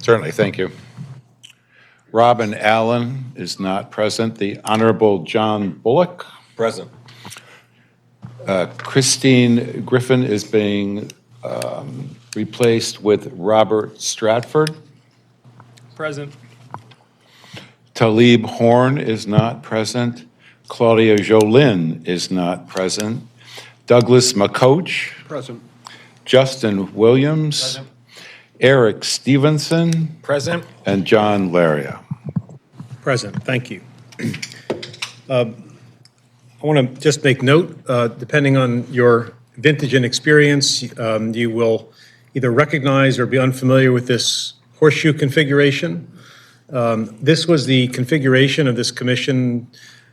Certainly, thank you. Robin Allen is not present. The Honorable John Bullock. Present. Christine Griffin is being replaced with Robert Stratford. Present. Talib Horn is not present. Claudia Jolin is not present. Douglas McCoach. Present. Justin Williams. Present. Eric Stevenson. Present. And John Laria. Present, thank you. I want to just make note, depending on your vintage and experience, you will either recognize or be unfamiliar with this horseshoe configuration. This was the configuration of this commission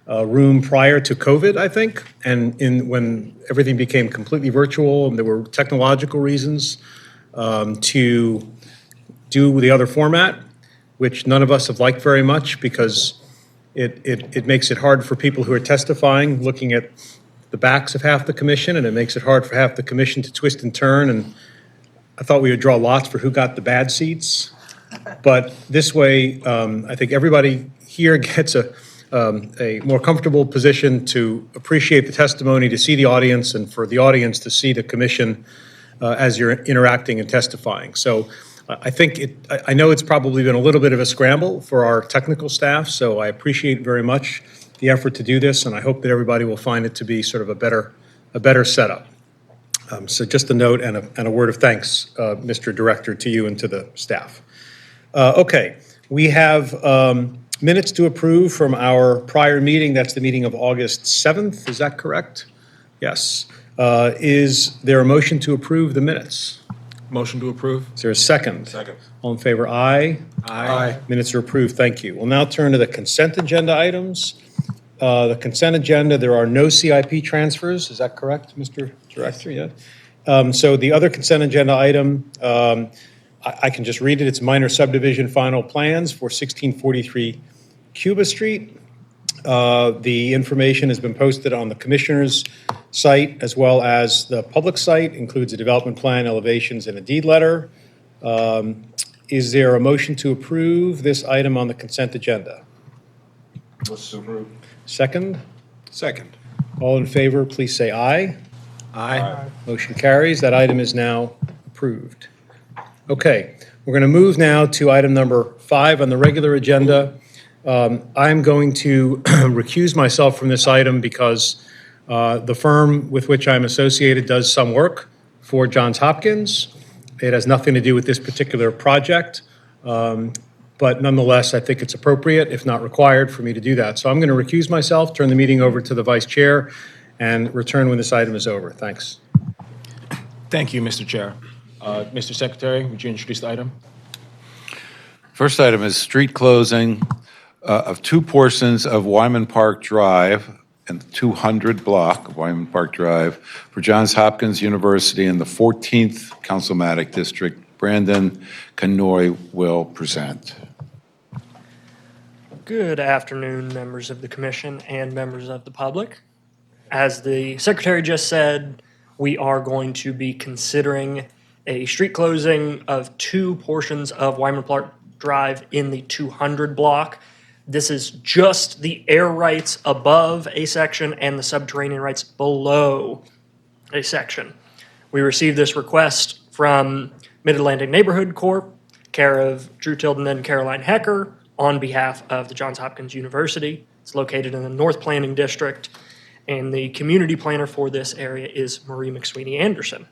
room prior to COVID, I think, and when everything became completely virtual and there were technological reasons to do the other format, which none of us have liked very much because it makes it hard for people who are testifying, looking at the backs of half the commission, and it makes it hard for half the commission to twist and turn. And I thought we would draw lots for who got the bad seats. But this way, I think everybody here gets a more comfortable position to appreciate the testimony, to see the audience, and for the audience to see the commission as you're interacting and testifying. So I think I know it's probably been a little bit of a scramble for our technical staff, so I appreciate very much the effort to do this, and I hope that everybody will find it to be sort of a better setup. So just a note and a word of thanks, Mr. Director, to you and to the staff. Okay, we have minutes to approve from our prior meeting. That's the meeting of August 7th. Is that correct? Yes. Is there a motion to approve the minutes? Motion to approve. Is there a second? Second. All in favor, aye. Aye. Minutes are approved, thank you. We'll now turn to the consent agenda items. The consent agenda, there are no CIP transfers, is that correct, Mr. Director? Yeah. So the other consent agenda item, I can just read it. It's minor subdivision final plans for 1643 Cuba Street. The information has been posted on the Commissioner's site as well as the public site, includes a development plan, elevations, and a deed letter. Is there a motion to approve this item on the consent agenda? Motion to approve. Second? Second. All in favor, please say aye. Aye. Motion carries. That item is now approved. Okay, we're going to move now to item number 5 on the regular agenda. I'm going to recuse myself from this item because the firm with which I'm associated does some work for Johns Hopkins. It has nothing to do with this particular project, but nonetheless, I think it's appropriate, if not required, for me to do that. So I'm going to recuse myself, turn the meeting over to the Vice Chair, and return when this item is over. Thanks. Thank you, Mr. Chair. Mr. Secretary, would you introduce the item? First item is street closing of 2 portions of Wyman Park Drive and the 200 block of Wyman Park Drive for Johns Hopkins University in the 14th Councilmatic District. Brandon Canoy will present. Good afternoon, members of the commission and members of the public. As the secretary just said, we are going to be considering a street closing of 2 portions of Wyman Park Drive in the 200 block. This is just the air rights above a section and the subterranean rights below a section. We received this request from Mid-Atlantic Neighborhood Corp., care of Drew Tilden and Caroline Hecker, on behalf of the Johns Hopkins University. It's located in the North Planning District, and the community planner for this area is Marie McSweeney Anderson.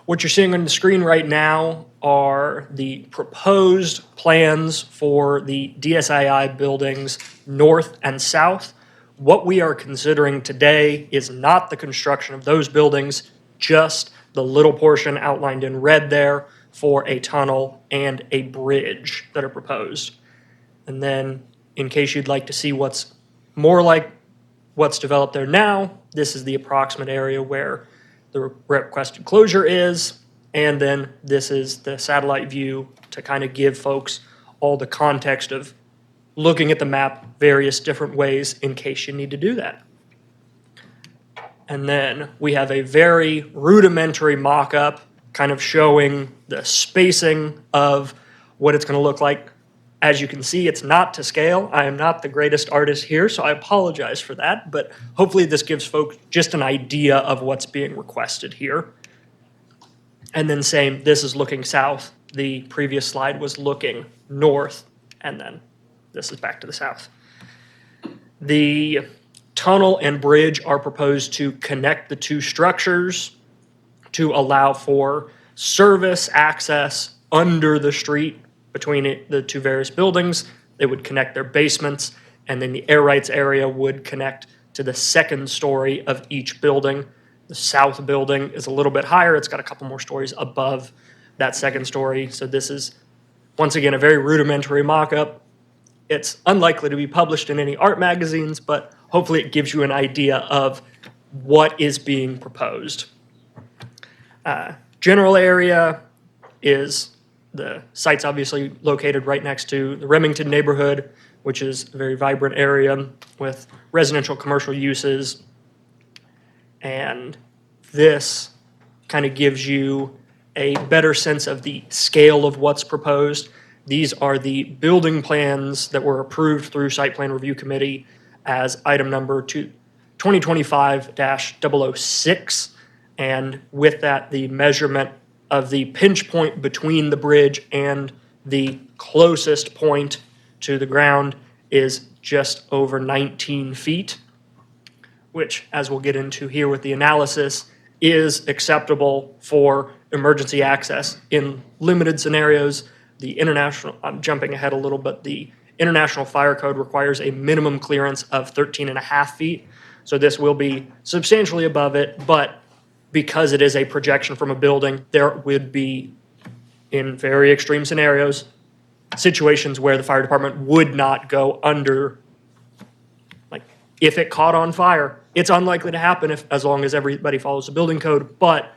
What you're seeing on the screen right now are the proposed plans for the DSII buildings north and south. What we are considering today is not the construction of those buildings, just the little portion outlined in red there for a tunnel and a bridge that are proposed. And then, in case you'd like to see what's more like what's developed there now, this is the approximate area where the requested closure is, and then this is the satellite view to kind of give folks all the context of looking at the map various different ways in case you need to do that. And then we have a very rudimentary mock-up kind of showing the spacing of what it's going to look like. As you can see, it's not to scale. I am not the greatest artist here, so I apologize for that, but hopefully this gives folks just an idea of what's being requested here. And then same, this is looking south. The previous slide was looking north, and then this is back to the south. The tunnel and bridge are proposed to connect the two structures to allow for service access under the street between the two various buildings. They would connect their basements, and then the air rights area would connect to the second story of each building. The south building is a little bit higher. It's got a couple more stories above that second story. So this is, once again, a very rudimentary mock-up. It's unlikely to be published in any art magazines, but hopefully it gives you an idea of what is being proposed. General area is, the site's obviously located right next to the Remington neighborhood, which is a very vibrant area with residential commercial uses. And this kind of gives you a better sense of the scale of what's proposed. These are the building plans that were approved through Site Plan Review Committee as item number 2025-006. And with that, the measurement of the pinch point between the bridge and the closest point to the ground is just over 19 feet, which, as we'll get into here with the analysis, is acceptable for emergency access in limited scenarios. The international, I'm jumping ahead a little, but the International Fire Code requires a minimum clearance of 13.5 feet. So this will be substantially above it, but because it is a projection from a building, there would be, in very extreme scenarios, situations where the fire department would not go under. Like, if it caught on fire, it's unlikely to happen as long as everybody follows the building code, but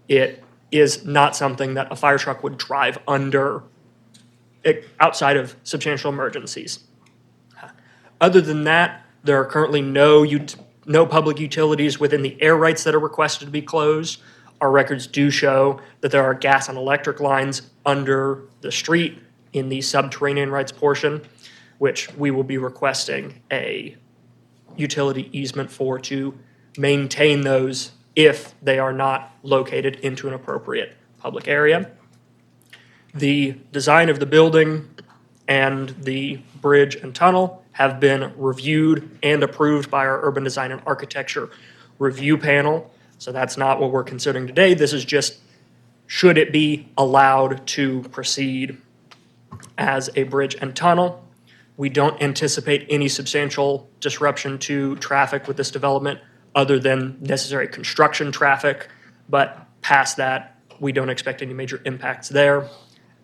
it is not something that a fire truck would drive under outside of substantial emergencies. Other than that, there are currently no public utilities within the air rights that are requested to be closed. Our records do show that there are gas and electric lines under the street in the subterranean rights portion, which we will be requesting a utility easement for to maintain those if they are not located into an appropriate public area. The design of the building and the bridge and tunnel have been reviewed and approved by our Urban Design and Architecture Review Panel. So that's not what we're considering today. This is just, should it be allowed to proceed as a bridge and tunnel? We don't anticipate any substantial disruption to traffic with this development other than necessary construction traffic, but past that, we don't expect any major impacts there.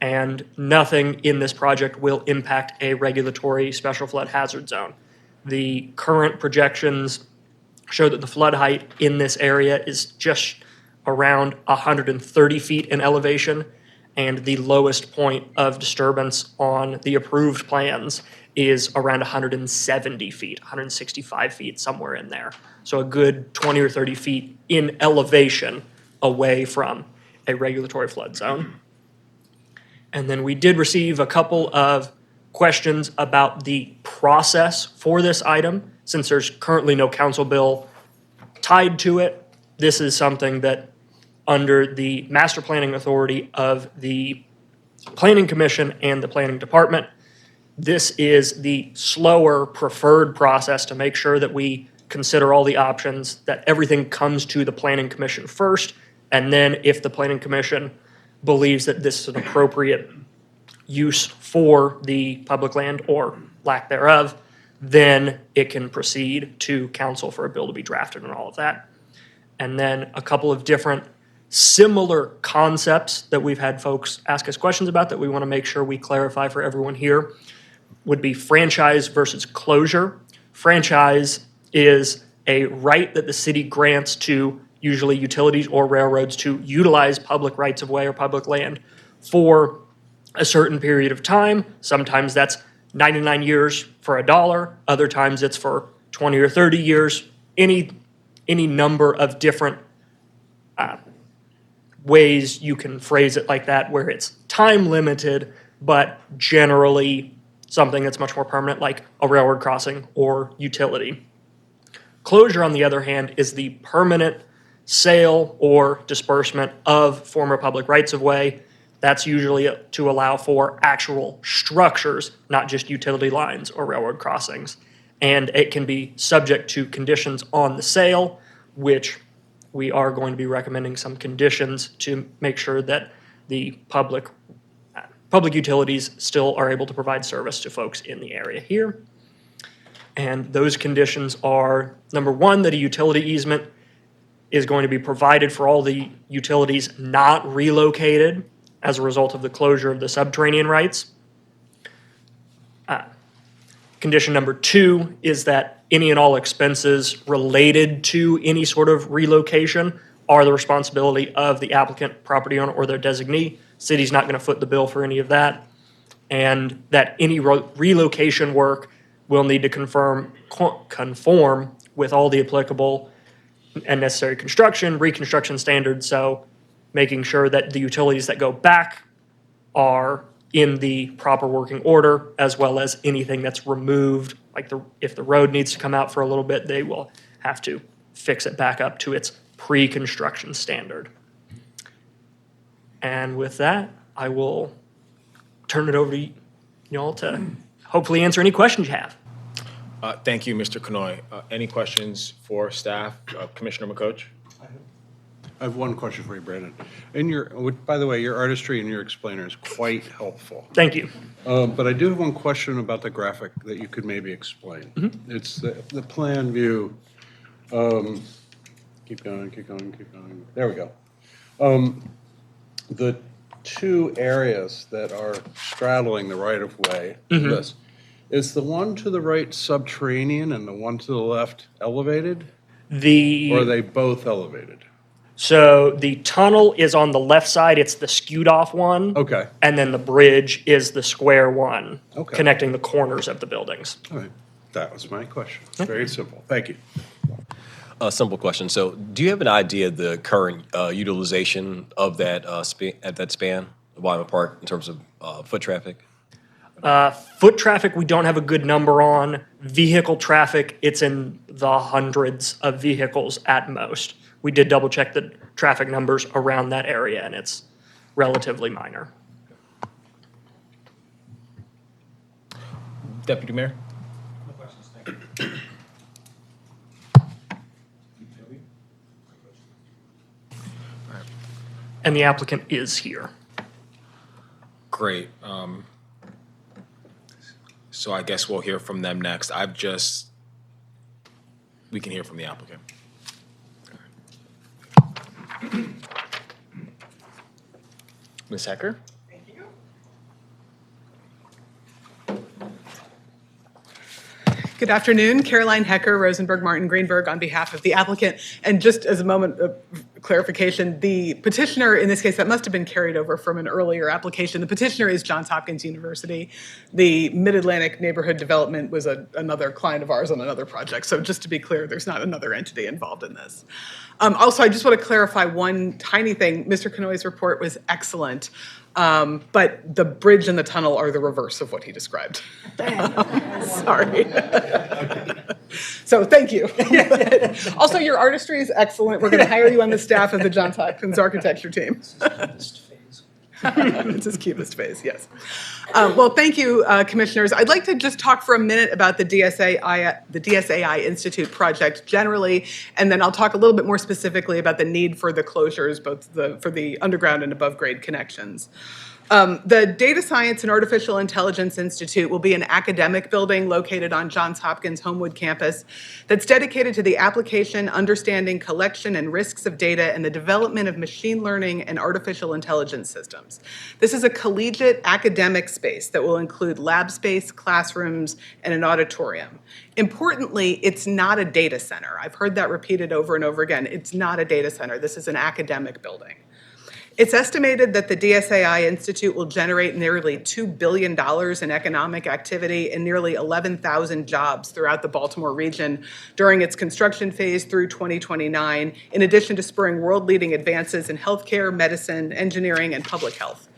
And nothing in this project will impact a regulatory special flood hazard zone. The current projections show that the flood height in this area is just around 130 feet in elevation, and the lowest point of disturbance on the approved plans is around 170 feet, 165 feet, somewhere in there. So a good 20 or 30 feet in elevation away from a regulatory flood zone. And then we did receive a couple of questions about the process for this item. Since there's currently no council bill tied to it, this is something that under the master planning authority of the Planning Commission and the Planning Department, this is the slower preferred process to make sure that we consider all the options, that everything comes to the Planning Commission first, and then if the Planning Commission believes that this is an appropriate use for the public land or lack thereof, then it can proceed to council for a bill to be drafted and all of that. And then a couple of different similar concepts that we've had folks ask us questions about that we want to make sure we clarify for everyone here would be franchise versus closure. Franchise is a right that the city grants to usually utilities or railroads to utilize public rights of way or public land for a certain period of time. Sometimes that's 99 years for $1. Other times it's for 20 or 30 years. Any number of different ways you can phrase it like that where it's time limited, but generally something that's much more permanent, like a railroad crossing or utility. Closure, on the other hand, is the permanent sale or disbursement of former public rights-of-way. That's usually to allow for actual structures, not just utility lines or railroad crossings. And it can be subject to conditions on the sale, which we are going to be recommending some conditions to make sure that the public utilities still are able to provide service to folks in the area here. And those conditions are, number one, that a utility easement is going to be provided for all the utilities not relocated as a result of the closure of the subterranean rights. Condition number two is that any and all expenses related to any sort of relocation are the responsibility of the applicant, property owner, or their designee. City's not going to foot the bill for any of that. And that any relocation work will need to conform with all the applicable and necessary construction, reconstruction standards, so making sure that the utilities that go back are in the proper working order, as well as anything that's removed, like if the road needs to come out for a little bit, they will have to fix it back up to its pre-construction standard. And with that, I will turn it over to y'all to hopefully answer any questions you have. Thank you, Mr. Kanoy. Any questions for staff? Commissioner McCoach? I have one question for you, Brandon. By the way, your artistry and your explainer is quite helpful. Thank you. But I do have one question about the graphic that you could maybe explain. It's the plan view. Keep going, keep going, keep going. There we go. The two areas that are straddling the right-of-way, this, is the one to the right subterranean and the one to the left elevated? Or are they both elevated? So the tunnel is on the left side, it's the skewed off one. Okay. And then the bridge is the square one, Okay. connecting the corners of the buildings. All right. That was my question. Very simple. Thank you. A simple question. So, do you have an idea of the current utilization of that at that span of Wyman Park in terms of foot traffic? Foot traffic, we don't have a good number on. Vehicle traffic, it's in the hundreds of vehicles at most. We did double check the traffic numbers around that area, and it's relatively minor. Deputy Mayor? And the applicant is here. Great. So I guess we'll hear from them next. We can hear from the applicant. Ms. Hecker? Good afternoon, Caroline Hecker, Rosenberg, Martin, Greenberg, on behalf of the applicant. And just as a moment of clarification, the petitioner, in this case, that must have been carried over from an earlier application. The petitioner is Johns Hopkins University. The Mid-Atlantic Neighborhood Development was another client of ours on another project. So just to be clear, there's not another entity involved in this. Also, I just want to clarify one tiny thing. Mr. Kanoy's report was excellent. But the bridge and the tunnel are the reverse of what he described. Sorry. So thank you. Also, your artistry is excellent. We're going to hire you on the staff of the Johns Hopkins architecture team. It's his cubist phase, yes. Well, thank you, commissioners. I'd like to just talk for a minute about the DSAI Institute project generally, and then I'll talk a little bit more specifically about the need for the closures, both for the underground and above grade connections. The Data Science and Artificial Intelligence Institute will be an academic building located on Johns Hopkins Homewood campus that's dedicated to the application, understanding, collection, and risks of data and the development of machine learning and artificial intelligence systems. This is a collegiate academic space that will include lab space, classrooms, and an auditorium. Importantly, it's not a data center. I've heard that repeated over and over again. It's not a data center. This is an academic building. It's estimated that the DSAI Institute will generate nearly $2 billion in economic activity and nearly 11,000 jobs throughout the Baltimore region during its construction phase through 2029, in addition to spurring world-leading advances in healthcare, medicine, engineering, and public health.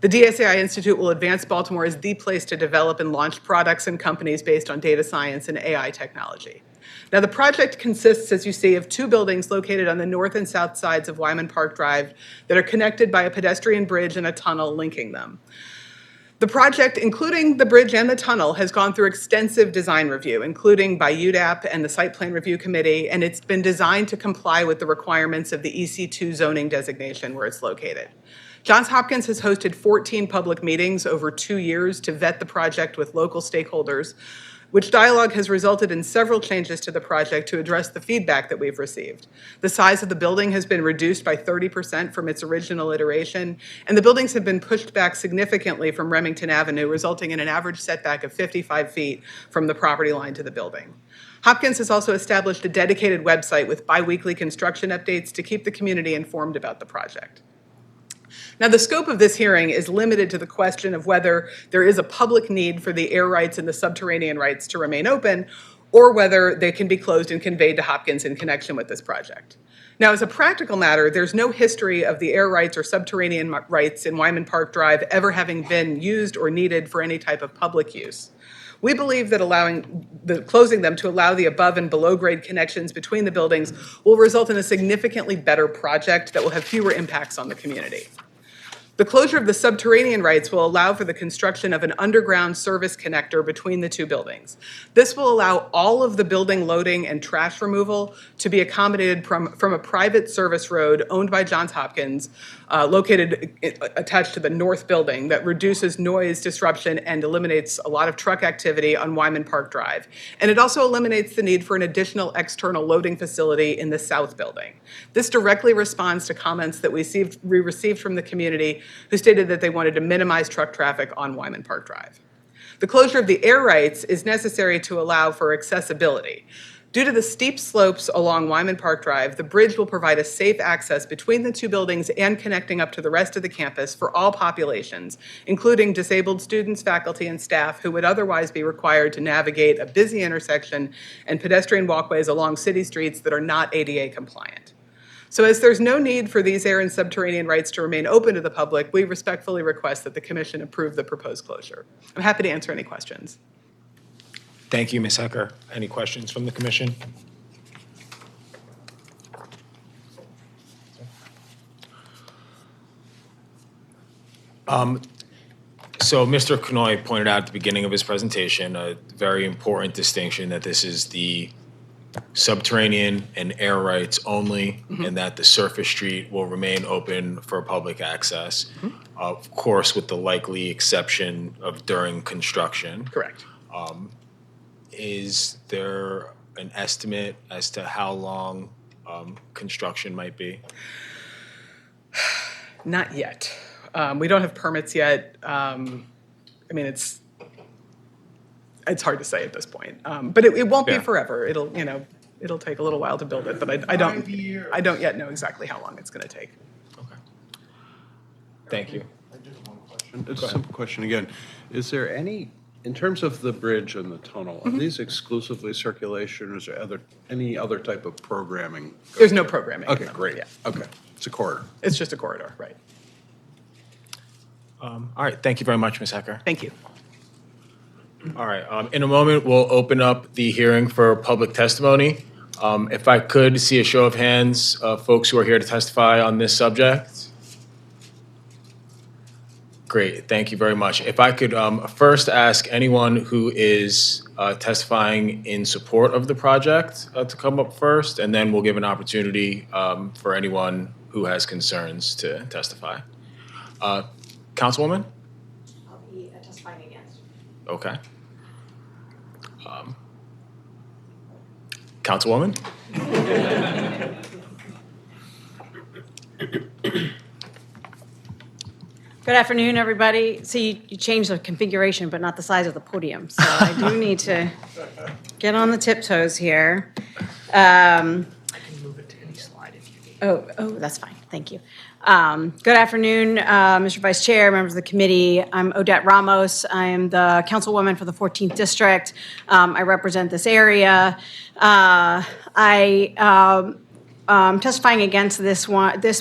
The DSAI Institute will advance Baltimore as the place to develop and launch products and companies based on data science and AI technology. Now, the project consists, as you see, of 2 buildings located on the north and south sides of Wyman Park Drive that are connected by a pedestrian bridge and a tunnel linking them. The project, including the bridge and the tunnel, has gone through extensive design review, including by UDAP and the Site Plan Review Committee, and it's been designed to comply with the requirements of the EC2 zoning designation where it's located. Johns Hopkins has hosted 14 public meetings over 2 years to vet the project with local stakeholders, which dialogue has resulted in several changes to the project to address the feedback that we've received. The size of the building has been reduced by 30% from its original iteration, and the buildings have been pushed back significantly from Remington Avenue, resulting in an average setback of 55 feet from the property line to the building. Hopkins has also established a dedicated website with biweekly construction updates to keep the community informed about the project. Now, the scope of this hearing is limited to the question of whether there is a public need for the air rights and the subterranean rights to remain open, or whether they can be closed and conveyed to Hopkins in connection with this project. Now, as a practical matter, there's no history of the air rights or subterranean rights in Wyman Park Drive ever having been used or needed for any type of public use. We believe that closing them to allow the above and below grade connections between the buildings will result in a significantly better project that will have fewer impacts on the community. The closure of the subterranean rights will allow for the construction of an underground service connector between the 2 buildings. This will allow all of the building loading and trash removal to be accommodated from a private service road owned by Johns Hopkins, located attached to the north building, that reduces noise disruption and eliminates a lot of truck activity on Wyman Park Drive. And it also eliminates the need for an additional external loading facility in the south building. This directly responds to comments that we received from the community who stated that they wanted to minimize truck traffic on Wyman Park Drive. The closure of the air rights is necessary to allow for accessibility. Due to the steep slopes along Wyman Park Drive, the bridge will provide a safe access between the 2 buildings and connecting up to the rest of the campus for all populations, including disabled students, faculty, and staff who would otherwise be required to navigate a busy intersection and pedestrian walkways along city streets that are not ADA compliant. So as there's no need for these air and subterranean rights to remain open to the public, we respectfully request that the Commission approve the proposed closure. I'm happy to answer any questions. Thank you, Ms. Hecker. Any questions from the commission? So Mr. Knoy pointed out at the beginning of his presentation a very important distinction, that this is the subterranean and air rights only, and that the surface street will remain open for public access, of course, with the likely exception of during construction. Correct. Is there an estimate as to how long construction might be? Not yet. We don't have permits yet. I mean, it's hard to say at this point, but it won't be Yeah. forever. It'll take a little while to build it, but I don't yet know exactly how long it's going to take. Okay. Thank you. It's a simple question again. Is there any, in terms of the bridge and the tunnel, are these exclusively circulation, or is there any other type of programming? There's no programming. Okay, no. great. Yeah. Okay, it's a corridor. It's just a corridor, right? All right. Thank you very much, Ms. Hecker. Thank you. All right. In a moment, we'll open up the hearing for public testimony. If I could see a show of hands of folks who are here to testify on this subject. Great. Thank you very much. If I could first ask anyone who is testifying in support of the project to come up first, and then we'll give an opportunity for anyone who has concerns to testify. Councilwoman? I'll be testifying against. Okay. Councilwoman? Good afternoon, everybody. See, you changed the configuration, but not the size of the podium. So I do need to get on the tiptoes here. I can move it to any slide if you need. Oh, that's fine. Thank you. Good afternoon, Mr. Vice Chair, members of the committee. I'm Odette Ramos. I am the councilwoman for the 14th District. I represent this area. I'm testifying against this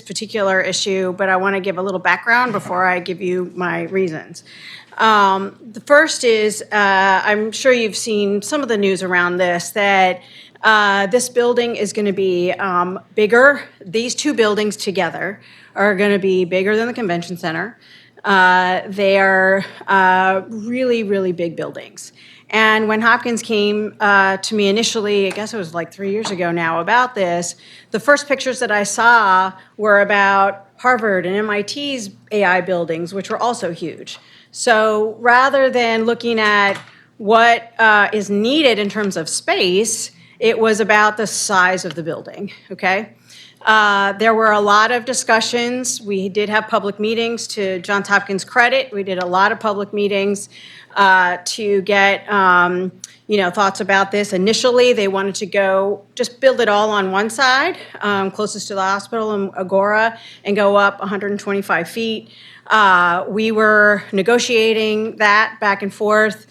particular issue, but I want to give a little background before I give you my reasons. The first is, I'm sure you've seen some of the news around this, that this building is going to be bigger. These two buildings together are going to be bigger than the convention center. They are really, really big buildings. And when Hopkins came to me initially, I guess it was like 3 years ago now, about this, the first pictures that I saw were about Harvard and MIT's AI buildings, which were also huge. So rather than looking at what is needed in terms of space, it was about the size of the building, okay? There were a lot of discussions. We did have public meetings. To Johns Hopkins' credit, we did a lot of public meetings to get thoughts about this. Initially, they wanted to go just build it all on one side, closest to the hospital in Agora, and go up 125 feet. We were negotiating that back and forth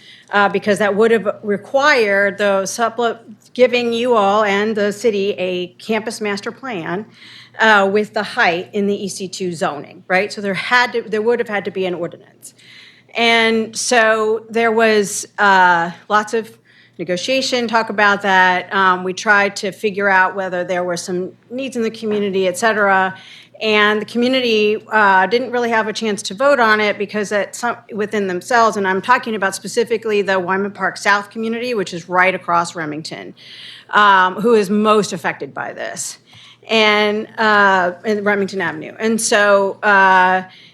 because that would have required giving you all and the city a campus master plan with the height in the EC2 zoning, right? So there would have had to be an ordinance. And so there was lots of negotiation, talk about that. We tried to figure out whether there were some needs in the community, et cetera. And the community didn't really have a chance to vote on it because within themselves, and I'm talking about specifically the Wyman Park South community, which is right across Remington, who is most affected by this, and Remington Avenue. And so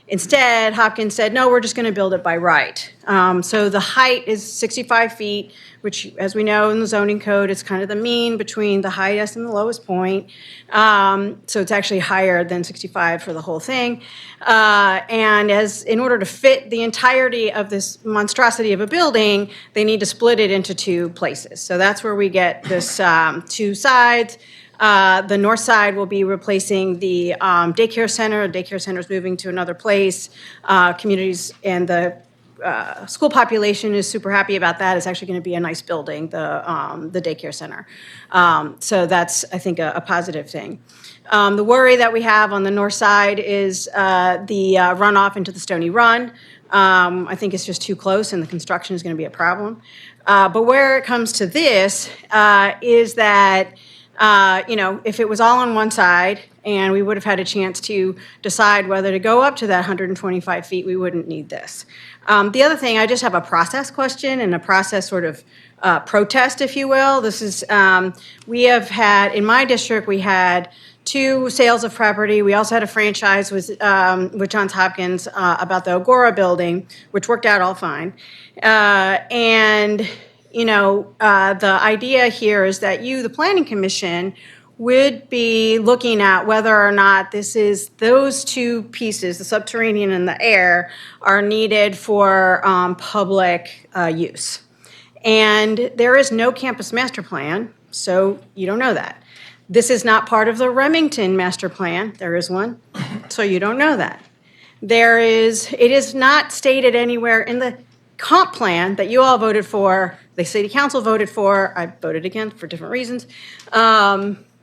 instead, Hopkins said, no, we're just going to build it by right. So the height is 65 feet, which, as we know in the zoning code, is kind of the mean between the highest and the lowest point. So it's actually higher than 65 for the whole thing. And in order to fit the entirety of this monstrosity of a building, they need to split it into two places. So that's where we get this two sides. The north side will be replacing the daycare center. The daycare center is moving to another place. Communities and the school population is super happy about that. It's actually going to be a nice building, the daycare center. So that's, I think, a positive thing. The worry that we have on the north side is the runoff into the Stony Run. I think it's just too close, and the construction is going to be a problem. But where it comes to this is that if it was all on one side and we would have had a chance to decide whether to go up to that 125 feet, we wouldn't need this. The other thing, I just have a process question and a process sort of protest, if you will. This is, we have had, in my district, we had 2 sales of property. We also had a franchise with Johns Hopkins about the Agora building, which worked out all fine. The idea here is that you, the Planning Commission, would be looking at whether or not those two pieces, the subterranean and the air, are needed for public use. And there is no campus master plan, so you don't know that. This is not part of the Remington master plan. There is one, so you don't know that. It is not stated anywhere in the comp plan that you all voted for, the city council voted for, I voted against for different reasons,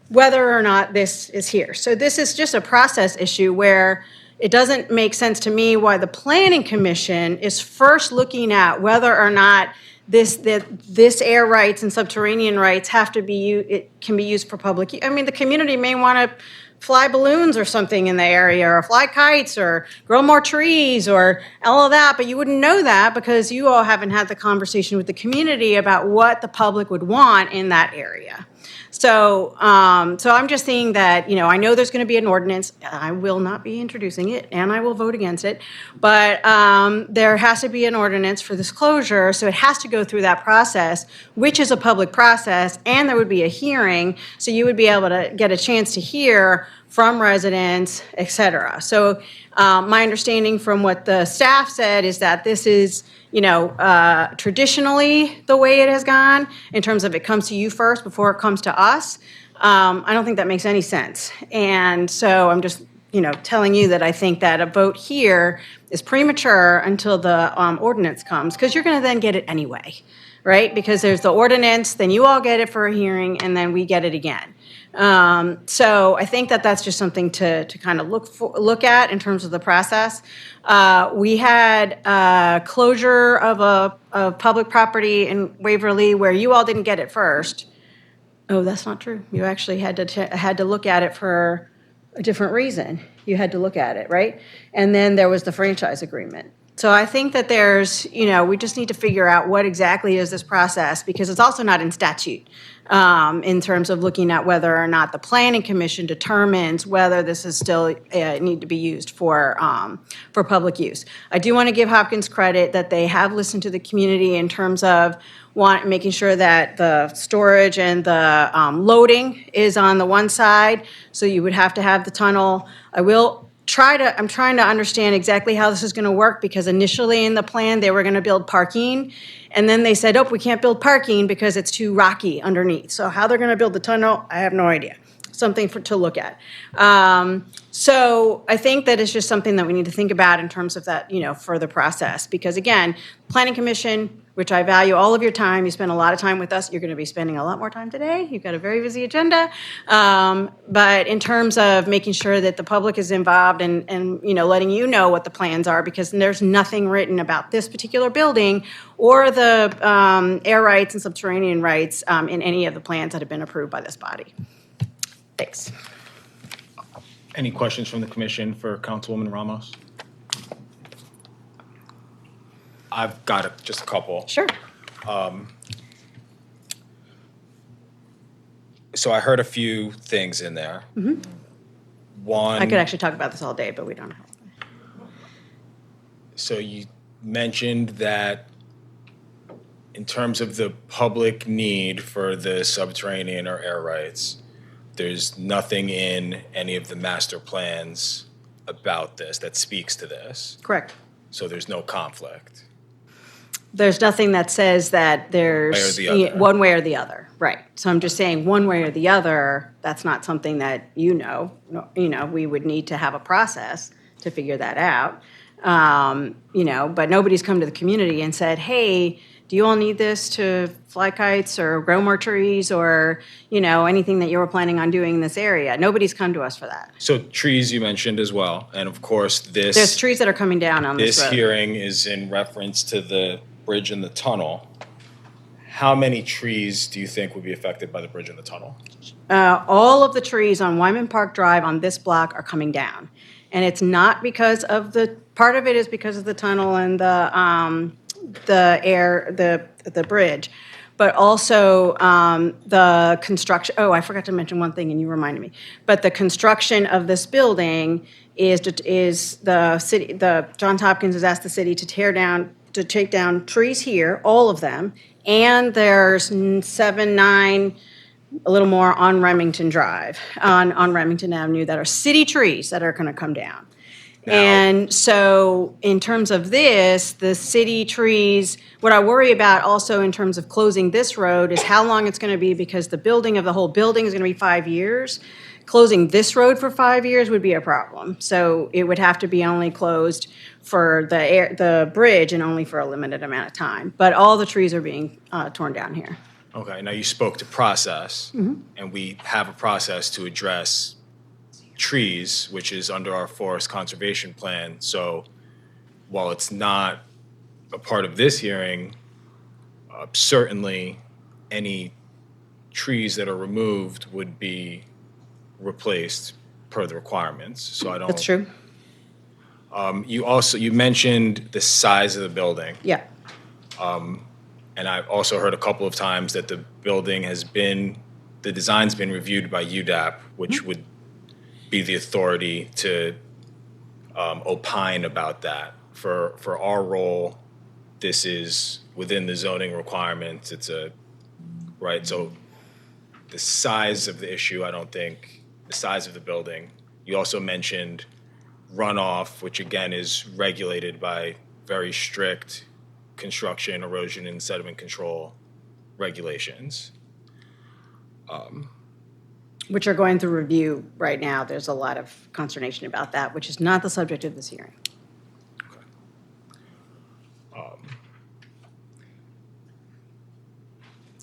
whether or not this is here. So this is just a process issue where it doesn't make sense to me why the Planning Commission is first looking at whether or not this air rights and subterranean rights can be used for public use. I mean, the community may want to fly balloons or something in the area, or fly kites, or grow more trees, or all of that, but you wouldn't know that because you all haven't had the conversation with the community about what the public would want in that area. So I'm just saying that, I know there's going to be an ordinance. I will not be introducing it, and I will vote against it. But there has to be an ordinance for this closure, so it has to go through that process, which is a public process, and there would be a hearing, so you would be able to get a chance to hear from residents, et cetera. So my understanding from what the staff said is that this is, traditionally the way it has gone in terms of it comes to you first before it comes to us. I don't think that makes any sense. And so I'm just, telling you that I think that a vote here is premature until the ordinance comes, because you're going to then get it anyway, right? Because there's the ordinance, then you all get it for a hearing, and then we get it again. So I think that that's just something to kind of look at in terms of the process. We had closure of public property in Waverly where you all didn't get it first. Oh, that's not true. You actually had to look at it for a different reason. You had to look at it, right? And then there was the franchise agreement. So I think that there's, we just need to figure out what exactly is this process, because it's also not in statute in terms of looking at whether or not the planning commission determines whether this is still need to be used for public use. I do want to give Hopkins credit that they have listened to the community in terms of making sure that the storage and the loading is on the one side, so you would have to have the tunnel. I'm trying to understand exactly how this is going to work, because initially in the plan, they were going to build parking, and then they said, oh, we can't build parking because it's too rocky underneath. So how they're going to build the tunnel, I have no idea. Something to look at. So I think that it's just something that we need to think about in terms of that, further process. Because again, Planning Commission, which I value all of your time, you spend a lot of time with us. You're going to be spending a lot more time today. You've got a very busy agenda. But in terms of making sure that the public is involved and letting you know what the plans are, because there's nothing written about this particular building or the air rights and subterranean rights in any of the plans that have been approved by this body. Thanks. Any questions from the commission for Councilwoman Ramos? I've got just a couple. Sure. So I heard a few things in there. Mm-hmm. One, I could actually talk about this all day, but we don't have. so you mentioned that in terms of the public need for the subterranean or air rights, there's nothing in any of the master plans about this that speaks to this. Correct. So there's no conflict. There's nothing that says that there's Way or the other. one way or the other, right? So I'm just saying one way or the other. That's not something that we would need to have a process to figure that out. But nobody's come to the community and said, "Hey, do you all need this to fly kites or grow more trees or anything that you were planning on doing in this area?" Nobody's come to us for that. So trees you mentioned as well, and of course There's trees that are coming down on this road. This hearing is in reference to the bridge and the tunnel. How many trees do you think would be affected by the bridge and the tunnel? All of the trees on Wyman Park Drive on this block are coming down. And it's not because of part of it is because of the tunnel and the bridge, but also the construction. Oh, I forgot to mention one thing and you reminded me. But the construction of this building is the city, Johns Hopkins has asked the city to take down trees here, all of them, and there's 7, 9, a little more on Remington Drive, on Remington Avenue, that are city trees that are going to come down. And so in terms of this, the city trees, what I worry about also in terms of closing this road is how long it's going to be, because the building of the whole building is going to be 5 years. Closing this road for 5 years would be a problem. So it would have to be only closed for the bridge and only for a limited amount of time. But all the trees are being torn down here. Okay, now you spoke to process, and we have a process to address trees, which is under our forest conservation plan. So while it's not a part of this hearing, certainly any trees that are removed would be replaced per the requirements. So I don't. That's true. You mentioned the size of the building. Yeah. And I've also heard a couple of times that the design's been reviewed by UDAP, which would be the authority to opine about that. For our role, this is within the zoning requirements. Right, so the size of the issue, I don't think, the size of the building. You also mentioned runoff, which again is regulated by very strict construction, erosion, and sediment control regulations. which are going through review right now. There's a lot of consternation about that, which is not the subject of this hearing.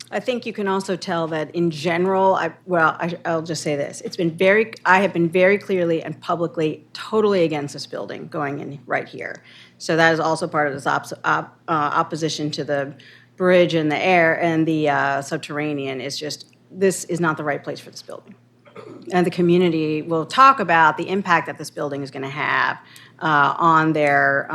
I think you can also tell that in general, I'll just say this. I have been very clearly and publicly totally against this building going in right here. So that is also part of this opposition to the bridge and the air and the subterranean. Is just, this is not the right place for this building. And the community will talk about the impact that this building is going to have on their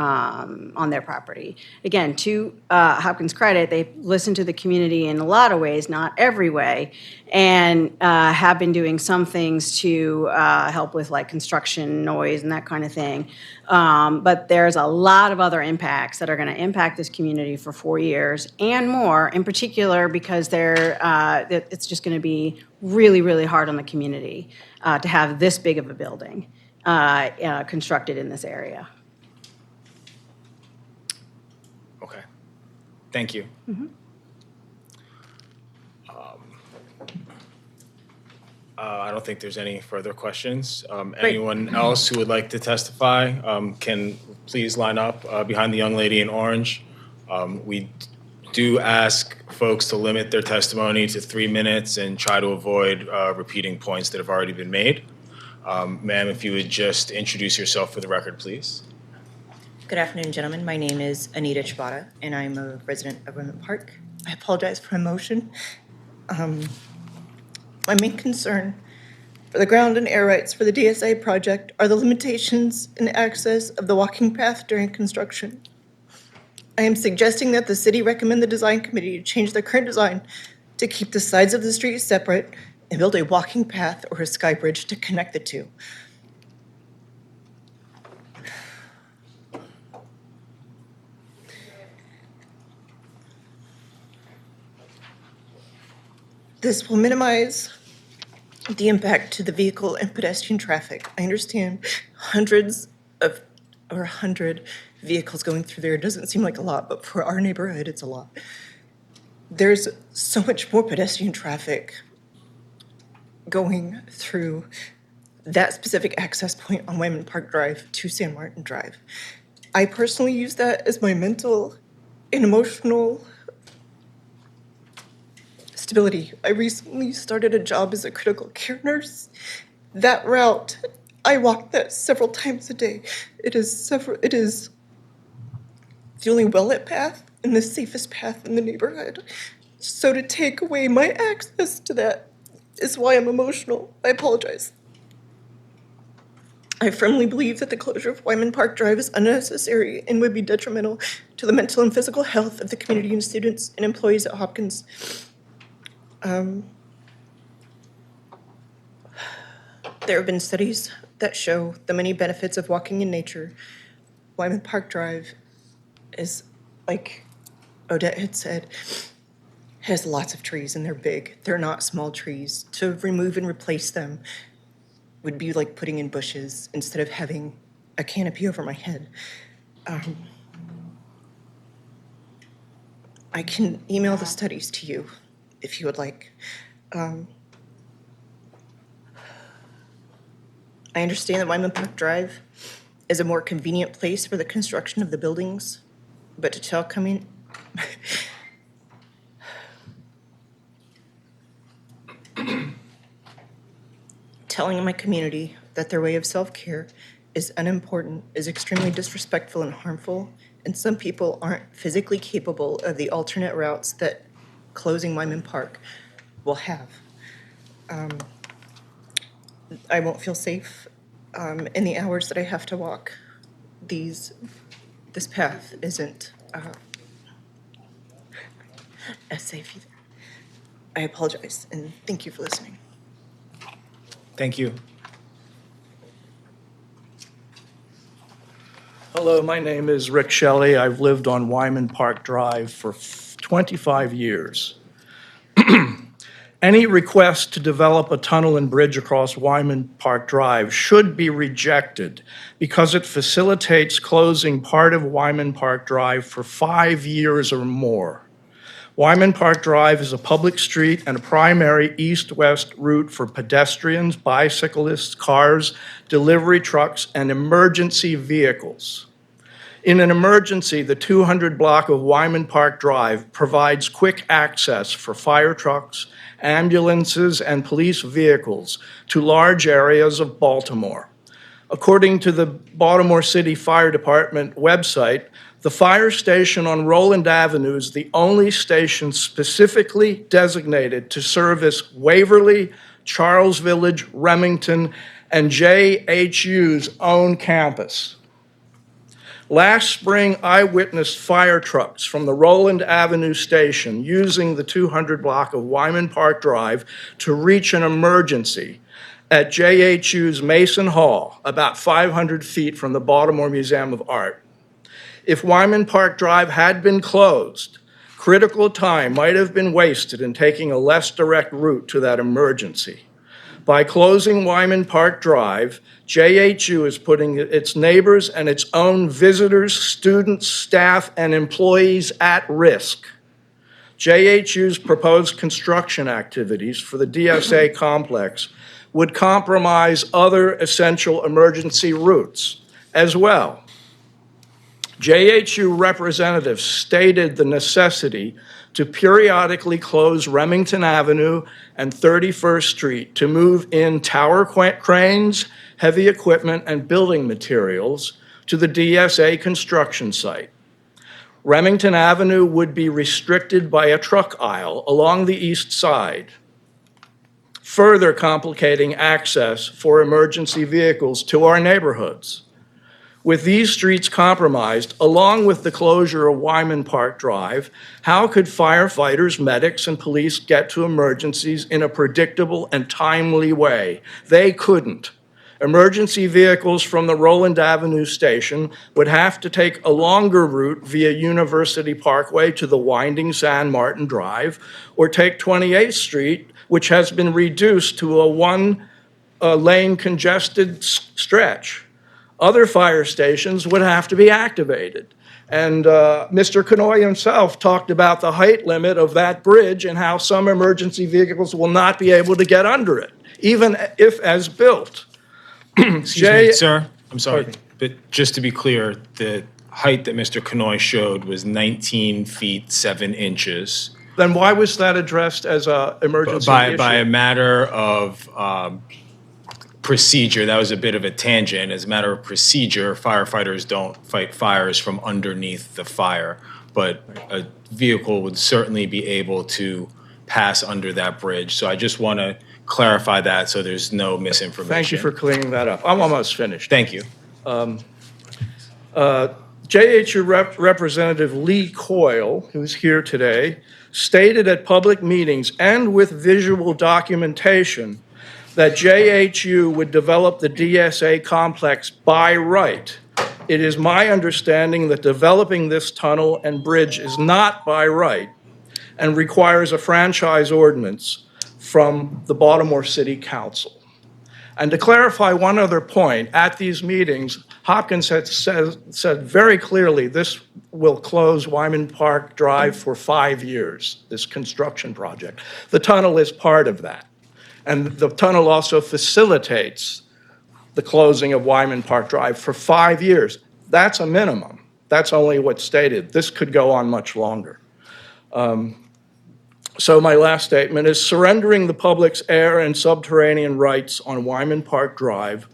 property. Again, to Hopkins' credit, they've listened to the community in a lot of ways, not every way, and have been doing some things to help with like construction noise and that kind of thing. But there's a lot of other impacts that are going to impact this community for 4 years and more, in particular because it's just going to be really, really hard on the community to have this big of a building constructed in this area. Okay. Thank you. I don't think there's any further questions. Anyone else who would like to testify can please line up behind the young lady in orange. We do ask folks to limit their testimony to 3 minutes and try to avoid repeating points that have already been made. Ma'am, if you would just introduce yourself for the record, please. Good afternoon, gentlemen. My name is Anita Chibata, and I'm a resident of Wyman Park. I apologize for my motion. My main concern for the ground and air rights for the DSA project are the limitations in access of the walking path during construction. I am suggesting that the city recommend the design committee to change the current design to keep the sides of the street separate and build a walking path or a sky bridge to connect the two. This will minimize the impact to the vehicle and pedestrian traffic. I understand 100 vehicles going through there doesn't seem like a lot, but for our neighborhood, it's a lot. There's so much more pedestrian traffic going through that specific access point on Wyman Park Drive to San Martin Drive. I personally use that as my mental and emotional stability. I recently started a job as a critical care nurse. That route, I walk that several times a day. It is the only well-lit path and the safest path in the neighborhood. So to take away my access to that is why I'm emotional. I apologize. I firmly believe that the closure of Wyman Park Drive is unnecessary and would be detrimental to the mental and physical health of the community and students and employees at Hopkins. There have been studies that show the many benefits of walking in nature. Wyman Park Drive is, like Odette had said, has lots of trees and they're big. They're not small trees. To remove and replace them would be like putting in bushes instead of having a canopy over my head. I can email the studies to you if you would like. I understand that Wyman Park Drive is a more convenient place for the construction of the buildings, but to tell telling my community that their way of self-care is unimportant is extremely disrespectful and harmful, and some people aren't physically capable of the alternate routes that closing Wyman Park will have. I won't feel safe in the hours that I have to walk. This path isn't as safe either. I apologize, and thank you for listening. Thank you. Hello, my name is Rick Shelley. I've lived on Wyman Park Drive for 25 years. Any request to develop a tunnel and bridge across Wyman Park Drive should be rejected because it facilitates closing part of Wyman Park Drive for 5 years or more. Wyman Park Drive is a public street and a primary east-west route for pedestrians, bicyclists, cars, delivery trucks, and emergency vehicles. In an emergency, the 200 block of Wyman Park Drive provides quick access for fire trucks, ambulances, and police vehicles to large areas of Baltimore. According to the Baltimore City Fire Department website, the fire station on Roland Avenue is the only station specifically designated to service Waverly, Charles Village, Remington, and JHU's own campus. Last spring, I witnessed fire trucks from the Roland Avenue station using the 200 block of Wyman Park Drive to reach an emergency at JHU's Mason Hall, about 500 feet from the Baltimore Museum of Art. If Wyman Park Drive had been closed, critical time might have been wasted in taking a less direct route to that emergency. By closing Wyman Park Drive, JHU is putting its neighbors and its own visitors, students, staff, and employees at risk. JHU's proposed construction activities for the DSA complex would compromise other essential emergency routes as well. JHU representatives stated the necessity to periodically close Remington Avenue and 31st Street to move in tower cranes, heavy equipment, and building materials to the DSA construction site. Remington Avenue would be restricted by a truck aisle along the east side, further complicating access for emergency vehicles to our neighborhoods. With these streets compromised, along with the closure of Wyman Park Drive, how could firefighters, medics, and police get to emergencies in a predictable and timely way? They couldn't. Emergency vehicles from the Roland Avenue station would have to take a longer route via University Parkway to the winding San Martin Drive, or take 28th Street, which has been reduced to a one-lane congested stretch. Other fire stations would have to be activated. And Mr. Kanoy himself talked about the height limit of that bridge and how some emergency vehicles will not be able to get under it, even if as built. Excuse me, sir, I'm sorry, but just to be clear, the height that Mr. Kanoy showed was 19 feet 7 inches. Then why was that addressed as an emergency issue? By a matter of procedure. That was a bit of a tangent. As a matter of procedure, firefighters don't fight fires from underneath the fire, but a vehicle would certainly be able to pass under that bridge. So I just want to clarify that so there's no misinformation. Thank you for clearing that up. I'm almost finished. Thank you. JHU Representative Lee Coyle, who's here today, stated at public meetings and with visual documentation that JHU would develop the DSA complex by right. It is my understanding that developing this tunnel and bridge is not by right and requires a franchise ordinance from the Baltimore City Council. And to clarify one other point, at these meetings, Hopkins had said very clearly this will close Wyman Park Drive for 5 years, this construction project. The tunnel is part of that. And the tunnel also facilitates the closing of Wyman Park Drive for 5 years. That's a minimum. That's only what's stated. This could go on much longer. So my last statement is surrendering the public's air and subterranean rights on Wyman Park Drive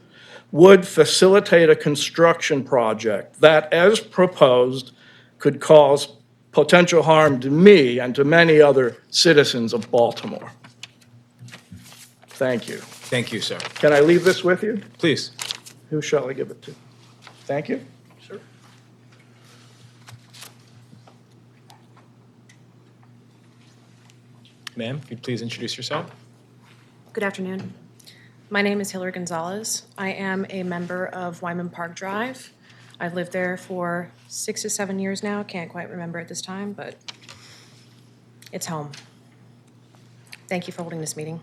would facilitate a construction project that, as proposed, could cause potential harm to me and to many other citizens of Baltimore. Thank you. Thank you, sir. Can I leave this with you? Please. Who shall I give it to? Thank you. Sir. Ma'am, if you'd please introduce yourself. Good afternoon. My name is Hillary Gonzalez. I am a member of Wyman Park Drive. I've lived there for 6 to 7 years now. Can't quite remember at this time, but it's home. Thank you for holding this meeting.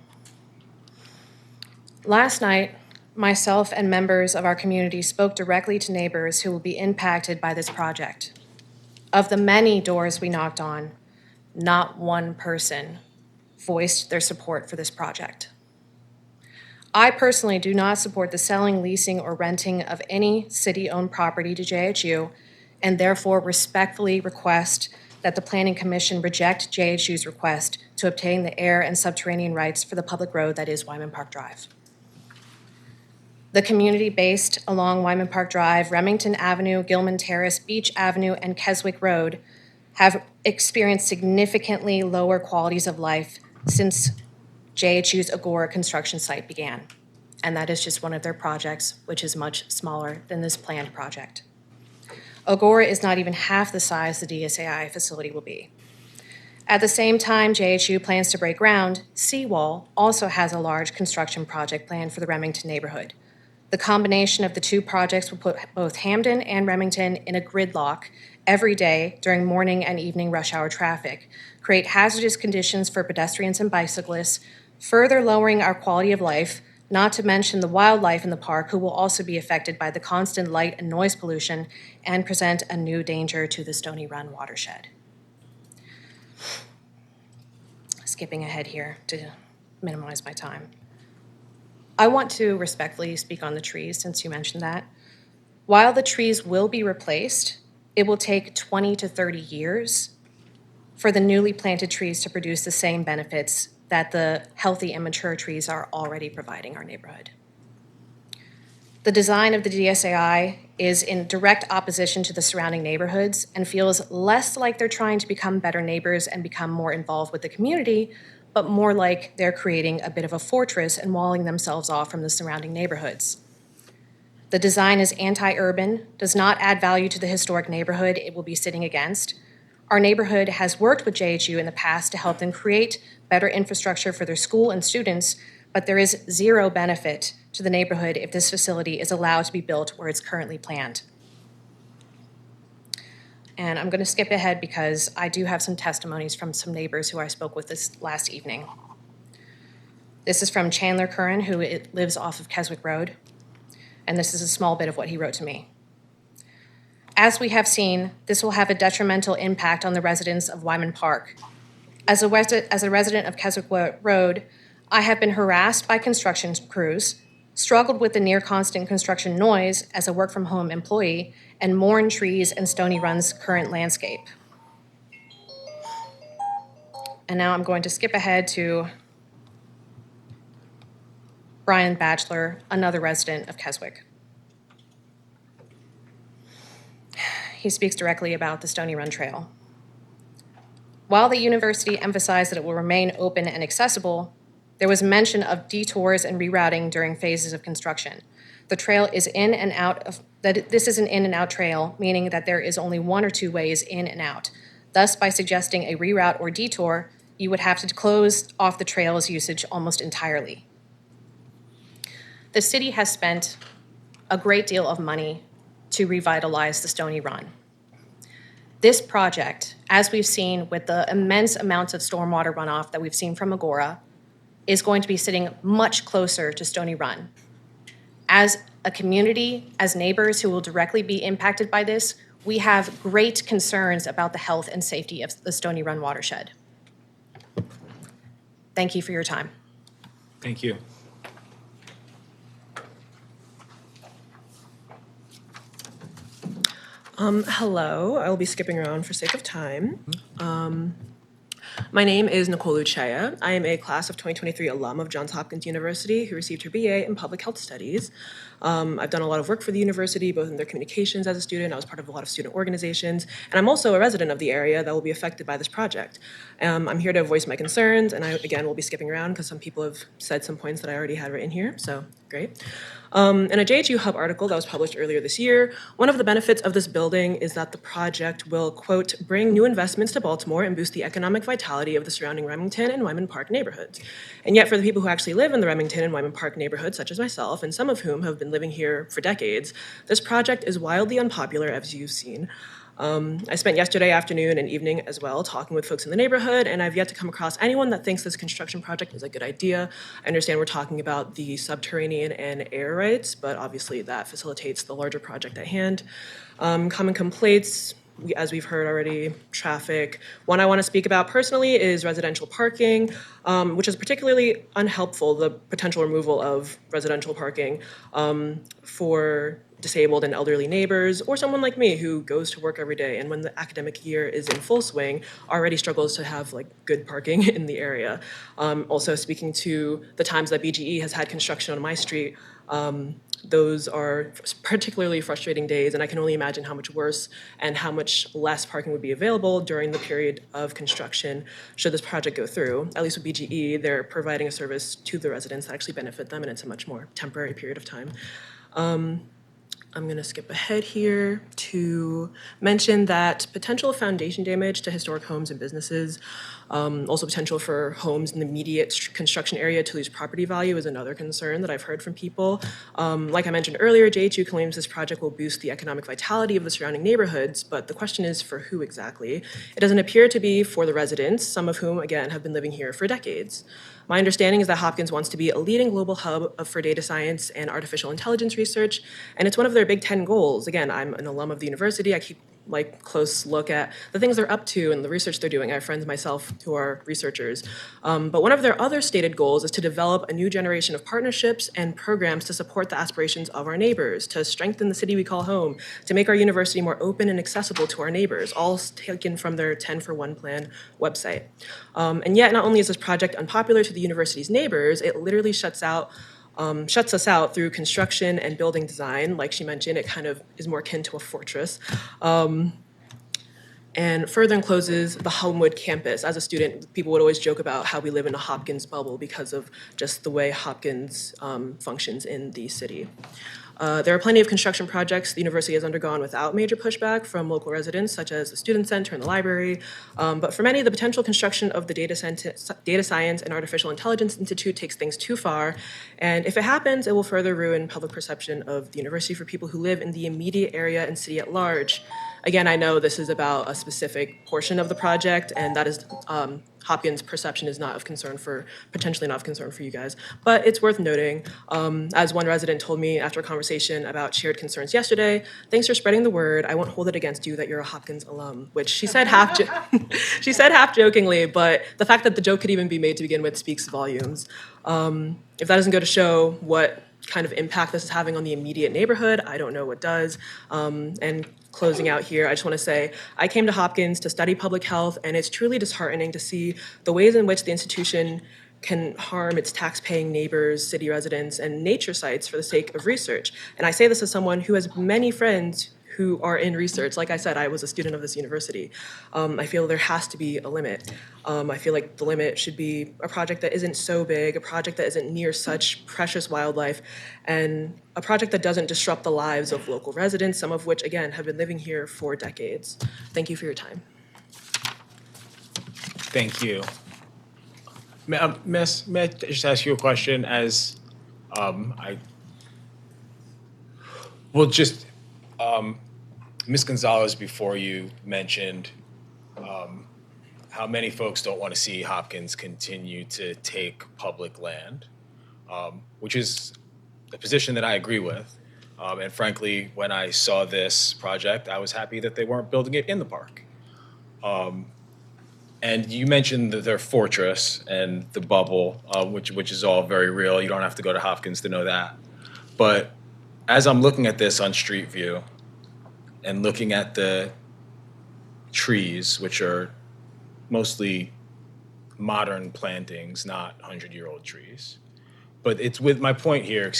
Last night, myself and members of our community spoke directly to neighbors who will be impacted by this project. Of the many doors we knocked on, not one person voiced their support for this project. I personally do not support the selling, leasing, or renting of any city-owned property to JHU, and therefore respectfully request that the Planning Commission reject JHU's request to obtain the air and subterranean rights for the public road that is Wyman Park Drive. The community based along Wyman Park Drive, Remington Avenue, Gilman Terrace, Beach Avenue, and Keswick Road have experienced significantly lower qualities of life since JHU's Agora construction site began. And that is just one of their projects, which is much smaller than this planned project. Agora is not even half the size the DSAI facility will be. At the same time JHU plans to break ground, Seawall also has a large construction project planned for the Remington neighborhood. The combination of the two projects will put both Hamden and Remington in a gridlock every day during morning and evening rush hour traffic, create hazardous conditions for pedestrians and bicyclists, further lowering our quality of life, not to mention the wildlife in the park who will also be affected by the constant light and noise pollution and present a new danger to the Stony Run watershed. Skipping ahead here to minimize my time. I want to respectfully speak on the trees since you mentioned that. While the trees will be replaced, it will take 20 to 30 years for the newly planted trees to produce the same benefits that the healthy and mature trees are already providing our neighborhood. The design of the DSAI is in direct opposition to the surrounding neighborhoods and feels less like they're trying to become better neighbors and become more involved with the community, but more like they're creating a bit of a fortress and walling themselves off from the surrounding neighborhoods. The design is anti-urban, does not add value to the historic neighborhood it will be sitting against. Our neighborhood has worked with JHU in the past to help them create better infrastructure for their school and students, but there is zero benefit to the neighborhood if this facility is allowed to be built where it's currently planned. And I'm going to skip ahead because I do have some testimonies from some neighbors who I spoke with this last evening. This is from Chandler Curran, who lives off of Keswick Road, and this is a small bit of what he wrote to me. As we have seen, this will have a detrimental impact on the residents of Wyman Park. As a resident of Keswick Road, I have been harassed by construction crews, struggled with the near constant construction noise as a work-from-home employee, and mourn trees and Stony Run's current landscape. And now I'm going to skip ahead to Brian Batchelor, another resident of Keswick. He speaks directly about the Stony Run Trail. While the university emphasized that it will remain open and accessible, there was mention of detours and rerouting during phases of construction. The trail is this is an in and out trail, meaning that there is only one or two ways in and out. Thus, by suggesting a reroute or detour, you would have to close off the trail's usage almost entirely. The city has spent a great deal of money to revitalize the Stony Run. This project, as we've seen with the immense amounts of stormwater runoff that we've seen from Agora, is going to be sitting much closer to Stony Run. As a community, as neighbors who will directly be impacted by this, we have great concerns about the health and safety of the Stony Run watershed. Thank you for your time. Thank you. Hello, I will be skipping around for sake of time. My name is Nicole Lucia. I am a class of 2023 alum of Johns Hopkins University who received her BA in Public Health Studies. I've done a lot of work for the university, both in their communications as a student. I was part of a lot of student organizations, and I'm also a resident of the area that will be affected by this project. I'm here to voice my concerns, and I, again, will be skipping around because some people have said some points that I already had written here, so great. In a JHU Hub article that was published earlier this year, one of the benefits of this building is that the project will, quote, bring new investments to Baltimore and boost the economic vitality of the surrounding Remington and Wyman Park neighborhoods. And yet for the people who actually live in the Remington and Wyman Park neighborhoods, such as myself, and some of whom have been living here for decades, this project is wildly unpopular, as you've seen. I spent yesterday afternoon and evening as well talking with folks in the neighborhood, and I've yet to come across anyone that thinks this construction project is a good idea. I understand we're talking about the subterranean and air rights, but obviously that facilitates the larger project at hand. Common complaints as we've heard already, traffic. One I want to speak about personally is residential parking, which is particularly unhelpful, the potential removal of residential parking for disabled and elderly neighbors, or someone like me who goes to work every day and when the academic year is in full swing, already struggles to have like good parking in the area. Also speaking to the times that BGE has had construction on my street, those are particularly frustrating days, and I can only imagine how much worse and how much less parking would be available during the period of construction should this project go through. At least with BGE, they're providing a service to the residents that actually benefit them, and it's a much more temporary period of time. I'm going to skip ahead here to mention that potential foundation damage to historic homes and businesses, also potential for homes in the immediate construction area to lose property value is another concern that I've heard from people. Like I mentioned earlier, JHU claims this project will boost the economic vitality of the surrounding neighborhoods, but the question is for who exactly? It doesn't appear to be for the residents, some of whom, again, have been living here for decades. My understanding is that Hopkins wants to be a leading global hub for data science and artificial intelligence research, and it's one of their Big 10 goals. Again, I'm an alum of the university. I keep close look at the things they're up to and the research they're doing. I have friends myself who are researchers. But one of their other stated goals is to develop a new generation of partnerships and programs to support the aspirations of our neighbors, to strengthen the city we call home, to make our university more open and accessible to our neighbors, all taken from their 10 for 1 plan website. And yet, not only is this project unpopular to the university's neighbors, it literally shuts us out through construction and building design. Like she mentioned, it kind of is more akin to a fortress. And further encloses the Homewood campus. As a student, people would always joke about how we live in a Hopkins bubble because of just the way Hopkins functions in the city. There are plenty of construction projects the university has undergone without major pushback from local residents, such as the Student Center and the library. But for many, the potential construction of the Data Science and Artificial Intelligence Institute takes things too far. And if it happens, it will further ruin public perception of the university for people who live in the immediate area and city at large. Again, I know this is about a specific portion of the project, and that is Hopkins' perception is potentially not of concern for you guys. But it's worth noting, as one resident told me after a conversation about shared concerns yesterday, thanks for spreading the word. I won't hold it against you that you're a Hopkins alum, which she said half jokingly, but the fact that the joke could even be made to begin with speaks volumes. If that doesn't go to show what kind of impact this is having on the immediate neighborhood, I don't know what does. And closing out here, I just want to say, I came to Hopkins to study public health, and it's truly disheartening to see the ways in which the institution can harm its tax-paying neighbors, city residents, and nature sites for the sake of research. And I say this as someone who has many friends who are in research. Like I said, I was a student of this university. I feel there has to be a limit. I feel like the limit should be a project that isn't so big, a project that isn't near such precious wildlife, and a project that doesn't disrupt the lives of local residents, some of which, again, have been living here for decades. Thank you for your time. Thank you. Miss, may I just ask you a question as Ms. Gonzalez before you mentioned how many folks don't want to see Hopkins continue to take public land, which is a position that I agree with. And frankly, when I saw this project, I was happy that they weren't building it in the park. And you mentioned their fortress and the bubble, which is all very real. You don't have to go to Hopkins to know that. But as I'm looking at this on Street View and looking at the trees, which are mostly modern plantings, not 100-year-old trees. But it's with my point here,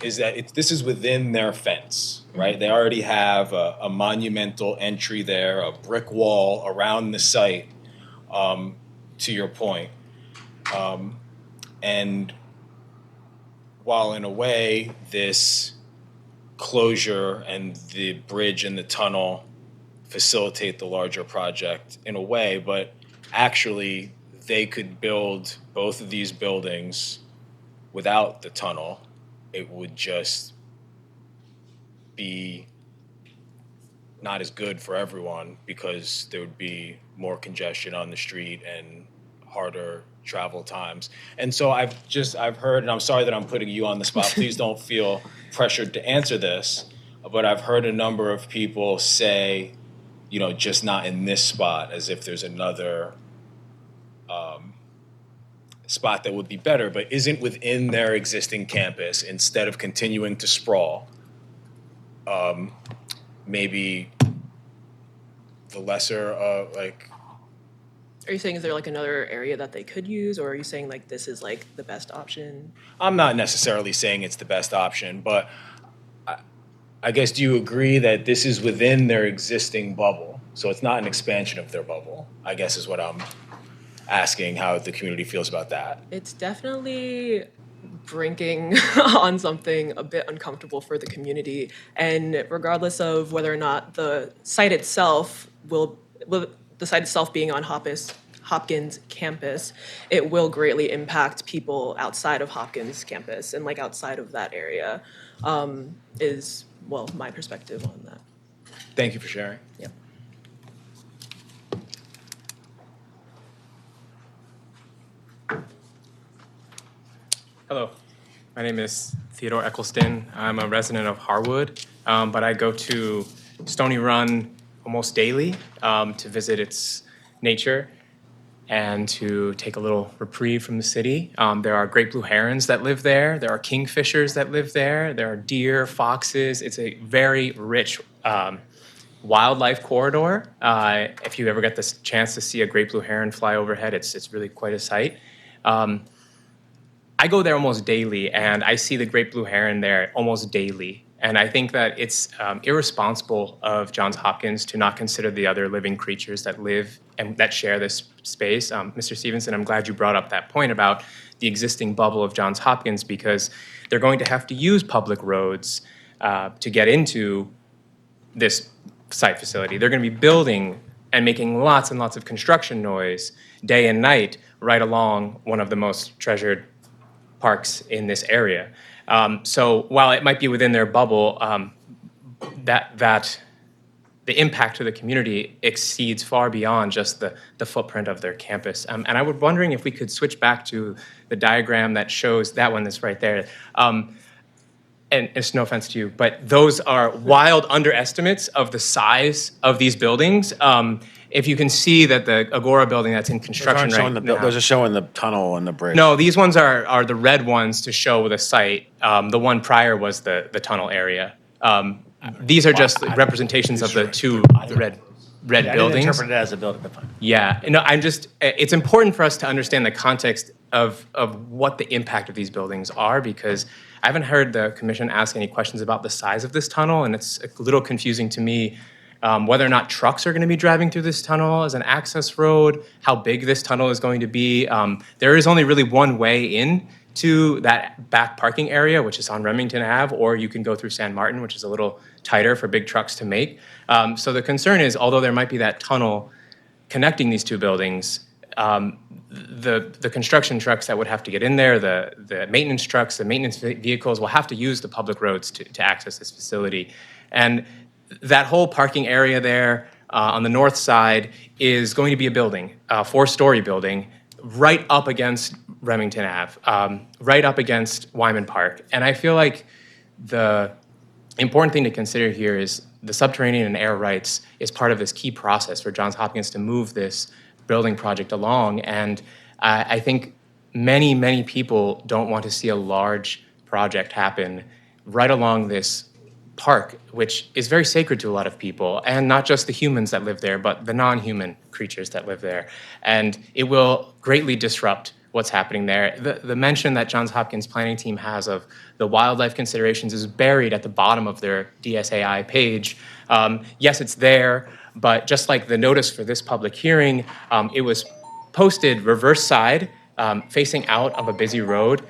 is that this is within their fence, right? They already have a monumental entry there, a brick wall around the site, to your point. And while in a way, this closure and the bridge and the tunnel facilitate the larger project in a way, but actually they could build both of these buildings without the tunnel. It would just be not as good for everyone because there would be more congestion on the street and harder travel times. And so I've heard, and I'm sorry that I'm putting you on the spot, please don't feel pressured to answer this, but I've heard a number of people say just not in this spot, as if there's another spot that would be better, but isn't within their existing campus, instead of continuing to sprawl. Maybe the lesser, Are you saying, is there like another area that they could use, or are you saying like this is like the best option? I'm not necessarily saying it's the best option, but I guess, do you agree that this is within their existing bubble? So it's not an expansion of their bubble, I guess is what I'm asking, how the community feels about that. It's definitely brinking on something a bit uncomfortable for the community. And regardless of whether or not the site itself the site itself being on Hopkins campus, it will greatly impact people outside of Hopkins campus and like outside of that area, is, well, my perspective on that. Thank you for sharing. Yep. Hello, my name is Theodore Eccleston. I'm a resident of Harwood, but I go to Stony Run almost daily to visit its nature and to take a little reprieve from the city. There are great blue herons that live there. There are kingfishers that live there. There are deer, foxes. It's a very rich wildlife corridor. If you ever get the chance to see a great blue heron fly overhead, it's really quite a sight. I go there almost daily, and I see the great blue heron there almost daily. And I think that it's irresponsible of Johns Hopkins to not consider the other living creatures that live and that share this space. Mr. Stevenson, I'm glad you brought up that point about the existing bubble of Johns Hopkins, because they're going to have to use public roads to get into this site facility. They're going to be building and making lots and lots of construction noise day and night right along one of the most treasured parks in this area. So while it might be within their bubble, that the impact to the community exceeds far beyond just the footprint of their campus. And I was wondering if we could switch back to the diagram that shows that one that's right there. And it's no offense to you, but those are wild underestimates of the size of these buildings. If you can see that the Agora building that's in construction right now. Those are showing the tunnel and the bridge. No, these ones are the red ones to show the site. The one prior was the tunnel area. These are just representations of the two red buildings. I didn't interpret it as a building, but fine. Yeah, no, it's important for us to understand the context of what the impact of these buildings are, because I haven't heard the commission ask any questions about the size of this tunnel, and it's a little confusing to me whether or not trucks are going to be driving through this tunnel as an access road, how big this tunnel is going to be. There is only really one way in to that back parking area, which is on Remington Ave, or you can go through San Martin, which is a little tighter for big trucks to make. So the concern is, although there might be that tunnel connecting these two buildings, the construction trucks that would have to get in there, the maintenance trucks, the maintenance vehicles will have to use the public roads to access this facility. And that whole parking area there on the north side is going to be a building, a 4-story building, right up against Remington Ave, right up against Wyman Park. And I feel like the important thing to consider here is the subterranean and air rights is part of this key process for Johns Hopkins to move this building project along. And I think many, many people don't want to see a large project happen right along this park, which is very sacred to a lot of people, and not just the humans that live there, but the non-human creatures that live there. And it will greatly disrupt what's happening there. The mention that Johns Hopkins planning team has of the wildlife considerations is buried at the bottom of their DSAI page. Yes, it's there, but just like the notice for this public hearing, it was posted reverse side, facing out of a busy road.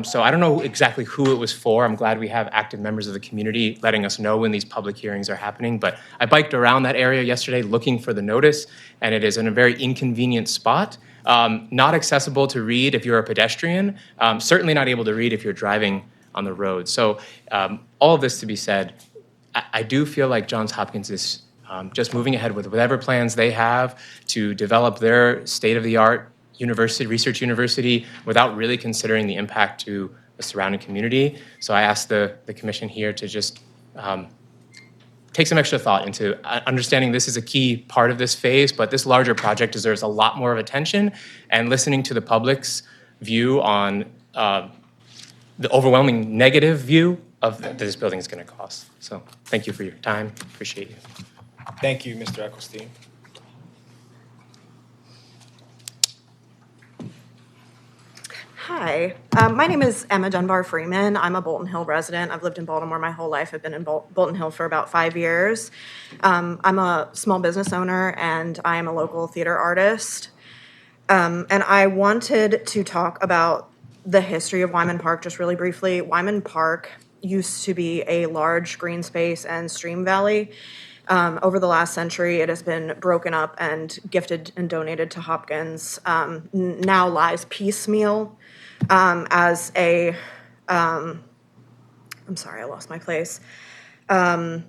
So I don't know exactly who it was for. I'm glad we have active members of the community letting us know when these public hearings are happening. But I biked around that area yesterday looking for the notice, and it is in a very inconvenient spot. Not accessible to read if you're a pedestrian, certainly not able to read if you're driving on the road. So all of this to be said, I do feel like Johns Hopkins is just moving ahead with whatever plans they have to develop their state-of-the-art research university without really considering the impact to the surrounding community. So I asked the commission here to just take some extra thought into understanding this is a key part of this phase, but this larger project deserves a lot more of attention, and listening to the public's view on the overwhelming negative view of that this building is going to cost. So thank you for your time. Appreciate you. Thank you, Mr. Ecclestein. Hi, my name is Emma Dunbar Freeman. I'm a Bolton Hill resident. I've lived in Baltimore my whole life. I've been in Bolton Hill for about 5 years. I'm a small business owner and I am a local theater artist. And I wanted to talk about the history of Wyman Park just really briefly. Wyman Park used to be a large green space and stream valley. Over the last century, it has been broken up and gifted and donated to Hopkins. Now lies piecemeal as a, I'm sorry, I lost my place, as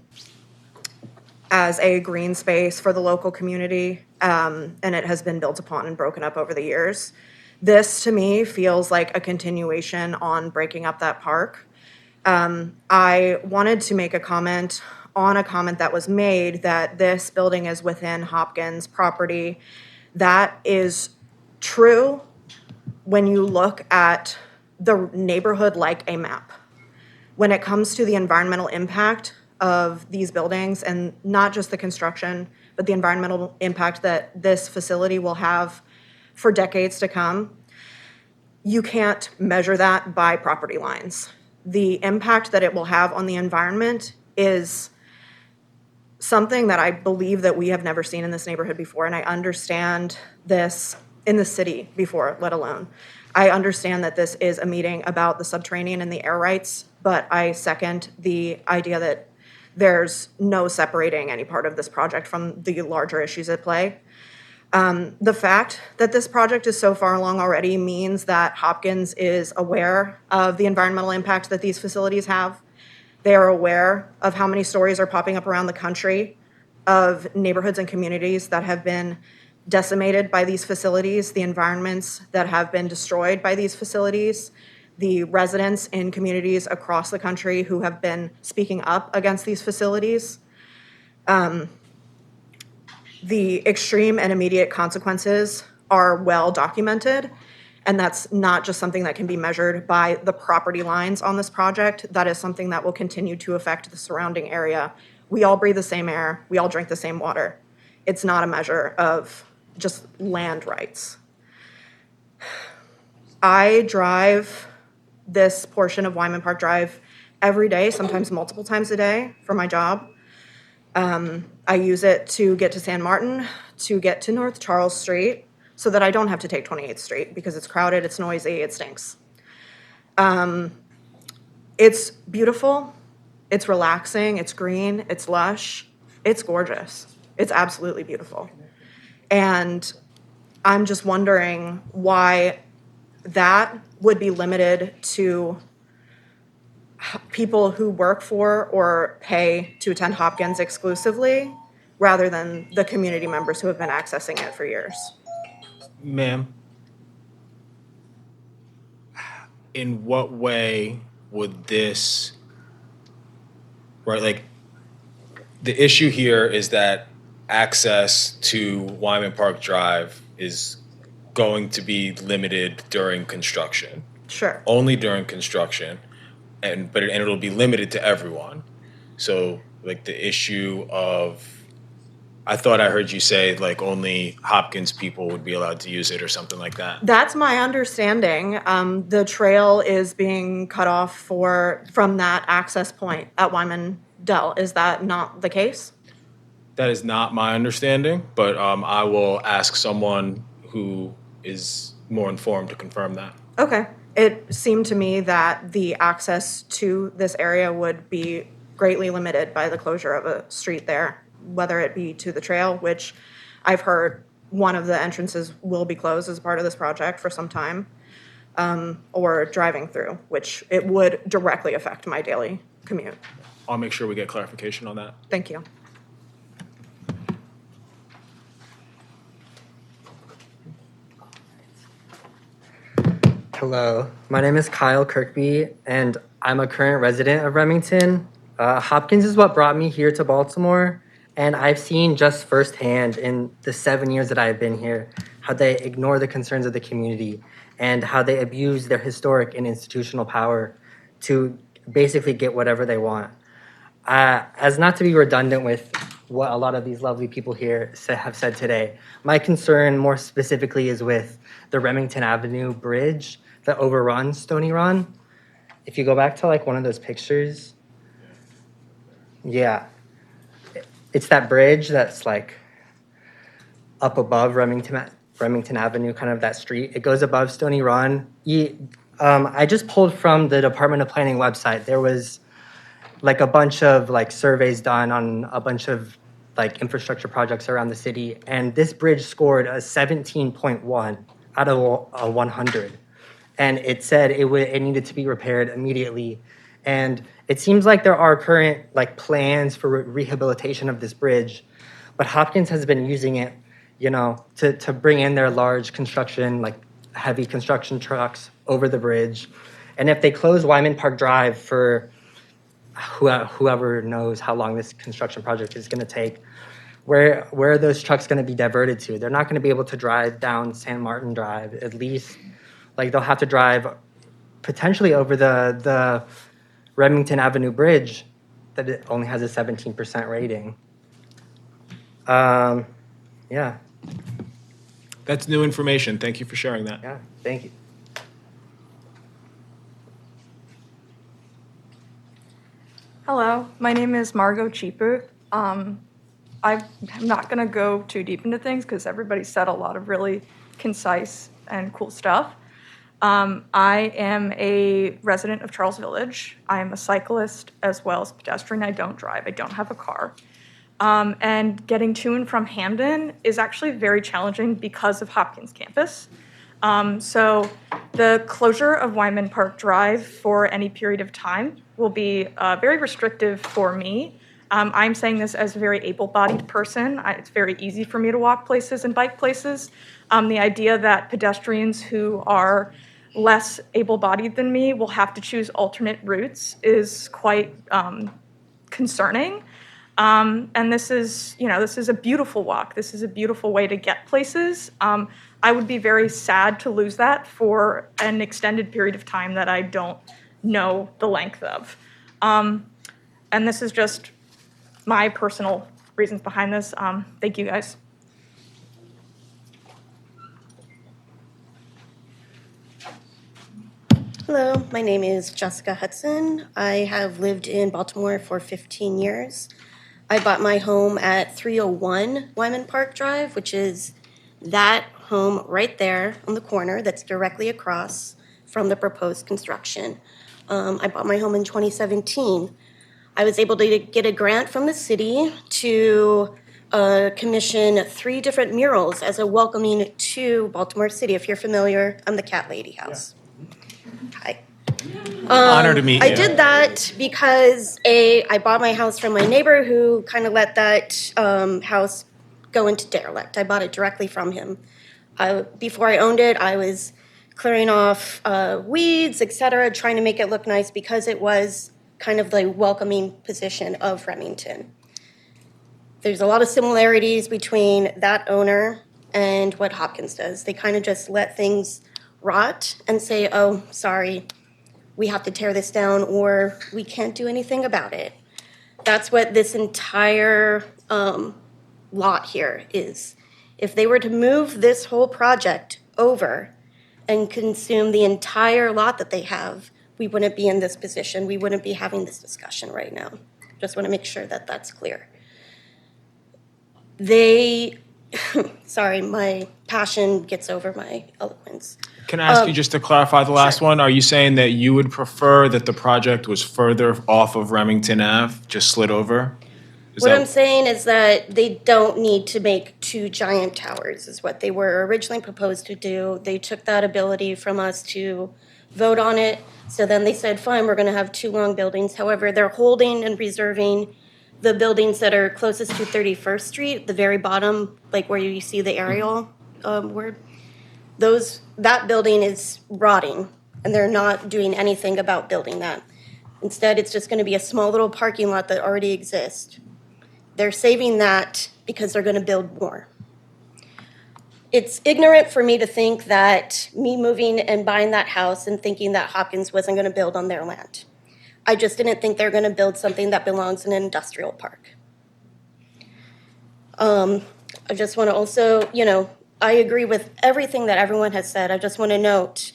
a green space for the local community, and it has been built upon and broken up over the years. This, to me, feels like a continuation on breaking up that park. I wanted to make a comment on a comment that was made that this building is within Hopkins property. That is true when you look at the neighborhood like a map. When it comes to the environmental impact of these buildings, and not just the construction, but the environmental impact that this facility will have for decades to come, you can't measure that by property lines. The impact that it will have on the environment is something that I believe that we have never seen in this neighborhood before, and I understand this in the city before, let alone. I understand that this is a meeting about the subterranean and the air rights, but I second the idea that there's no separating any part of this project from the larger issues at play. The fact that this project is so far along already means that Hopkins is aware of the environmental impact that these facilities have. They are aware of how many stories are popping up around the country of neighborhoods and communities that have been decimated by these facilities, the environments that have been destroyed by these facilities, the residents in communities across the country who have been speaking up against these facilities. The extreme and immediate consequences are well documented, and that's not just something that can be measured by the property lines on this project. That is something that will continue to affect the surrounding area. We all breathe the same air. We all drink the same water. It's not a measure of just land rights. I drive this portion of Wyman Park Drive every day, sometimes multiple times a day for my job. I use it to get to San Martin, to get to North Charles Street, so that I don't have to take 28th Street because it's crowded, it's noisy, it stinks. It's beautiful, it's relaxing, it's green, it's lush, it's gorgeous. It's absolutely beautiful. And I'm just wondering why that would be limited to people who work for or pay to attend Hopkins exclusively, rather than the community members who have been accessing it for years. Ma'am, in what way would this, right, like, the issue here is that access to Wyman Park Drive is going to be limited during construction. Sure. Only during construction, and it'll be limited to everyone. So, like, the issue of, I thought I heard you say, like, only Hopkins people would be allowed to use it or something like that. That's my understanding. The trail is being cut off from that access point at Wyman Dell. Is that not the case? That is not my understanding, but I will ask someone who is more informed to confirm that. Okay. It seemed to me that the access to this area would be greatly limited by the closure of a street there, whether it be to the trail, which I've heard one of the entrances will be closed as part of this project for some time, or driving through, which it would directly affect my daily commute. I'll make sure we get clarification on that. Thank you. Hello, my name is Kyle Kirkby, and I'm a current resident of Remington. Hopkins is what brought me here to Baltimore, and I've seen just firsthand in the 7 years that I've been here how they ignore the concerns of the community and how they abuse their historic and institutional power to basically get whatever they want. As not to be redundant with what a lot of these lovely people here have said today, my concern more specifically is with the Remington Avenue Bridge that overruns Stony Run. If you go back to like one of those pictures, yeah, it's that bridge that's like up above Remington Avenue, kind of that street. It goes above Stony Run. I just pulled from the Department of Planning website. There was like a bunch of like surveys done on a bunch of like infrastructure projects around the city, and this bridge scored a 17.1 out of a 100. And it said it needed to be repaired immediately. And it seems like there are current like plans for rehabilitation of this bridge, but Hopkins has been using it, you know, to bring in their large construction, like heavy construction trucks over the bridge. And if they close Wyman Park Drive for whoever knows how long this construction project is going to take, where are those trucks going to be diverted to? They're not going to be able to drive down San Martin Drive, at least. Like they'll have to drive potentially over the Remington Avenue Bridge that it only has a 17% rating. Yeah. That's new information. Thank you for sharing that. Yeah, thank you. Hello, my name is Margot Cheaper. I'm not going to go too deep into things because everybody said a lot of really concise and cool stuff. I am a resident of Charles Village. I am a cyclist as well as pedestrian. I don't drive. I don't have a car. And getting to and from Hamden is actually very challenging because of Hopkins campus. So the closure of Wyman Park Drive for any period of time will be very restrictive for me. I'm saying this as a very able-bodied person. It's very easy for me to walk places and bike places. The idea that pedestrians who are less able-bodied than me will have to choose alternate routes is quite concerning. And this is a beautiful walk. This is a beautiful way to get places. I would be very sad to lose that for an extended period of time that I don't know the length of. And this is just my personal reasons behind this. Thank you, guys. Hello, my name is Jessica Hudson. I have lived in Baltimore for 15 years. I bought my home at 301 Wyman Park Drive, which is that home right there on the corner that's directly across from the proposed construction. I bought my home in 2017. I was able to get a grant from the city to commission 3 different murals as a welcoming to Baltimore City. If you're familiar, I'm the Cat Lady House. Hi. Honor to meet you. I did that because I bought my house from my neighbor who kind of let that house go into derelict. I bought it directly from him. Before I owned it, I was clearing off weeds, etc., trying to make it look nice because it was kind of the welcoming position of Remington. There's a lot of similarities between that owner and what Hopkins does. They kind of just let things rot and say, oh, sorry, we have to tear this down or we can't do anything about it. That's what this entire lot here is. If they were to move this whole project over and consume the entire lot that they have, we wouldn't be in this position. We wouldn't be having this discussion right now. Just want to make sure that that's clear. Sorry, my passion gets over my eloquence. Can I ask you just to clarify the last one? Are you saying that you would prefer that the project was further off of Remington Ave, just slid over? What I'm saying is that they don't need to make 2 giant towers, is what they were originally proposed to do. They took that ability from us to vote on it. So then they said, fine, we're going to have 2 long buildings. However, they're holding and reserving the buildings that are closest to 31st Street, the very bottom, like where you see the aerial word. That building is rotting, and they're not doing anything about building that. Instead, it's just going to be a small little parking lot that already exists. They're saving that because they're going to build more. It's ignorant for me to think that me moving and buying that house and thinking that Hopkins wasn't going to build on their land. I just didn't think they're going to build something that belongs in an industrial park. I just want to also, I agree with everything that everyone has said. I just want to note,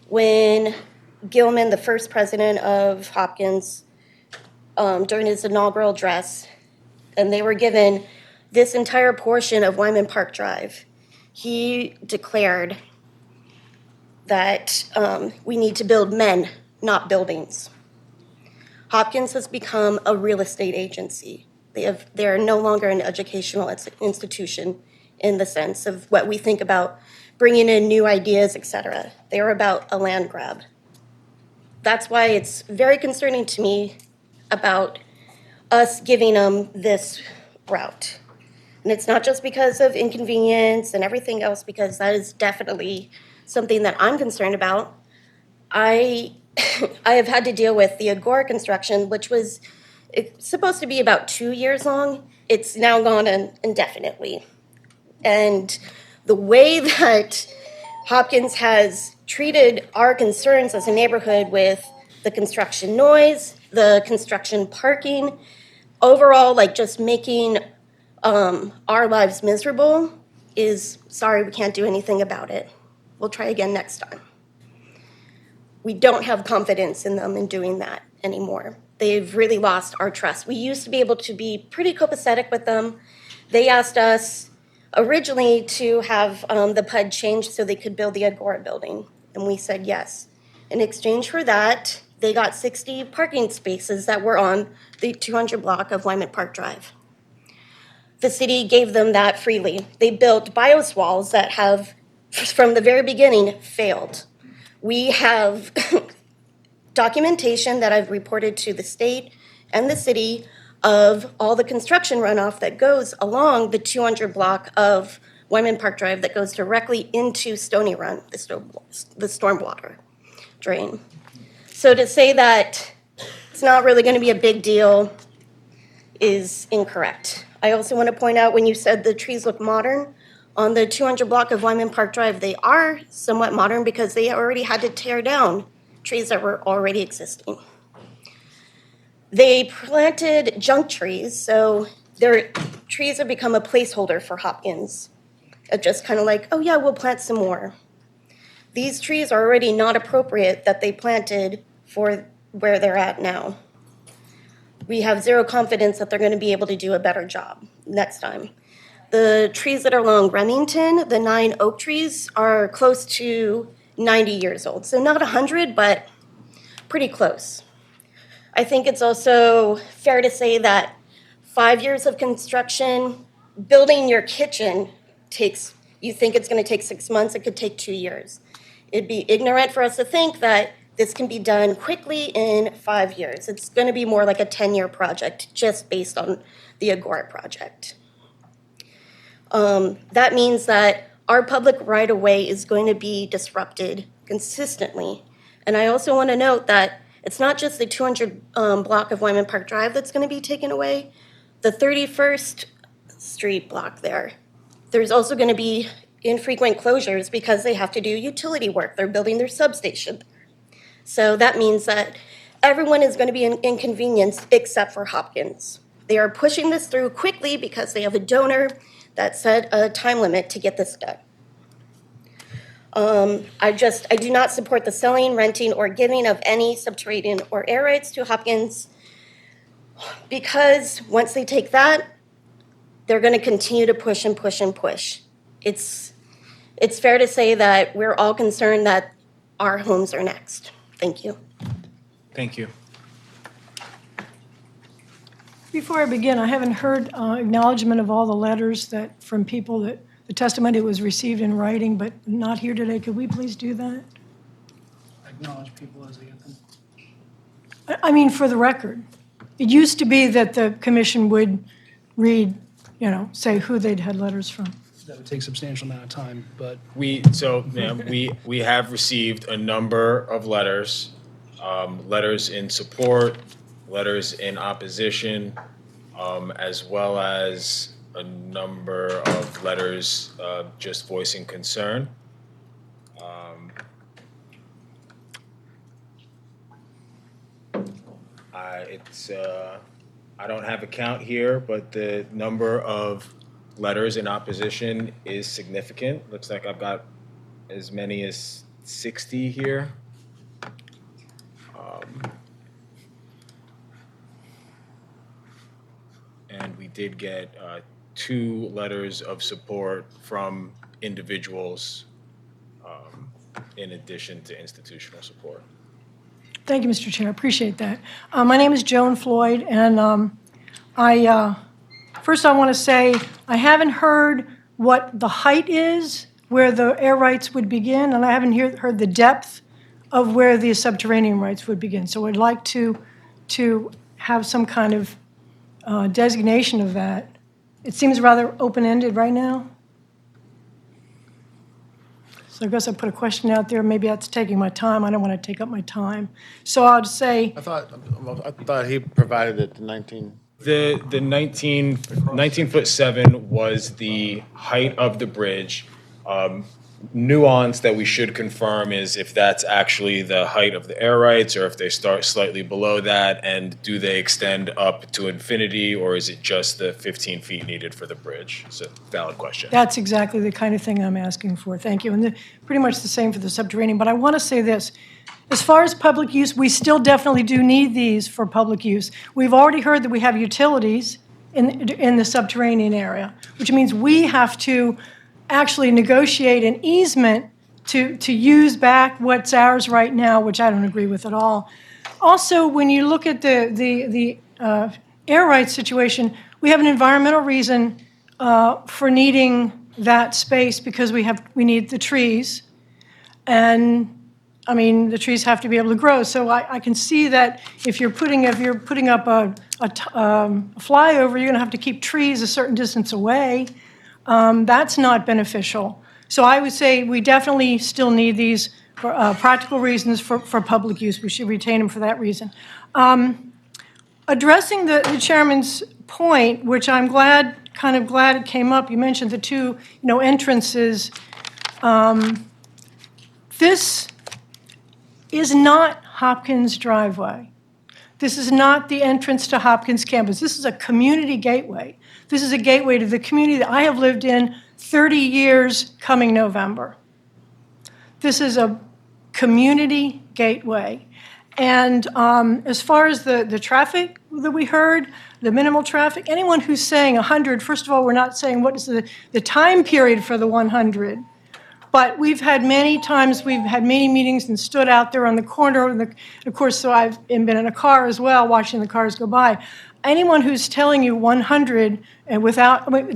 when Gilman, the first president of Hopkins, during his inaugural address, and they were given this entire portion of Wyman Park Drive, he declared that we need to build men, not buildings. Hopkins has become a real estate agency. They are no longer an educational institution in the sense of what we think about bringing in new ideas, etc. They are about a land grab. That's why it's very concerning to me about us giving them this route. And it's not just because of inconvenience and everything else, because that is definitely something that I'm concerned about. I have had to deal with the Agora construction, which was supposed to be about 2 years long. It's now gone indefinitely. And the way that Hopkins has treated our concerns as a neighborhood with the construction noise, the construction parking, overall, just making our lives miserable is, sorry, we can't do anything about it. We'll try again next time. We don't have confidence in them in doing that anymore. They've really lost our trust. We used to be able to be pretty copacetic with them. They asked us originally to have the PUD changed so they could build the Agora building, and we said yes. In exchange for that, they got 60 parking spaces that were on the 200 block of Wyman Park Drive. The city gave them that freely. They built bios walls that have, from the very beginning, failed. We have documentation that I've reported to the state and the city of all the construction runoff that goes along the 200 block of Wyman Park Drive that goes directly into Stony Run, the stormwater drain. So to say that it's not really going to be a big deal is incorrect. I also want to point out, when you said the trees look modern, on the 200 block of Wyman Park Drive, they are somewhat modern because they already had to tear down trees that were already existing. They planted junk trees, so their trees have become a placeholder for Hopkins. Just kind of like, oh yeah, we'll plant some more. These trees are already not appropriate that they planted for where they're at now. We have zero confidence that they're going to be able to do a better job next time. The trees that are along Remington, the 9 oak trees, are close to 90 years old. So not 100, but pretty close. I think it's also fair to say that 5 years of construction, building your kitchen you think it's going to take 6 months, it could take 2 years. It'd be ignorant for us to think that this can be done quickly in 5 years. It's going to be more like a 10-year project just based on the Agora project. That means that our public right-of-way is going to be disrupted consistently. And I also want to note that it's not just the 200 block of Wyman Park Drive that's going to be taken away. The 31st Street block there's also going to be infrequent closures because they have to do utility work. They're building their substation. So that means that everyone is going to be inconvenienced except for Hopkins. They are pushing this through quickly because they have a donor that set a time limit to get this done. I do not support the selling, renting, or giving of any subterranean or air rights to Hopkins, because once they take that, they're going to continue to push and push and push. It's fair to say that we're all concerned that our homes are next. Thank you. Thank you. Before I begin, I haven't heard acknowledgement of all the letters from people that the testimony was received in writing, but not here today. Could we please do that? Acknowledge people as they get them. I mean, for the record. It used to be that the commission would read, say who they'd had letters from. That would take a substantial amount of time, but We have received a number of letters letters in support, letters in opposition, as well as a number of letters just voicing concern. I don't have a count here, but the number of letters in opposition is significant. Looks like I've got as many as 60 here. And we did get 2 letters of support from individuals in addition to institutional support. Thank you, Mr. Chair. I appreciate that. My name is Joan Floyd, and first I want to say I haven't heard what the height is where the air rights would begin, and I haven't heard the depth of where the subterranean rights would begin. So I'd like to have some kind of designation of that. It seems rather open-ended right now. So I guess I put a question out there. Maybe that's taking my time. I don't want to take up my time. So I'll just say. I thought he provided it to 19. The 19'7" was the height of the bridge. Nuance that we should confirm is if that's actually the height of the air rights or if they start slightly below that, and do they extend up to infinity, or is it just the 15 feet needed for the bridge? It's a valid question. That's exactly the kind of thing I'm asking for. Thank you. And pretty much the same for the subterranean. But I want to say this. As far as public use, we still definitely do need these for public use. We've already heard that we have utilities in the subterranean area, which means we have to actually negotiate an easement to use back what's ours right now, which I don't agree with at all. Also, when you look at the air rights situation, we have an environmental reason for needing that space because we need the trees, and I mean the trees have to be able to grow. So I can see that if you're putting up a flyover, you're going to have to keep trees a certain distance away. That's not beneficial. So I would say we definitely still need these for practical reasons for public use. We should retain them for that reason. Addressing the chairman's point, which I'm glad it came up. You mentioned the 2, entrances. This is not Hopkins driveway. This is not the entrance to Hopkins campus. This is a community gateway. This is a gateway to the community that I have lived in 30 years coming November. This is a community gateway. And as far as the traffic that we heard, the minimal traffic, anyone who's saying 100, first of all, we're not saying what is the time period for the 100. But we've had many times, we've had many meetings and stood out there on the corner. And of course, so I've been in a car as well, watching the cars go by. Anyone who's telling you 100 and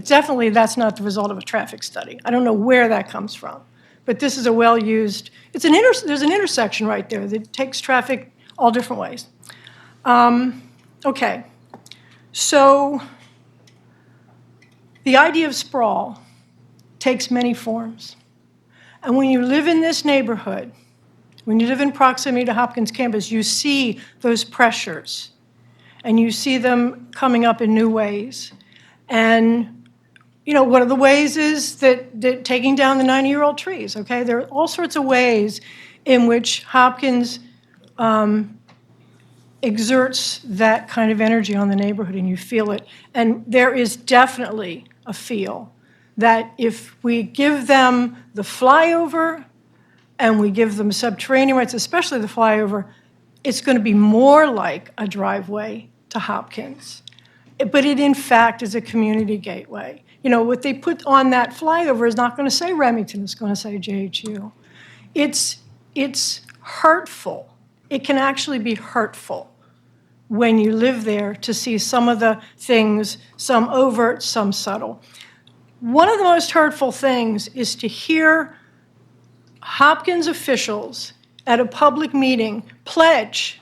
definitely that's not the result of a traffic study. I don't know where that comes from. But this is a well-used, there's an intersection right there that takes traffic all different ways. Okay, so the idea of sprawl takes many forms. And when you live in this neighborhood, when you live in proximity to Hopkins campus, you see those pressures, and you see them coming up in new ways. And one of the ways is that taking down the 90-year-old trees, okay? There are all sorts of ways in which Hopkins exerts that kind of energy on the neighborhood, and you feel it. And there is definitely a feel that if we give them the flyover and we give them subterranean rights, especially the flyover, it's going to be more like a driveway to Hopkins. But it, in fact, is a community gateway. What they put on that flyover is not going to say Remington, it's going to say JHU. It's hurtful. It can actually be hurtful when you live there to see some of the things, some overt, some subtle. One of the most hurtful things is to hear Hopkins officials at a public meeting pledge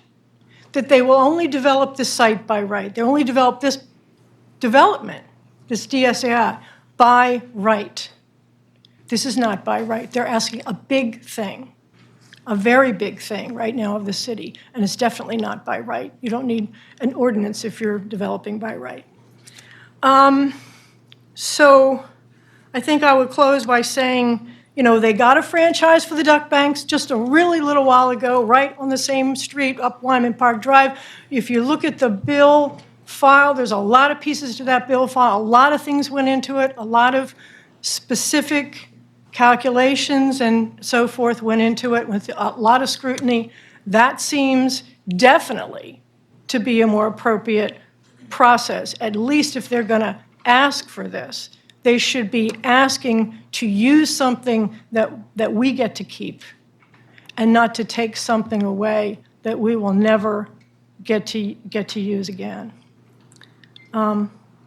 that they will only develop this site by right. They only develop this development, this DSAI, by right. This is not by right. They're asking a big thing. a very big thing right now of the city, and it's definitely not by right. You don't need an ordinance if you're developing by right. So I think I would close by saying, you know, they got a franchise for the Duck Banks just a really little while ago, right on the same street up Wyman Park Drive. If you look at the bill file, there's a lot of pieces to that bill file. A lot of things went into it. A lot of specific calculations and so forth went into it with a lot of scrutiny. That seems definitely to be a more appropriate process, at least if they're going to ask for this. They should be asking to use something that we get to keep and not to take something away that we will never get to use again.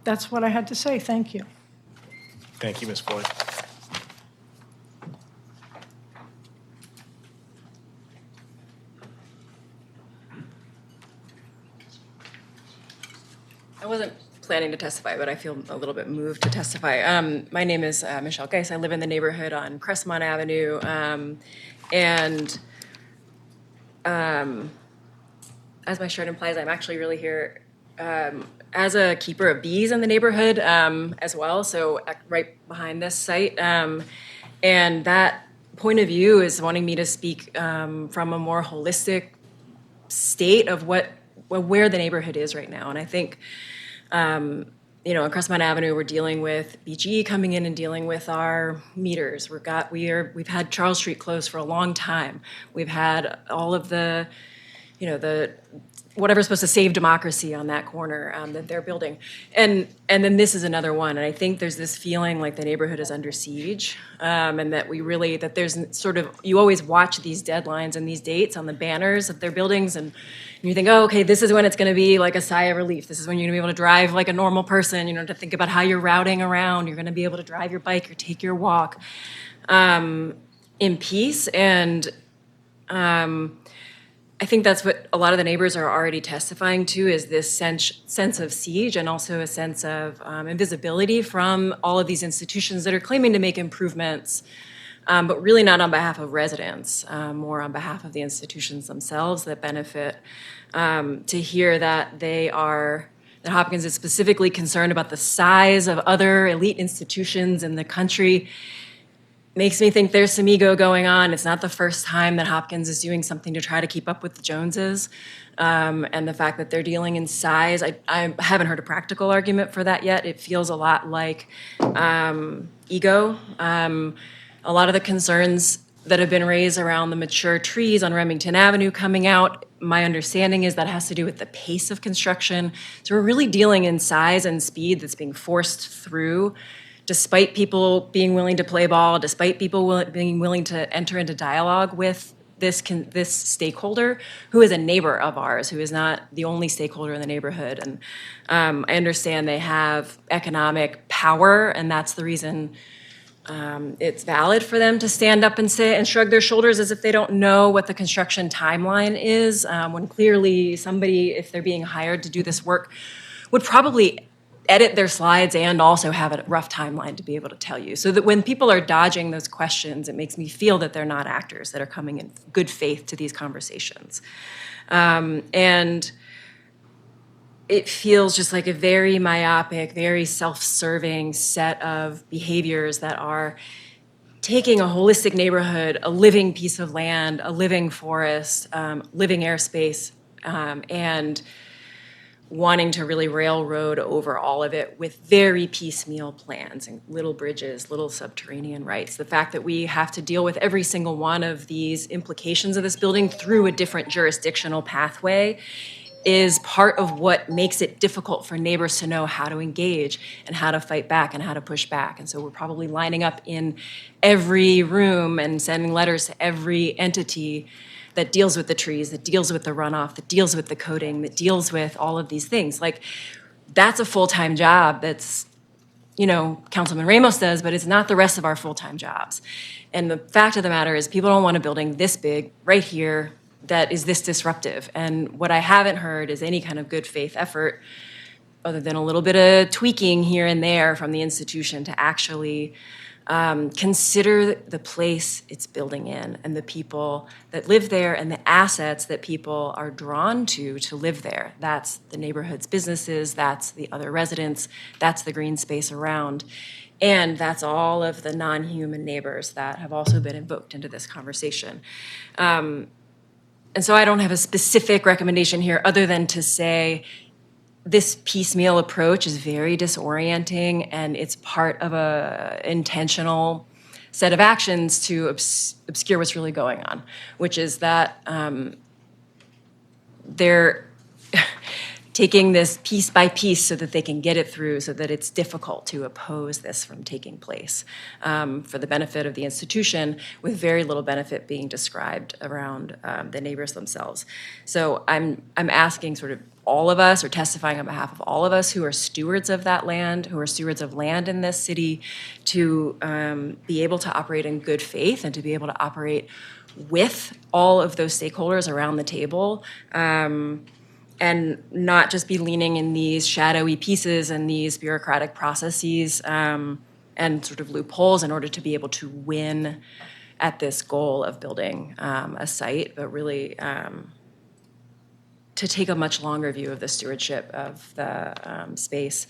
That's what I had to say. Thank you. Thank you, Ms. Floyd. I wasn't planning to testify, but I feel a little bit moved to testify. My name is Michelle Geis. I live in the neighborhood on Crestmont Avenue. As my shirt implies, I'm actually really here as a keeper of bees in the neighborhood as well, so right behind this site. And that point of view is wanting me to speak from a more holistic state of where the neighborhood is right now. And I think, you know, on Crestmont Avenue, we're dealing with BGE coming in and dealing with our meters. We've had Charles Street closed for a long time. We've had all of the, you know, the whatever's supposed to save democracy on that corner that they're building. And then this is another one. And I think there's this feeling like the neighborhood is under siege, and that there's sort of, you always watch these deadlines and these dates on the banners of their buildings, and you think, oh, okay, this is when it's going to be like a sigh of relief. This is when you're going to be able to drive like a normal person, you know, to think about how you're routing around. You're going to be able to drive your bike or take your walk in peace. And I think that's what a lot of the neighbors are already testifying to, is this sense of siege and also a sense of invisibility from all of these institutions that are claiming to make improvements, but really not on behalf of residents, more on behalf of the institutions themselves that benefit. To hear that that Hopkins is specifically concerned about the size of other elite institutions in the country makes me think there's some ego going on. It's not the first time that Hopkins is doing something to try to keep up with the Joneses. And the fact that they're dealing in size, I haven't heard a practical argument for that yet. It feels a lot like ego. A lot of the concerns that have been raised around the mature trees on Remington Avenue coming out, my understanding is that has to do with the pace of construction. So we're really dealing in size and speed that's being forced through, despite people being willing to play ball, despite people being willing to enter into dialogue with this stakeholder, who is a neighbor of ours, who is not the only stakeholder in the neighborhood. And I understand they have economic power, and that's the reason it's valid for them to stand up and say and shrug their shoulders as if they don't know what the construction timeline is, when clearly somebody, if they're being hired to do this work, would probably edit their slides and also have a rough timeline to be able to tell you. So that when people are dodging those questions, it makes me feel that they're not actors that are coming in good faith to these conversations. And it feels just like a very myopic, very self-serving set of behaviors that are taking a holistic neighborhood, a living piece of land, a living forest, living airspace, and wanting to really railroad over all of it with very piecemeal plans and little bridges, little subterranean rights. The fact that we have to deal with every single one of these implications of this building through a different jurisdictional pathway is part of what makes it difficult for neighbors to know how to engage and how to fight back and how to push back. And so we're probably lining up in every room and sending letters to every entity that deals with the trees, that deals with the runoff, that deals with the coding, that deals with all of these things. Like, that's a full-time job that's, you know, Councilman Ramos does, but it's not the rest of our full-time jobs. And the fact of the matter is people don't want a building this big right here that is this disruptive. And what I haven't heard is any kind of good faith effort, other than a little bit of tweaking here and there from the institution to actually consider the place it's building in and the people that live there and the assets that people are drawn to live there. That's the neighborhood's businesses, that's the other residents, that's the green space around. And that's all of the non-human neighbors that have also been invoked into this conversation. And so I don't have a specific recommendation here other than to say this piecemeal approach is very disorienting, and it's part of a intentional set of actions to obscure what's really going on, which is that they're taking this piece by piece so that they can get it through, so that it's difficult to oppose this from taking place for the benefit of the institution, with very little benefit being described around the neighbors themselves. So I'm asking sort of all of us, or testifying on behalf of all of us who are stewards of that land, who are stewards of land in this city, to be able to operate in good faith and to be able to operate with all of those stakeholders around the table, and not just be leaning in these shadowy pieces and these bureaucratic processes and sort of loopholes in order to be able to win at this goal of building a site, but really to take a much longer view of the stewardship of the space.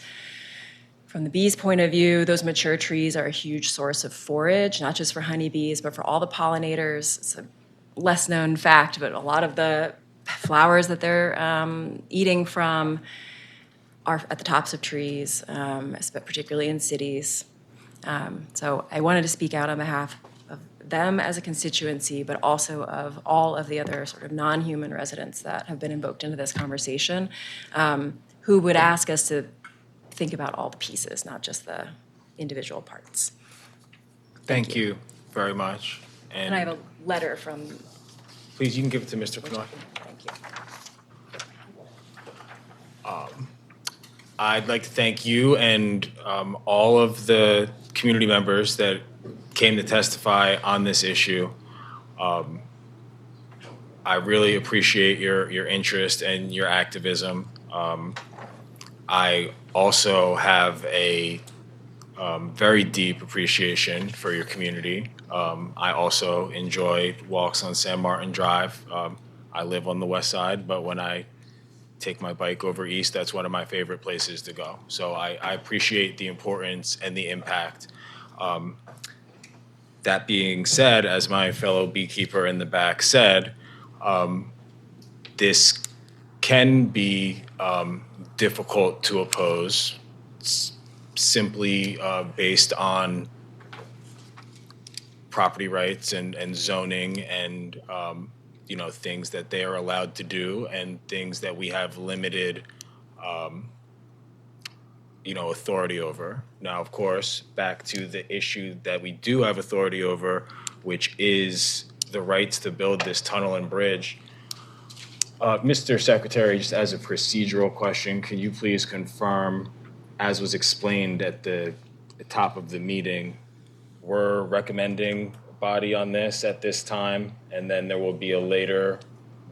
From the bees' point of view, those mature trees are a huge source of forage, not just for honeybees, but for all the pollinators. It's a less known fact, but a lot of the flowers that they're eating from are at the tops of trees, particularly in cities. So I wanted to speak out on behalf of them as a constituency, but also of all of the other sort of non-human residents that have been invoked into this conversation, who would ask us to think about all the pieces, not just the individual parts. Thank you very much. And I have a letter from... Please, you can give it to Mr. Knoy. Thank you. I'd like to thank you and all of the community members that came to testify on this issue. I really appreciate your interest and your activism. I also have a very deep appreciation for your community. I also enjoy walks on San Martin Drive. I live on the west side, but when I take my bike over east, that's one of my favorite places to go. So I appreciate the importance and the impact. That being said, as my fellow beekeeper in the back said, this can be difficult to oppose simply based on property rights and zoning and things that they are allowed to do and things that we have limited authority over. Now, of course, back to the issue that we do have authority over, which is the rights to build this tunnel and bridge. Mr. Secretary, just as a procedural question, can you please confirm, as was explained at the top of the meeting, we're recommending a body on this at this time, and then there will be a later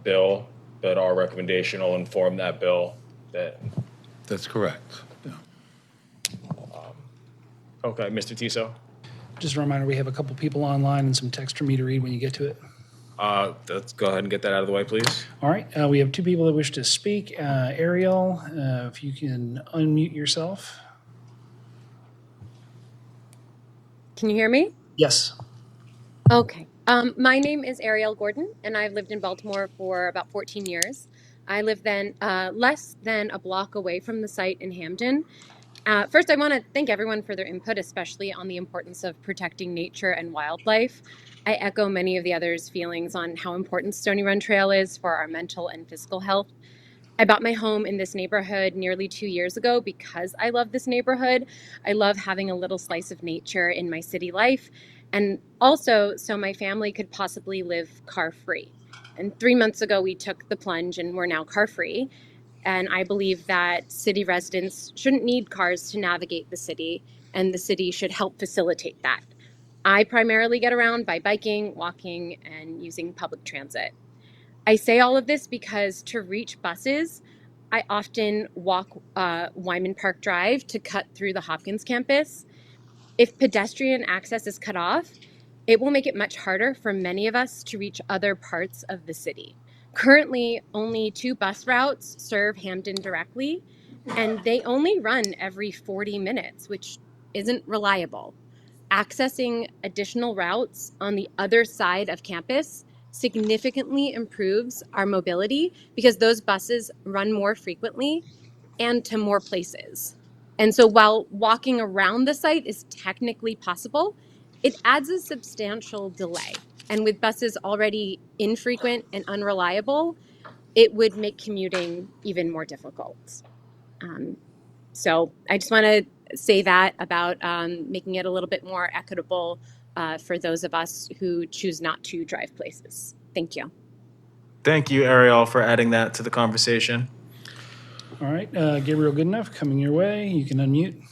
bill, but our recommendation will inform that bill? That's correct. Yeah. Okay, Mr. Tiso? Just a reminder, we have a couple people online and some text for me to read when you get to it. Let's go ahead and get that out of the way, please. All right, we have two people that wish to speak. Ariel, if you can unmute yourself. Can you hear me? Yes. Okay. My name is Ariel Gordon, and I've lived in Baltimore for about 14 years. I live then less than a block away from the site in Hamden. First, I want to thank everyone for their input, especially on the importance of protecting nature and wildlife. I echo many of the others' feelings on how important Stony Run Trail is for our mental and physical health. I bought my home in this neighborhood nearly 2 years ago because I love this neighborhood. I love having a little slice of nature in my city life, and also so my family could possibly live car-free. And 3 months ago, we took the plunge and we're now car-free. And I believe that city residents shouldn't need cars to navigate the city, and the city should help facilitate that. I primarily get around by biking, walking, and using public transit. I say all of this because to reach buses, I often walk Wyman Park Drive to cut through the Hopkins campus. If pedestrian access is cut off, it will make it much harder for many of us to reach other parts of the city. Currently, only 2 bus routes serve Hampden directly, and they only run every 40 minutes, which isn't reliable. Accessing additional routes on the other side of campus significantly improves our mobility because those buses run more frequently and to more places. And so while walking around the site is technically possible, it adds a substantial delay. And with buses already infrequent and unreliable, it would make commuting even more difficult. So I just want to say that about making it a little bit more equitable for those of us who choose not to drive places. Thank you. Thank you, Ariel, for adding that to the conversation. All right, Gabriel Goodenough, coming your way. You can unmute.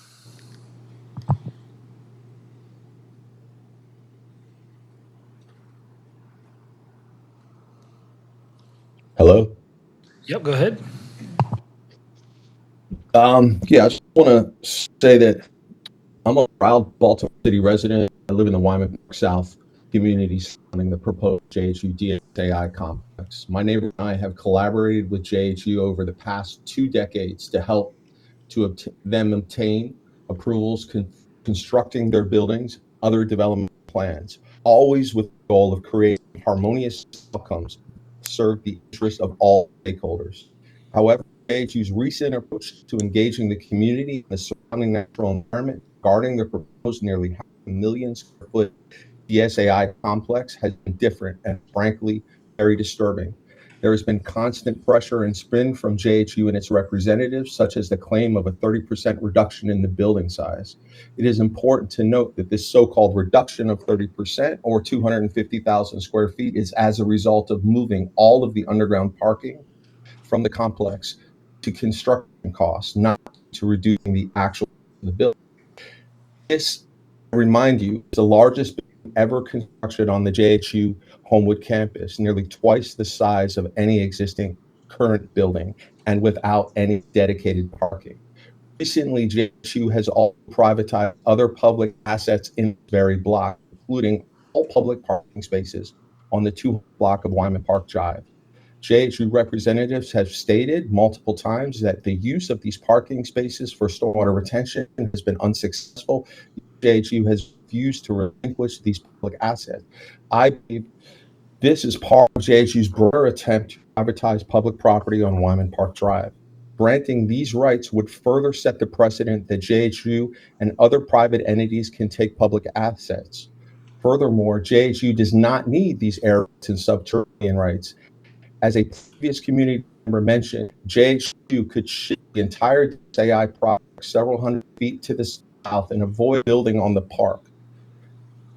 Hello? Yep, go ahead. Yeah, I just want to say that I'm a proud Baltimore City resident. I live in the Wyman Park South community surrounding the proposed JHU DSAI complex. My neighbor and I have collaborated with JHU over the past 2 decades to help them obtain approvals constructing their buildings, other development plans, always with the goal of creating harmonious outcomes to serve the interests of all stakeholders. However, JHU's recent approach to engaging the community and the surrounding natural environment regarding the proposed nearly 500,000 square foot DSAI complex has been different and frankly very disturbing. There has been constant pressure and spin from JHU and its representatives, such as the claim of a 30% reduction in the building size. It is important to note that this so-called reduction of 30% or 250,000 square feet is as a result of moving all of the underground parking from the complex to construction costs, not to reducing the actual the building. This, I remind you, is the largest building ever constructed on the JHU Homewood campus, nearly twice the size of any existing current building and without any dedicated parking. Recently, JHU has also privatized other public assets in the very block, including all public parking spaces on the 2 block of Wyman Park Drive. JHU representatives have stated multiple times that the use of these parking spaces for stormwater retention has been unsuccessful. JHU has refused to relinquish these public assets. I believe this is part of JHU's broader attempt to privatize public property on Wyman Park Drive. Granting these rights would further set the precedent that JHU and other private entities can take public assets. Furthermore, JHU does not need these air rights and subterranean rights. As a previous community member mentioned, JHU could shift the entire DSAI project several hundred feet to the south and avoid building on the park.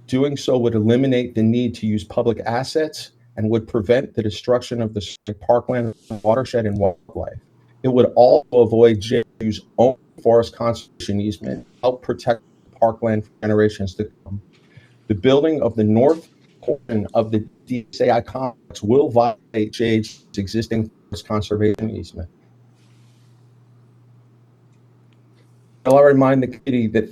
Doing so would eliminate the need to use public assets and would prevent the destruction of the parkland, watershed, and wildlife. It would also avoid JHU's own forest conservation easement, help protect the parkland for generations to come. The building of the north portion of the DSAI complex will violate JHU's existing forest conservation easement. I'll remind the committee that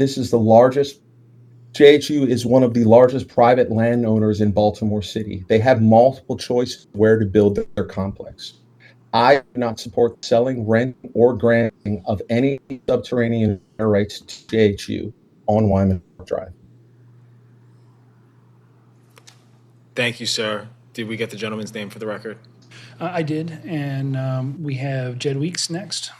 JHU is one of the largest private landowners in Baltimore City. They have multiple choices where to build their complex. I do not support selling, renting, or granting of any subterranean rights to JHU on Wyman Park Drive. Thank you, sir. Did we get the gentleman's name for the record? I did, and we have Jed Weeks next.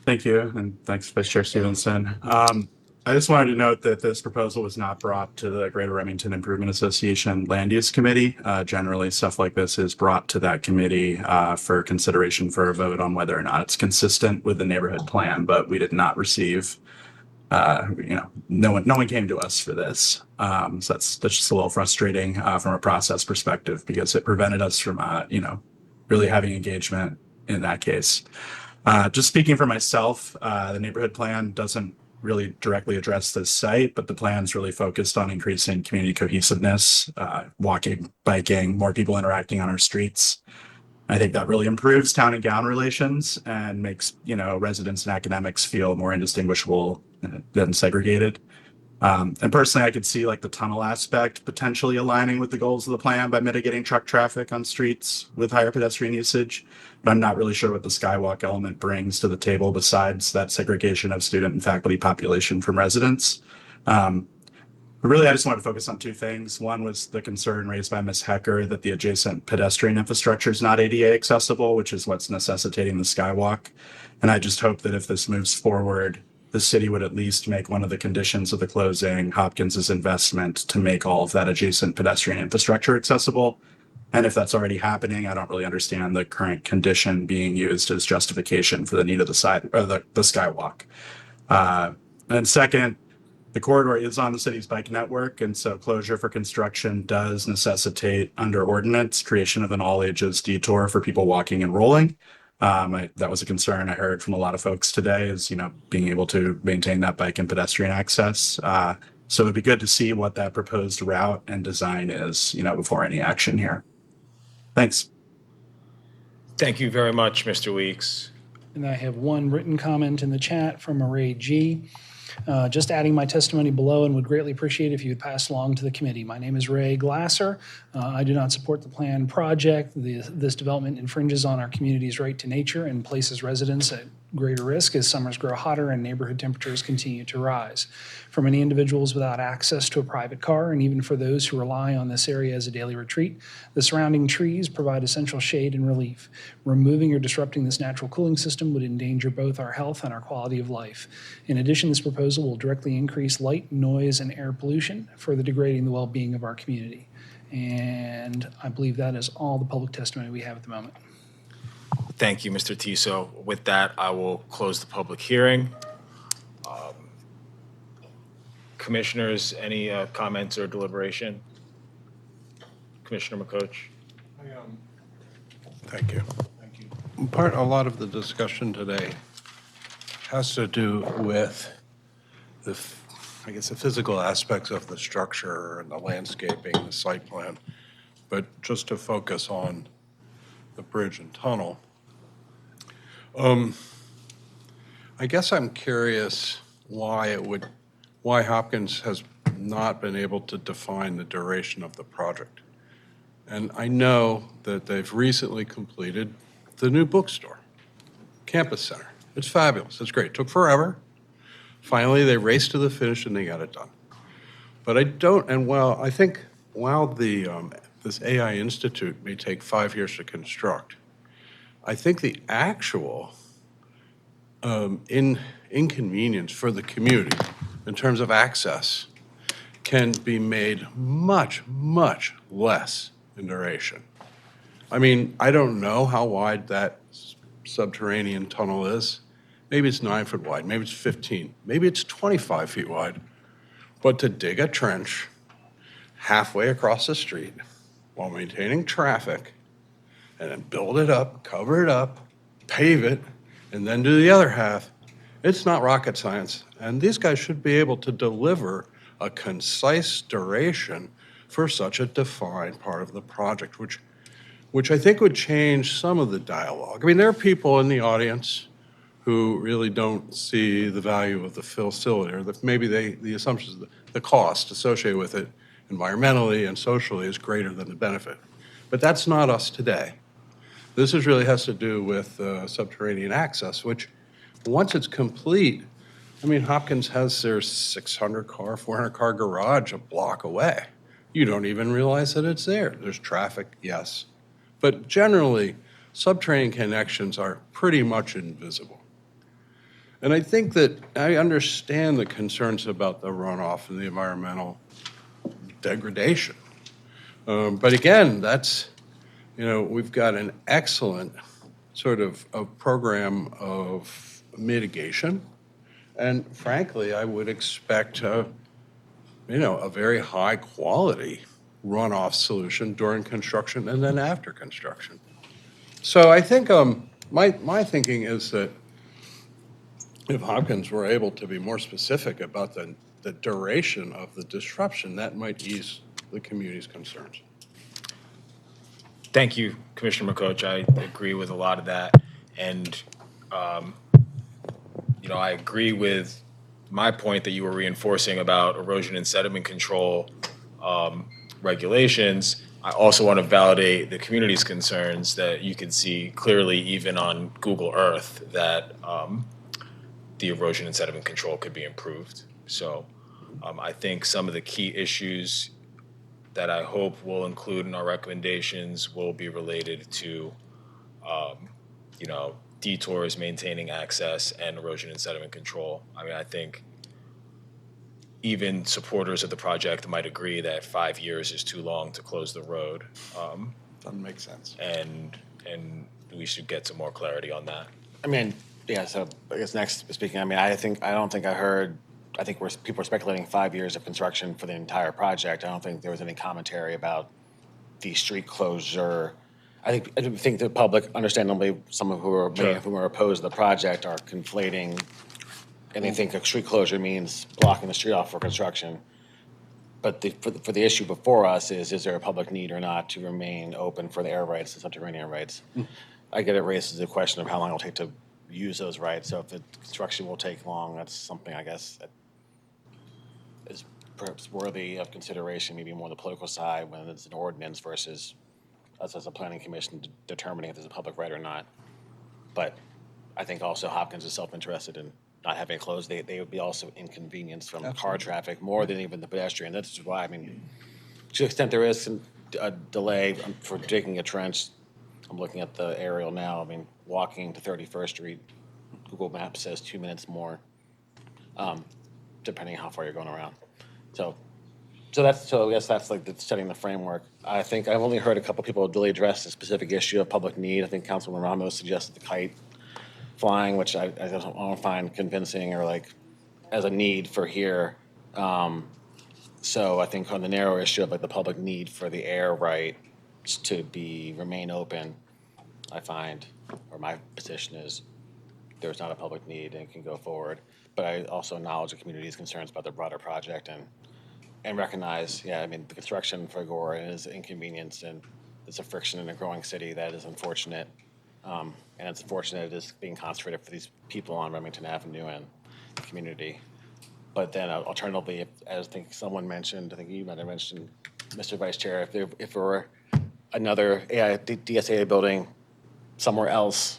Thank you, and thanks, Vice Chair Stevenson. I just wanted to note that this proposal was not brought to the Greater Remington Improvement Association Land Use Committee. Generally, stuff like this is brought to that committee for consideration for a vote on whether or not it's consistent with the neighborhood plan, but we did not receive, no one came to us for this. So that's just a little frustrating from a process perspective because it prevented us from, really having engagement in that case. Just speaking for myself, the neighborhood plan doesn't really directly address this site, but the plan's really focused on increasing community cohesiveness, walking, biking, more people interacting on our streets. I think that really improves town and gown relations and makes, residents and academics feel more indistinguishable than segregated. And personally, I could see like the tunnel aspect potentially aligning with the goals of the plan by mitigating truck traffic on streets with higher pedestrian usage. But I'm not really sure what the skywalk element brings to the table besides that segregation of student and faculty population from residents. But really, I just wanted to focus on two things. One was the concern raised by Ms. Hecker that the adjacent pedestrian infrastructure is not ADA accessible, which is what's necessitating the skywalk. And I just hope that if this moves forward, the city would at least make one of the conditions of the closing Hopkins's investment to make all of that adjacent pedestrian infrastructure accessible. And if that's already happening, I don't really understand the current condition being used as justification for the need of the skywalk. And second, the corridor is on the city's bike network, and so closure for construction does necessitate, under ordinance, creation of an all-ages detour for people walking and rolling. That was a concern I heard from a lot of folks today, is being able to maintain that bike and pedestrian access. So it'd be good to see what that proposed route and design is, before any action here. Thanks. Thank you very much, Mr. Weeks. And I have one written comment in the chat from Array G. Just adding my testimony below, and would greatly appreciate if you would pass along to the committee. My name is Ray Glasser. I do not support the planned project. This development infringes on our community's right to nature and places residents at greater risk as summers grow hotter and neighborhood temperatures continue to rise. For many individuals without access to a private car, and even for those who rely on this area as a daily retreat, the surrounding trees provide essential shade and relief. Removing or disrupting this natural cooling system would endanger both our health and our quality of life. In addition, this proposal will directly increase light, noise, and air pollution, further degrading the well-being of our community. And I believe that is all the public testimony we have at the moment. Thank you, Mr. Tiso. With that, I will close the public hearing. Commissioners, any comments or deliberation? Commissioner McCoach. Thank you. A lot of the discussion today has to do with the physical aspects of the structure and the landscaping, the site plan. But just to focus on the bridge and tunnel, I guess I'm curious why Hopkins has not been able to define the duration of the project. And I know that they've recently completed the new bookstore, Campus Center. It's fabulous. It's great. It took forever. Finally, they raced to the finish and they got it done. But I think while this AI Institute may take 5 years to construct, I think the actual inconvenience for the community in terms of access can be made much, much less in duration. I mean, I don't know how wide that subterranean tunnel is. Maybe it's 9 foot wide, maybe it's 15, maybe it's 25 feet wide. But to dig a trench halfway across the street while maintaining traffic and then build it up, cover it up, pave it, and then do the other half, it's not rocket science. And these guys should be able to deliver a concise duration for such a defined part of the project, which I think would change some of the dialogue. I mean, there are people in the audience who really don't see the value of the facility, or maybe the assumptions, the cost associated with it environmentally and socially is greater than the benefit. But that's not us today. This really has to do with subterranean access, which once it's complete, I mean, Hopkins has their 600-car, 400-car garage a block away. You don't even realize that it's there. There's traffic, yes. But generally, subterranean connections are pretty much invisible. And I think that I understand the concerns about the runoff and the environmental degradation. But again, that's, we've got an excellent sort of program of mitigation. And frankly, I would expect a very high quality runoff solution during construction and then after construction. So I think my thinking is that if Hopkins were able to be more specific about the duration of the disruption, that might ease the community's concerns. Thank you, Commissioner McCoach. I agree with a lot of that. And, I agree with my point that you were reinforcing about erosion and sediment control regulations. I also want to validate the community's concerns that you can see clearly even on Google Earth that the erosion and sediment control could be improved. So I think some of the key issues that I hope will include in our recommendations will be related to, detours, maintaining access, and erosion and sediment control. I mean, I think even supporters of the project might agree that 5 years is too long to close the road. Doesn't make sense. And we should get some more clarity on that. I mean, yeah, so I guess next speaking, I mean, I think people are speculating 5 years of construction for the entire project. I don't think there was any commentary about the street closure. I think the public, understandably, some of many of whom are opposed to the project are conflating, and they think a street closure means blocking the street off for construction. But for the issue before us is there a public need or not to remain open for the air rights and subterranean rights? I get it raises the question of how long it'll take to use those rights. So if the construction will take long, that's something I guess that is perhaps worthy of consideration, maybe more on the political side when it's an ordinance versus us as a planning commission determining if there's a public right or not. But I think also Hopkins is self-interested in not having it closed. They would be also inconvenienced from car traffic more than even the pedestrian. That's why, I mean, to the extent there is a delay for digging a trench, I'm looking at the aerial now. I mean, walking to 31st Street, Google Maps says 2 minutes more, depending on how far you're going around. So I guess that's like setting the framework. I think I've only heard a couple people really address the specific issue of public need. I think Councilman Ramos suggested the kite flying, which I don't find convincing or like as a need for here. So I think on the narrow issue of like the public need for the air rights to remain open, I find, or my position is there's not a public need and it can go forward. But I also acknowledge the community's concerns about the broader project and recognize, I mean, the construction for Agora is inconvenience and it's a friction in a growing city that is unfortunate. And it's unfortunate it is being concentrated for these people on Remington Avenue and the community. But then alternatively, as I think someone mentioned, I think you might have mentioned, Mr. Vice Chair, if there were another DSA building somewhere else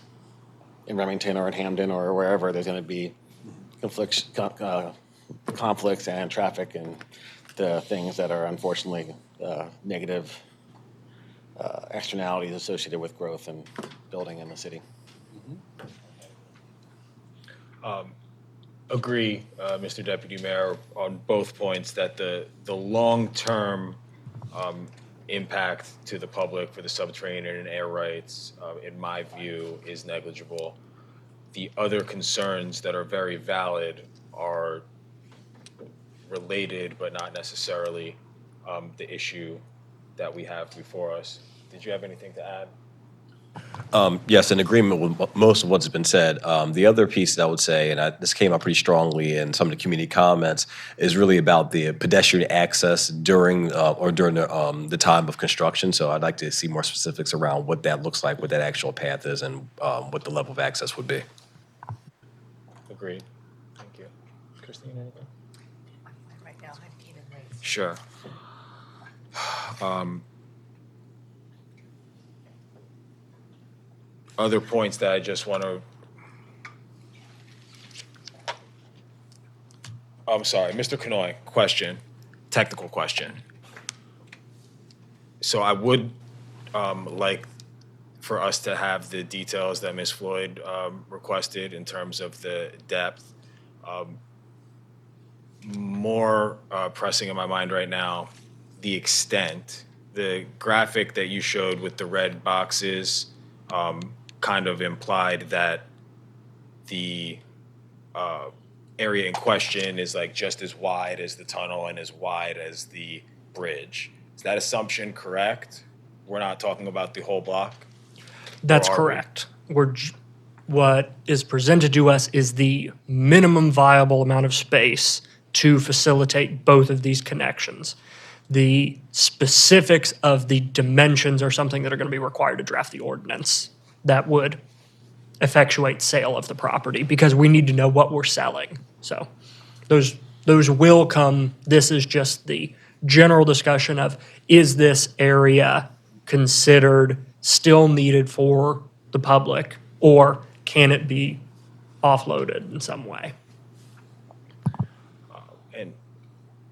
in Remington or in Hamden or wherever, there's going to be conflicts and traffic and the things that are unfortunately negative externalities associated with growth and building in the city. Agree, Mr. Deputy Mayor, on both points that the long-term impact to the public for the subterranean and air rights, in my view, is negligible. The other concerns that are very valid are related, but not necessarily the issue that we have before us. Did you have anything to add? Yes, in agreement with most of what's been said. The other piece that I would say, and this came up pretty strongly in some of the community comments, is really about the pedestrian access during the time of construction. So I'd like to see more specifics around what that looks like, what that actual path is, and what the level of access would be. Agreed. Thank you. Christine, anything? Right now, I came in late. Sure. Other points that I just want to... I'm sorry, Mr. Kanoy, question, technical question. So I would like for us to have the details that Ms. Floyd requested in terms of the depth. More pressing in my mind right now, the extent. The graphic that you showed with the red boxes kind of implied that the area in question is like just as wide as the tunnel and as wide as the bridge. Is that assumption correct? We're not talking about the whole block? That's correct. What is presented to us is the minimum viable amount of space to facilitate both of these connections. The specifics of the dimensions are something that are going to be required to draft the ordinance that would effectuate sale of the property, because we need to know what we're selling. So those will come. This is just the general discussion of, is this area considered still needed for the public, or can it be offloaded in some way? And,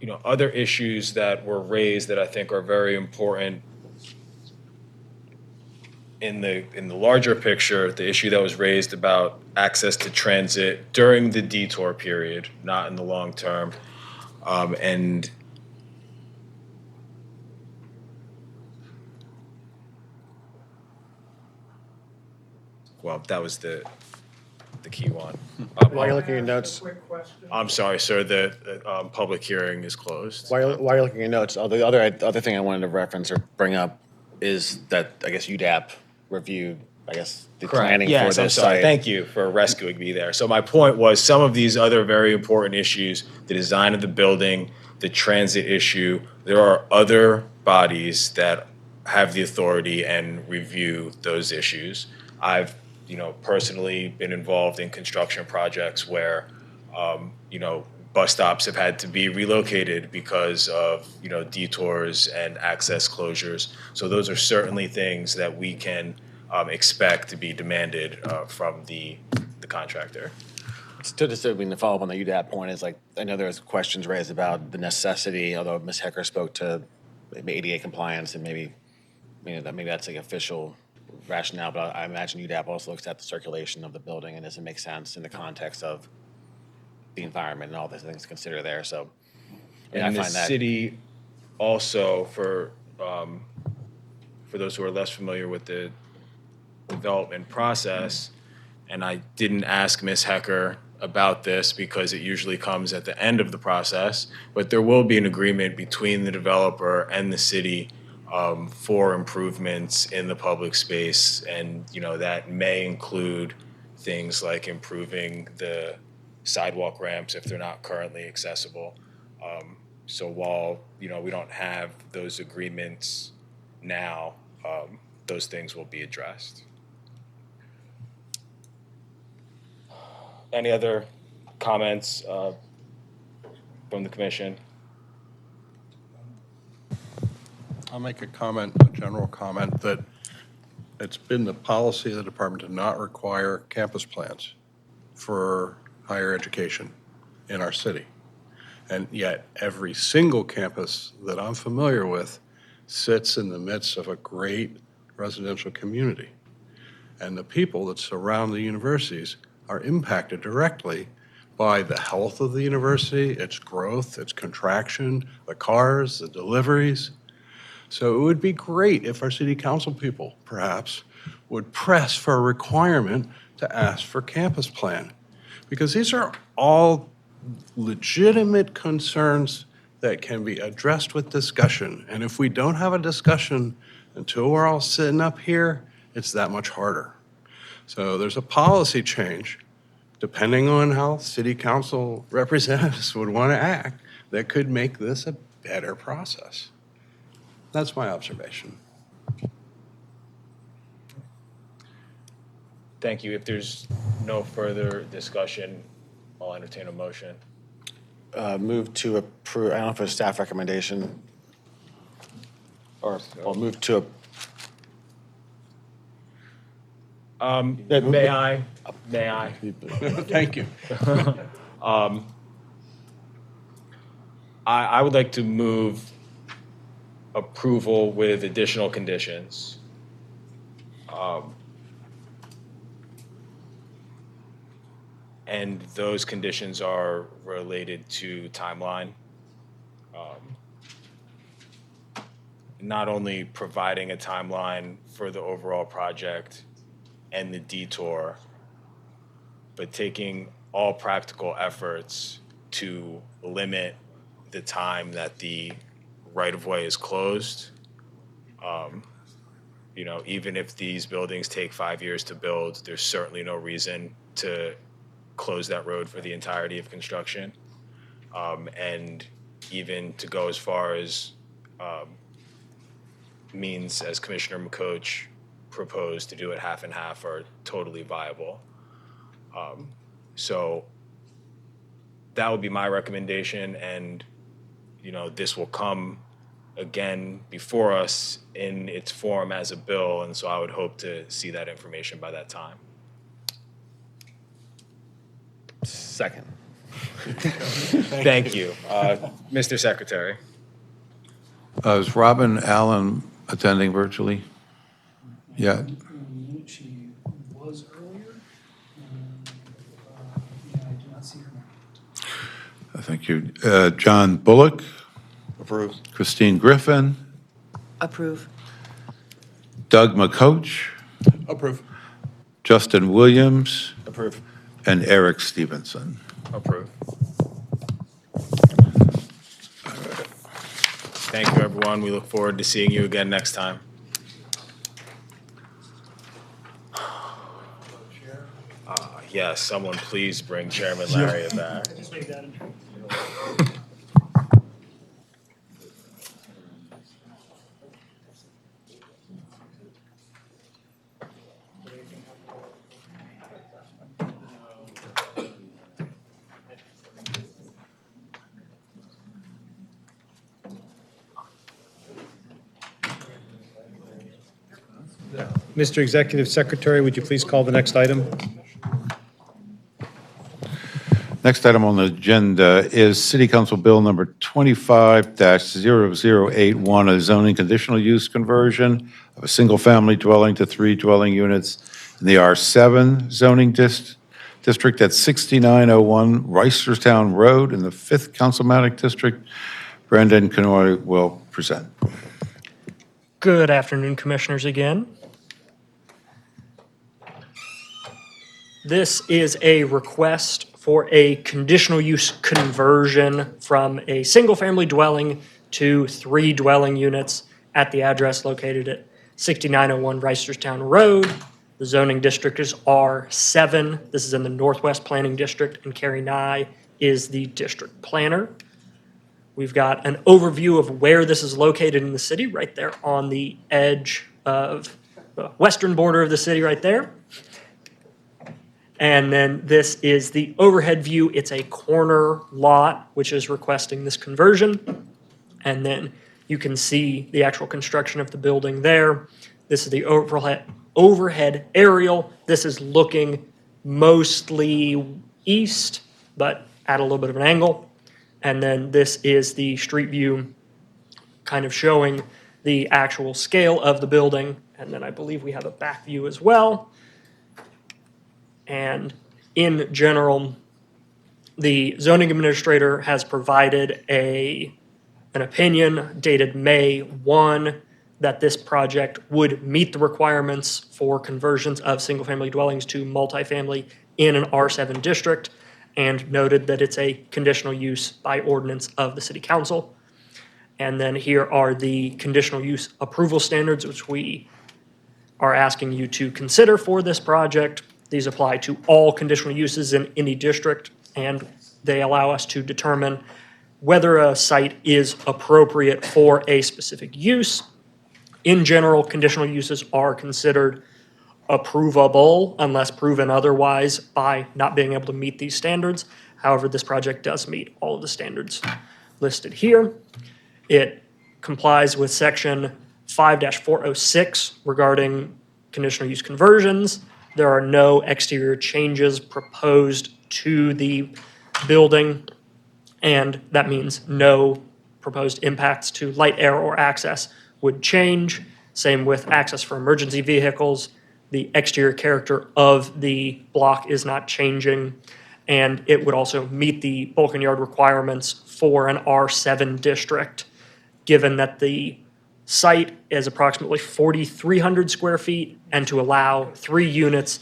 you know, other issues that were raised that I think are very important in the larger picture, the issue that was raised about access to transit during the detour period, not in the long term. And well, that was the key one. While you're looking at your notes, I'm sorry, sir, the public hearing is closed. while you're looking at your notes, the other thing I wanted to reference or bring up is that I guess UDAP reviewed, I guess, the planning for Yes, I'm this sorry. site. Thank you for rescuing me there. So my point was, some of these other very important issues, the design of the building, the transit issue, there are other bodies that have the authority and review those issues. I've, personally been involved in construction projects where, bus stops have had to be relocated because of, detours and access closures. So those are certainly things that we can expect to be demanded from the contractor. To follow up on the UDAP point is, like, I know there was questions raised about the necessity, although Ms. Hecker spoke to maybe ADA compliance and maybe that's like official rationale, but I imagine UDAP also looks at the circulation of the building and does it make sense in the context of the environment and all the things to consider there. So I And the find that city also, for those who are less familiar with the development process, and I didn't ask Ms. Hecker about this because it usually comes at the end of the process, but there will be an agreement between the developer and the city for improvements in the public space. And, that may include things like improving the sidewalk ramps if they're not currently accessible. So while, we don't have those agreements now, those things will be addressed. Any other comments from the commission? I'll make a general comment, that it's been the policy of the department to not require campus plans for higher education in our city. And yet, every single campus that I'm familiar with sits in the midst of a great residential community. And the people that surround the universities are impacted directly by the health of the university, its growth, its contraction, the cars, the deliveries. So it would be great if our city council people, perhaps, would press for a requirement to ask for campus plan. Because these are all legitimate concerns that can be addressed with discussion. And if we don't have a discussion until we're all sitting up here, it's that much harder. So there's a policy change, depending on how city council representatives would want to act, that could make this a better process. That's my observation. Thank you. If there's no further discussion, I'll entertain a motion. move to approve, I don't know if it's staff recommendation, or I'll move to May I? Thank you. I would like to move approval with additional conditions. And those conditions are related to timeline. Not only providing a timeline for the overall project and the detour, but taking all practical efforts to limit the time that the right-of-way is closed. Even if these buildings take 5 years to build, there's certainly no reason to close that road for the entirety of construction. And even to go as far as means, as Commissioner McCoach proposed, to do it half and half are totally viable. So that would be my recommendation, and this will come again before us in its form as a bill, and so I would hope to see that information by that time. Second. Thank you. Mr. Secretary. Is Robin Allen attending virtually? Yeah. She was earlier. Yeah, I do not see her now. Thank you. John Bullock? Approve. Christine Griffin? Approve. Doug McCoach? Approve. Justin Williams? Approve. And Eric Stevenson. Approve. Thank you, everyone. We look forward to seeing you again next time. Yes, someone please bring Chairman Larry back. Mr. Executive Secretary, would you please call the next item? Next item on the agenda is City Council Bill number 25-0081, a zoning conditional use conversion of a single-family dwelling to 3 dwelling units in the R7 zoning district at 6901 Reisterstown Road in the 5th Councilmanic District. Brandon Canoy will present. Good afternoon, Commissioners, again. This is a request for a conditional use conversion from a single-family dwelling to 3 dwelling units at the address located at 6901 Reisterstown Road. The zoning district is R7. This is in the Northwest Planning District, and Carrie Nye is the district planner. We've got an overview of where this is located in the city, right there on the edge of the western border of the city right there. And then this is the overhead view. It's a corner lot, which is requesting this conversion. And then you can see the actual construction of the building there. This is the overhead aerial. This is looking mostly east, but at a little bit of an angle. And then this is the street view, kind of showing the actual scale of the building. And then I believe we have a back view as well. And in general, the zoning administrator has provided an opinion dated May 1 that this project would meet the requirements for conversions of single-family dwellings to multifamily in an R7 district, and noted that it's a conditional use by ordinance of the City Council. And then here are the conditional use approval standards, which we are asking you to consider for this project. These apply to all conditional uses in any district, and they allow us to determine whether a site is appropriate for a specific use. In general, conditional uses are considered approvable unless proven otherwise by not being able to meet these standards. However, this project does meet all of the standards listed here. It complies with section 5-406 regarding conditional use conversions. There are no exterior changes proposed to the building, and that means no proposed impacts to light, air, or access would change. Same with access for emergency vehicles. The exterior character of the block is not changing, and it would also meet the bulk and yard requirements for an R7 district, given that the site is approximately 4,300 square feet, and to allow 3 units,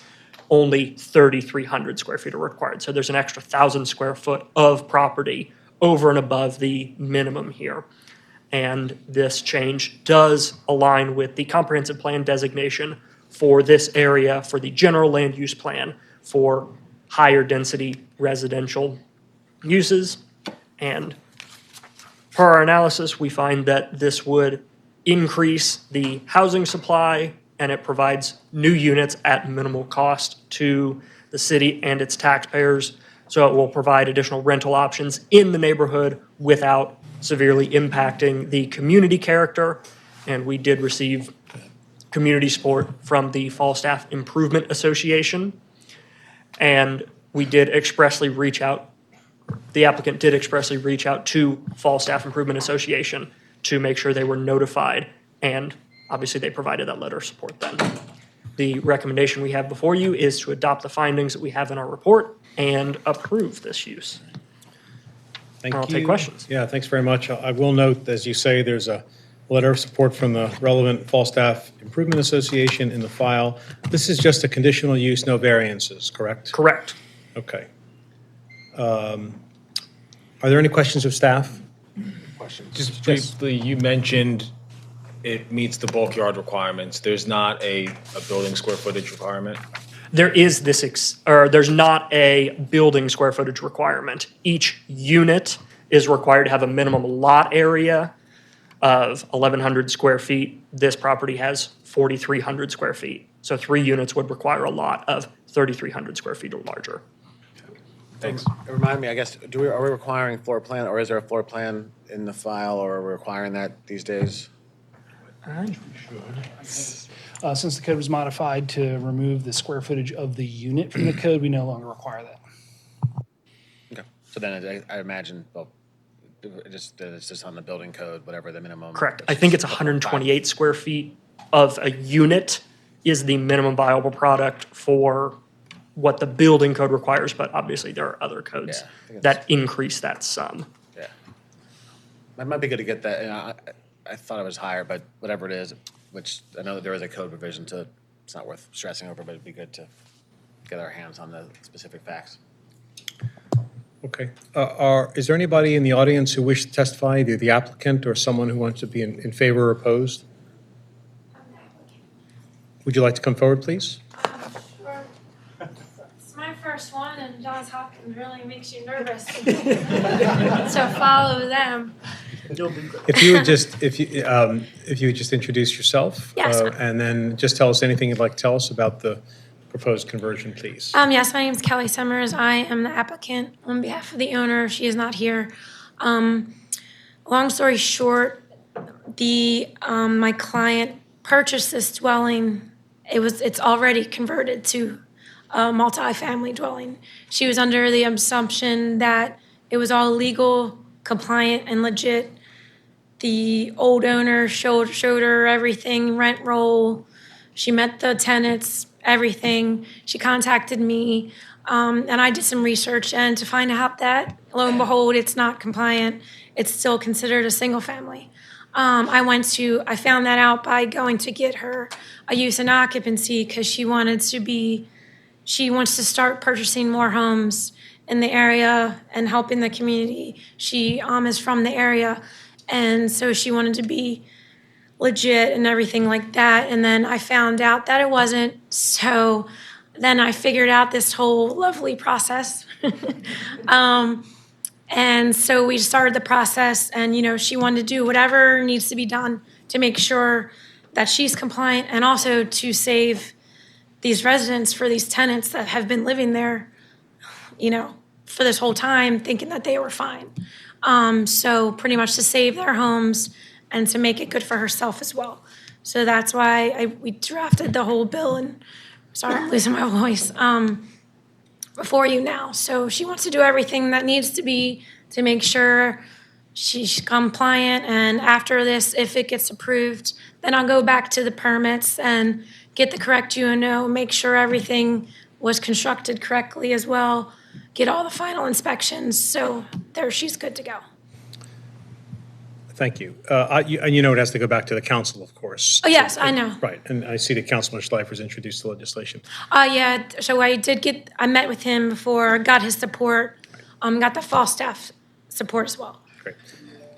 only 3,300 square feet are required. So there's an extra 1,000 square foot of property over and above the minimum here. And this change does align with the comprehensive plan designation for this area for the general land use plan for higher density residential uses. And Per our analysis, we find that this would increase the housing supply and it provides new units at minimal cost to the city and its taxpayers. So it will provide additional rental options in the neighborhood without severely impacting the community character. And we did receive community support from the Falstaff Improvement Association. And we did expressly reach out, the applicant did expressly reach out to Falstaff Improvement Association to make sure they were notified, and obviously they provided that letter of support then. The recommendation we have before you is to adopt the findings that we have in our report and approve this use. Thank I'll you. take questions. Yeah, thanks very much. I will note, as you say, there's a letter of support from the relevant Falstaff Improvement Association in the file. This is just a conditional use, no variances, correct? Correct. Okay. Are there any questions of staff? Just briefly, you mentioned it meets the bulk yard requirements. There's not a building square footage requirement? There is there's not a building square footage requirement. Each unit is required to have a minimum lot area of 1,100 square feet. This property has 4,300 square feet. So 3 units would require a lot of 3,300 square feet or larger. Thanks. Remind me, I guess, are we requiring floor plan, or is there a floor plan in the file, or are we requiring that these days? Since the code was modified to remove the square footage of the unit from the code, we no longer require that. Okay, so then I imagine, well, it's just on the building code, whatever the minimum. Correct. I think it's 128 square feet of a unit is the minimum viable product for what the building code requires, but obviously there are other codes that increase that sum. Yeah. It might be good to get that, I thought it was higher, but whatever it is, which I know that there is a code provision to, it's not worth stressing over, but it'd be good to get our hands on the specific facts. Okay. Is there anybody in the audience who wishes to testify, either the applicant or someone who wants to be in favor or opposed? Would you like to come forward, please? Sure. It's my first one, and Johns Hopkins really makes you nervous. So follow them. If you would just introduce yourself. Yes. And then just tell us anything you'd like to tell us about the proposed conversion, please. Yes, my name is Kelly Summers. I am the applicant on behalf of the owner. She is not here. Long story short, my client purchased this dwelling. It's already converted to a multi-family dwelling. She was under the assumption that it was all legal, compliant, and legit. The old owner showed her everything, rent roll. She met the tenants, everything. She contacted me, and I did some research, and to find out that, lo and behold, it's not compliant. It's still considered a single family. I found that out by going to get her a use and occupancy because she wants to start purchasing more homes in the area and helping the community. She is from the area, and so she wanted to be legit and everything like that. And then I found out that it wasn't. So then I figured out this whole lovely process. And so we started the process, and, she wanted to do whatever needs to be done to make sure that she's compliant and also to save these residents for these tenants that have been living there, for this whole time thinking that they were fine. So pretty much to save their homes and to make it good for herself as well. So that's why we drafted the whole bill, and sorry, I'm losing my voice. Before you now. So she wants to do everything that needs to be to make sure she's compliant. And after this, if it gets approved, then I'll go back to the permits and get the correct UNO, make sure everything was constructed correctly as well, get all the final inspections. So there, she's good to go. Thank you. It has to go back to the council, of course. Oh, yes, I know. Right, and I see that Councilman Schleifer's introduced the legislation. Yeah, so I met with him before, got his support, got the Falstaff support as well. Great.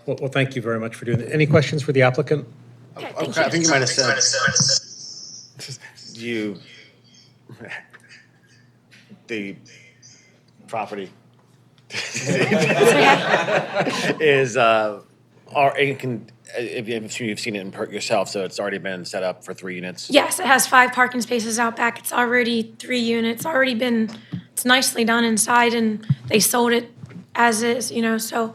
Well, thank you very much for doing that. Any questions for the applicant? Okay, Okay, I think you might have said, the property is if you've seen it yourself, so it's already been set up for 3 units? Yes, it has 5 parking spaces out back. It's already 3 units, it's nicely done inside, and they sold it as is, so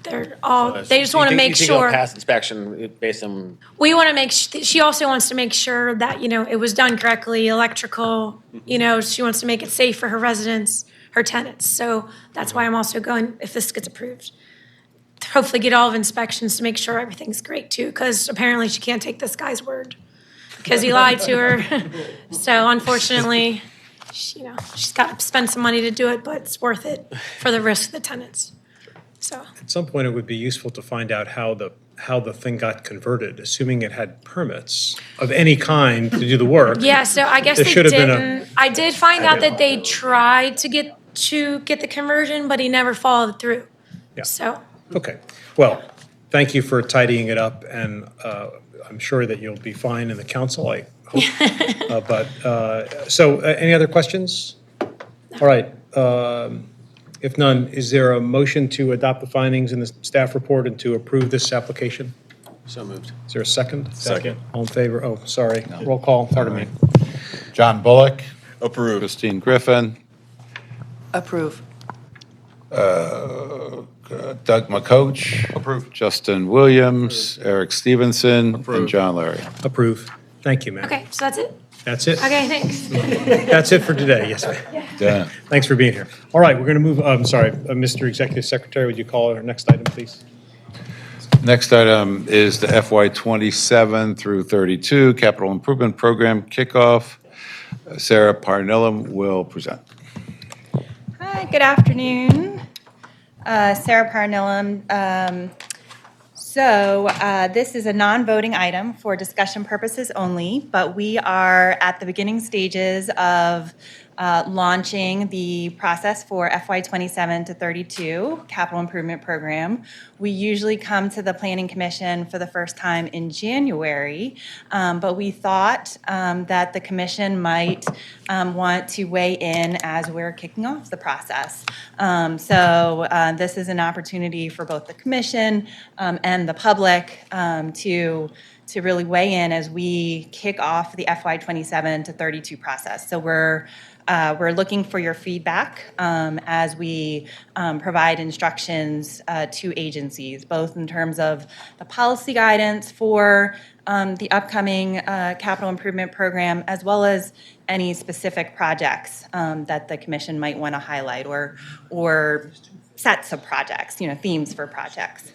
they're all, they just want to make You think it'll sure. pass inspection based on, We want to make, she also wants to make sure that, it was done correctly, electrical, she wants to make it safe for her residents, her tenants. So that's why I'm also going, if this gets approved, hopefully get all of inspections to make sure everything's great too, because apparently she can't take this guy's word because he lied to her. So unfortunately, she's got to spend some money to do it, but it's worth it for the risk of the tenants. So At some point, it would be useful to find out how the thing got converted, assuming it had permits of any kind to do the work. yeah, so I guess There they should have been didn't. I did find out that they tried to get the conversion, but he never followed through. Yeah. So. Okay, well, thank you for tidying it up, and I'm sure that you'll be fine in the council, I hope. So any other questions? All right, if none, is there a motion to adopt the findings in the staff report and to approve this application? so moved. Is there a second? Second. All in favor? Oh, sorry, roll call, pardon me. John Bullock, Approved. Christine Griffin, Approve. Doug McCoach. Approved. Justin Williams, Eric Stevenson, and John Larry. Approve. Thank you, ma'am. Okay, so that's it? That's it? Okay, thanks. That's it for today, yes, ma'am. Done. Thanks for being here. All right, we're going to move, Mr. Executive Secretary, would you call our next item, please? Next item is the FY 27 through 32 Capital Improvement Program kickoff. Sarah Parnellum will present. Hi, good afternoon. Sarah Parnellum. This is a non-voting item for discussion purposes only, but we are at the beginning stages of launching the process for FY 27 to 32 Capital Improvement Program. We usually come to the Planning Commission for the first time in January, but we thought that the Commission might want to weigh in as we're kicking off the process. This is an opportunity for both the Commission and the public to really weigh in as we kick off the FY 27 to 32 process. So we're looking for your feedback as we provide instructions to agencies, both in terms of the policy guidance for the upcoming capital improvement program, as well as any specific projects that the Commission might want to highlight, or sets of projects, themes for projects.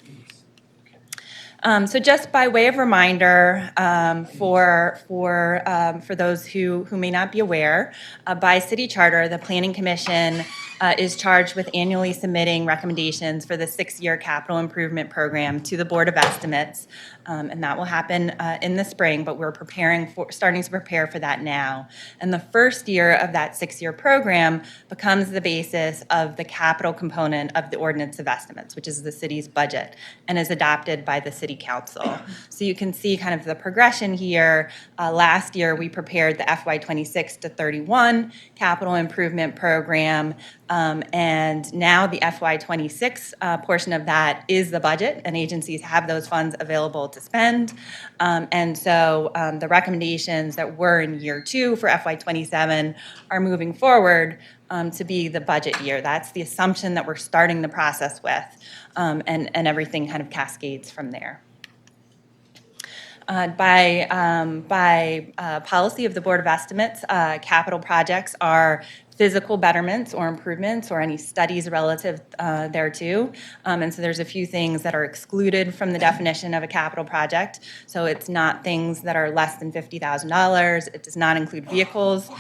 So just by way of reminder, for those who may not be aware, by city charter, the Planning Commission is charged with annually submitting recommendations for the 6-year capital improvement program to the Board of Estimates, and that will happen in the spring, but we're starting to prepare for that now. And the first year of that 6-year program becomes the basis of the capital component of the Ordinance of Estimates, which is the city's budget, and is adopted by the City Council. So you can see kind of the progression here. Last year, we prepared the FY 26 to 31 capital improvement program, and now the FY 26 portion of that is the budget, and agencies have those funds available to spend. The recommendations that were in year 2 for FY 27 are moving forward to be the budget year. That's the assumption that we're starting the process with, and everything kind of cascades from there. By policy of the Board of Estimates, capital projects are physical betterments or improvements or any studies relative thereto. And so there's a few things that are excluded from the definition of a capital project. So it's not things that are less than $50,000. It does not include vehicles,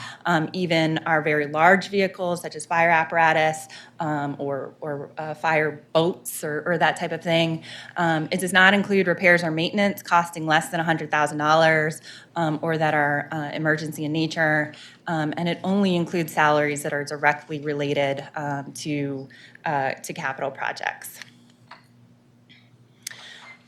even our very large vehicles such as fire apparatus or fire boats or that type of thing. It does not include repairs or maintenance costing less than $100,000 or that are emergency in nature. And it only includes salaries that are directly related to capital projects.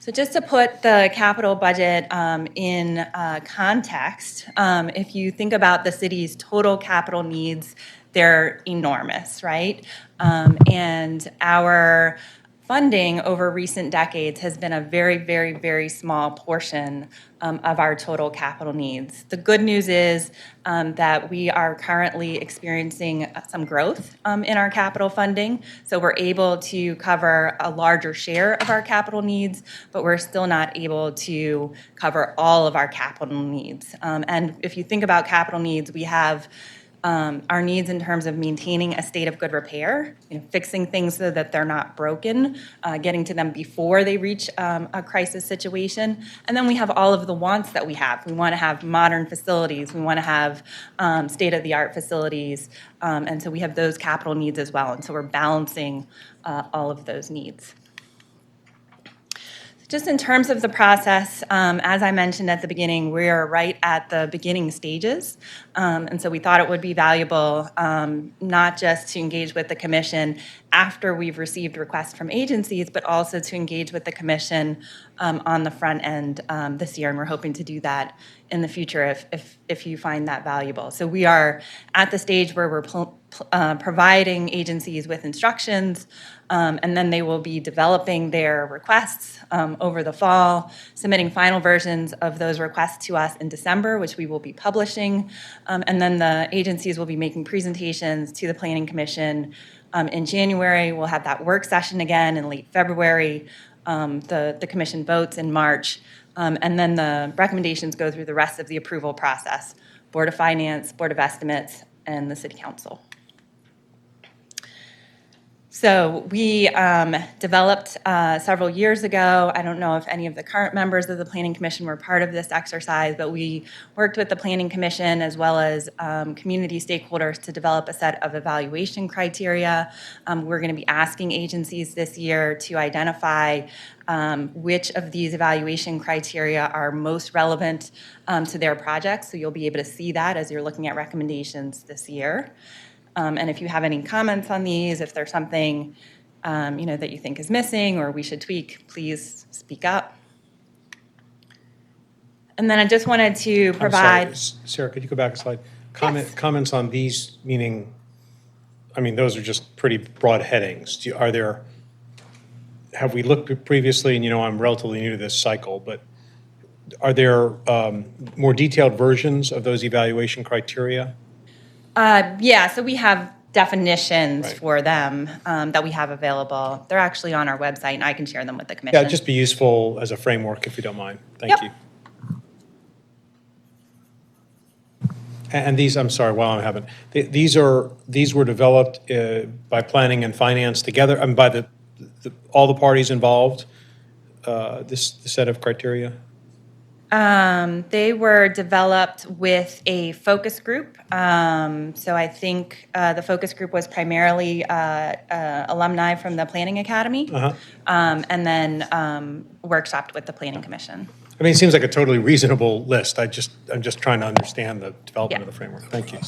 So just to put the capital budget in context, if you think about the city's total capital needs, they're enormous, right? And our funding over recent decades has been a very, very, very small portion of our total capital needs. The good news is that we are currently experiencing some growth in our capital funding. So we're able to cover a larger share of our capital needs, but we're still not able to cover all of our capital needs. And if you think about capital needs, we have our needs in terms of maintaining a state of good repair, fixing things so that they're not broken, getting to them before they reach a crisis situation. And then we have all of the wants that we have. We want to have modern facilities. We want to have state-of-the-art facilities. And so we have those capital needs as well. And so we're balancing all of those needs. Just in terms of the process, as I mentioned at the beginning, we are right at the beginning stages. And so we thought it would be valuable not just to engage with the commission after we've received requests from agencies, but also to engage with the commission on the front end this year. And we're hoping to do that in the future if you find that valuable. So we are at the stage where we're providing agencies with instructions, and then they will be developing their requests over the fall, submitting final versions of those requests to us in December, which we will be publishing. And then the agencies will be making presentations to the Planning Commission in January. We'll have that work session again in late February. The commission votes in March. And then the recommendations go through the rest of the approval process, Board of Finance, Board of Estimates, and the City Council. So we developed several years ago. I don't know if any of the current members of the Planning Commission were part of this exercise, but we worked with the Planning Commission as well as community stakeholders to develop a set of evaluation criteria. We're going to be asking agencies this year to identify which of these evaluation criteria are most relevant to their projects. So you'll be able to see that as you're looking at recommendations this year. And if you have any comments on these, if there's something that you think is missing or we should tweak, please speak up. And then I just wanted to provide. I'm sorry, Sarah, could you go back a slide? Comments on these, meaning, I mean, those are just pretty broad headings. Have we looked previously, and I'm relatively new to this cycle, but are there more detailed versions of those evaluation criteria? Yeah, so we have definitions for them that we have available. They're actually on our website, and I can share them with the commission. Yeah, it'd just be useful as a framework if you don't mind. Thank you. And these, I'm sorry, while I'm having, these were developed by Planning and Finance together, and by all the parties involved, this set of criteria? They were developed with a focus group. So I think the focus group was primarily alumni from the Planning Academy, and then workshopped with the Planning Commission. I mean, it seems like a totally reasonable list. I'm just trying to understand the development of the framework. Thank you.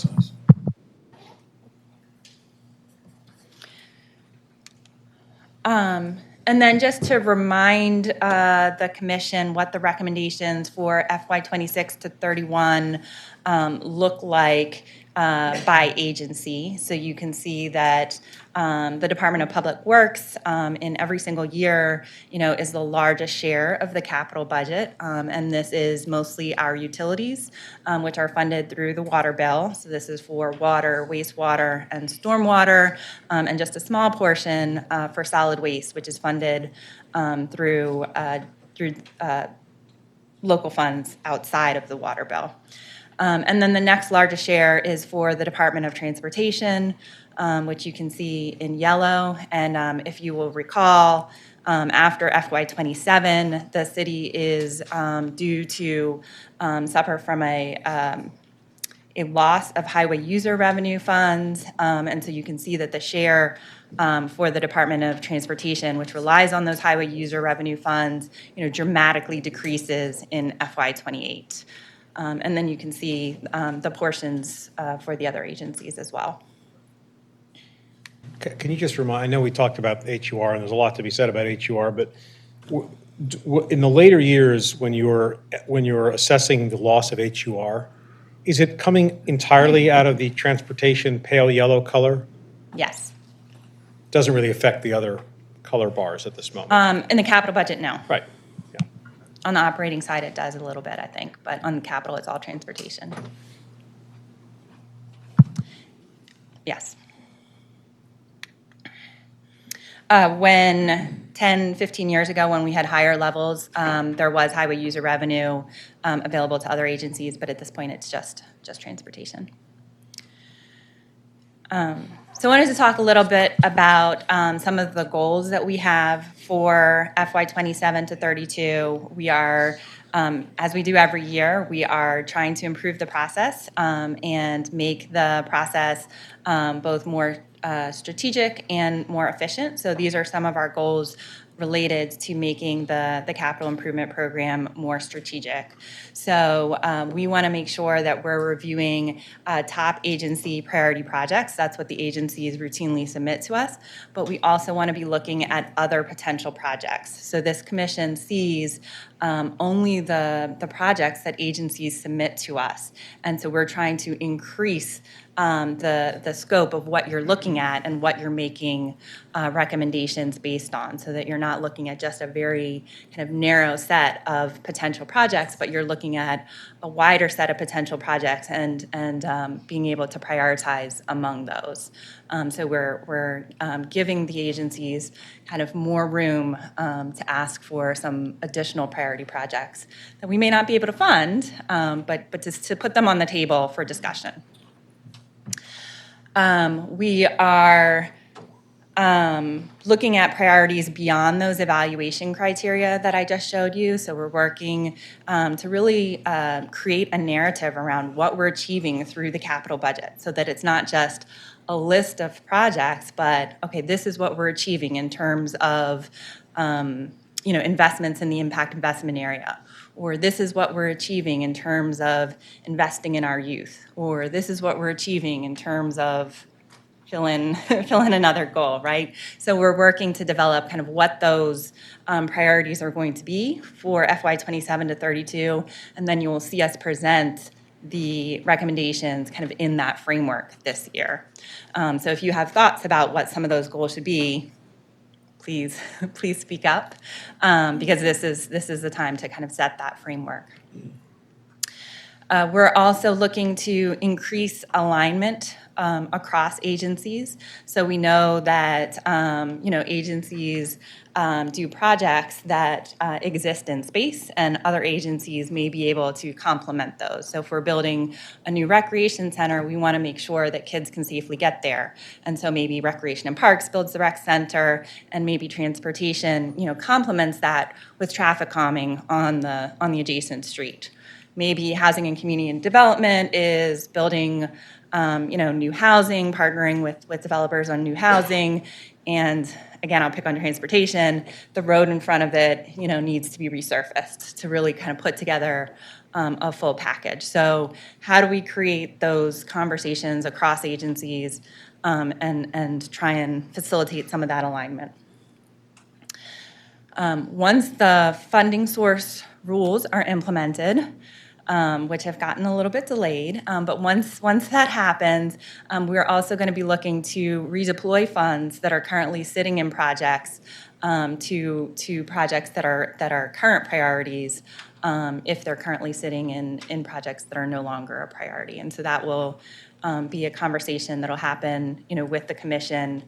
And then just to remind the commission what the recommendations for FY26 to 31 look like by agency. So you can see that the Department of Public Works in every single year, is the largest share of the capital budget. And this is mostly our utilities, which are funded through the water bill. So this is for water, wastewater, and stormwater, and just a small portion for solid waste, which is funded through local funds outside of the water bill. And then the next largest share is for the Department of Transportation, which you can see in yellow. And if you will recall, after FY27, the city is due to suffer from a loss of highway user revenue funds. And so you can see that the share for the Department of Transportation, which relies on those highway user revenue funds, dramatically decreases in FY28. And then you can see the portions for the other agencies as well. Can you just remind, I know we talked about HUR, and there's a lot to be said about HUR, but in the later years when you were assessing the loss of HUR, is it coming entirely out of the transportation pale yellow color? Yes. Doesn't really affect the other color bars at this moment? In the capital budget, no. Right. On the operating side, it does a little bit, I think, but on the capital, it's all transportation. Yes. When 10, 15 years ago, when we had higher levels, there was highway user revenue available to other agencies, but at this point, it's just transportation. So I wanted to talk a little bit about some of the goals that we have for FY 27 to 32. We are, as we do every year, we are trying to improve the process and make the process both more strategic and more efficient. So these are some of our goals related to making the capital improvement program more strategic. So we want to make sure that we're reviewing top agency priority projects. That's what the agencies routinely submit to us. But we also want to be looking at other potential projects. So this commission sees only the projects that agencies submit to us. And so we're trying to increase the scope of what you're looking at and what you're making recommendations based on, so that you're not looking at just a very kind of narrow set of potential projects, but you're looking at a wider set of potential projects and being able to prioritize among those. So we're giving the agencies kind of more room to ask for some additional priority projects that we may not be able to fund, but just to put them on the table for discussion. We are looking at priorities beyond those evaluation criteria that I just showed you. So we're working to really create a narrative around what we're achieving through the capital budget, so that it's not just a list of projects, but okay, this is what we're achieving in terms of investments in the impact investment area. Or this is what we're achieving in terms of investing in our youth, or this is what we're achieving in terms of fill in another goal, right? So we're working to develop kind of what those priorities are going to be for FY 27 to 32, and then you will see us present the recommendations kind of in that framework this year. So if you have thoughts about what some of those goals should be, please speak up, because this is the time to kind of set that framework. We're also looking to increase alignment across agencies. So we know that agencies do projects that exist in space, and other agencies may be able to complement those. So if we're building a new recreation center, we want to make sure that kids can safely get there. And so maybe Recreation and Parks builds the rec center, and maybe transportation, complements that with traffic calming on the adjacent street. Maybe Housing and Community Development is building new housing, partnering with developers on new housing. And again, I'll pick on transportation. The road in front of it, needs to be resurfaced to really kind of put together a full package. So how do we create those conversations across agencies and try and facilitate some of that alignment? Once the funding source rules are implemented, which have gotten a little bit delayed. But once that happens, we're also going to be looking to redeploy funds that are currently sitting in projects to projects that are current priorities, if they're currently sitting in projects that are no longer a priority. And so that will be a conversation that'll happen, with the commission,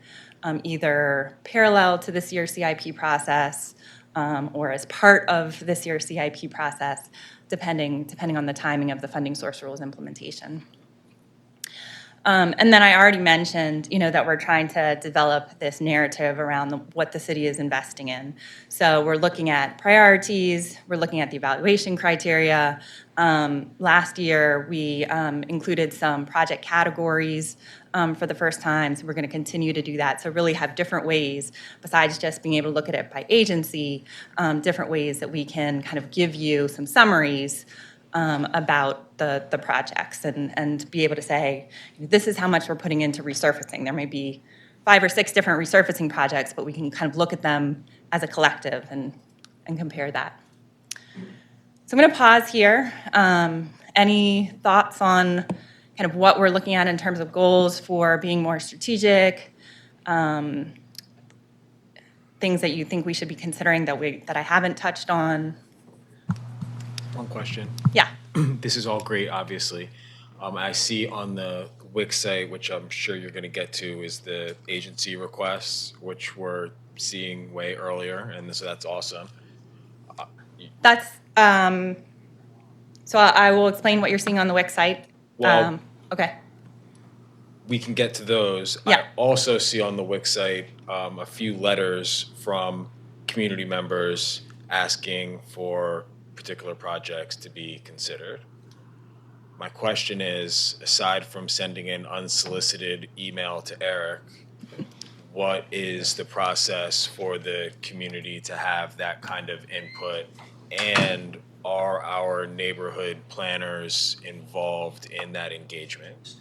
either parallel to this year's CIP process, or as part of this year's CIP process, depending on the timing of the funding source rules implementation. And then I already mentioned, that we're trying to develop this narrative around what the city is investing in. So we're looking at priorities, we're looking at the evaluation criteria. Last year, we included some project categories for the first time, so we're going to continue to do that. So really have different ways, besides just being able to look at it by agency, different ways that we can kind of give you some summaries about the projects and be able to say, this is how much we're putting into resurfacing. There may be 5 or 6 different resurfacing projects, but we can kind of look at them as a collective and compare that. So I'm going to pause here. Any thoughts on kind of what we're looking at in terms of goals for being more strategic? Things things that you think we should be considering that I haven't touched on? One question. Yeah. This is all great, obviously. I see on the Wix site, which I'm sure you're going to get to, is the agency requests, which we're seeing way earlier, and so that's awesome. That's, so I will explain what you're seeing on the Wix site. Well, Okay. we can get to those. Yeah. I also see on the Wix site a few letters from community members asking for particular projects to be considered. My question is, aside from sending an unsolicited email to Eric, what is the process for the community to have that kind of input? And are our neighborhood planners involved in that engagement?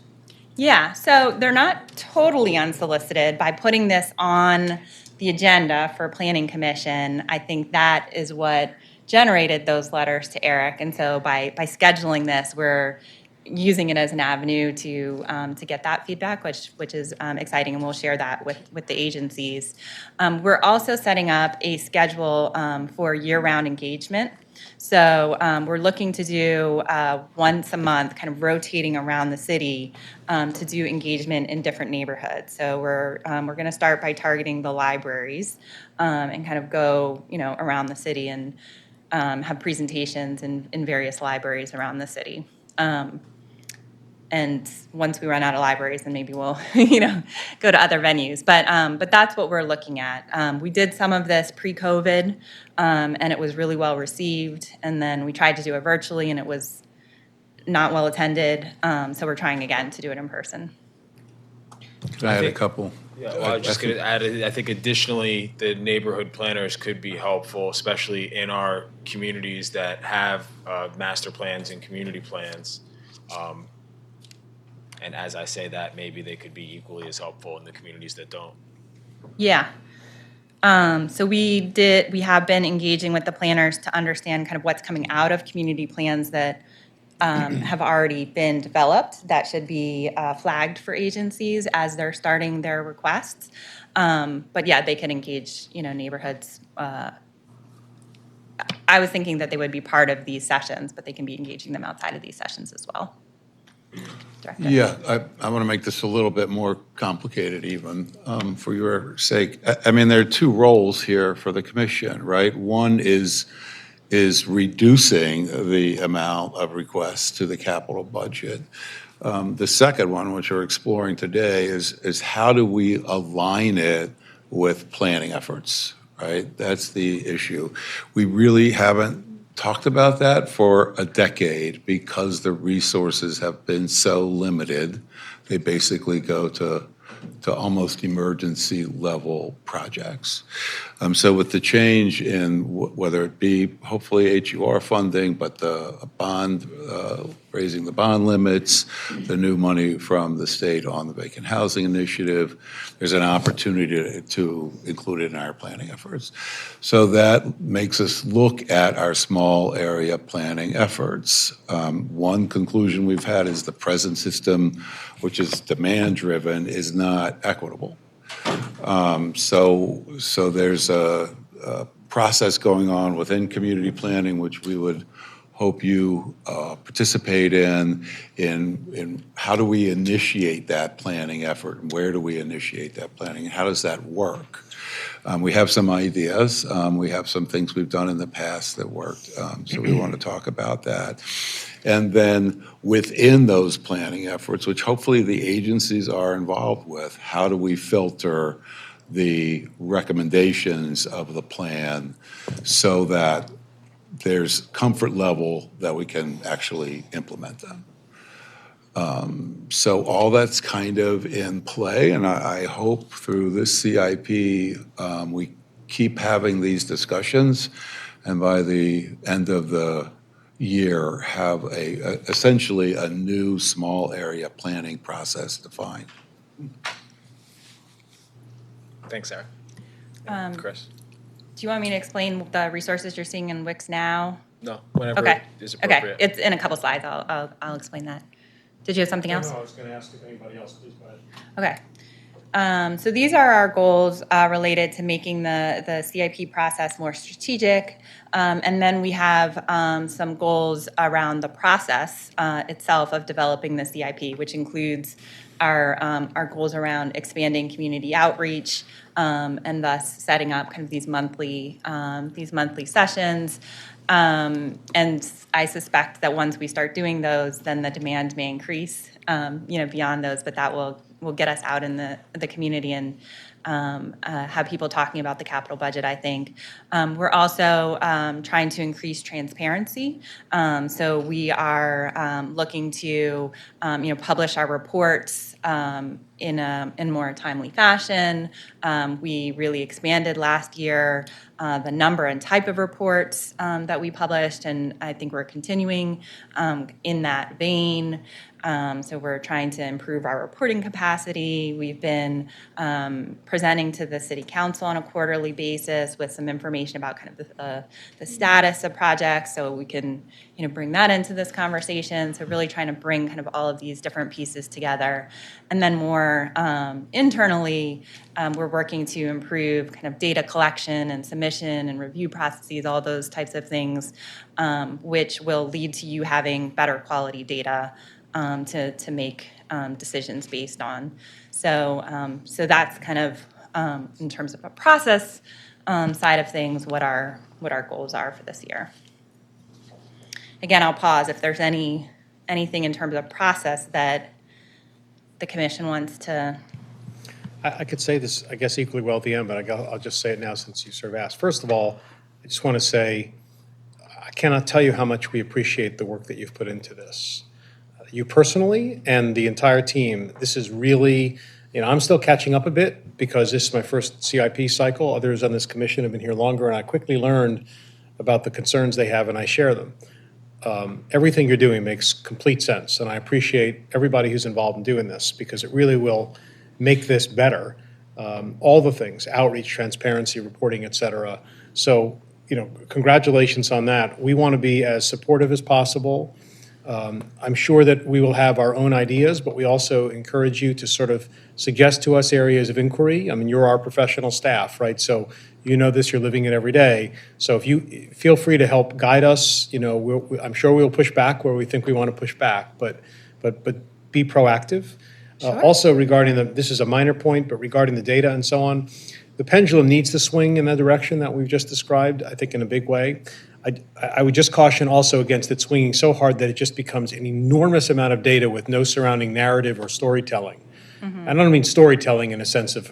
Yeah, so they're not totally unsolicited. By putting this on the agenda for Planning Commission, I think that is what generated those letters to Eric. And so by scheduling this, we're using it as an avenue to get that feedback, which is exciting, and we'll share that with the agencies. We're also setting up a schedule for year-round engagement. So we're looking to do once a month, kind of rotating around the city to do engagement in different neighborhoods. So we're going to start by targeting the libraries and kind of go around the city and have presentations in various libraries around the city. And once we run out of libraries, then maybe we'll, go to other venues. But that's what we're looking at. We did some of this pre-COVID, and it was really well received. And then we tried to do it virtually, and it was not well attended. So we're trying again to do it in person. Can I add a couple? Yeah, well, I was just going to add, I think additionally, the neighborhood planners could be helpful, especially in our communities that have master plans and community plans. And as I say that, maybe they could be equally as helpful in the communities that don't. Yeah. So we have been engaging with the planners to understand kind of what's coming out of community plans that have already been developed that should be flagged for agencies as they're starting their requests. But yeah, they can engage, neighborhoods. I was thinking that they would be part of these sessions, but they can be engaging them outside of these sessions as well. Director. Yeah, I want to make this a little bit more complicated even, for your sake. I mean, there are two roles here for the commission, right? One is reducing the amount of requests to the capital budget. The second one, which we're exploring today, is how do we align it with planning efforts, right? That's the issue. We really haven't talked about that for a decade because the resources have been so limited. They basically go to almost emergency level projects. So with the change in whether it be hopefully HUR funding, but the bond, raising the bond limits, the new money from the state on the vacant housing initiative, there's an opportunity to include it in our planning efforts. So that makes us look at our small area planning efforts. One conclusion we've had is the present system, which is demand driven, is not equitable. So there's a process going on within community planning, which we would hope you participate in how do we initiate that planning effort, and where do we initiate that planning, and how does that work? We have some ideas. We have some things we've done in the past that worked, so we want to talk about that. And then within those planning efforts, which hopefully the agencies are involved with, how do we filter the recommendations of the plan so that there's comfort level that we can actually implement them? So all that's kind of in play, and I hope through this CIP we keep having these discussions, and by the end of the year have essentially a new small area planning process defined. Thanks, Sarah. Chris? Do you want me to explain the resources you're seeing in Wix now? No, whenever Okay. is appropriate. Okay, it's in a couple slides. I'll explain that. Did you have something else? No, I was going to ask if anybody else, please go ahead. Okay. So these are our goals related to making the CIP process more strategic. And then we have some goals around the process itself of developing the CIP, which includes our goals around expanding community outreach and thus setting up kind of these monthly sessions. And I suspect that once we start doing those, then the demand may increase, beyond those, but that will get us out in the community and have people talking about the capital budget, I think. We're also trying to increase transparency. So we are looking to, publish our reports in more timely fashion. We really expanded last year the number and type of reports that we published, and I think we're continuing in that vein. So we're trying to improve our reporting capacity. We've been presenting to the city council on a quarterly basis with some information about kind of the status of projects, so we can bring that into this conversation. So really trying to bring kind of all of these different pieces together. And then more internally, we're working to improve kind of data collection and submission and review processes, all those types of things, which will lead to you having better quality data to make decisions based on. So that's kind of in terms of a process side of things, what our goals are for this year. Again, I'll pause if there's anything in terms of process that the commission wants to. I could say this, I guess, equally well at the end, but I'll just say it now since you sort of asked. First of all, I just want to say I cannot tell you how much we appreciate the work that you've put into this. You personally and the entire team, this is really, I'm still catching up a bit because this is my first CIP cycle. Others on this commission have been here longer, and I quickly learned about the concerns they have, and I share them. Everything you're doing makes complete sense, and I appreciate everybody who's involved in doing this because it really will make this better. All the things, outreach, transparency, reporting, et cetera. So, congratulations on that. We want to be as supportive as possible. I'm sure that we will have our own ideas, but we also encourage you to sort of suggest to us areas of inquiry. I mean, you're our professional staff, right? So this, you're living it every day. So if you feel free to help guide us, I'm sure we'll push back where we think we want to push back, but be proactive. Sure. Also regarding this is a minor point, but regarding the data and so on, the pendulum needs to swing in the direction that we've just described, I think in a big way. I would just caution also against it swinging so hard that it just becomes an enormous amount of data with no surrounding narrative or storytelling. Mm-hmm. I don't mean storytelling in a sense of,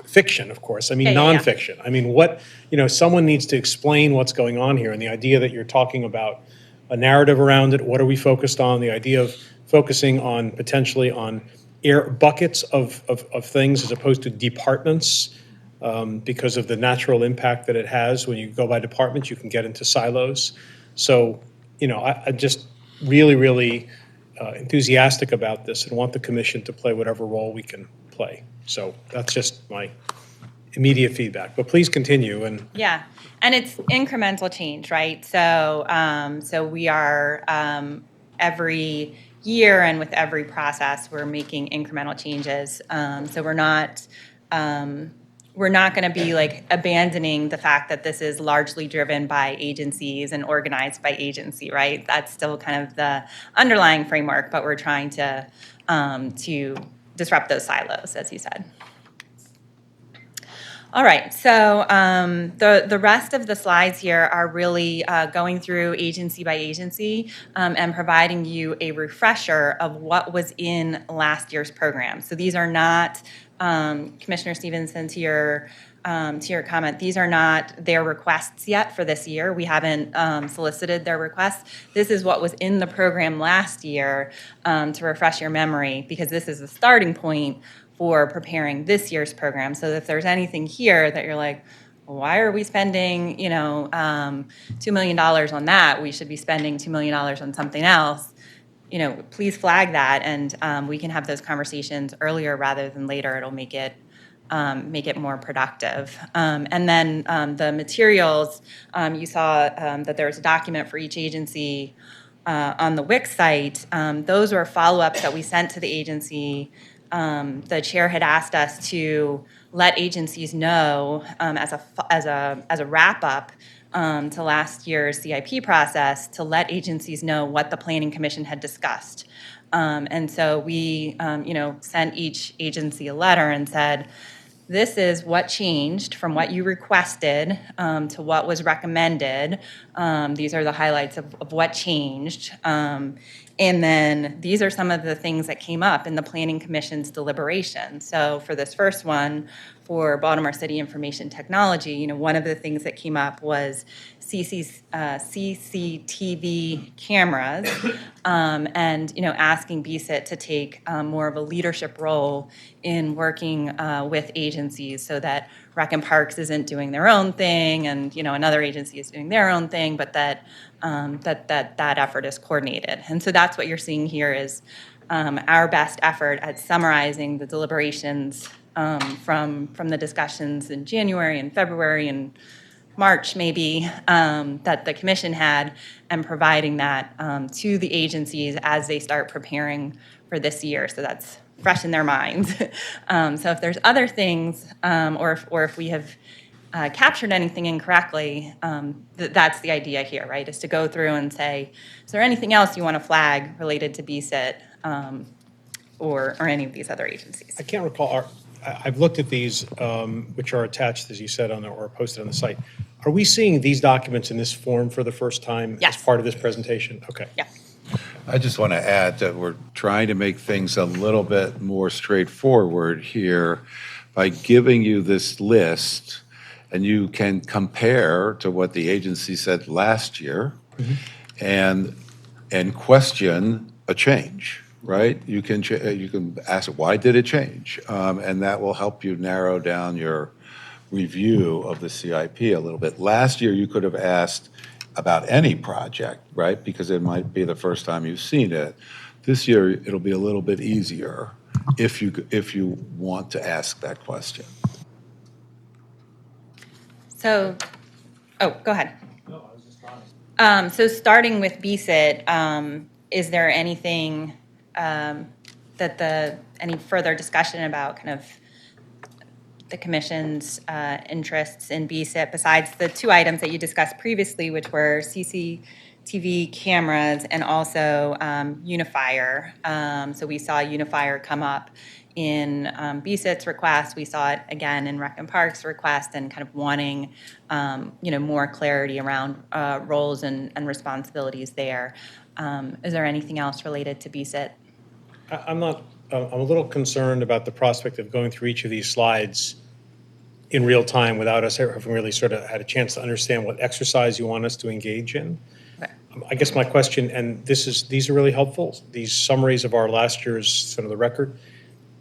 fiction, of course. I mean nonfiction. Yeah. I mean, someone needs to explain what's going on here. And the idea that you're talking about a narrative around it, what are we focused on? The idea of focusing on potentially on buckets of things as opposed to departments. Because of the natural impact that it has. When you go by departments, you can get into silos. So, I'm just really, really enthusiastic about this and want the commission to play whatever role we can play. So that's just my immediate feedback. But please continue. Yeah, and it's incremental change, right? So we are every year and with every process, we're making incremental changes. So we're not going to be abandoning the fact that this is largely driven by agencies and organized by agency, right? That's still kind of the underlying framework, but we're trying to disrupt those silos, as you said. All right, so the rest of the slides here are really going through agency by agency and providing you a refresher of what was in last year's program. So these are not, Commissioner Stevenson, to your comment, these are not their requests yet for this year. We haven't solicited their requests. This is what was in the program last year to refresh your memory, because this is the starting point for preparing this year's program. So if there's anything here that you're like, why are we spending, $2 million on that? We should be spending $2 million on something else. Please flag that, and we can have those conversations earlier rather than later. It'll make it more productive. And then the materials, you saw that there's a document for each agency on the WIC site. Those were follow-ups that we sent to the agency the chair had asked us to let agencies know as a wrap up to last year's CIP process, to let agencies know what the Planning Commission had discussed. And so we, sent each agency a letter and said, this is what changed from what you requested to what was recommended. These are the highlights of what changed. And then these are some of the things that came up in the Planning Commission's deliberation. So for this first one, for Baltimore City Information Technology, one of the things that came up was CCTV cameras, and asking BSIT to take more of a leadership role in working with agencies, so that Rec and Parks isn't doing their own thing, and another agency is doing their own thing, but that effort is coordinated. And so that's what you're seeing here is our best effort at summarizing the deliberations from the discussions in January and February and March maybe that the commission had, and providing that to the agencies as they start preparing for this year. So that's fresh in their minds. So if there's other things, or if we have captured anything incorrectly, that's the idea here, right? Is to go through and say, is there anything else you want to flag related to BSIT or any of these other agencies? I can't recall. I've looked at these, which are attached, as you said, or posted on the site. Are we seeing these documents in this form for the first time as part of this presentation? Okay. Yeah. I just want to add that we're trying to make things a little bit more straightforward here by giving you this list, and you can compare to what the agency said last year and question a change. Right? You can ask, why did it change? And that will help you narrow down your review of the CIP a little bit. Last year, you could have asked about any project, right? Because it might be the first time you've seen it. This year, it'll be a little bit easier if you want to ask that question. So, go ahead. No, I was just trying. So starting with BSIT, is there anything any further discussion about kind of the commission's interests in BSIT besides the two items that you discussed previously, which were CCTV cameras and also Unifier? So we saw Unifier come up in BSIT's request. We saw it again in Rec and Parks' request, and kind of wanting more clarity around roles and responsibilities there. Is there anything else related to BSIT? I'm a little concerned about the prospect of going through each of these slides in real time without us having really sort of had a chance to understand what exercise you want us to engage in. Okay. I guess my question, and these are really helpful, these summaries of our last year's sort of the record.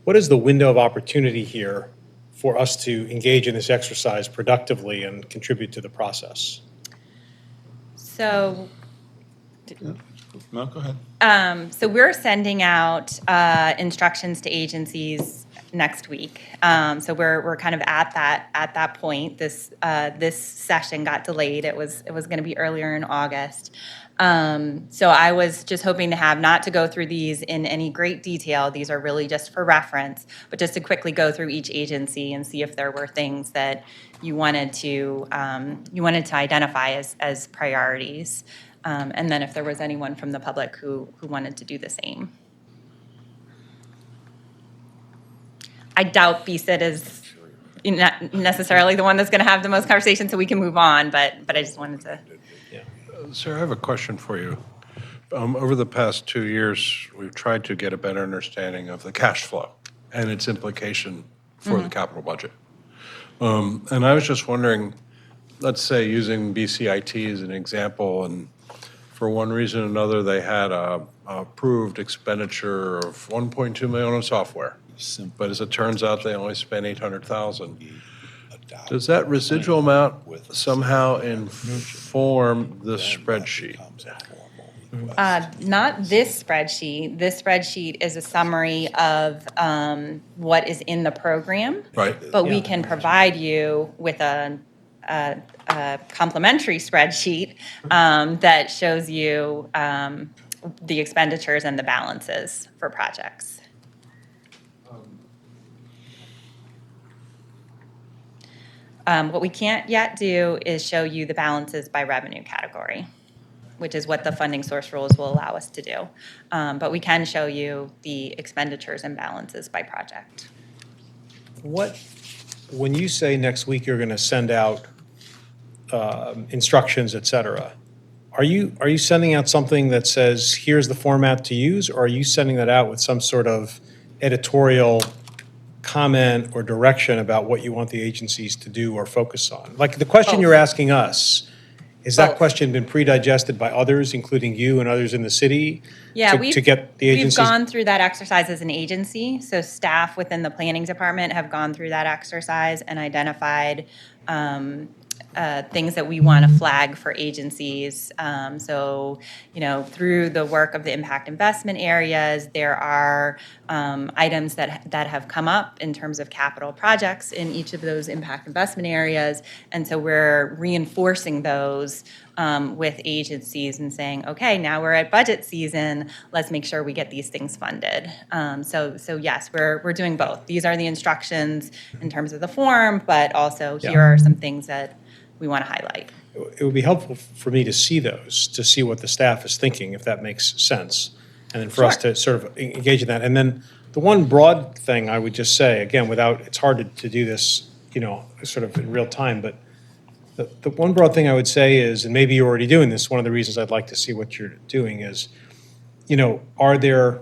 What is the window of opportunity here for us to engage in this exercise productively and contribute to the process? So, no, go ahead. So we're sending out instructions to agencies next week. So we're kind of at that point. This session got delayed. It was going to be earlier in August. So I was just hoping to have, not to go through these in any great detail. These are really just for reference, but just to quickly go through each agency and see if there were things that you wanted to identify as priorities. And then if there was anyone from the public who wanted to do the same. I doubt BSIT is not necessarily the one that's going to have the most conversation, so we can move on, but I just wanted to. Sir, I have a question for you. Over the past 2 years, we've tried to get a better understanding of the cash flow and its implication for the capital budget. And I was just wondering, let's say using BCIT as an example, and for one reason or another, they had a approved expenditure of $1.2 million on software. But as it turns out, they only spent $800,000. Does that residual amount somehow inform the spreadsheet? Not this spreadsheet. This spreadsheet is a summary of what is in the program. Right. But we can provide you with a complementary spreadsheet that shows you the expenditures and the balances for projects. What we can't yet do is show you the balances by revenue category, which is what the funding source rules will allow us to do. But we can show you the expenditures and balances by project. When you say next week you're going to send out instructions, et cetera, are you sending out something that says, here's the format to use, or are you sending that out with some sort of editorial comment or direction about what you want the agencies to do or focus on? Like the question you're asking us, has that question been pre-digested by others, including you and others in the city? Yeah, to get the agencies? We've gone through that exercise as an agency. So staff within the planning department have gone through that exercise and identified things that we want to flag for agencies. So, through the work of the impact investment areas, there are items that have come up in terms of capital projects in each of those impact investment areas. And so we're reinforcing those with agencies and saying, okay, now we're at budget season, let's make sure we get these things funded. So yes, we're doing both. These are the instructions in terms of the form, but also here are some things that we want to highlight. It would be helpful for me to see those, to see what the staff is thinking, if that makes sense. And then for us to sort of engage in that. And then the one broad thing I would just say, again, it's hard to do this, sort of in real time, but the one broad thing I would say is, and maybe you're already doing this, one of the reasons I'd like to see what you're doing is, are there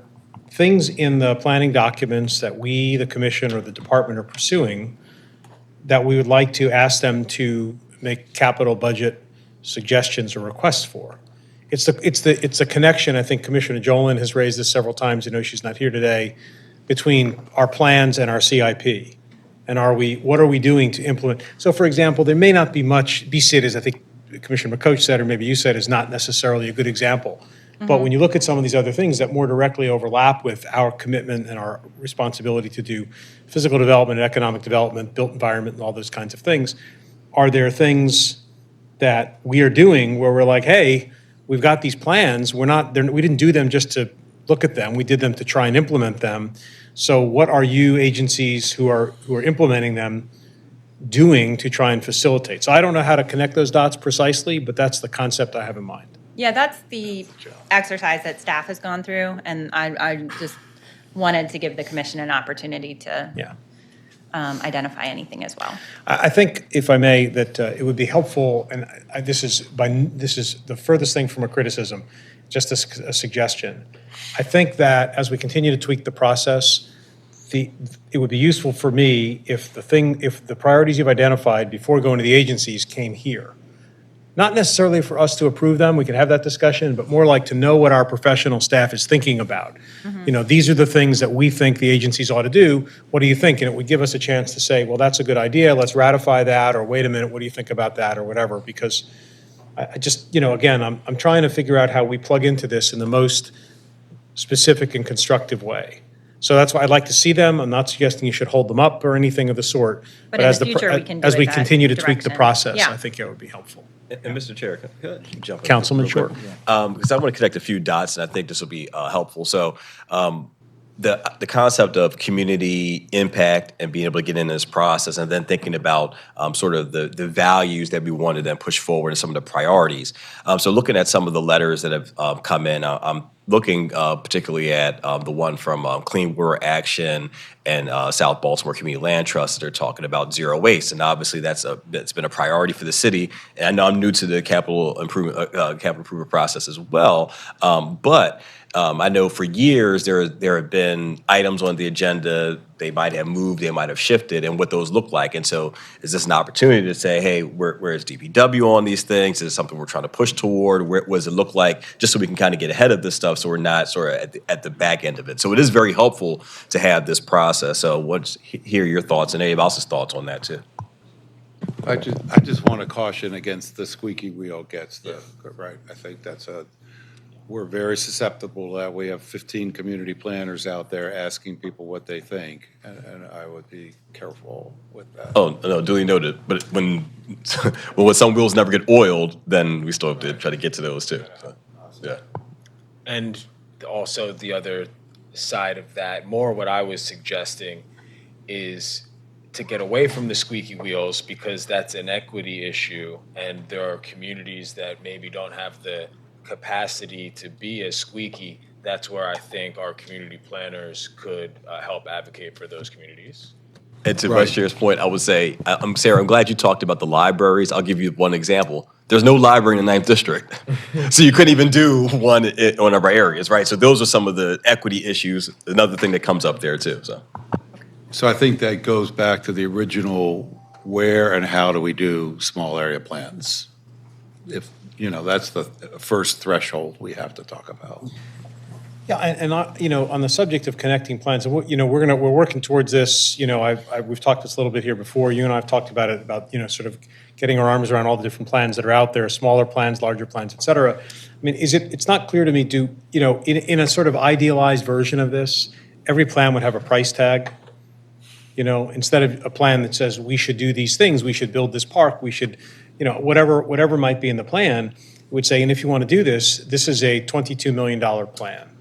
things in the planning documents that we, the commission or the department, are pursuing that we would like to ask them to make capital budget suggestions or requests for? It's the connection. I think Commissioner Jolin has raised this several times. She's not here today, between our plans and our CIP. And what are we doing to implement? So, for example, there may not be much. BSID, as I think Commissioner McCoach said, or maybe you said, is not necessarily a good example. But when you look at some of these other things that more directly overlap with our commitment and our responsibility to do physical development and economic development, built environment, and all those kinds of things, are there things that we are doing where we're like, hey, we've got these plans. We didn't do them just to look at them. We did them to try and implement them. So what are you agencies who are implementing them doing to try and facilitate? So I don't know how to connect those dots precisely, but that's the concept I have in mind. Yeah, that's the exercise that staff has gone through, and I just wanted to give the commission an opportunity to identify anything as well. I think, if I may, that it would be helpful, and this is the furthest thing from a criticism, just a suggestion. I think that as we continue to tweak the process, it would be useful for me if the priorities you've identified before going to the agencies came here. Not necessarily for us to approve them, we can have that discussion, but more like to know what our professional staff is thinking about. These are the things that we think the agencies ought to do. What do you think? And it would give us a chance to say, well, that's a good idea, let's ratify that, or wait a minute, what do you think about that, or whatever, because I just, again, I'm trying to figure out how we plug into this in the most specific and constructive way. So that's why I'd like to see them. I'm not suggesting you should hold them up or anything of the sort. But in the future, we can do as it we that continue to tweak the direction. process, Yeah. I think it would be helpful. And Mr. Chair, can I jump in? Councilman, real quick? sure. Because I want to connect a few dots, and I think this will be helpful. So the concept of community impact and being able to get into this process, and then thinking about sort of the values that we want to then push forward and some of the priorities. So looking at some of the letters that have come in, I'm looking particularly at the one from Clean Water Action and South Baltimore Community Land Trust that are talking about zero waste, and obviously that's been a priority for the city. And I know I'm new to the capital improvement process as well, but I know for years there have been items on the agenda. They might have moved, they might have shifted, and what those look like. And so, is this an opportunity to say, hey, where is DPW on these things? Is it something we're trying to push toward? What does it look like? Just so we can kind of get ahead of this stuff, so we're not sort of at the back end of it. So it is very helpful to have this process. So hear your thoughts and anybody else's thoughts on that too. I just want to caution against the squeaky wheel gets the right. I think we're very susceptible to that. We have 15 community planners out there asking people what they think, and I would be careful with that. Oh, no, duly noted. But when some wheels never get oiled, then we still have to try to get to those too. So, yeah. And also the other side of that, more what I was suggesting is to get away from the squeaky wheels, because that's an equity issue, and there are communities that maybe don't have the capacity to be as squeaky, that's where I think our community planners could help advocate for those communities. And to Vice Chair's point, I would say, Sarah, I'm glad you talked about the libraries. I'll give you one example. There's no library in the 9th District. So you couldn't even do one in one of our areas, right? So those are some of the equity issues, another thing that comes up there too, so. So I think that goes back to the original where and how do we do small area plans? If, that's the first threshold we have to talk about. Yeah, and on the subject of connecting plans, we're working towards this. We've talked this a little bit here before. You and I have talked about it, about sort of getting our arms around all the different plans that are out there, smaller plans, larger plans, et cetera. I mean, it's not clear to me. In a sort of idealized version of this, every plan would have a price tag. Instead of a plan that says we should do these things, we should build this park, we should, whatever might be in the plan, would say, and if you want to do this, this is a $22 million plan.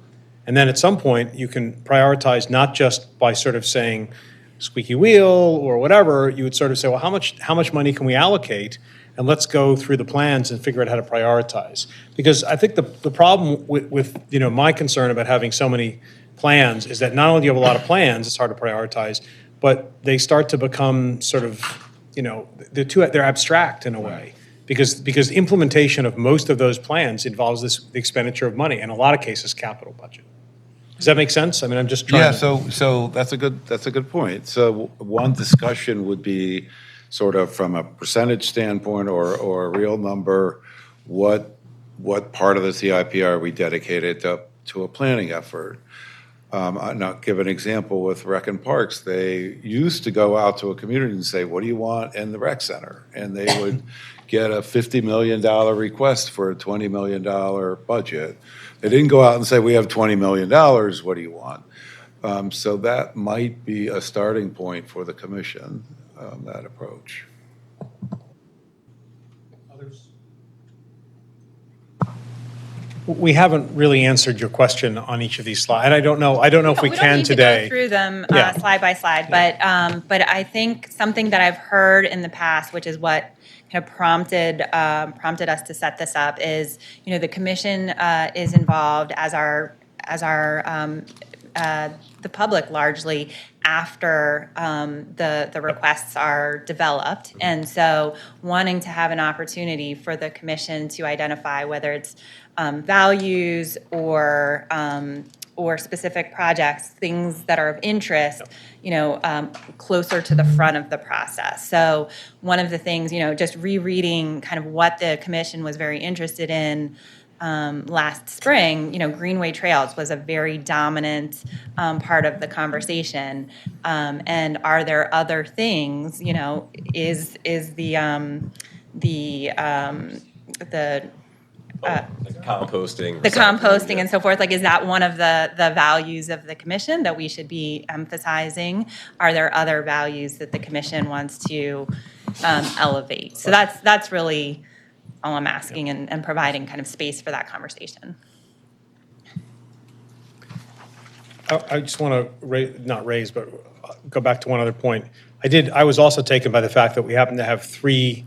And then at some point, you can prioritize not just by sort of saying squeaky wheel or whatever. You would sort of say, well, how much money can we allocate? And let's go through the plans and figure out how to prioritize. Because I think the problem with my concern about having so many plans is that not only do you have a lot of plans, it's hard to prioritize, but they start to become sort of, they're abstract in a way. Because implementation of most of those plans involves the expenditure of money, in a lot of cases, capital budget. Does that make sense? I mean, I'm just trying. Yeah, so that's a good point. So one discussion would be sort of from a percentage standpoint or a real number, what part of the CIP are we dedicated to a planning effort? I'll give an example with Rec and Parks. They used to go out to a community and say, what do you want in the rec center? And they would get a $50 million request for a $20 million budget. They didn't go out and say, we have $20 million, what do you want? So that might be a starting point for the commission, that approach. We haven't really answered your question on each of these slides, and I don't know if we can need today. To go through them Yeah. slide by slide, but I think something that I've heard in the past, which is what kind of prompted us to set this up, is the commission is involved as the public largely after the requests are developed, and so wanting to have an opportunity for the commission to identify whether it's values or specific projects, things that are of interest, closer to the front of the process. So one of the things, just rereading kind of what the commission was very interested in last spring, Greenway Trails was a very dominant part of the conversation. And are there other things, is the composting. The composting and so forth, is that one of the values of the commission that we should be emphasizing? Are there other values that the commission wants to elevate? So that's really all I'm asking and providing kind of space for that conversation. I just want to go back to one other point. I was also taken by the fact that we happen to have 3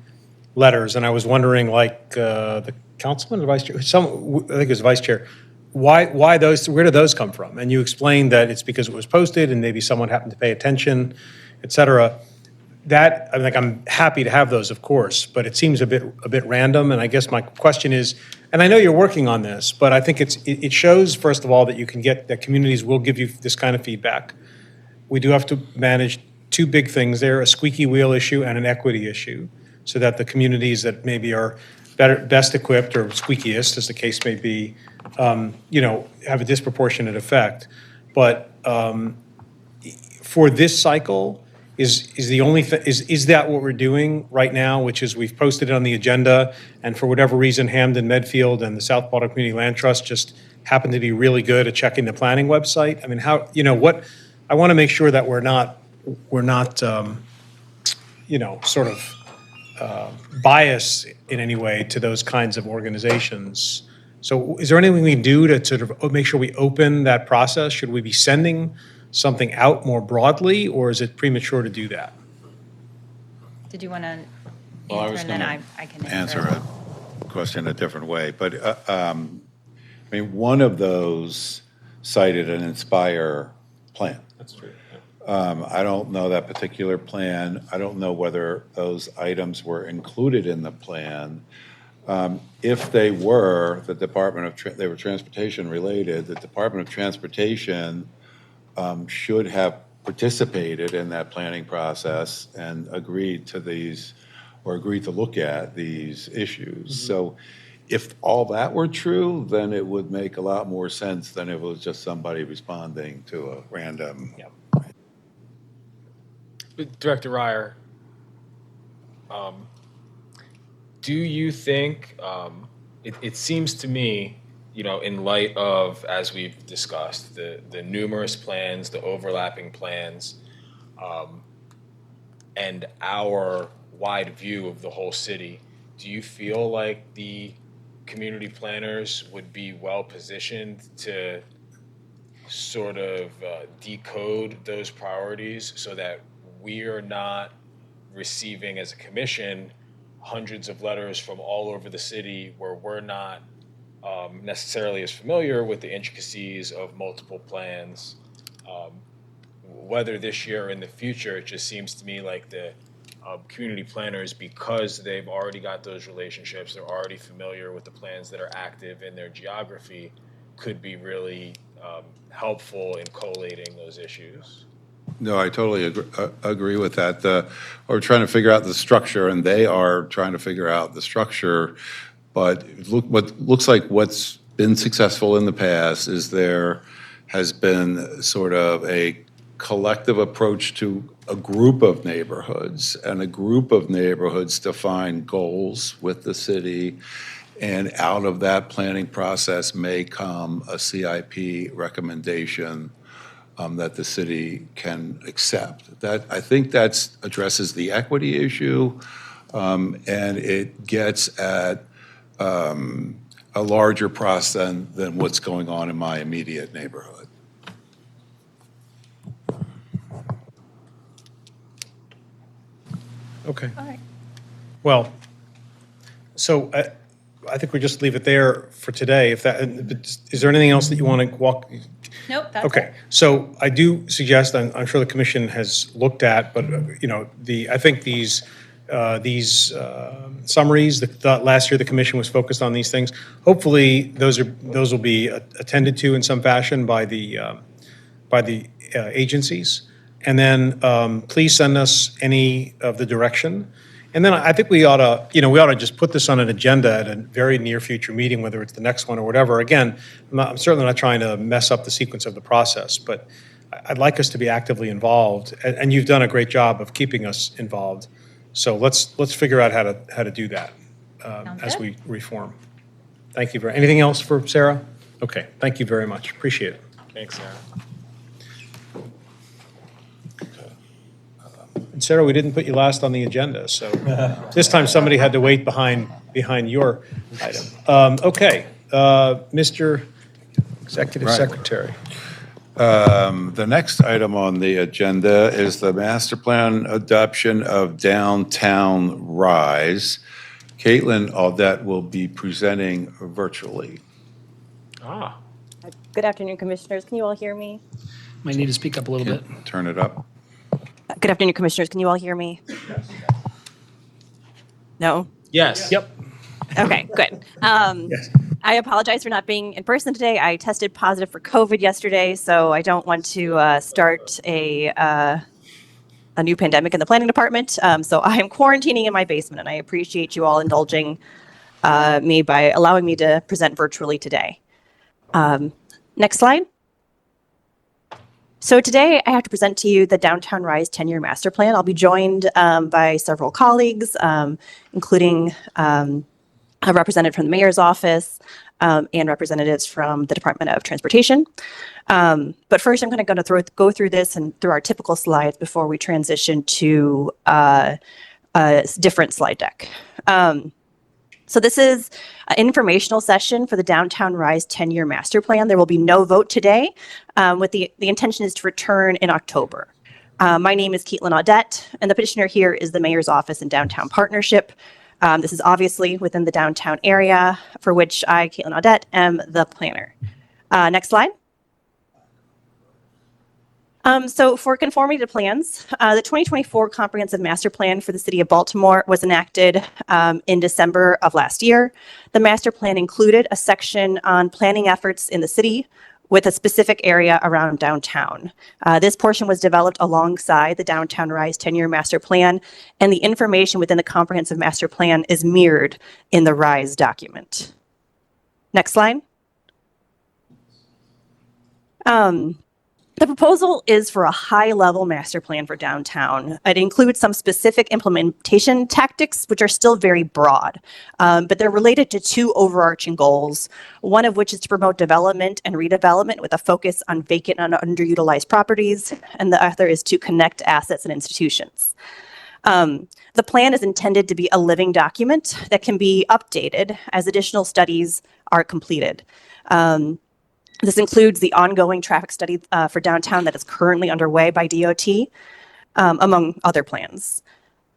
letters, and I was wondering, the councilman or vice chair, I think it was vice chair, why those, where did those come from? And you explained that it's because it was posted and maybe someone happened to pay attention, et cetera. That, I'm happy to have those, of course, but it seems a bit random. And I guess my question is, and I know you're working on this, but I think it shows, first of all, that communities will give you this kind of feedback. We do have to manage 2 big things there, a squeaky wheel issue and an equity issue, so that the communities that maybe are best equipped or squeakiest, as the case may be, have a disproportionate effect. But for this cycle, is the only is that what we're doing right now, which is we've posted it on the agenda, and for whatever reason, Hamden, Medfield, and the South Baltimore Community Land Trust just happen to be really good at checking the planning website? I mean, I want to make sure that we're not sort of biased in any way to those kinds of organizations. So is there anything we can do to sort of make sure we open that process? Should we be sending something out more broadly, or is it premature to do that? Did you want to Well, I answer was and then gonna I can answer as well. a question a different way, but I mean, one of those cited an Inspire plan. That's true. I don't know that particular plan. I don't know whether those items were included in the plan. If they were, they were transportation related, the Department of Transportation should have participated in that planning process and agreed to these, or agreed to look at these issues. So if all that were true, then it would make a lot more sense than if it was just somebody responding to a random. Director Ryer, do you think, it seems to me, in light of, as we've discussed, the numerous plans, the overlapping plans, and our wide view of the whole city, do you feel like the community planners would be well positioned to sort of decode those priorities so that we are not receiving as a commission hundreds of letters from all over the city where we're not necessarily as familiar with the intricacies of multiple plans? Whether this year or in the future, it just seems to me like the community planners, because they've already got those relationships, they're already familiar with the plans that are active in their geography, could be really helpful in collating those issues. No, I totally agree with that. We're trying to figure out the structure, and they are trying to figure out the structure. But what looks like what's been successful in the past is there has been sort of a collective approach to a group of neighborhoods, and a group of neighborhoods define goals with the city. And out of that planning process may come a CIP recommendation that the city can accept. I think that addresses the equity issue, and it gets at a larger process than what's going on in my immediate neighborhood. Okay. All right. Well, so I think we just leave it there for today. Is there anything else that you want to walk? Nope, that's Okay, so I do suggest, I'm sure the commission has looked at, but, I think these summaries, last year the commission was focused on these things. Hopefully, those will be attended to in some fashion by the agencies. And then please send us any of the direction. And then I think we ought to just put this on an agenda at a very near future meeting, whether it's the next one or whatever. Again, I'm certainly not trying to mess up the sequence of the process, but I'd like us to be actively involved. And you've done a great job of keeping us involved. So let's figure out how to do that as we reform. Thank you. Anything else for Sarah? Okay, thank you very much. Appreciate it. Thanks, Sarah. And Sarah, we didn't put you last on the agenda, so this time somebody had to wait behind your item. Okay, Mr. Executive Secretary. The next item on the agenda is the master plan adoption of Downtown Rise. Caitlin Audette will be presenting virtually. Good afternoon, Commissioners. Can you all hear me? Might need to speak up a little bit. Turn it up. Good afternoon, Commissioners. Can you all hear me? No? Yes. Yep. Okay, good. I apologize for not being in person today. I tested positive for COVID yesterday, so I don't want to start a new pandemic in the planning department. So I am quarantining in my basement, and I appreciate you all indulging me by allowing me to present virtually today. Next slide. So today I have to present to you the Downtown Rise 10-year master plan. I'll be joined by several colleagues, including a representative from the mayor's office and representatives from the Department of Transportation. But first, I'm going to go through this and through our typical slides before we transition to a different slide deck. So this is an informational session for the Downtown Rise 10-year master plan. There will be no vote today. The intention is to return in October. My name is Caitlin Audette, and the petitioner here is the Mayor's Office and Downtown Partnership. This is obviously within the downtown area, for which I, Caitlin Audette, am the planner. Next slide. So for conformity to plans, the 2024 Comprehensive Master Plan for the City of Baltimore was enacted in December of last year. The master plan included a section on planning efforts in the city with a specific area around downtown. This portion was developed alongside the Downtown Rise 10-year master plan, and the information within the Comprehensive Master Plan is mirrored in the Rise document. Next slide. The proposal is for a high-level master plan for downtown. It includes some specific implementation tactics, which are still very broad, but they're related to two overarching goals, one of which is to promote development and redevelopment with a focus on vacant and underutilized properties, and the other is to connect assets and institutions. The plan is intended to be a living document that can be updated as additional studies are completed. This includes the ongoing traffic study for downtown that is currently underway by DOT, among other plans.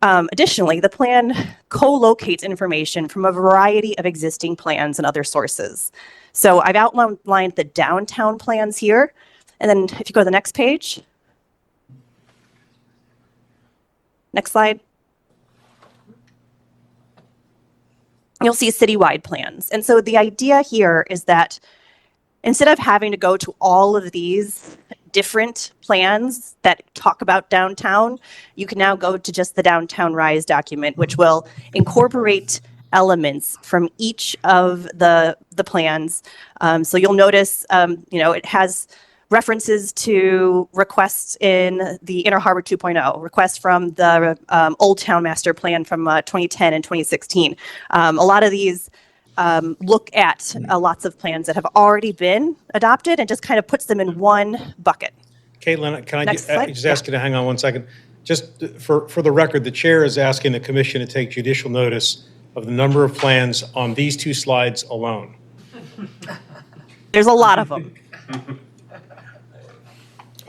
Additionally, the plan co-locates information from a variety of existing plans and other sources. So I've outlined the downtown plans here, and then if you go to the next page. Next slide. You'll see citywide plans. And so the idea here is that instead of having to go to all of these different plans that talk about downtown, you can now go to just the Downtown Rise document, which will incorporate elements from each of the plans. So you'll notice, it has references to requests in the Inner Harbor 2.0, requests from the Old Town Master Plan from 2010 and 2016. A lot of these look at lots of plans that have already been adopted and just kind of puts them in one bucket. Caitlin, can I Next slide? just ask you to hang on one second? Just for the record, the chair is asking the commission to take judicial notice of the number of plans on these two slides alone. There's a lot of them.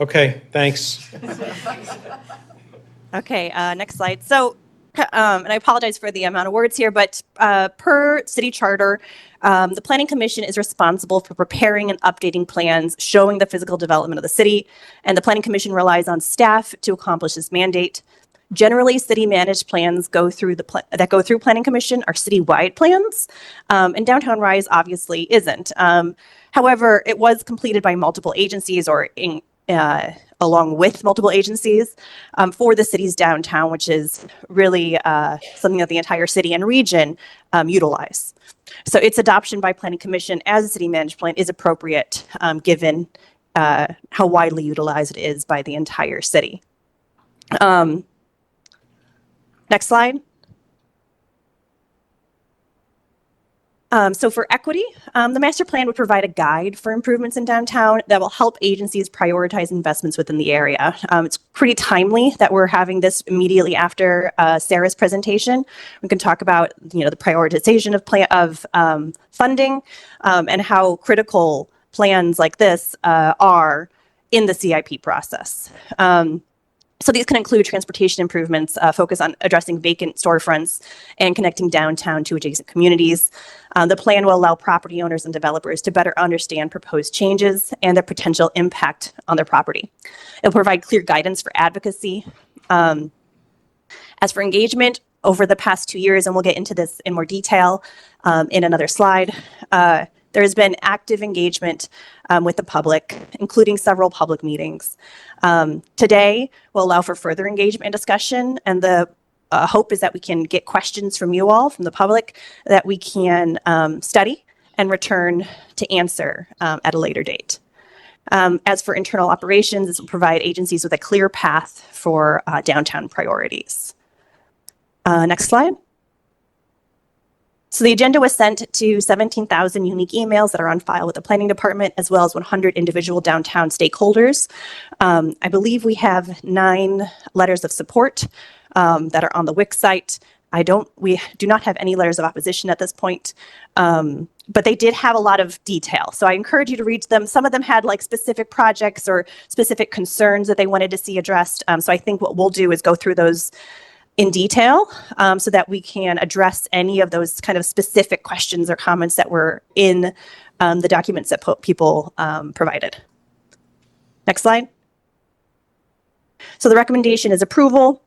Okay, thanks. Okay, next slide. So, and I apologize for the amount of words here, but per city charter, the Planning Commission is responsible for preparing and updating plans showing the physical development of the city, and the Planning Commission relies on staff to accomplish this mandate. Generally, city-managed plans that go through Planning Commission are city-wide plans, and Downtown Rise obviously isn't. However, it was completed by multiple agencies or along with multiple agencies for the city's downtown, which is really something that the entire city and region utilize. So its adoption by Planning Commission as a city managed plan is appropriate given how widely utilized it is by the entire city. Next slide. So for equity, the master plan would provide a guide for improvements in downtown that will help agencies prioritize investments within the area. It's pretty timely that we're having this immediately after Sarah's presentation. We can talk about the prioritization of funding and how critical plans like this are in the CIP process. So these can include transportation improvements, focus on addressing vacant storefronts and connecting downtown to adjacent communities. The plan will allow property owners and developers to better understand proposed changes and their potential impact on their property. It'll provide clear guidance for advocacy. As for engagement, over the past 2 years, and we'll get into this in more detail in another slide, there has been active engagement with the public, including several public meetings. Today will allow for further engagement and discussion, and the hope is that we can get questions from you all, from the public, that we can study and return to answer at a later date. As for internal operations, this will provide agencies with a clear path for downtown priorities. Next slide. So the agenda was sent to 17,000 unique emails that are on file with the planning department, as well as 100 individual downtown stakeholders. I believe we have 9 letters of support that are on the Wix site. we do not have any letters of opposition at this point. But they did have a lot of detail. So I encourage you to read them. Some of them had like specific projects or specific concerns that they wanted to see addressed. So I think what we'll do is go through those in detail so that we can address any of those kind of specific questions or comments that were in the documents that people provided. Next slide. So the recommendation is approval,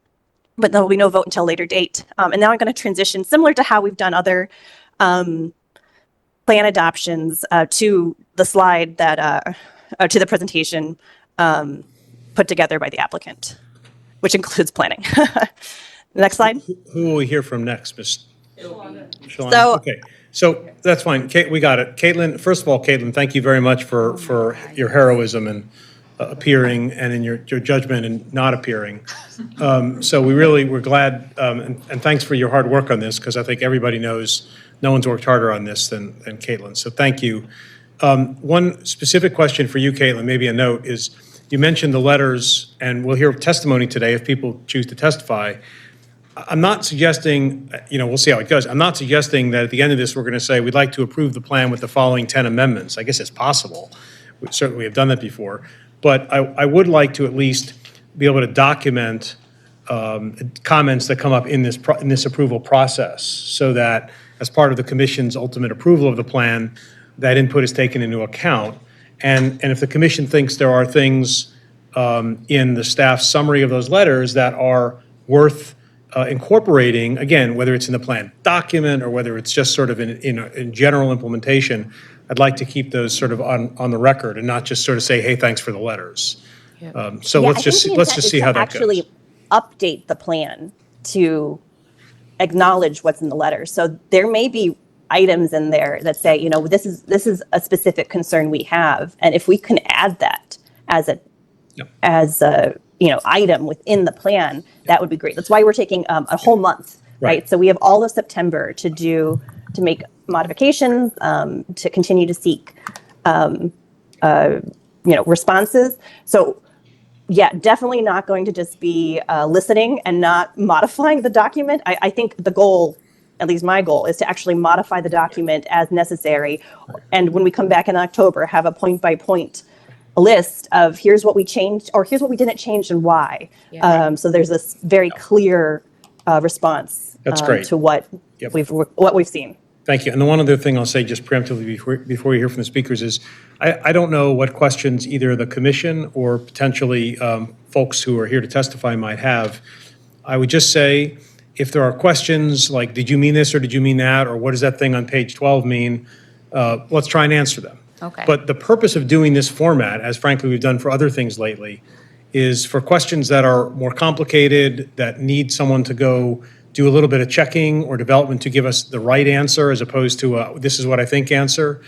but there will be no vote until a later date. And now I'm going to transition, similar to how we've done other plan adoptions, to the slide that, to the presentation put together by the applicant, which includes planning. Next slide. Who will we hear from next, Ms. Shalana? So- Okay, so that's fine. Kate, we got it. Caitlin, first of all, Caitlin, thank you very much for your heroism and appearing and in your judgment and not appearing. So we're glad, and thanks for your hard work on this, because I think everybody knows no one's worked harder on this than Caitlin. So thank you. One specific question for you, Caitlin, maybe a note, is you mentioned the letters, and we'll hear testimony today if people choose to testify. I'm not suggesting, we'll see how it goes. I'm not suggesting that at the end of this, we're going to say, we'd like to approve the plan with the following 10 amendments. I guess it's possible. We certainly have done that before. But I would like to at least be able to document comments that come up in this approval process, so that as part of the commission's ultimate approval of the plan, that input is taken into account. And if the commission thinks there are things in the staff's summary of those letters that are worth incorporating, again, whether it's in the plan document or whether it's just sort of in general implementation, I'd like to keep those sort of on the record and not just sort of say, hey, thanks for the letters. So Yeah, let's I just think the let's intent just is see to how that actually goes. update the plan to acknowledge what's in the letter. So there may be items in there that say, this is a specific concern we have, and if we can add that as a item within the plan, that would be great. That's why we're taking a whole month, right? So we have all of September to make modifications, to continue to seek responses. So yeah, definitely not going to just be listening and not modifying the document. I think the goal, at least my goal, is to actually modify the document as necessary. And when we come back in October, have a point-by-point list of here's what we changed or here's what we didn't change and why. So there's this very clear response That's great. to what we've seen. Thank you. And the one other thing I'll say just preemptively before you hear from the speakers is, I don't know what questions either the commission or potentially folks who are here to testify might have. I would just say, if there are questions like, did you mean this or did you mean that? Or what does that thing on page 12 mean? Let's try and answer them. Okay. But the purpose of doing this format, as frankly we've done for other things lately, is for questions that are more complicated, that need someone to go do a little bit of checking or development to give us the right answer, as opposed to this is what I think answer.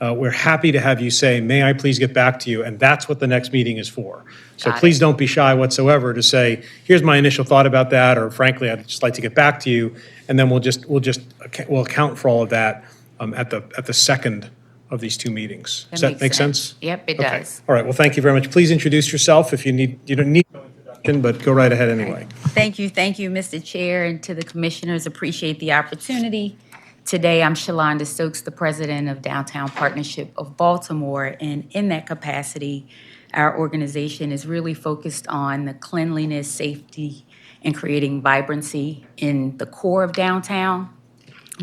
We're happy to have you say, may I please get back to you? And that's what the next meeting is for. So please don't be shy whatsoever to say, here's my initial thought about that, or frankly, I'd just like to get back to you. And then we'll account for all of that at the second of these two meetings. Does that make sense? Yep, it Okay. does. All right, well, thank you very much. Please introduce yourself if you don't need no introduction, but go right ahead anyway. Thank you, Mr. Chair, and to the commissioners. Appreciate the opportunity. Today, I'm Shalonda Stokes, the president of Downtown Partnership of Baltimore, and in that capacity, our organization is really focused on the cleanliness, safety, and creating vibrancy in the core of downtown,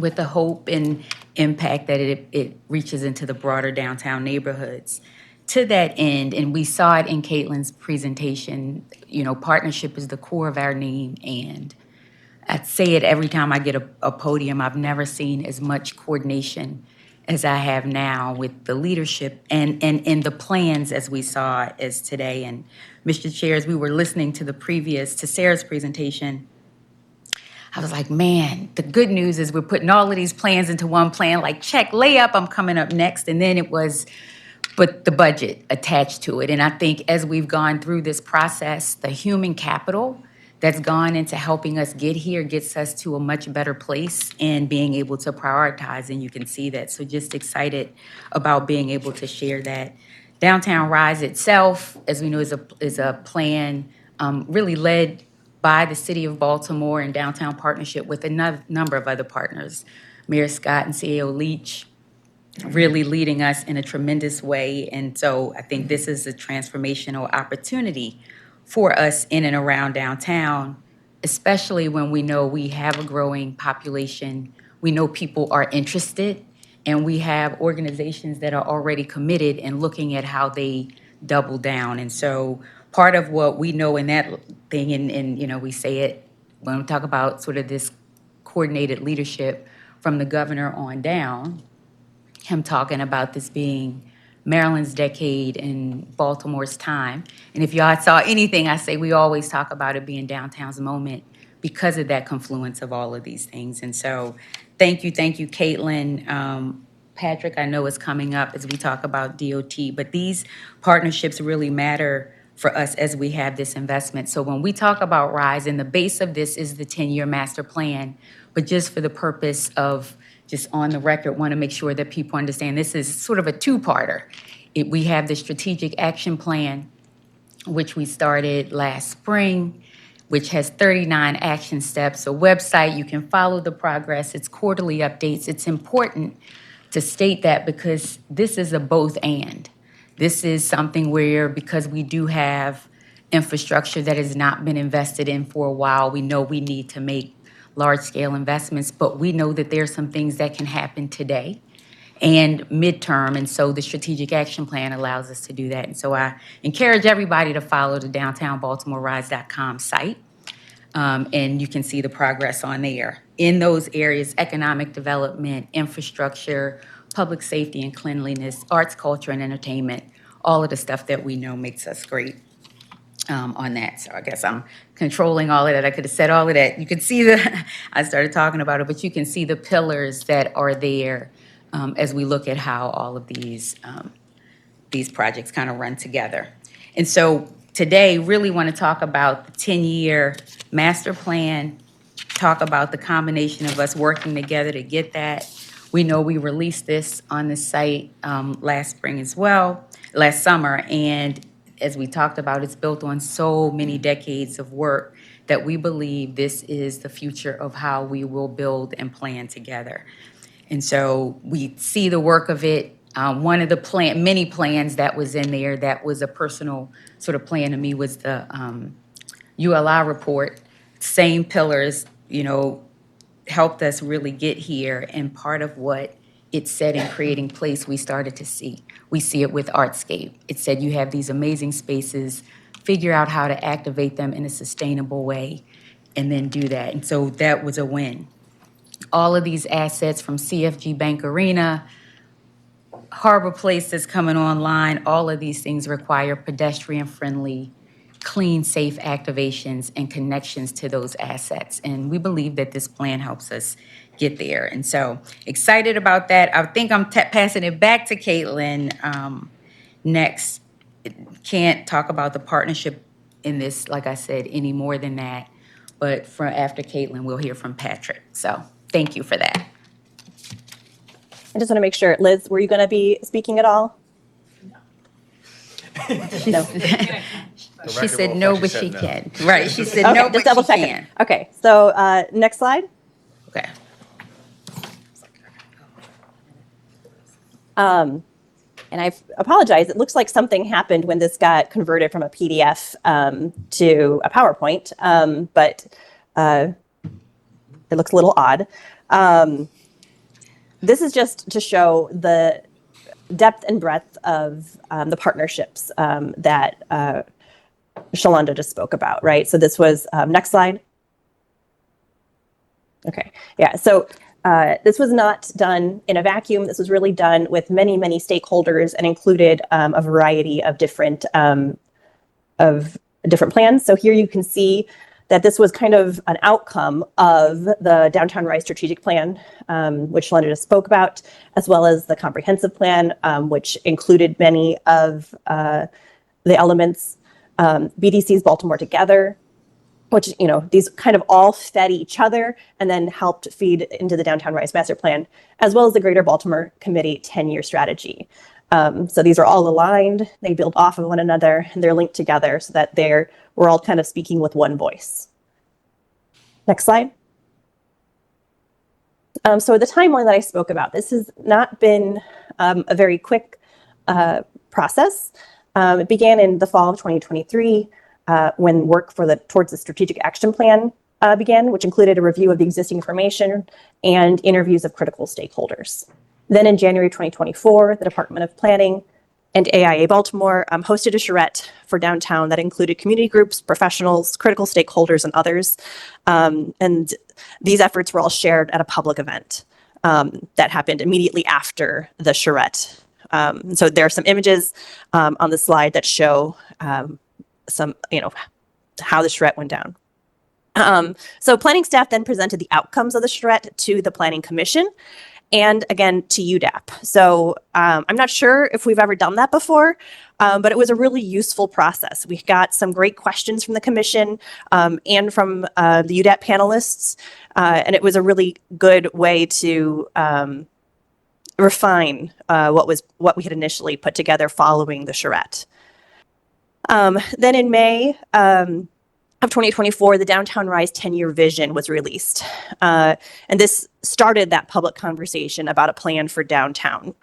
with the hope and impact that it reaches into the broader downtown neighborhoods. To that end, and we saw it in Caitlin's presentation, partnership is the core of our name, and I say it every time I get a podium. I've never seen as much coordination as I have now with the leadership and the plans as we saw as today. And Mr. Chair, as we were listening to Sarah's presentation, I was like, man, the good news is we're putting all of these plans into one plan, like check, layup, I'm coming up next. And then it was, but the budget attached to it. And I think as we've gone through this process, the human capital that's gone into helping us get here gets us to a much better place and being able to prioritize, and you can see that. So just excited about being able to share that. Downtown Rise itself, as we know, is a plan really led by the City of Baltimore and Downtown Partnership with a number of other partners, Mayor Scott and CEO Leach, really leading us in a tremendous way. And so I think this is a transformational opportunity for us in and around downtown, especially when we know we have a growing population. We know people are interested, and we have organizations that are already committed and looking at how they double down. And so part of what we know in that thing, and you know, we say it when we talk about sort of this coordinated leadership from the governor on down, him talking about this being Maryland's decade and Baltimore's time. And if y'all saw anything, I say we always talk about it being downtown's moment because of that confluence of all of these things. And so thank you, Caitlin. Patrick, I know is coming up as we talk about DOT, but these partnerships really matter for us as we have this investment. So when we talk about RISE, and the base of this is the 10-year master plan, but just for the purpose of just on the record, want to make sure that people understand this is sort of a two-parter. We have the strategic action plan, which we started last spring, which has 39 action steps, a website. You can follow the progress. It's quarterly updates. It's important to state that because this is a both and. This is something where, because we do have infrastructure that has not been invested in for a while, we know we need to make large-scale investments, but we know that there's some things that can happen today and midterm, and so the strategic action plan allows us to do that. And so I encourage everybody to follow the downtownbaltimorerise.com site, and you can see the progress on there. In those areas, economic development, infrastructure, public safety and cleanliness, arts, culture, and entertainment, all of the stuff that we know makes us great. On that. So I guess I'm controlling all of that. I could have said all of that. You could see I started talking about it, but you can see the pillars that are there as we look at how all of these projects kind of run together. And so today, really want to talk about the 10-year master plan, talk about the combination of us working together to get that. We know we released this on the site last summer, and as we talked about, it's built on so many decades of work that we believe this is the future of how we will build and plan together. And so we see the work of it. One of the many plans that was in there that was a personal sort of plan to me was the ULI report. Same pillars, you know, helped us really get here, and part of what it said in creating place, we started to see. We see it with Artscape. It said you have these amazing spaces, figure out how to activate them in a sustainable way, and then do that. And so that was a win. All of these assets from CFG Bank Arena, Harbor Place that's coming online, all of these things require pedestrian-friendly, clean, safe activations and connections to those assets. And we believe that this plan helps us get there. And so excited about that. I think I'm passing it back to Caitlin next. Can't talk about the partnership in this, like I said, any more than that. But after Caitlin, we'll hear from Patrick. So thank you for that. I just want to make sure, Liz, were you going to be speaking at all? No. She said no, but she can. Right, she said no, but double she checking. can. Okay, so next slide. Okay. And I apologize, it looks like something happened when this got converted from a PDF to a PowerPoint, but it looks a little odd. This is just to show the depth and breadth of the partnerships that Shalonda just spoke about, right? So this was, next slide. Okay, yeah, so this was not done in a vacuum. This was really done with many, many stakeholders and included a variety of different plans. So here you can see that this was kind of an outcome of the Downtown Rise strategic plan, which Shalonda just spoke about, as well as the comprehensive plan, which included many of the elements. BDC's Baltimore Together, which, you know, these kind of all fed each other and then helped feed into the Downtown Rise Master Plan, as well as the Greater Baltimore Committee 10-year strategy. So these are all aligned, they build off of one another, and they're linked together so that we're all kind of speaking with one voice. Next slide. So the timeline that I spoke about, this has not been a very quick process. It began in the fall of 2023 when work towards the strategic action plan began, which included a review of the existing information and interviews of critical stakeholders. Then in January 2024, the Department of Planning and AIA Baltimore hosted a charrette for downtown that included community groups, professionals, critical stakeholders, and others. And these efforts were all shared at a public event that happened immediately after the charrette. So there are some images on the slide that show some, how the charrette went down. So planning staff then presented the outcomes of the charrette to the Planning Commission and again to UDAP. So I'm not sure if we've ever done that before, but it was a really useful process. We got some great questions from the commission and from the UDAP panelists, and it was a really good way to refine what we had initially put together following the charrette. Then in May of 2024, the Downtown Rise 10-year vision was released. And this started that public conversation about a plan for downtown.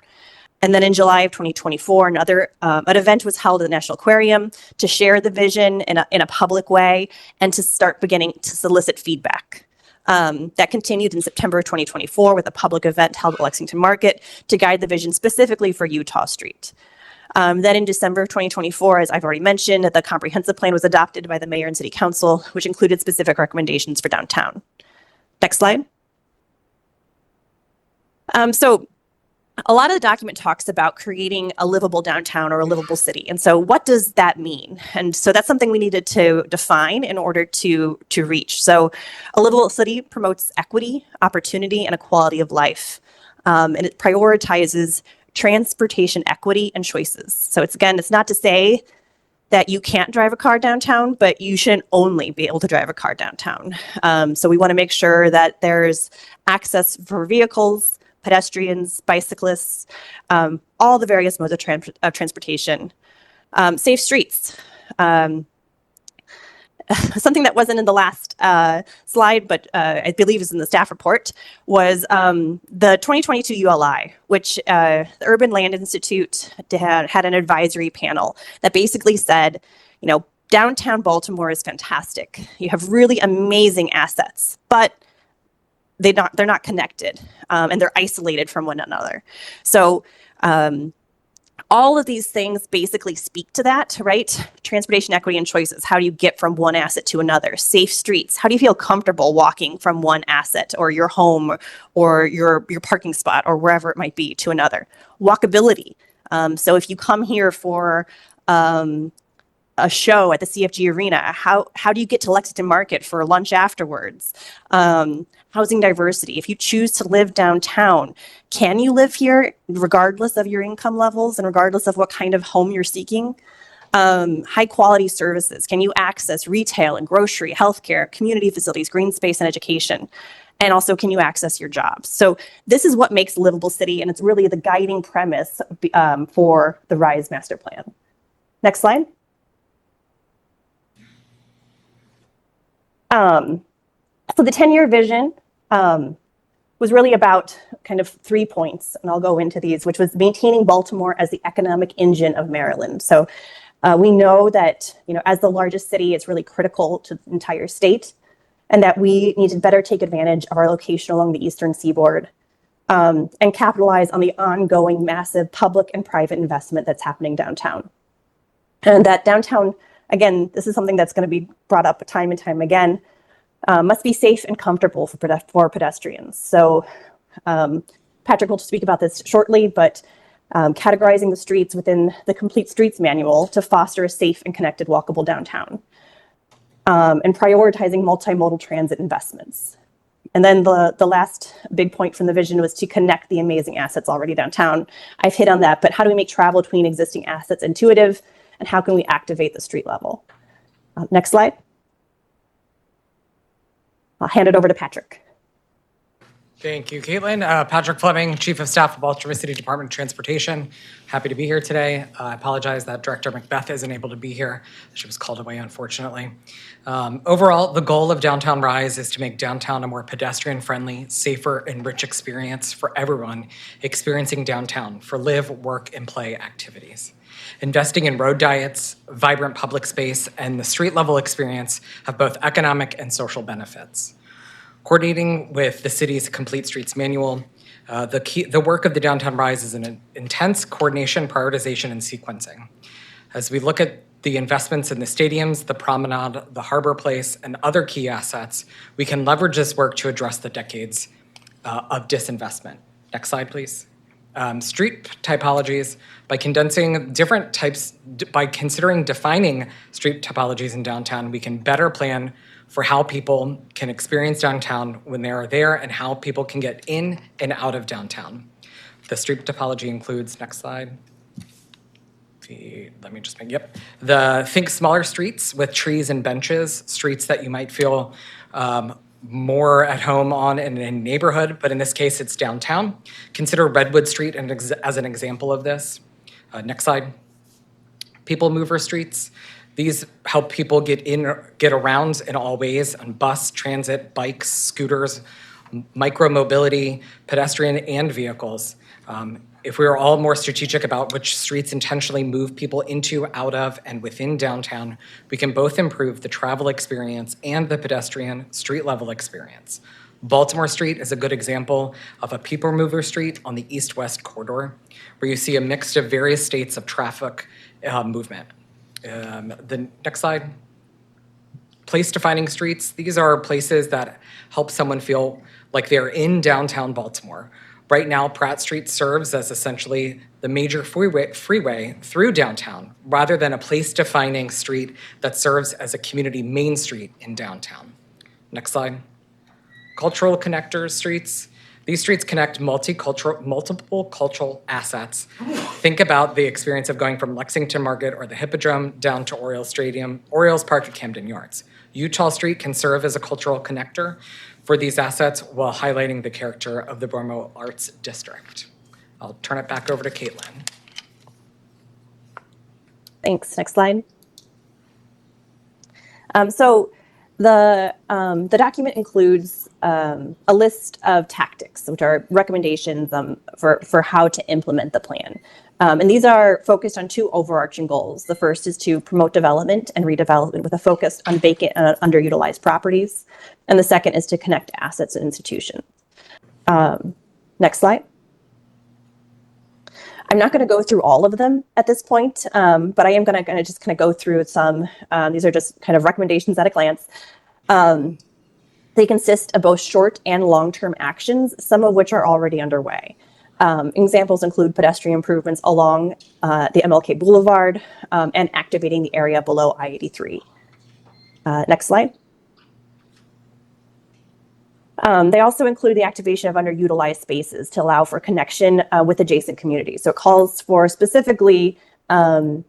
And then in July of 2024, an event was held at the National Aquarium to share the vision in a public way and to start beginning to solicit feedback. That continued in September of 2024 with a public event held at Lexington Market to guide the vision specifically for Utah Street. Then in December of 2024, as I've already mentioned, the comprehensive plan was adopted by the mayor and city council, which included specific recommendations for downtown. Next slide. So a lot of the document talks about creating a livable downtown or a livable city. And so what does that mean? And so that's something we needed to define in order to reach. So a livable city promotes equity, opportunity, and a quality of life. And it prioritizes transportation equity and choices. So it's not to say that you can't drive a car downtown, but you shouldn't only be able to drive a car downtown. So we want to make sure that there's access for vehicles, pedestrians, bicyclists, all the various modes of transportation. Safe streets. Something that wasn't in the last slide, but I believe is in the staff report, was the 2022 ULI, which the Urban Land Institute had an advisory panel that basically said, downtown Baltimore is fantastic. You have really amazing assets, but they're not connected, and they're isolated from one another. So all of these things basically speak to that, right? Transportation equity and choices. How do you get from one asset to another? Safe streets. How do you feel comfortable walking from one asset or your home or your parking spot or wherever it might be to another? Walkability. So if you come here for a show at the CFG Arena, how do you get to Lexington Market for lunch afterwards? Housing diversity. If you choose to live downtown, can you live here regardless of your income levels and regardless of what kind of home you're seeking? High quality services. Can you access retail and grocery, healthcare, community facilities, green space, and education? And also, can you access your jobs? So this is what makes a livable city, and it's really the guiding premise for the RISE master plan. Next slide. So the 10-year vision was really about kind of 3 points, and I'll go into these, which was maintaining Baltimore as the economic engine of Maryland. So we know that, as the largest city, it's really critical to the entire state, and that we need to better take advantage of our location along the eastern seaboard and capitalize on the ongoing massive public and private investment that's happening downtown. And that downtown, again, this is something that's going to be brought up time and time again, must be safe and comfortable for pedestrians. So Patrick will speak about this shortly, but categorizing the streets within the Complete Streets Manual to foster a safe and connected walkable downtown, and prioritizing multimodal transit investments. And then the last big point from the vision was to connect the amazing assets already downtown. I've hit on that, but how do we make travel between existing assets intuitive, and how can we activate the street level? Next slide. I'll hand it over to Patrick. Thank you, Caitlin. Patrick Fleming, Chief of Staff of Baltimore City Department of Transportation. Happy to be here today. I apologize that Director Macbeth isn't able to be here. She was called away, unfortunately. Overall, the goal of Downtown Rise is to make downtown a more pedestrian-friendly, safer, and rich experience for everyone experiencing downtown for live, work, and play activities. Investing in road diets, vibrant public space, and the street-level experience have both economic and social benefits. Coordinating with the city's Complete Streets Manual, the work of the Downtown Rise is an intense coordination, prioritization, and sequencing. As we look at the investments in the stadiums, the promenade, the harbor place, and other key assets, we can leverage this work to address the decades of disinvestment. Next slide, please. Street typologies, by condensing different types, by considering defining street typologies in downtown, we can better plan for how people can experience downtown when they are there and how people can get in and out of downtown. The street topology includes, next slide. Let me just make, yep. Think smaller streets with trees and benches, streets that you might feel more at home on in a neighborhood, but in this case, it's downtown. Consider Redwood Street as an example of this. Next slide. People mover streets. These help people get around in all ways on bus, transit, bikes, scooters, micro-mobility, pedestrian, and vehicles. If we are all more strategic about which streets intentionally move people into, out of, and within downtown, we can both improve the travel experience and the pedestrian street-level experience. Baltimore Street is a good example of a people mover street on the east-west corridor, where you see a mix of various states of traffic movement. The next slide. Place-defining streets. These are places that help someone feel like they're in downtown Baltimore. Right now, Pratt Street serves as essentially the major freeway through downtown, rather than a place-defining street that serves as a community main street in downtown. Next slide. Cultural connectors streets. These streets connect multiple cultural assets. Think about the experience of going from Lexington Market or the Hippodrome down to Orioles Park at Camden Yards. Utah Street can serve as a cultural connector for these assets while highlighting the character of the Bromo Arts District. I'll turn it back over to Caitlin. Thanks. Next slide. So the document includes a list of tactics, which are recommendations for how to implement the plan. And these are focused on two overarching goals. The first is to promote development and redevelopment with a focus on vacant and underutilized properties. And the second is to connect assets and institutions. Next slide. I'm not going to go through all of them at this point, but I am going to just kind of go through some. These are just kind of recommendations at a glance. They consist of both short and long-term actions, some of which are already underway. Examples include pedestrian improvements along the MLK Boulevard and activating the area below I-83. Next slide. They also include the activation of underutilized spaces to allow for connection with adjacent communities. So it calls for specifically the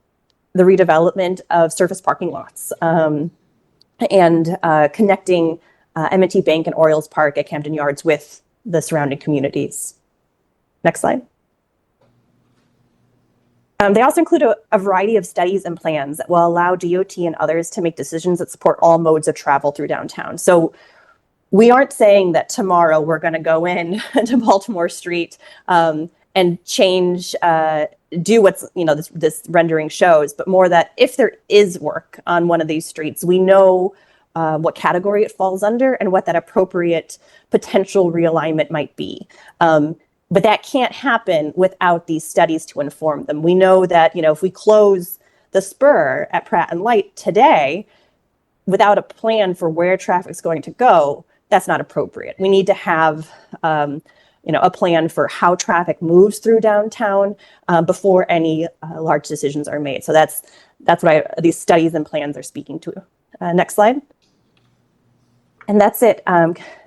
redevelopment of surface parking lots and connecting M&T Bank and Orioles Park at Camden Yards with the surrounding communities. Next slide. They also include a variety of studies and plans that will allow DOT and others to make decisions that support all modes of travel through downtown. So we aren't saying that tomorrow we're going to go in to Baltimore Street and change, do what's, this rendering shows, but more that if there is work on one of these streets, we know what category it falls under and what that appropriate potential realignment might be. But that can't happen without these studies to inform them. We know that, if we close the spur at Pratt and Light today without a plan for where traffic's going to go, that's not appropriate. We need to have, a plan for how traffic moves through downtown before any large decisions are made. So that's what these studies and plans are speaking to. Next slide. And that's it.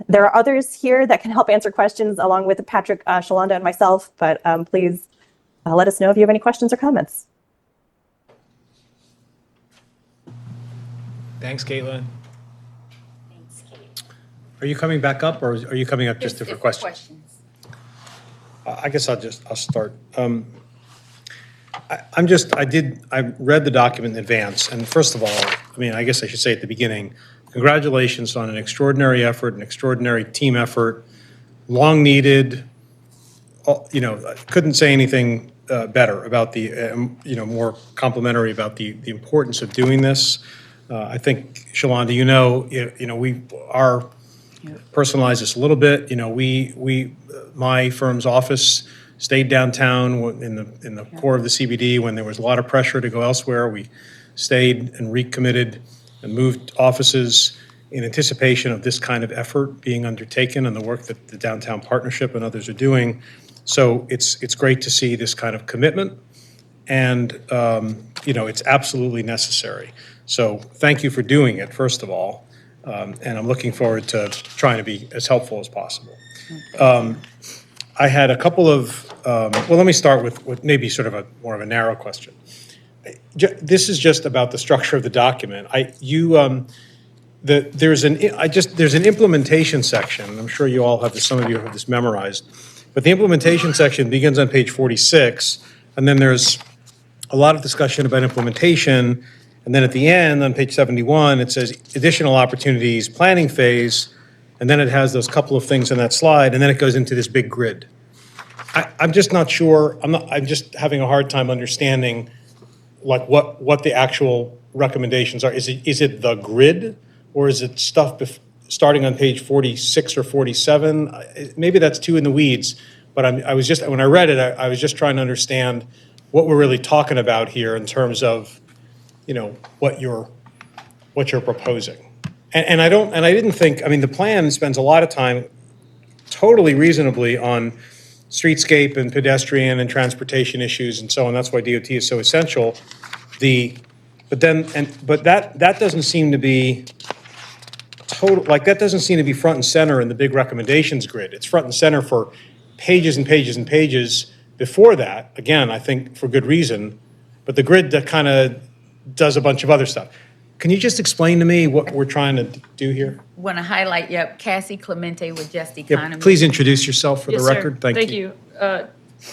There are others here that can help answer questions along with Patrick, Shalonda, and myself, but please let us know if you have any questions or comments. Thanks, Caitlin. Are you coming back up, or are you coming up just for questions? I guess I'll start. I read the document in advance, and first of all, I mean, I guess I should say at the beginning, congratulations on an extraordinary effort, an extraordinary team effort, long needed. You know, couldn't say anything better about the, more complimentary about the importance of doing this. I think, Shalonda, we are personalize this a little bit. My firm's office stayed downtown in the core of the CBD when there was a lot of pressure to go elsewhere. We stayed and recommitted and moved offices in anticipation of this kind of effort being undertaken and the work that the Downtown Partnership and others are doing. So it's great to see this kind of commitment, and it's absolutely necessary. So thank you for doing it, first of all, and I'm looking forward to trying to be as helpful as possible. I had a couple of, let me start with maybe sort of more of a narrow question. This is just about the structure of the document. There's an implementation section. I'm sure you all have this, some of you have this memorized. But the implementation section begins on page 46, and then there's a lot of discussion about implementation. And then at the end, on page 71, it says additional opportunities, planning phase, and then it has those couple of things on that slide, and then it goes into this big grid. I'm just not sure, I'm just having a hard time understanding like what the actual recommendations are. Is it the grid, or is it stuff starting on page 46 or 47? Maybe that's too in the weeds, but when I read it, I was just trying to understand what we're really talking about here in terms of, what you're proposing. And I didn't think, the plan spends a lot of time totally reasonably on streetscape and pedestrian and transportation issues and so on. That's why DOT is so essential. But that doesn't seem to be that doesn't seem to be front and center in the big recommendations grid. It's front and center for pages and pages and pages before that. Again, I think for good reason, but the grid that kind of does a bunch of other stuff. Can you just explain to me what we're trying to do here? Want to highlight, Cassie Clemente with Just Economy. Yeah, please introduce yourself for the record. Thank you.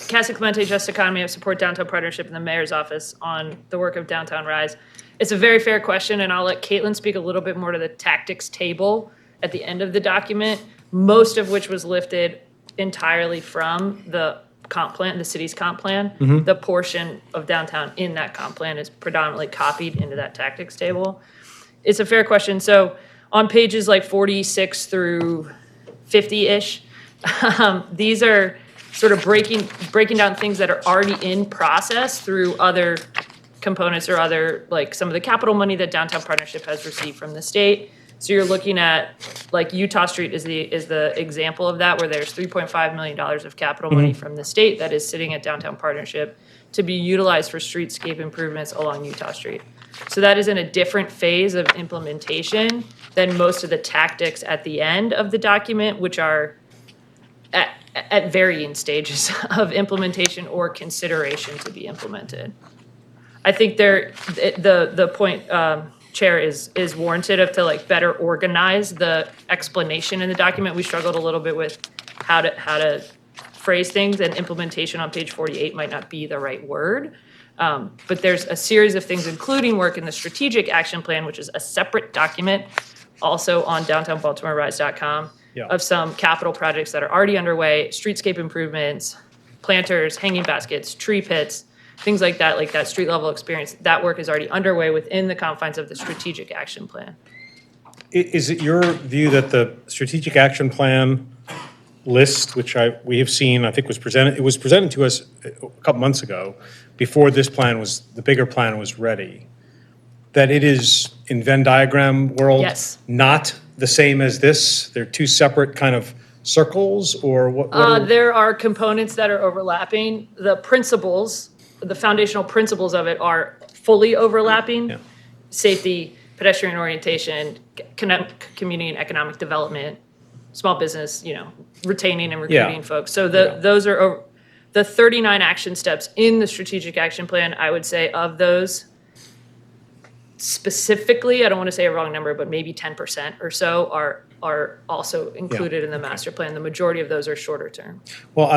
Cassie Clemente, Just Economy of Support Downtown Partnership in the Mayor's Office on the work of Downtown Rise. It's a very fair question, and I'll let Caitlin speak a little bit more to the tactics table at the end of the document, most of which was lifted entirely from the comp plan, the city's comp plan. Mhm. The portion of downtown in that comp plan is predominantly copied into that tactics table. It's a fair question. So on pages like 46 through 50-ish, these are sort of breaking down things that are already in process through other components or other, like some of the capital money that Downtown Partnership has received from the state. So you're looking at, like Utah Street is the example of that, where there's $3.5 million of capital money from the state that is sitting at Downtown Partnership to be utilized for streetscape improvements along Utah Street. So that is in a different phase of implementation than most of the tactics at the end of the document, which are at varying stages of implementation or consideration to be implemented. I think the point, Chair, is warranted of to better organize the explanation in the document. We struggled a little bit with how to phrase things, and implementation on page 48 might not be the right word. But there's a series of things, including work in the strategic action plan, which is a separate document, also on downtownbaltimorerise.com, of some capital projects that are already underway, streetscape improvements, planters, hanging baskets, tree pits, things like that street level experience. That work is already underway within the confines of the strategic action plan. Is it your view that the strategic action plan list, which we have seen, I think was presented to us a couple months ago, before this plan the bigger plan was ready, that it is in Venn diagram world? Yes. Not the same as this? They're two separate kind of circles, or what? There are components that are overlapping. The principles, the foundational principles of it are fully overlapping. Yeah. Safety, pedestrian orientation, community and economic development, small business, retaining and recruiting folks. So those are the 39 action steps in the strategic action plan. I would say of those, specifically, I don't want to say a wrong number, but maybe 10% or so are are also included in the master plan. The majority of those are shorter term. Well,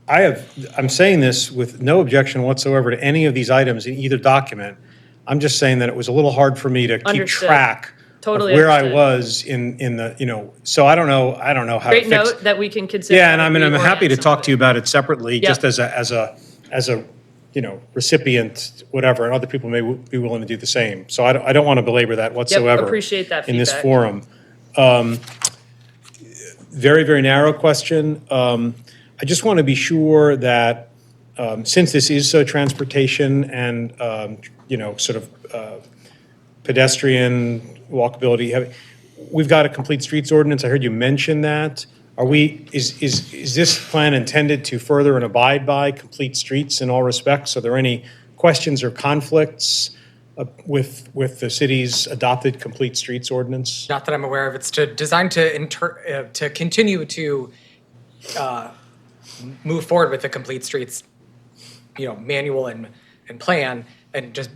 I'm saying this with no objection whatsoever to any of these items in either document. I'm just saying that it was a little hard for me to keep Understood. track Totally of where I understood. was in the, so I don't know how Great to fix. note that we can consider. Yeah, and I'm reorient happy to some talk of to you about it separately, Yep. just as a recipient, whatever, and other people may be willing to do the same. So I don't want to belabor that whatsoever. appreciate that in this feedback. forum. Very, very narrow question. I just want to be sure that since this is so transportation and sort of pedestrian walkability heavy, we've got a complete streets ordinance. I heard you mention that. Is this plan intended to further and abide by complete streets in all respects? Are there any questions or conflicts with the city's adopted complete streets ordinance? Not that I'm aware of. It's designed to continue to move forward with the complete streets, manual and plan, and just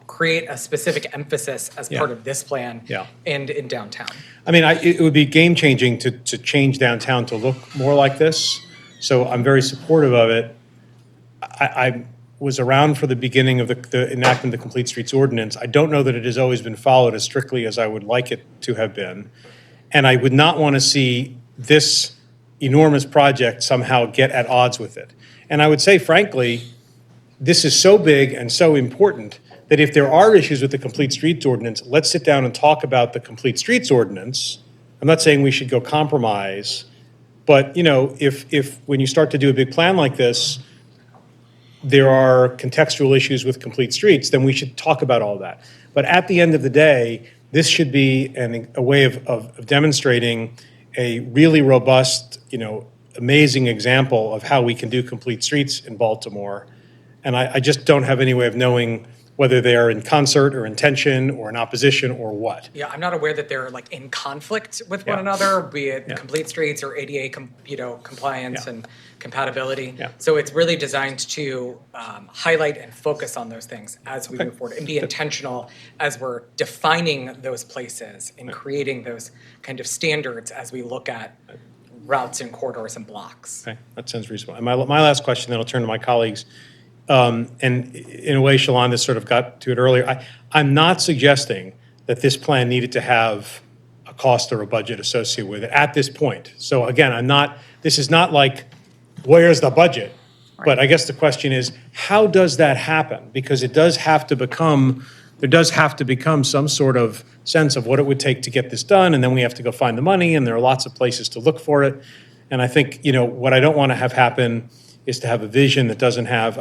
create a specific emphasis as part of this plan and in downtown. I mean, it would be game-changing to change downtown to look more like this, so I'm very supportive of it. I was around for the beginning of the enactment of the Complete Streets Ordinance. I don't know that it has always been followed as strictly as I would like it to have been, and I would not want to see this enormous project somehow get at odds with it. And I would say, frankly, this is so big and so important that if there are issues with the Complete Streets Ordinance, let's sit down and talk about the Complete Streets Ordinance. I'm not saying we should go compromise, but if when you start to do a big plan like this, there are contextual issues with complete streets, then we should talk about all that. But at the end of the day, this should be a way of demonstrating a really robust, amazing example of how we can do complete streets in Baltimore. And I just don't have any way of knowing whether they are in concert or in tension or in opposition or what. Yeah, I'm not aware that they're in conflict with one another, be it complete streets or ADA, compliance and compatibility. Yeah. So it's really designed to highlight and focus on those things as we move forward and be intentional as we're defining those places and creating those kind of standards as we look at routes and corridors and blocks. Okay, that sounds reasonable. And my last question, then I'll turn to my colleagues. And in a way, Shalonda sort of got to it earlier. I'm not suggesting that this plan needed to have a cost or a budget associated with it at this point. So again, this is not like, where's the budget? But I guess the question is, how does that happen? Because there does have to become some sort of sense of what it would take to get this done, and then we have to go find the money, and there are lots of places to look for it. And I think, what I don't want to have happen is to have a vision that doesn't have,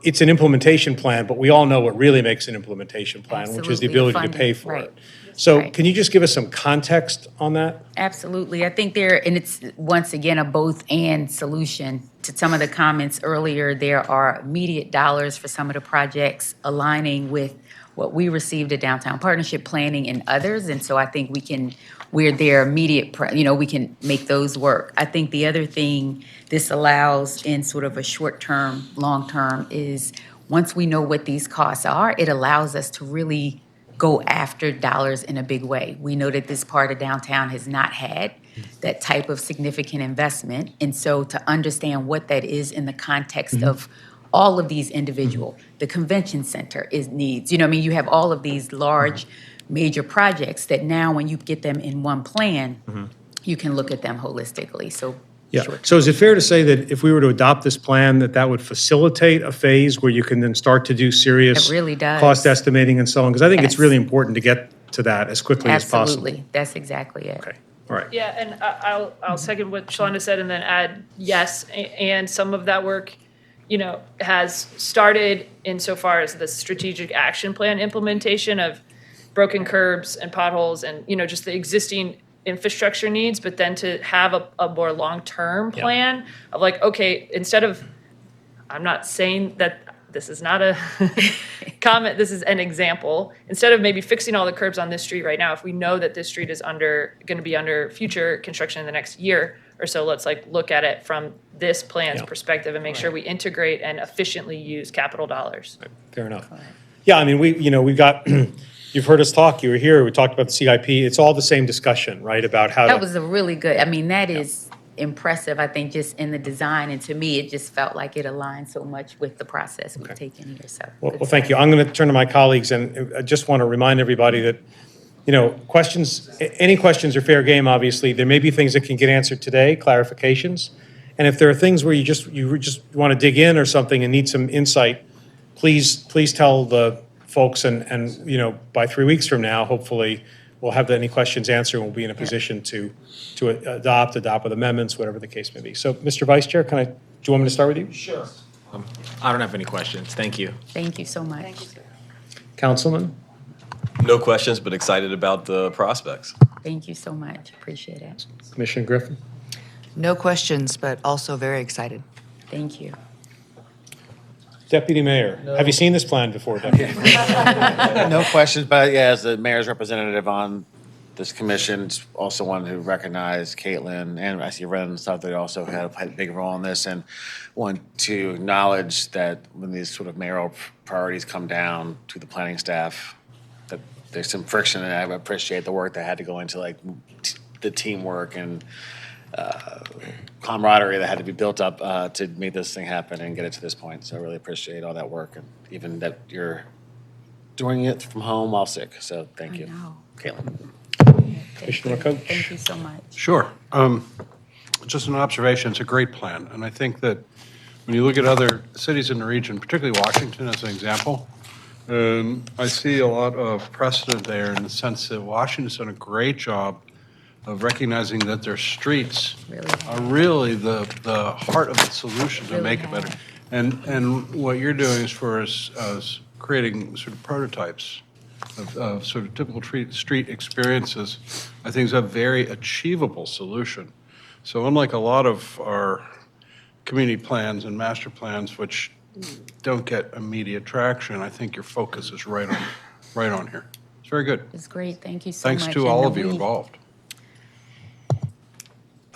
it's an implementation plan, but we all know what really makes an implementation plan, which is the Absolutely, ability to pay funding, for right. it. So can you just give us some context on that? Absolutely. I think and it's once again a both and solution. To some of the comments earlier, there are immediate dollars for some of the projects aligning with what we received at Downtown Partnership Planning and others. And so I think we're there immediate, we can make those work. I think the other thing this allows in sort of a short term, long term is once we know what these costs are, it allows us to really go after dollars in a big way. We know that this part of downtown has not had that type of significant investment. And so to understand what that is in the context of all of these individual, the convention center needs, you have all of these large major projects that now when you get them in one plan, you can look at them holistically. So Yeah. So is it fair to say that if we were to adopt this plan, that would facilitate a phase where you can then start to do serious It really does. cost estimating and so on? Because I think it's Yes. really important to get to that as quickly as possible. Absolutely. That's exactly it. Okay. All right. Yeah, and I'll second what Shalonda said and then add yes, and some of that work, has started insofar as the strategic action plan implementation of broken curbs and potholes and, just the existing infrastructure needs, but then to have a more long-term plan of okay, instead of, I'm not saying that this is not a comment, this is an example. Instead of maybe fixing all the curbs on this street right now, if we know that this street is going to be under future construction in the next year or so, let's look at it from this plan's perspective and make sure we integrate and efficiently use capital dollars. Fair enough. Yeah, we've got you've heard us talk, you were here, we talked about the CIP, it's all the same discussion, right, about how That to. was a really good, I mean, that is impressive, I think, just in the design. And to me, it just felt like it aligned so much with the process we've taken here, so. Well, thank you. I'm going to turn to my colleagues, and I just want to remind everybody that, any questions are fair game, obviously. There may be things that can get answered today, clarifications. And if there are things where you just want to dig in or something and need some insight, please tell the folks, and by 3 weeks from now, hopefully, we'll have any questions answered, and we'll be in a position to adopt with amendments, whatever the case may be. So, Mr. Vice Chair, do you want me to start with you? Sure. I don't have any questions. Thank you. Thank you so much. Councilman? No questions, but excited about the prospects. Thank you so much, appreciate it. Commissioner Griffin? No questions, but also very excited. Thank you. Deputy Mayor, have you seen this plan before, Deputy? No questions, but yeah, as the mayor's representative on this commission, also wanted to recognize Caitlin, and I see Ren and stuff, they also had a big role in this, and want to acknowledge that when these sort of mayoral priorities come down to the planning staff, that there's some friction, and I appreciate the work that had to go into the teamwork and camaraderie that had to be built up to make this thing happen and get it to this point. So I really appreciate all that work, and even that you're doing it from home while sick. So thank you, Caitlin. Commissioner Coach. Thank you so much. Sure. Just an observation, it's a great plan. And I think that when you look at other cities in the region, particularly Washington as an example, I see a lot of precedent there in the sense that Washington's done a great job of recognizing that their streets are really the heart of the solution to make it better. And what you're doing is for us creating sort of prototypes of sort of typical street experiences, I think is a very achievable solution. So unlike a lot of our community plans and master plans, which don't get immediate traction, I think your focus is right on here. It's very good. It's great, thank you so much. Thanks to all of you involved.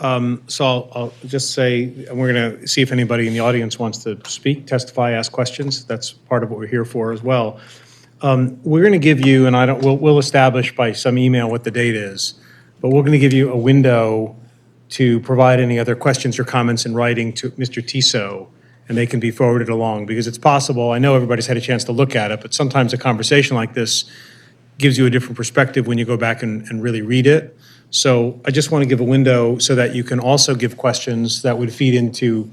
So I'll just say, we're going to see if anybody in the audience wants to speak, testify, ask questions. That's part of what we're here for as well. We're going to give you, and we'll establish by some email what the date is, but we're going to give you a window to provide any other questions or comments in writing to Mr. Tissot, and they can be forwarded along, because it's possible, I know everybody's had a chance to look at it, but sometimes a conversation like this gives you a different perspective when you go back and really read it. So I just want to give a window so that you can also give questions that would feed into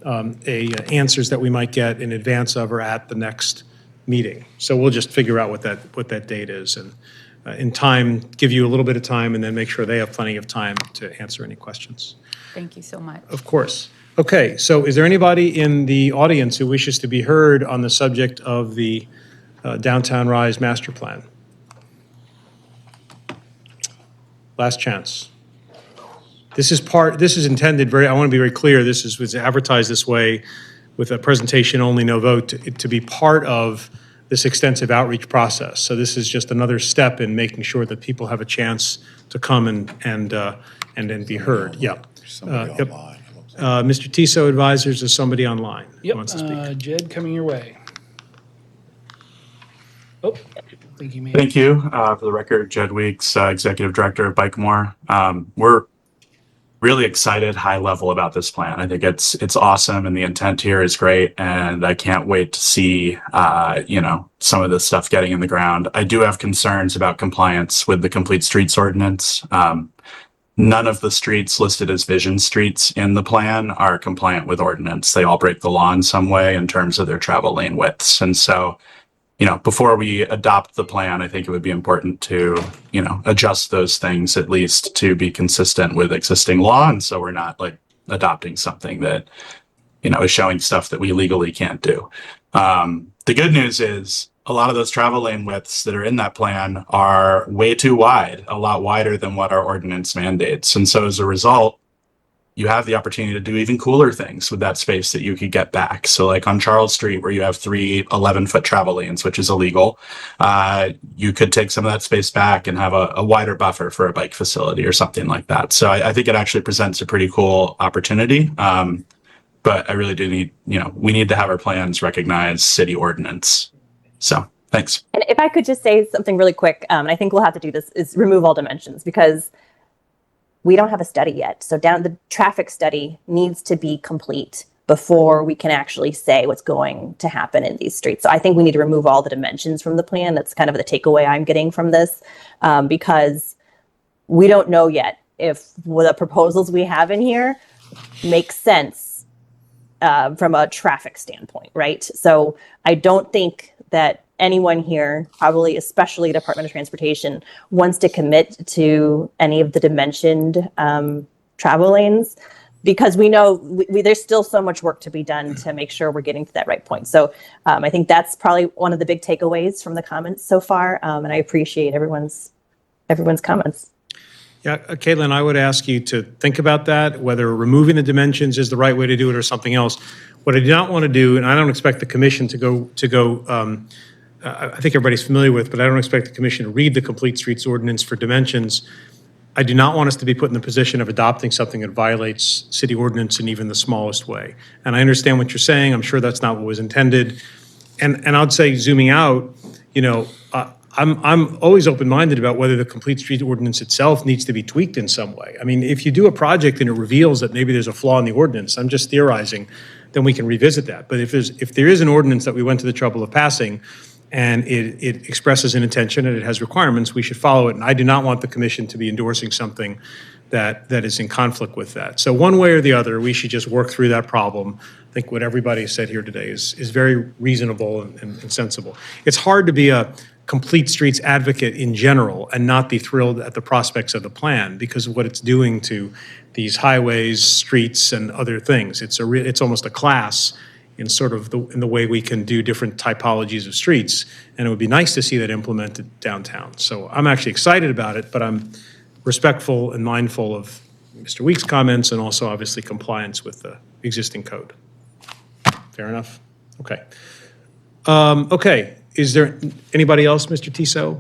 answers that we might get in advance of or at the next meeting. So we'll just figure out what that date is, and in time, give you a little bit of time, and then make sure they have plenty of time to answer any questions. Thank you so much. Of course. Okay, so is there anybody in the audience who wishes to be heard on the subject of the Downtown Rise Master Plan? Last chance. This is intended I want to be very clear, this was advertised this way with a presentation only, no vote, to be part of this extensive outreach process. So this is just another step in making sure that people have a chance to come and be heard. Yeah. Yep. Mr. Tissot advisors, is somebody online who wants to speak? Jed, coming your way. Oh, thank you, Thank you. For the record, Jed Weeks, Executive Director of Bikemore. We're really excited, high level about this plan. I think it's awesome, and the intent here is great, and I can't wait to see some of this stuff getting in the ground. I do have concerns about compliance with the Complete Streets Ordinance. None of the streets listed as vision streets in the plan are compliant with ordinance. They all break the law in some way in terms of their travel lane widths. And so, before we adopt the plan, I think it would be important to, adjust those things at least to be consistent with existing law. And so we're not adopting something that, is showing stuff that we legally can't do. The good news is a lot of those travel lane widths that are in that plan are way too wide, a lot wider than what our ordinance mandates. And so as a result, you have the opportunity to do even cooler things with that space that you could get back. So like on Charles Street, where you have 3 11-foot travel lanes, which is illegal, you could take some of that space back and have a wider buffer for a bike facility or something like that. So I think it actually presents a pretty cool opportunity. But I really do need, we need to have our plans recognize city ordinance. So Thanks. And if I could just say something really quick, and I think we'll have to do this, is remove all dimensions because we don't have a study yet. So the traffic study needs to be complete before we can actually say what's going to happen in these streets. So I think we need to remove all the dimensions from the plan. That's kind of the takeaway I'm getting from this, because we don't know yet if the proposals we have in here make sense from a traffic standpoint, right? So I don't think that anyone here, probably especially Department of Transportation, wants to commit to any of the dimensioned travel lanes, because we know there's still so much work to be done to make sure we're getting to that right point. So I think that's probably one of the big takeaways from the comments so far, and I appreciate everyone's comments. Yeah, Caitlin, I would ask you to think about that, whether removing the dimensions is the right way to do it or something else. What I do not want to do, and I don't expect the commission to go. I think everybody's familiar with, but I don't expect the commission to read the complete streets ordinance for dimensions. I do not want us to be put in the position of adopting something that violates city ordinance in even the smallest way. And I understand what you're saying. I'm sure that's not what was intended. And I'd say, zooming out, I'm always open-minded about whether the complete street ordinance itself needs to be tweaked in some way. I mean, if you do a project and it reveals that maybe there's a flaw in the ordinance, I'm just theorizing, then we can revisit that. But if there is an ordinance that we went to the trouble of passing, and it expresses an intention and it has requirements, we should follow it. And I do not want the commission to be endorsing something that is in conflict with that. So one way or the other, we should just work through that problem. I think what everybody said here today is very reasonable and sensible. It's hard to be a complete streets advocate in general and not be thrilled at the prospects of the plan because of what it's doing to these highways, streets, and other things. It's almost a class in sort of in the way we can do different typologies of streets. And it would be nice to see that implemented downtown. So I'm actually excited about it, but I'm respectful and mindful of Mr. Weeks' comments and also obviously compliance with the existing code. Fair enough? Okay. Okay, is there anybody else, Mr. Tissot?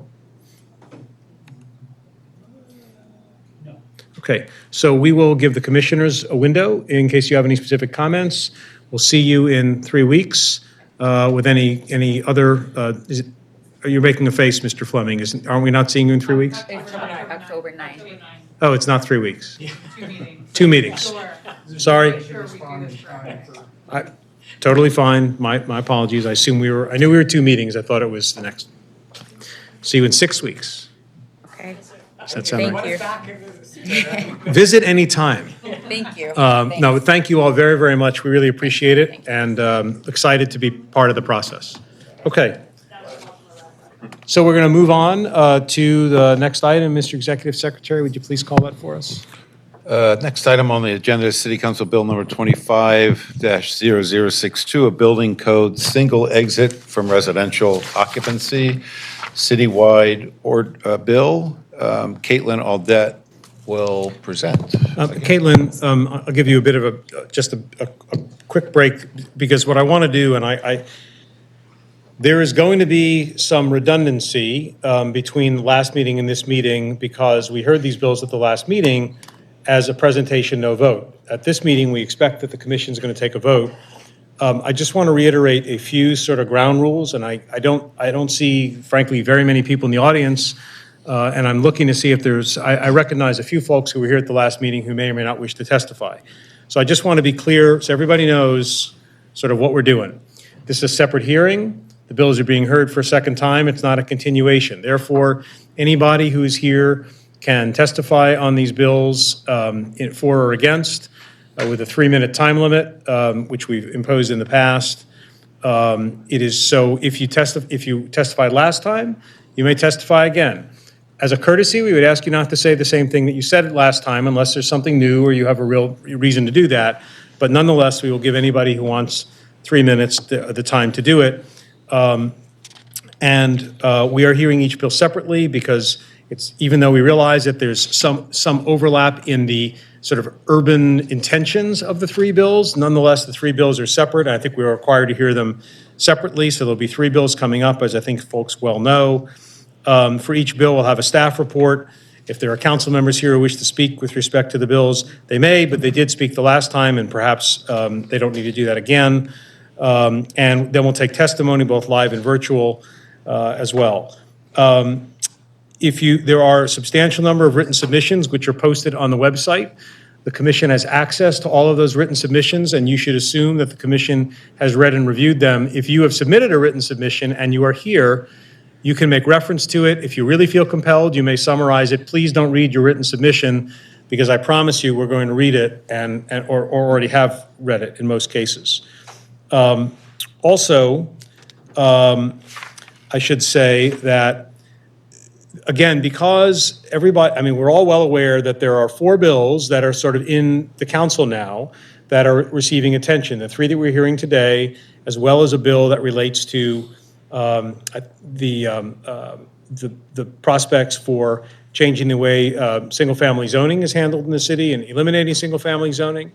No. Okay, so we will give the commissioners a window in case you have any specific comments. We'll see you in 3 weeks with any other, you're making a face, Mr. Fleming. Aren't we not seeing you in 3 weeks? October 9th. Oh, it's not 3 weeks. 2 meetings. Sorry. Totally fine. My apologies. I knew we were 2 meetings. I thought it was the next. See you in 6 weeks. Okay. Does that sound right? Thank you. Visit anytime. Thank you. No, thank you all very, very much. We really appreciate it and excited to be part of the process. Okay. So we're going to move on to the next item. Mr. Executive Secretary, would you please call that for us? Next item on the agenda is City Council Bill number 25-0062, a building code single exit from residential occupancy, citywide bill. Caitlin Audette will present. Caitlin, I'll give you a bit of a quick break because what I want to do, and there is going to be some redundancy between the last meeting and this meeting because we heard these bills at the last meeting as a presentation, no vote. At this meeting, we expect that the commission is going to take a vote. I just want to reiterate a few sort of ground rules, and I don't see, frankly, very many people in the audience. And I'm looking to see if I recognize a few folks who were here at the last meeting who may or may not wish to testify. So I just want to be clear so everybody knows sort of what we're doing. This is a separate hearing. The bills are being heard for a second time. It's not a continuation. Therefore, anybody who is here can testify on these bills for or against with a 3-minute time limit, which we've imposed in the past. It is so if you testified last time, you may testify again. As a courtesy, we would ask you not to say the same thing that you said last time unless there's something new or you have a real reason to do that. But nonetheless, we will give anybody who wants 3 minutes the time to do it. We are hearing each bill separately because even though we realize that there's some overlap in the sort of urban intentions of the 3 bills, nonetheless, the 3 bills are separate. And I think we are required to hear them separately. So there'll be 3 bills coming up, as I think folks well know. For each bill, we'll have a staff report. If there are council members here who wish to speak with respect to the bills, they may, but they did speak the last time, and perhaps they don't need to do that again. And then we'll take testimony, both live and virtual. as well. There are a substantial number of written submissions which are posted on the website. The commission has access to all of those written submissions, and you should assume that the commission has read and reviewed them. If you have submitted a written submission and you are here, you can make reference to it. If you really feel compelled, you may summarize it. Please don't read your written submission, because I promise you we're going to read it or already have read it in most cases. Also, I should say that, again, because we're all well aware that there are 4 bills that are sort of in the council now that are receiving attention. The 3 that we're hearing today, as well as a bill that relates to the prospects for changing the way single-family zoning is handled in the city and eliminating single-family zoning.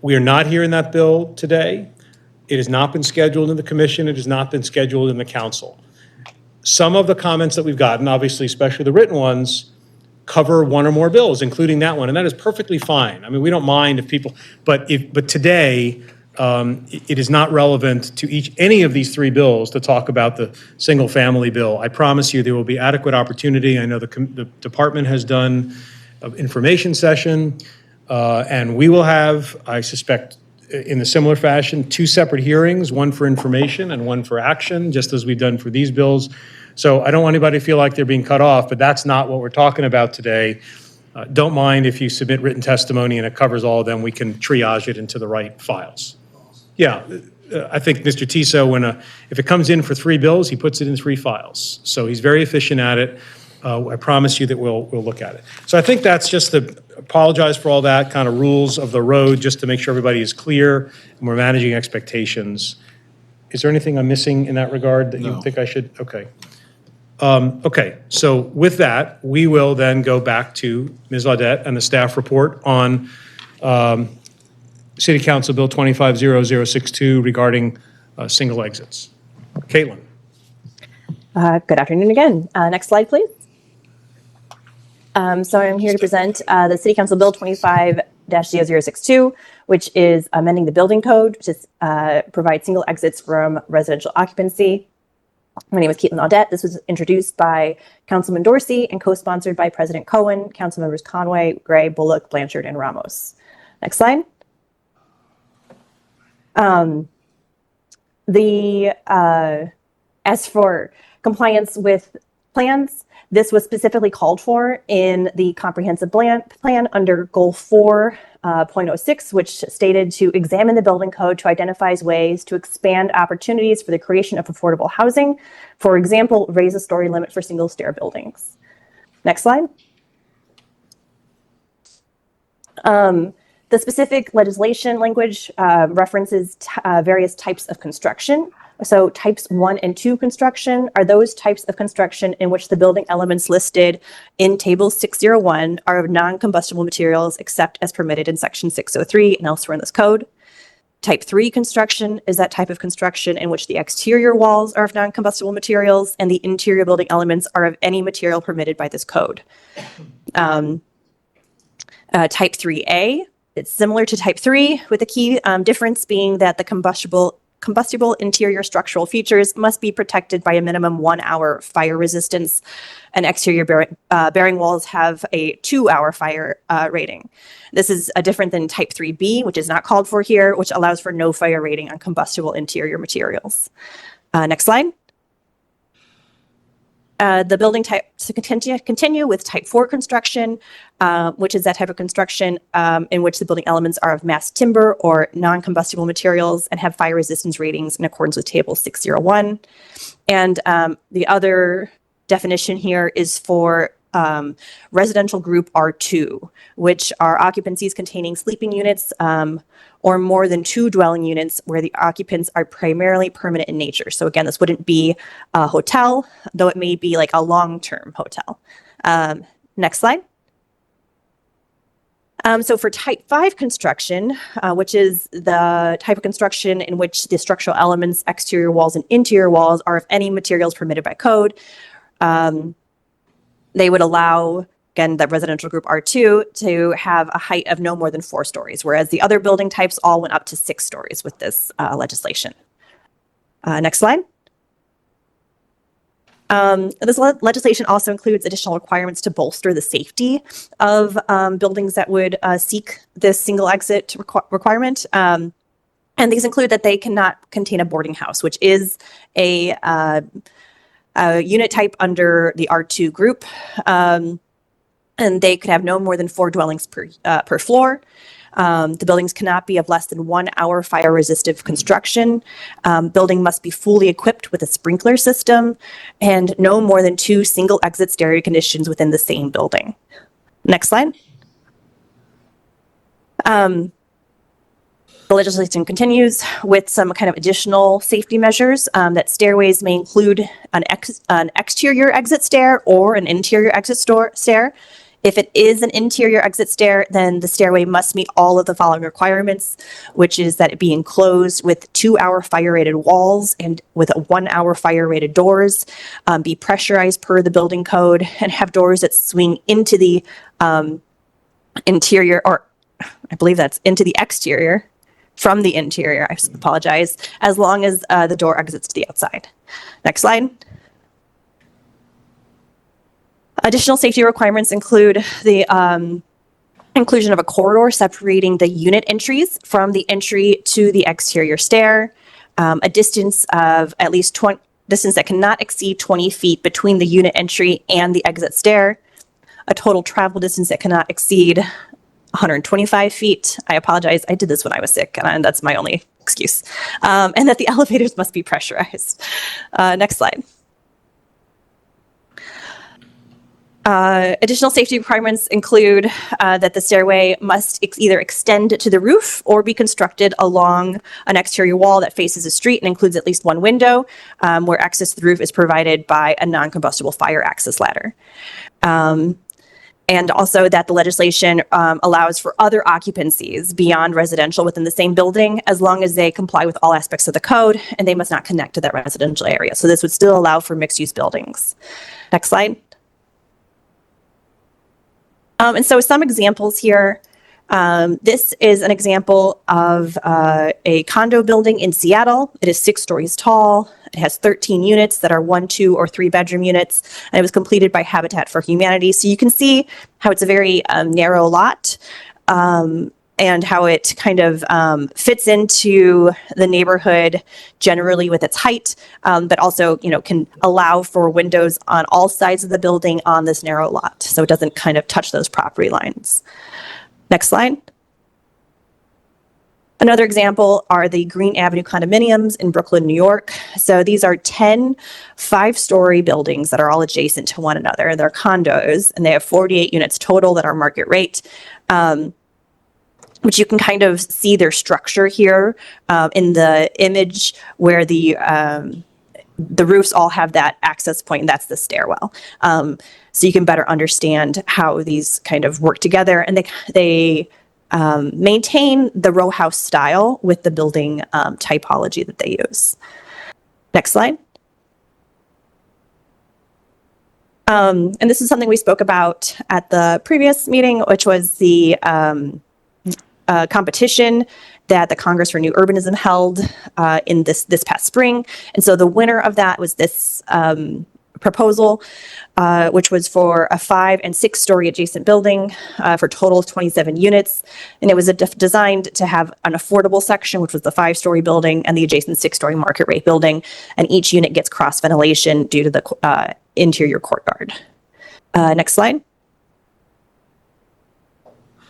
We are not hearing that bill today. It has not been scheduled in the commission. It has not been scheduled in the council. Some of the comments that we've gotten, obviously, especially the written ones, cover 1 or more bills, including that one, and that is perfectly fine. I mean, we don't mind if people, but today, it is not relevant to any of these 3 bills to talk about the single-family bill. I promise you there will be adequate opportunity. I know the department has done an information session, and we will have, I suspect, in a similar fashion, 2 separate hearings, one for information and one for action, just as we've done for these bills. So I don't want anybody to feel like they're being cut off, but that's not what we're talking about today. Don't mind if you submit written testimony and it covers all of them. We can triage it into the right files. Yeah, I think Mr. Tiso, if it comes in for 3 bills, he puts it in 3 files. So he's very efficient at it. I promise you that we'll look at it. So I think that's just apologize for all that kind of rules of the road, just to make sure everybody is clear and we're managing expectations. Is there anything I'm missing in that regard that you think I should? Okay. Okay, so with that, we will then go back to Ms. Audette and the staff report on City Council Bill 250062 regarding single exits. Caitlin. Good afternoon again. Next slide, please. So I'm here to present the City Council Bill 25-0062, which is amending the building code to provide single exits from residential occupancy. My name is Caitlin Audette. This was introduced by Councilman Dorsey and co-sponsored by President Cohen, Council members Conway, Gray, Bullock, Blanchard, and Ramos. Next slide. As for compliance with plans, this was specifically called for in the comprehensive plan under goal 4.06, which stated to examine the building code to identify ways to expand opportunities for the creation of affordable housing. For example, raise a story limit for single stair buildings. Next slide. The specific legislation language references various types of construction. So types 1 and 2 construction are those types of construction in which the building elements listed in table 601 are of non-combustible materials except as permitted in section 603 and elsewhere in this code. Type 3 construction is that type of construction in which the exterior walls are of non-combustible materials and the interior building elements are of any material permitted by this code. Type 3A, it's similar to type 3 with the key difference being that the combustible interior structural features must be protected by a minimum 1 hour fire resistance, and exterior bearing walls have a 2-hour fire rating. This is different than type 3B, which is not called for here, which allows for no fire rating on combustible interior materials. Next slide. The building type to continue with type 4 construction, which is that type of construction in which the building elements are of mass timber or non-combustible materials and have fire resistance ratings in accordance with table 601. And the other definition here is for residential group R2, which are occupancies containing sleeping units or more than 2 dwelling units where the occupants are primarily permanent in nature. So again, this wouldn't be a hotel, though it may be like a long-term hotel. Next slide. So for type 5 construction, which is the type of construction in which the structural elements, exterior walls and interior walls are of any materials permitted by code, they would allow, again, the residential group R2 to have a height of no more than 4 stories, whereas the other building types all went up to 6 stories with this legislation. Next slide. This legislation also includes additional requirements to bolster the safety of buildings that would seek this single exit requirement. And these include that they cannot contain a boarding house, which is a unit type under the R2 group. And they could have no more than 4 dwellings per floor. The buildings cannot be of less than 1 hour fire resistive construction. Building must be fully equipped with a sprinkler system and no more than 2 single exit stair conditions within the same building. Next slide. The legislation continues with some kind of additional safety measures that stairways may include an exterior exit stair or an interior exit stair. If it is an interior exit stair, then the stairway must meet all of the following requirements, which is that it be enclosed with 2-hour fire-rated walls and with 1-hour fire-rated doors, be pressurized per the building code, and have doors that swing into the interior, or I believe that's into the exterior, from the interior, I apologize, as long as the door exits to the outside. Next slide. Additional safety requirements include the inclusion of a corridor separating the unit entries from the entry to the exterior stair, a distance of at least distance that cannot exceed 20 feet between the unit entry and the exit stair, a total travel distance that cannot exceed 125 feet. I apologize, I did this when I was sick, and that's my only excuse. And that the elevators must be pressurized. Next slide. Additional safety requirements include that the stairway must either extend to the roof or be constructed along an exterior wall that faces a street and includes at least 1 window, where access to the roof is provided by a non-combustible fire access ladder. And also that the legislation allows for other occupancies beyond residential within the same building, as long as they comply with all aspects of the code, and they must not connect to that residential area. So this would still allow for mixed-use buildings. Next slide. And so some examples here. This is an example of a condo building in Seattle. It is 6 stories tall. It has 13 units that are 1, 2, or 3 bedroom units, and it was completed by Habitat for Humanity. So you can see how it's a very narrow lot, and how it kind of fits into the neighborhood generally with its height, but also, can allow for windows on all sides of the building on this narrow lot. So it doesn't kind of touch those property lines. Next slide. Another example are the Green Avenue condominiums in Brooklyn, New York. So these are 10 5-story buildings that are all adjacent to one another. They're condos, and they have 48 units total that are market rate. Which you can kind of see their structure here in the image where the roofs all have that access point, and that's the stairwell. So you can better understand how these kind of work together, and they maintain the row house style with the building typology that they use. Next slide. And this is something we spoke about at the previous meeting, which was the competition that the Congress for New Urbanism held in this past spring. And so the winner of that was this proposal, which was for a 5- and 6-story adjacent building for a total of 27 units. And it was designed to have an affordable section, which was the 5-story building, and the adjacent 6-story market rate building. And each unit gets cross ventilation due to the interior courtyard. Next slide.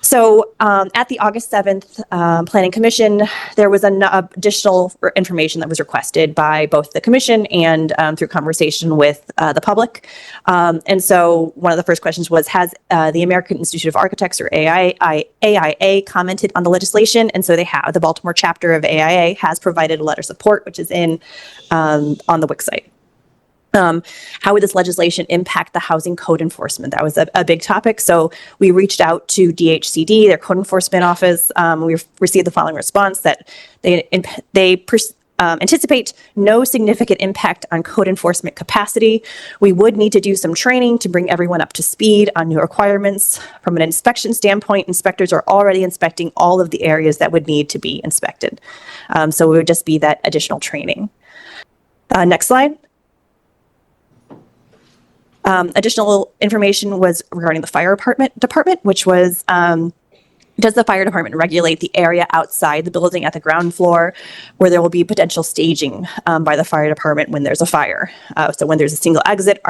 So at the August 7th Planning Commission, there was additional information that was requested by both the commission and through conversation with the public. And so one of the first questions was, has the American Institute of Architects, or AIA, commented on the legislation? And so they have. The Baltimore chapter of AIA has provided a letter of support, which is on the WIC site. How would this legislation impact the housing code enforcement? That was a big topic. So we reached out to DHCD, their code enforcement office. We received the following response that they anticipate no significant impact on code enforcement capacity. We would need to do some training to bring everyone up to speed on new requirements. From an inspection standpoint, inspectors are already inspecting all of the areas that would need to be inspected. So it would just be that additional training. Next slide. Additional information was regarding the fire department, which was, does the fire department regulate the area outside the building at the ground floor where there will be potential staging by the fire department when there's a fire? So when there's a single exit,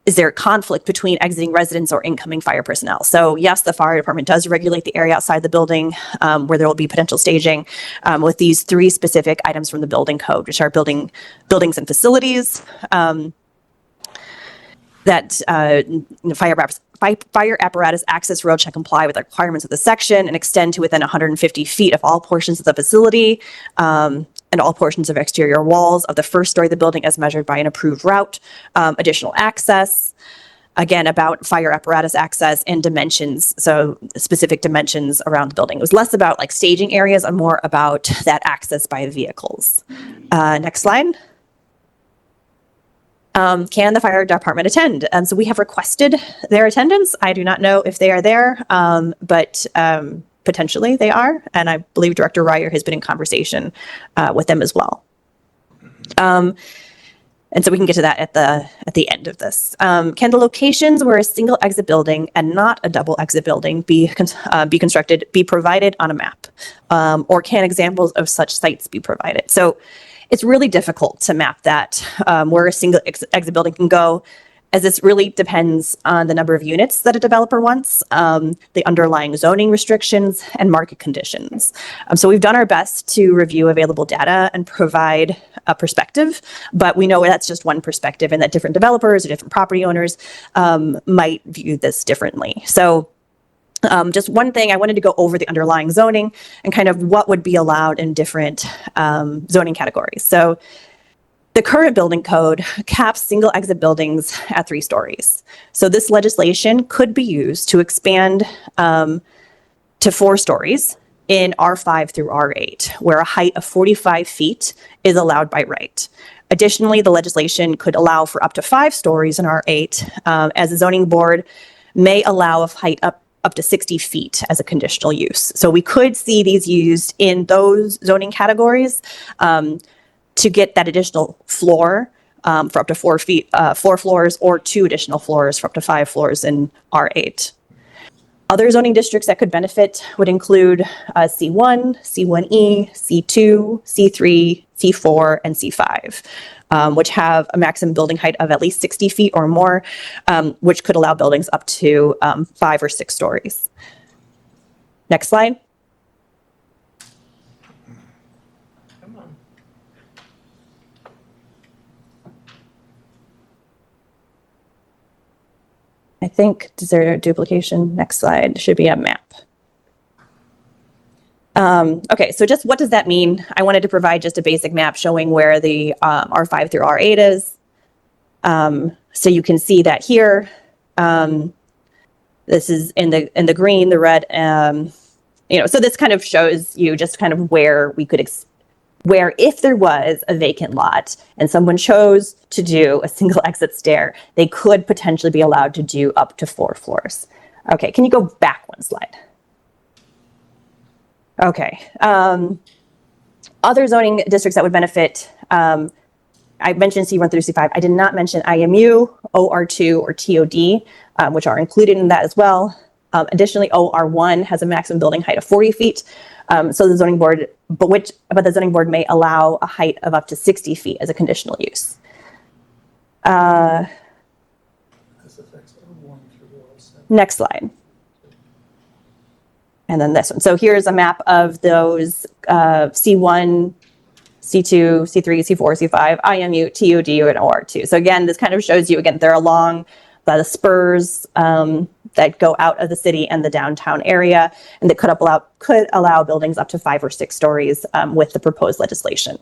is there a conflict between exiting residents or incoming fire personnel? So yes, the fire department does regulate the area outside the building where there will be potential staging with these 3 specific items from the building code, which are buildings and facilities, that fire apparatus access road shall comply with the requirements of the section and extend to within 150 feet of all portions of the facility and all portions of exterior walls of the first story of the building as measured by an approved route. Additional access, again, about fire apparatus access and dimensions, so specific dimensions around the building. It was less about like staging areas and more about that access by vehicles. Next slide. Can the fire department attend? So we have requested their attendance. I do not know if they are there, but potentially they are. And I believe Director Ryer has been in conversation with them as well. And so we can get to that at the end of this. Can the locations where a single exit building and not a double exit building be constructed be provided on a map? Or can examples of such sites be provided? So it's really difficult to map that where a single exit building can go, as this really depends on the number of units that a developer wants, the underlying zoning restrictions, and market conditions. So we've done our best to review available data and provide a perspective, but we know that's just one perspective and that different developers or different property owners might view this differently. So just one thing, I wanted to go over the underlying zoning and kind of what would be allowed in different zoning categories. So the current building code caps single exit buildings at 3 stories. So this legislation could be used to expand to 4 stories in R5 through R8, where a height of 45 feet is allowed by right. Additionally, the legislation could allow for up to 5 stories in R8, as the zoning board may allow a height up to 60 feet as a conditional use. So we could see these used in those zoning categories to get that additional floor for up to 4 feet, 4 floors, or 2 additional floors for up to 5 floors in R8. Other zoning districts that could benefit would include C1, C1E, C2, C3, C4, and C5, which have a maximum building height of at least 60 feet or more, which could allow buildings up to 5 or 6 stories. Next slide. I think, is there a duplication? Next slide, should be a map. Okay, so just what does that mean? I wanted to provide just a basic map showing where the R5 through R8 is. So you can see that here, this is in the green, the red, so this kind of shows you just kind of where we could where if there was a vacant lot and someone chose to do a single exit stair, they could potentially be allowed to do up to 4 floors. Okay, can you go back 1 slide? Okay. Other zoning districts that would benefit, I mentioned C1 through C5. I did not mention IMU, OR2, or TOD, which are included in that as well. Additionally, OR1 has a maximum building height of 40 feet. So the zoning board, but the zoning board may allow a height of up to 60 feet as a conditional use. Next slide. And then this one. So here's a map of those C1, C2, C3, C4, C5, IMU, TOD, and OR2. So again, this kind of shows you, again, they're along the spurs that go out of the city and the downtown area, and that could allow buildings up to 5 or 6 stories with the proposed legislation.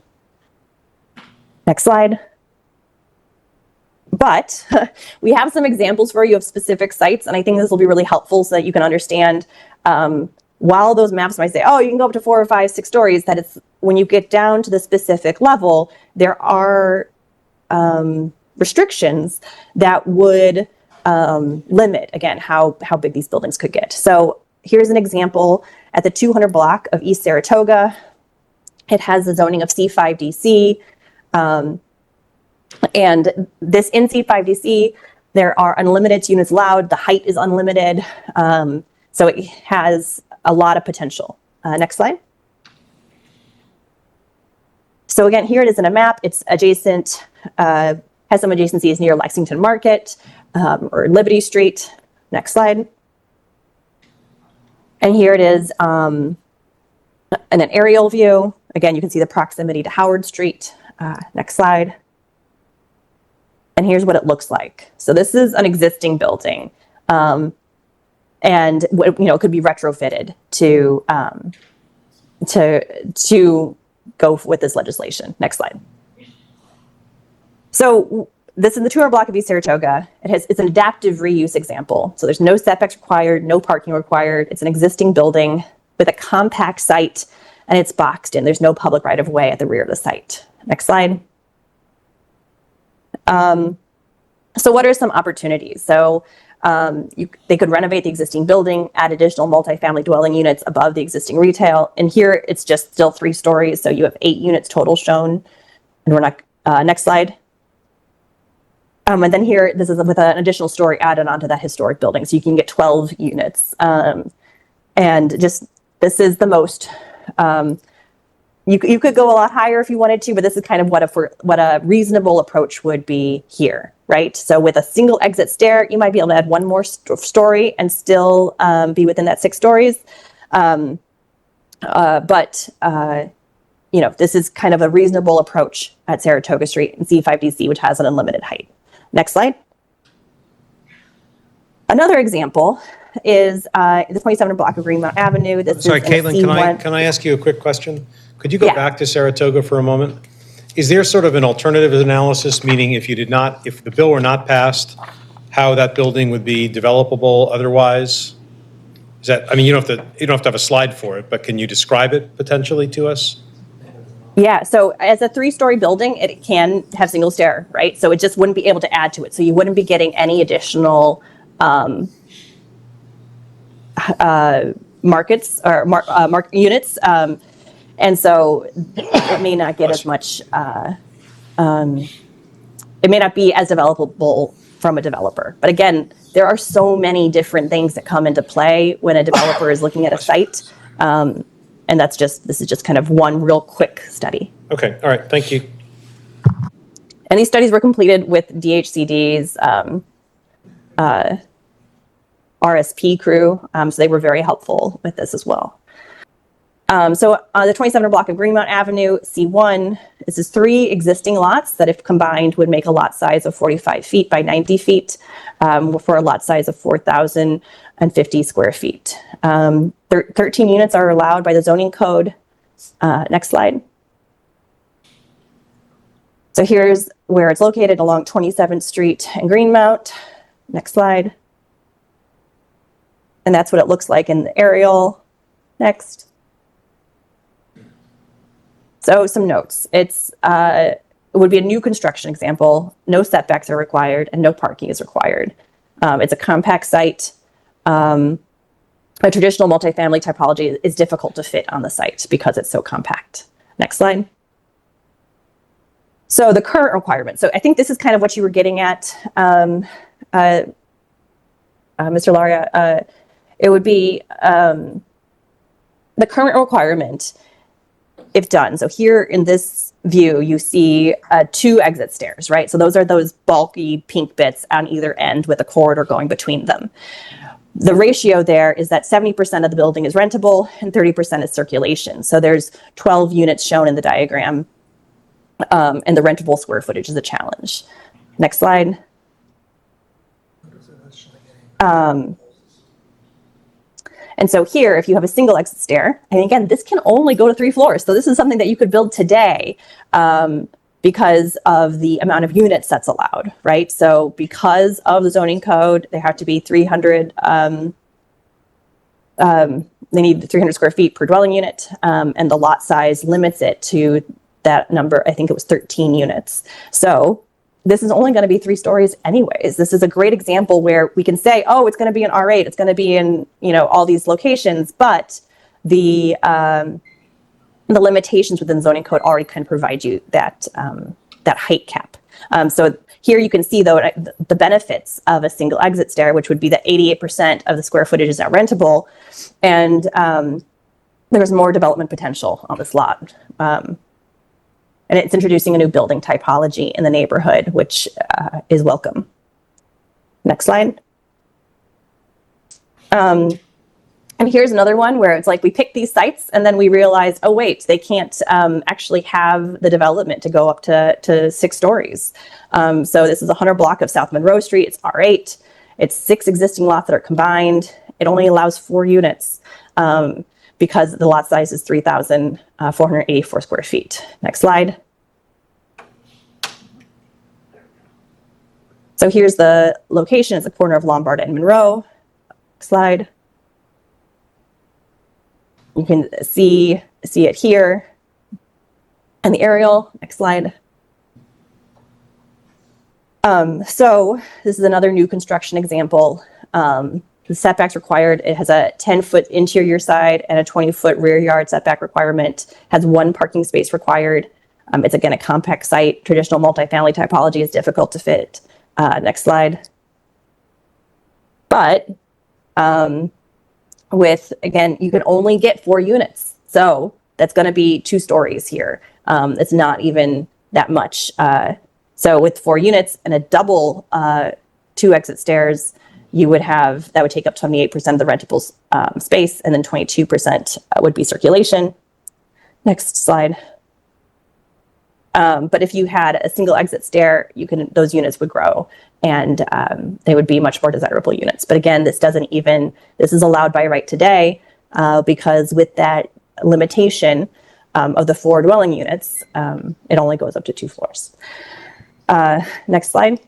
Next slide. But we have some examples for you of specific sites, and I think this will be really helpful so that you can understand while those maps might say, oh, you can go up to 4 or 5, 6 stories, that it's when you get down to the specific level, there are restrictions that would limit, again, how big these buildings could get. So here's an example at the 200 block of East Saratoga. It has the zoning of C5DC. And this in C5DC, there are unlimited units allowed. The height is unlimited. So it has a lot of potential. Next slide. So again, here it is in a map. It's adjacent, has some adjacencies near Lexington Market or Liberty Street. Next slide. And here it is in an aerial view. Again, you can see the proximity to Howard Street. Next slide. And here's what it looks like. So this is an existing building. And it could be retrofitted to go with this legislation. Next slide. So this is the 200 block of East Saratoga. It's an adaptive reuse example. So there's no setbacks required, no parking required. It's an existing building with a compact site, and it's boxed in. There's no public right of way at the rear of the site. Next slide. So what are some opportunities? So they could renovate the existing building, add additional multifamily dwelling units above the existing retail. And here it's just still 3 stories. So you have 8 units total shown. And we're not, next slide. And then here, this is with an additional story added onto that historic building. So you can get 12 units. And just, this is the most, you could go a lot higher if you wanted to, but this is kind of what a reasonable approach would be here, right? So with a single exit stair, you might be able to add 1 more story and still be within that 6 stories. This is kind of a reasonable approach at Saratoga Street and C5DC, which has an unlimited height. Next slide. Another example is the 27 block of Greenmount Avenue. This Sorry, is in a Caitlin, C1. can I ask you a quick question? Could you go Yeah. back to Saratoga for a moment? Is there sort of an alternative analysis, meaning if the bill were not passed, how that building would be developable otherwise? Is that, I mean, you don't have to have a slide for it, but can you describe it potentially to us? Yeah, so as a 3-story building, it can have single stair, right? So it just wouldn't be able to add to it. So you wouldn't be getting any additional markets or units. And so it may not get as much, it may not be as developable from a developer. But again, there are so many different things that come into play when a developer is looking at a site. And this is just kind of one real quick study. Okay, all right, thank you. And these studies were completed with DHCD's RSP crew, so they were very helpful with this as well. So the 27 block of Greenmount Avenue, C1, this is 3 existing lots that if combined would make a lot size of 45 feet by 90 feet for a lot size of 4,050 square feet. 13 units are allowed by the zoning code. Next slide. So here's where it's located along 27th Street and Greenmount. Next slide. And that's what it looks like in the aerial. Next. So some notes. It would be a new construction example. No setbacks are required and no parking is required. It's a compact site. A traditional multifamily typology is difficult to fit on the site because it's so compact. Next slide. So the current requirements. So I think this is kind of what you were getting at, Mr. Laria. It would be the current requirement if done. So here in this view, you see 2 exit stairs, right? So those are those bulky pink bits on either end with a corridor going between them. The ratio there is that 70% of the building is rentable and 30% is circulation. So there's 12 units shown in the diagram, and the rentable square footage is a challenge. Next slide. And so here, if you have a single exit stair, and again, this can only go to 3 floors. So this is something that you could build today because of the amount of units that's allowed, right? So because of the zoning code, they have to be 300, they need 300 square feet per dwelling unit, and the lot size limits it to that number. I think it was 13 units. So this is only going to be 3 stories anyways. This is a great example where we can say, oh, it's going to be in R8, it's going to be in, all these locations, but the limitations within the zoning code already can provide you that height cap. So here you can see, though, the benefits of a single exit stair, which would be that 88% of the square footage is now rentable, and there's more development potential on this lot. And it's introducing a new building typology in the neighborhood, which is welcome. Next slide. And here's another one where it's like we pick these sites and then we realize, oh, wait, they can't actually have the development to go up to 6 stories. So this is a 100 block of South Monroe Street. It's R8. It's 6 existing lots that are combined. It only allows 4 units because the lot size is 3,484 square feet. Next slide. So here's the location. It's the corner of Lombard and Monroe. Next slide. You can see it here. And the aerial. Next slide. So this is another new construction example. The setbacks required, it has a 10-foot interior side and a 20-foot rear yard setback requirement, has 1 parking space required. It's, again, a compact site. Traditional multifamily typology is difficult to fit. Next slide. But with, again, you can only get 4 units. So that's going to be 2 stories here. It's not even that much. So with 4 units and a double 2 exit stairs, you would have, that would take up 28% of the rentable space, and then 22% would be circulation. Next slide. But if you had a single exit stair, those units would grow, and they would be much more desirable units. But again, this is allowed by right today because with that limitation of the 4 dwelling units, it only goes up to 2 floors. Next slide.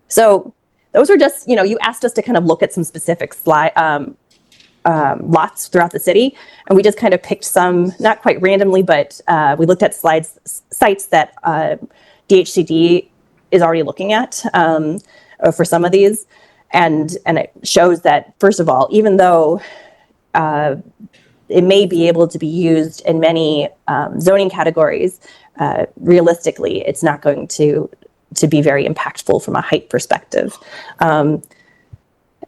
So those are just, you asked us to kind of look at some specific lots throughout the city, and we just kind of picked some, not quite randomly, but we looked at sites that DHCD is already looking at for some of these, and it shows that, first of all, even though it may be able to be used in many zoning categories, realistically, it's not going to be very impactful from a height perspective. But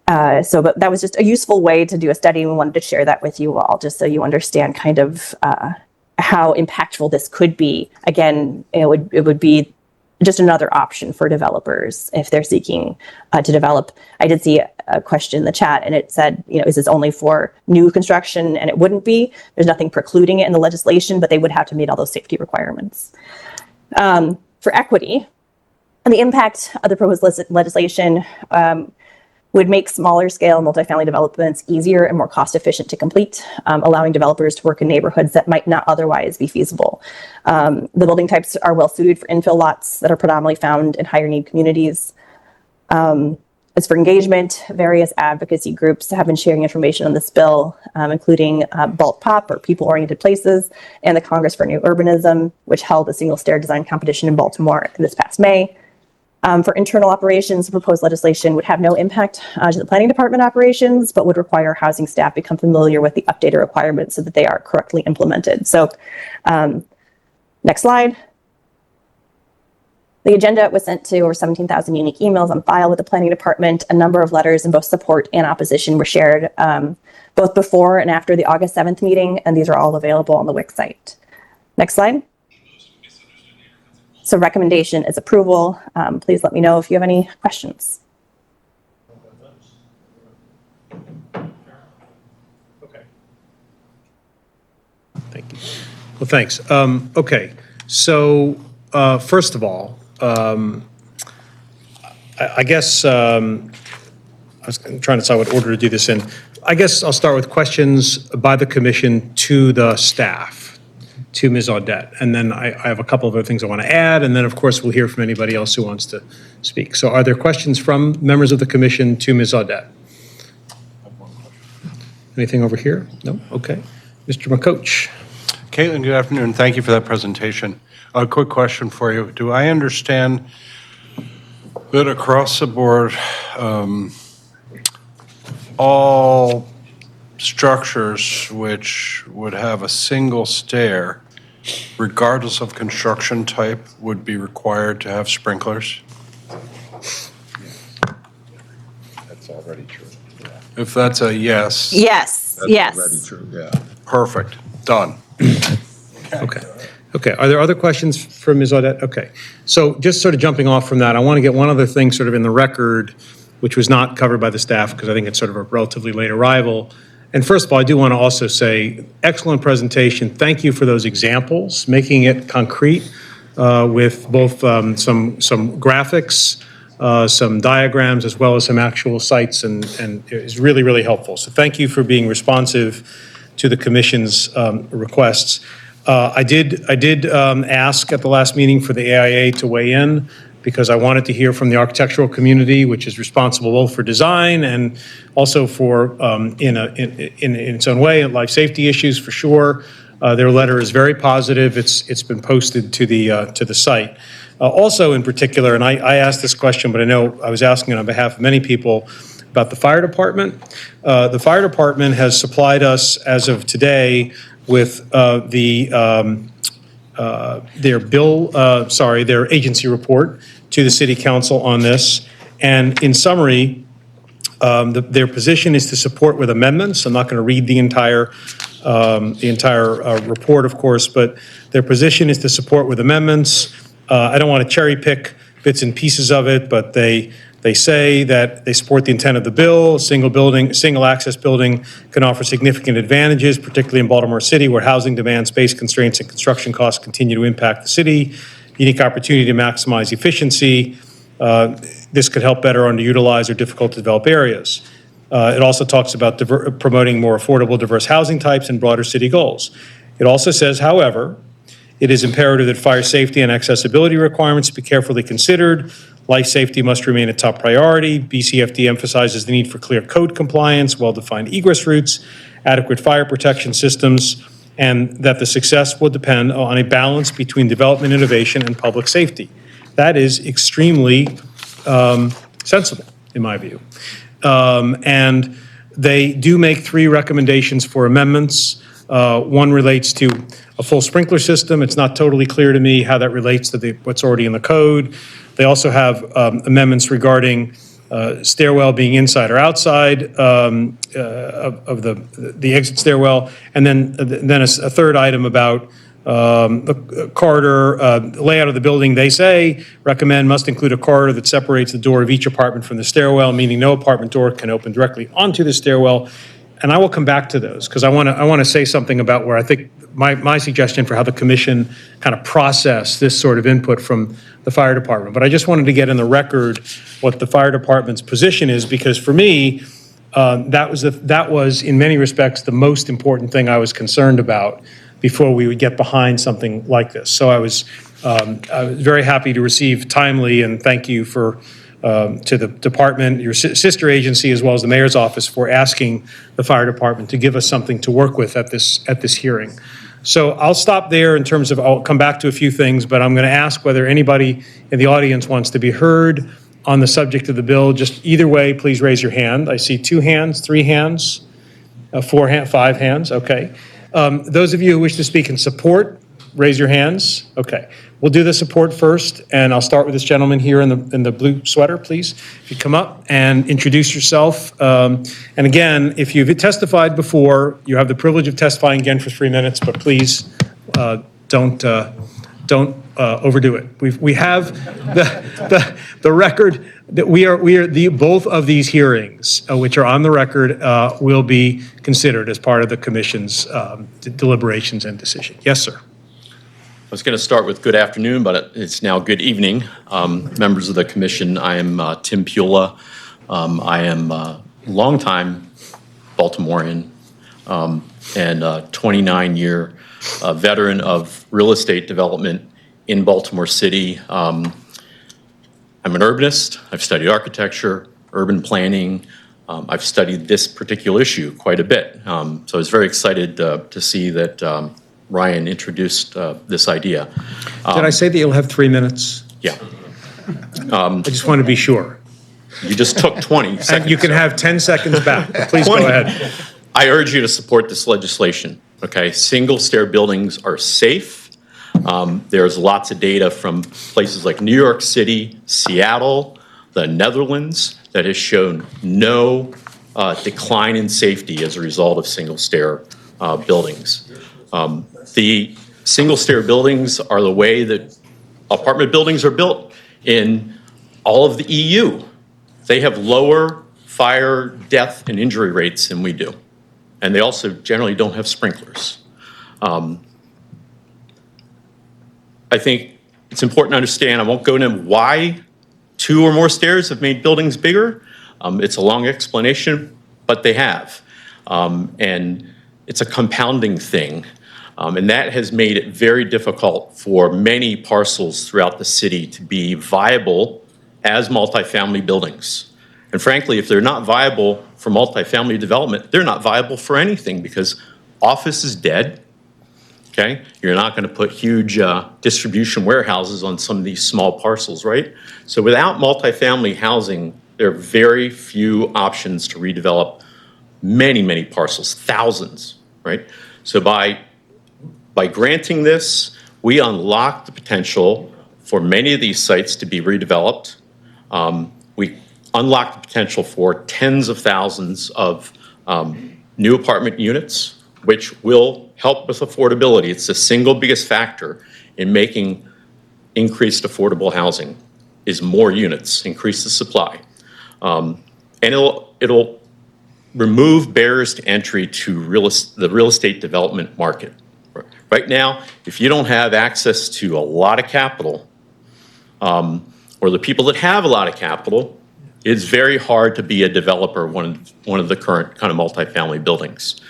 that was just a useful way to do a study. We wanted to share that with you all, just so you understand kind of how impactful this could be. Again, it would be just another option for developers if they're seeking to develop. I did see a question in the chat, and it said, is this only for new construction? And it wouldn't be. There's nothing precluding it in the legislation, but they would have to meet all those safety requirements. For equity, the impact of the proposed legislation would make smaller scale multifamily developments easier and more cost efficient to complete, allowing developers to work in neighborhoods that might not otherwise be feasible. The building types are well suited for infill lots that are predominantly found in higher need communities. As for engagement, various advocacy groups have been sharing information on this bill, including BALT POP, or People Oriented Places, and the Congress for New Urbanism, which held a single stair design competition in Baltimore this past May. For internal operations, the proposed legislation would have no impact to the planning department operations, but would require housing staff become familiar with the updated requirements so that they are correctly implemented. So next slide. The agenda was sent to over 17,000 unique emails on file with the planning department. A number of letters in both support and opposition were shared both before and after the August 7th meeting, and these are all available on the WIC site. Next slide. So recommendation is approval. Please let me know if you have any questions. Okay. Thank you. Well, thanks. Okay. So first of all, I guess I was trying to decide what order to do this in. I guess I'll start with questions by the commission to the staff, to Ms. Audette. And then I have a couple of other things I want to add. And then, of course, we'll hear from anybody else who wants to speak. So are there questions from members of the commission to Ms. Audette? Anything over here? No? Okay. Mr. McCoach. Caitlin, good afternoon. Thank you for that presentation. A quick question for you. Do I understand that across the board, all structures which would have a single stair regardless of construction type, would be required to have sprinklers? That's already true. If that's a yes. Yes, That's yes. already true, yeah. Perfect, done. Okay. Okay, are there other questions for Ms. Audette? Okay. So just sort of jumping off from that, I want to get one other thing sort of in the record, which was not covered by the staff because I think it's sort of a relatively late arrival. And first of all, I do want to also say, excellent presentation. Thank you for those examples, making it concrete with both some graphics, some diagrams, as well as some actual sites, and it is really, really helpful. So thank you for being responsive to the commission's requests. I did ask at the last meeting for the AIA to weigh in because I wanted to hear from the architectural community, which is responsible both for design and also for, in its own way, life safety issues for sure. Their letter is very positive. It's been posted to the site. Also, in particular, and I asked this question, but I know I was asking it on behalf of many people about the fire department. The fire department has supplied us, as of today, with their agency report to the city council on this. And in summary, their position is to support with amendments. I'm not going to read the entire report, of course, but their position is to support with amendments. I don't want to cherry pick bits and pieces of it, but they say that they support the intent of the bill. Single access building can offer significant advantages, particularly in Baltimore City, where housing demand, space constraints, and construction costs continue to impact the city. Unique opportunity to maximize efficiency. This could help better underutilized or difficult to develop areas. It also talks about promoting more affordable, diverse housing types and broader city goals. It also says, however, it is imperative that fire safety and accessibility requirements be carefully considered. Life safety must remain a top priority. BCFD emphasizes the need for clear code compliance, well-defined egress routes, adequate fire protection systems, and that the success will depend on a balance between development, innovation, and public safety. That is extremely sensible, in my view. And they do make 3 recommendations for amendments. One relates to a full sprinkler system. It's not totally clear to me how that relates to what's already in the code. They also have amendments regarding stairwell being inside or outside of the exit stairwell, and then a third item about the corridor layout of the building. They say recommend must include a corridor that separates the door of each apartment from the stairwell, meaning no apartment door can open directly onto the stairwell. And I will come back to those because I want to say something about where I think my suggestion for how the commission kind of process this sort of input from the fire department. But I just wanted to get in the record what the fire department's position is, because for me, that was in many respects the most important thing I was concerned about before we would get behind something like this. So I was very happy to receive timely, and thank you to the department, your sister agency, as well as the mayor's office for asking the fire department to give us something to work with at this hearing. So I'll stop there in terms of, I'll come back to a few things, but I'm going to ask whether anybody in the audience wants to be heard on the subject of the bill. Just either way, please raise your hand. I see 2 hands, 3 hands, 4 hands, 5 hands. Okay. Those of you who wish to speak in support, raise your hands. Okay. We'll do the support first, and I'll start with this gentleman here in the blue sweater, please. If you come up and introduce yourself. And again, if you've testified before, you have the privilege of testifying again for 3 minutes, but please don't overdo it. We have the record that we are both of these hearings, which are on the record, will be considered as part of the commission's deliberations and decision. Yes, sir. I was going to start with good afternoon, but it's now good evening. Members of the commission, I am Tim Pula. I am a longtime Baltimorean and a 29-year veteran of real estate development in Baltimore City. I'm an urbanist. I've studied architecture, urban planning. I've studied this particular issue quite a bit. So I was very excited to see that Ryan introduced this idea. Did I say that you'll have 3 minutes? Yeah. I just want to be sure. You just took 20 seconds. And you can have 10 seconds back. Please 20. Go ahead. I urge you to support this legislation, okay? Single stair buildings are safe, There's lots of data from places like New York City, Seattle, the Netherlands, that has shown no decline in safety as a result of single-stair buildings. The single-stair buildings are the way that apartment buildings are built in all of the EU. They have lower fire, death, and injury rates than we do. And they also generally don't have sprinklers. I think it's important to understand, I won't go into why 2 or more stairs have made buildings bigger. It's a long explanation, but they have. And it's a compounding thing. And that has made it very difficult for many parcels throughout the city to be viable as multifamily buildings. And frankly, if they're not viable for multifamily development, they're not viable for anything because office is dead. Okay, you're not going to put huge distribution warehouses on some of these small parcels, right? So without multifamily housing, there are very few options to redevelop many, many parcels, thousands, right? So by granting this, we unlock the potential for many of these sites to be redeveloped. We unlock the potential for tens of thousands of new apartment units, which will help with affordability. It's the single biggest factor in making increased affordable housing is more units, increase the supply. And it'll remove barriers to entry to the real estate development market. Right now, if you don't have access to a lot of capital, or the people that have a lot of capital, it's very hard to be a developer of one of the current kind of multifamily buildings.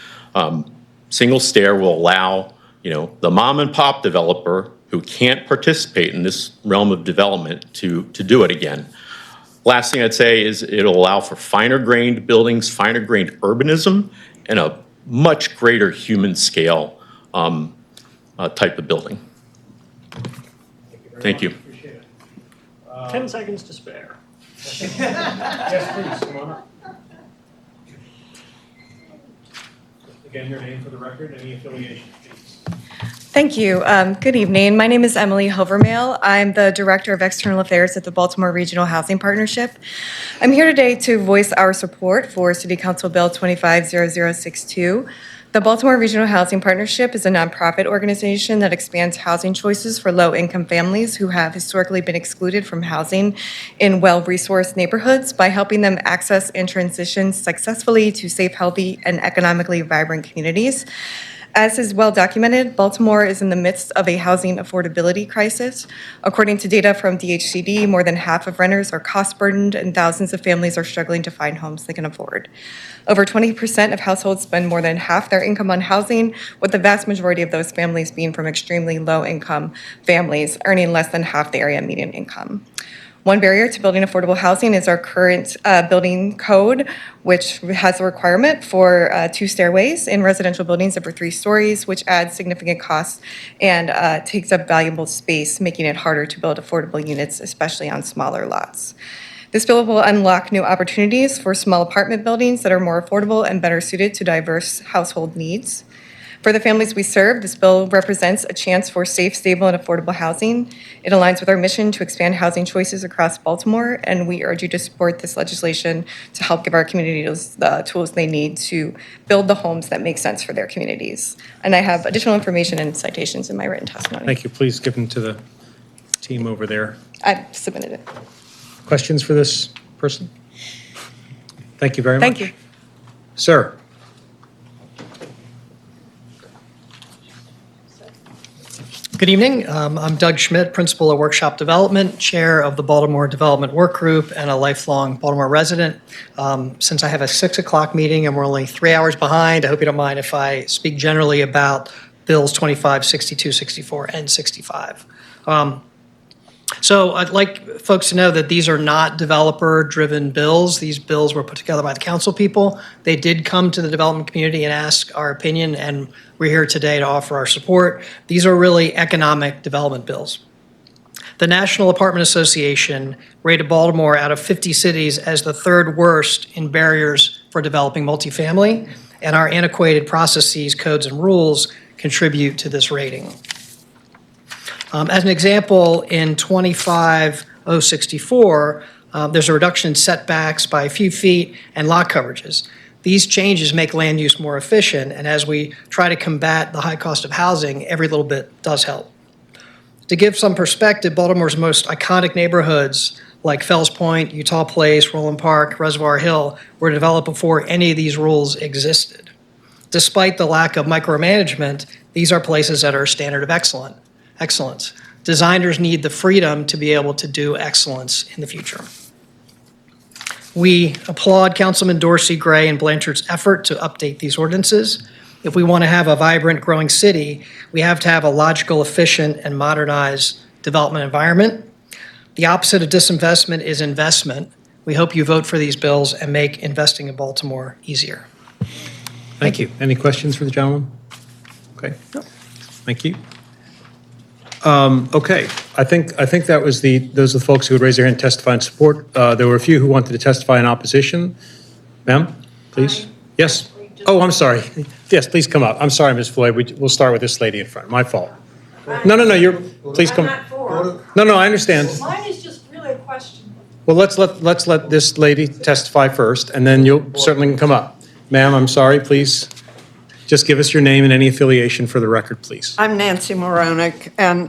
Single stair will allow, the mom and pop developer who can't participate in this realm of development to do it again. Last thing I'd say is it'll allow for finer grained buildings, finer grained urbanism, and a much greater human scale type of building. Thank you. 10 seconds to spare. Yes, please, come on up. Again, your name for the record, any affiliation, please. Thank you. Good evening. My name is Emily Hovermail. I'm the Director of External Affairs at the Baltimore Regional Housing Partnership. I'm here today to voice our support for City Council Bill 250062. The Baltimore Regional Housing Partnership is a nonprofit organization that expands housing choices for low-income families who have historically been excluded from housing in well-resourced neighborhoods by helping them access and transition successfully to safe, healthy, and economically vibrant communities. As is well documented, Baltimore is in the midst of a housing affordability crisis. According to data from DHCD, more than half of renters are cost burdened and thousands of families are struggling to find homes they can afford. Over 20% of households spend more than half their income on housing, with the vast majority of those families being from extremely low income families earning less than half the area median income. One barrier to building affordable housing is our current building code, which has a requirement for 2 stairways in residential buildings over 3 stories, which adds significant costs and takes up valuable space, making it harder to build affordable units, especially on smaller lots. This bill will unlock new opportunities for small apartment buildings that are more affordable and better suited to diverse household needs. For the families we serve, this bill represents a chance for safe, stable, and affordable housing. It aligns with our mission to expand housing choices across Baltimore, and we urge you to support this legislation to help give our communities the tools they need to build the homes that make sense for their communities. And I have additional information and citations in my written testimony. Thank you. Please give them to the team over there. I've submitted it. Questions for this person? Thank you very much. Thank you. Sir. Good evening. I'm Doug Schmidt, Principal of Workshop Development, Chair of the Baltimore Development Work Group, and a lifelong Baltimore resident. Since I have a 6 o'clock meeting and we're only 3 hours behind, I hope you don't mind if I speak generally about Bills 25, 62, 64, and 65. So I'd like folks to know that these are not developer-driven bills. These bills were put together by the council people. They did come to the development community and ask our opinion, and we're here today to offer our support. These are really economic development bills. The National Apartment Association rated Baltimore out of 50 cities as the 3rd worst in barriers for developing multifamily, and our antiquated processes, codes, and rules contribute to this rating. As an example, in 25064, there's a reduction in setbacks by a few feet and lot coverages. These changes make land use more efficient, and as we try to combat the high cost of housing, every little bit does help. To give some perspective, Baltimore's most iconic neighborhoods like Fells Point, Utah Place, Roland Park, Reservoir Hill were developed before any of these rules existed. Despite the lack of micromanagement, these are places that are a standard of excellence. Designers need the freedom to be able to do excellence in the future. We applaud Councilman Dorsey, Gray, and Blanchard's effort to update these ordinances. If we want to have a vibrant, growing city, we have to have a logical, efficient, and modernized development environment. The opposite of disinvestment is investment. We hope you vote for these bills and make investing in Baltimore easier. Thank you. Any questions for the gentleman? Okay. Thank you. Okay. I think that was those are the folks who would raise their hand and testify in support. There were a few who wanted to testify in opposition. Ma'am, please. Yes. Oh, I'm sorry. Yes, please come up. I'm sorry, Ms. Floyd. We'll start with this lady in front. My fault. No. Please come. No, I understand. Mine is just really a question. Well, let's let this lady testify first, and then you'll certainly come up. Ma'am, I'm sorry, please. Just give us your name and any affiliation for the record, please. I'm Nancy Moronic, and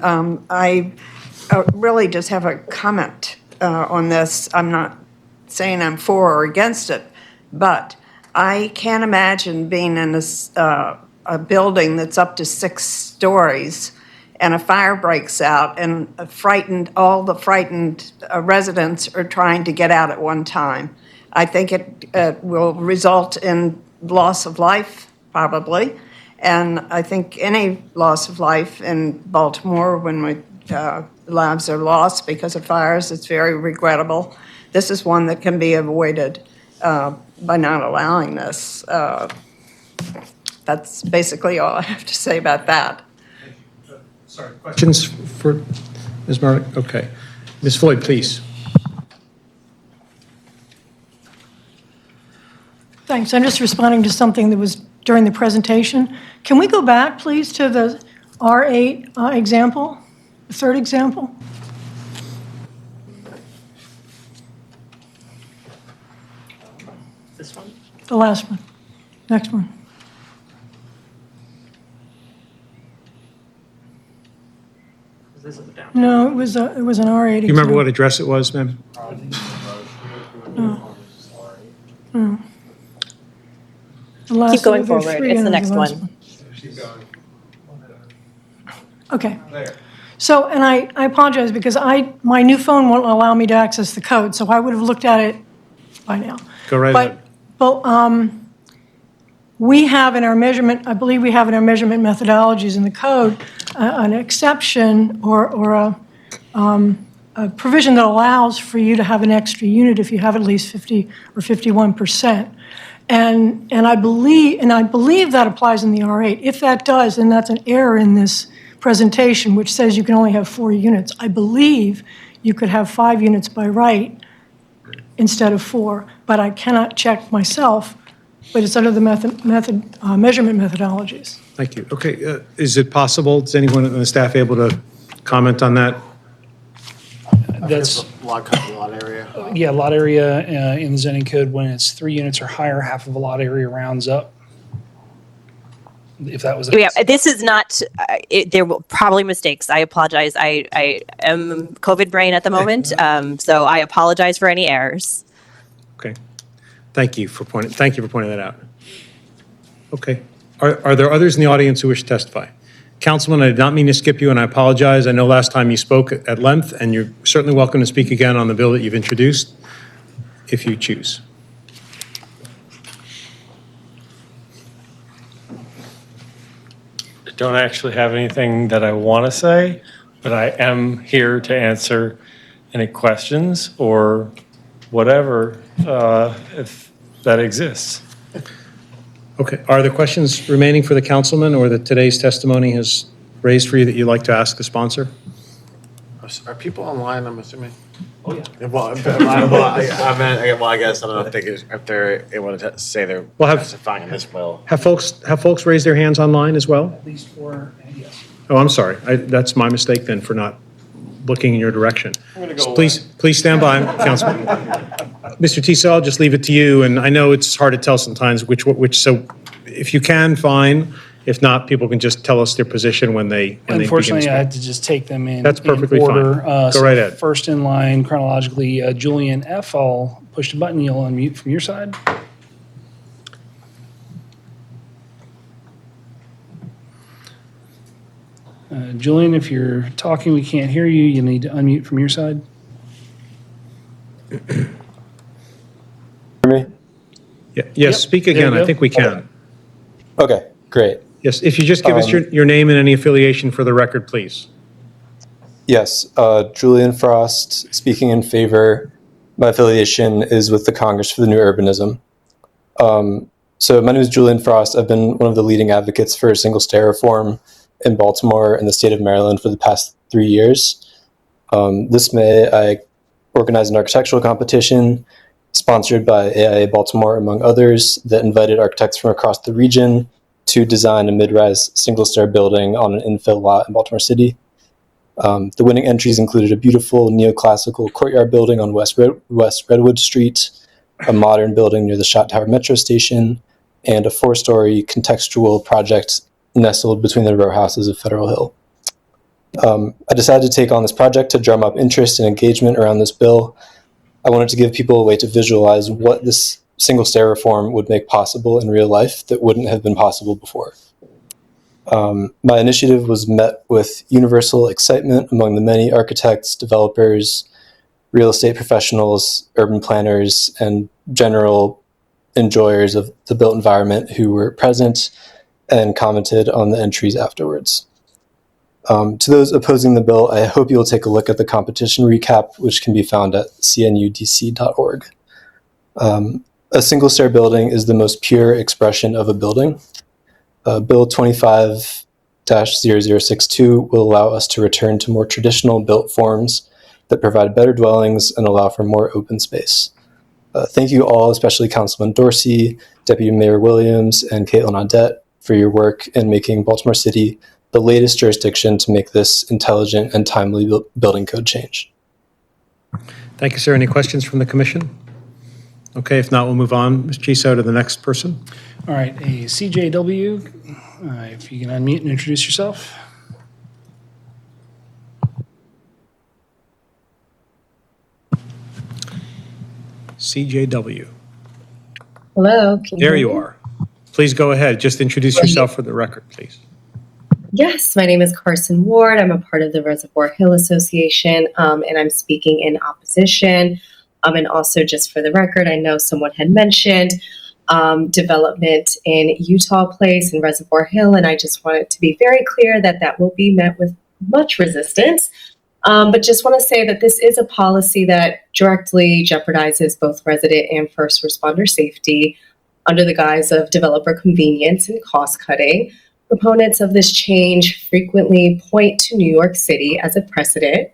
I really just have a comment on this. I'm not saying I'm for or against it, but I can't imagine being in a building that's up to 6 stories and a fire breaks out and all the frightened residents are trying to get out at one time. I think it will result in loss of life, probably. And I think any loss of life in Baltimore when lives are lost because of fires, it's very regrettable. This is one that can be avoided by not allowing this. That's basically all I have to say about that. Sorry, questions for Ms. Moronic? Okay. Ms. Floyd, please. Thanks. I'm just responding to something that was during the presentation. Can we go back, please, to the R8 example, the third example? This one? The last one. Next one. This is the down. No, it was an R8 Do you remember what address it was, ma'am? No. No. The last Keep going there's forward. three It's in the there, next last one. Okay. So, and I apologize because my new phone won't allow me to access the code, so I would have looked at it by now. Go right ahead. But we have in our measurement, I believe we have in our measurement methodologies in the code, an exception or a provision that allows for you to have an extra unit if you have at least 50 or 51%. And I believe that applies in the R8. If that does, then that's an error in this presentation, which says you can only have 4 units. I believe you could have 5 units by right instead of 4, but I cannot check myself. But it's under the measurement methodologies. Thank you. Okay, is it possible, is anyone on the staff able to comment on that? That's, Lot coverage, lot area. yeah, lot area in the zoning code, when it's 3 units or higher, half of a lot area rounds up. If that was. Yeah, this is not, there were probably mistakes. I apologize. I am COVID brain at the moment, so I apologize for any errors. Okay. Thank you for pointing that out. Okay. Are there others in the audience who wish to testify? Councilman, I did not mean to skip you, and I apologize. I know last time you spoke at length, and you're certainly welcome to speak again on the bill that you've introduced, if you choose. I don't actually have anything that I want to say, but I am here to answer any questions or whatever, if that exists. Okay. Are there questions remaining for the councilman or that today's testimony has raised for you that you'd like to ask the sponsor? Are people online, I'm assuming? Oh, yeah. I guess, I don't know if they're able to say they're testifying in this will. Have folks raised their hands online as well? At least 4, yes. Oh, I'm sorry. That's my mistake then for not looking in your direction. Please stand by, Councilman. Mr. Tisa, I'll just leave it to you, and I know it's hard to tell sometimes which, so if you can, fine. If not, people can just tell us their position when they begin to Unfortunately, speak. I had to just take them in. That's perfectly in order. fine. Go So right ahead. First in line chronologically, Julian F. I'll push the button. You'll unmute from your side. Julian, if you're talking, we can't hear you. You need to unmute from your side. Me? Yes, speak There you again. I go. think we can. Okay, great. Yes, if you just give us your name and any affiliation for the record, please. Yes, Julian Frost, speaking in favor. My affiliation is with the Congress for the New Urbanism. So my name is Julian Frost. I've been one of the leading advocates for single-stair reform in Baltimore and the state of Maryland for the past 3 years. This May, I organized an architectural competition sponsored by AIA Baltimore, among others, that invited architects from across the region to design a mid-rise single-stair building on an infill lot in Baltimore City. The winning entries included a beautiful neoclassical courtyard building on West Redwood Street, a modern building near the Shot Tower Metro Station, and a 4-story contextual project nestled between the row houses of Federal Hill. I decided to take on this project to drum up interest and engagement around this bill. I wanted to give people a way to visualize what this single-stair reform would make possible in real life that wouldn't have been possible before. My initiative was met with universal excitement among the many architects, developers, real estate professionals, urban planners, and general enjoyers of the built environment who were present and commented on the entries afterwards. To those opposing the bill, I hope you'll take a look at the competition recap, which can be found at cnudc.org. A single-stair building is the most pure expression of a building. Bill 25-0062 will allow us to return to more traditional built forms that provide better dwellings and allow for more open space. Thank you all, especially Councilman Dorsey, Deputy Mayor Williams, and Caitlin Audette for your work in making Baltimore City the latest jurisdiction to make this intelligent and timely building code change. Thank you, sir. Any questions from the commission? Okay, if not, we'll move on. Ms. Chiso, to the next person. All right, a CJW, if you can unmute and introduce yourself. CJW. Hello. There you are. Please go ahead. Just introduce yourself for the record, please. Yes, my name is Carson Ward. I'm a part of the Reservoir Hill Association, and I'm speaking in opposition. And also, just for the record, I know someone had mentioned development in Utah Place and Reservoir Hill, and I just want it to be very clear that that will be met with much resistance. But just want to say that this is a policy that directly jeopardizes both resident and first responder safety under the guise of developer convenience and cost cutting. Proponents of this change frequently point to New York City as a precedent,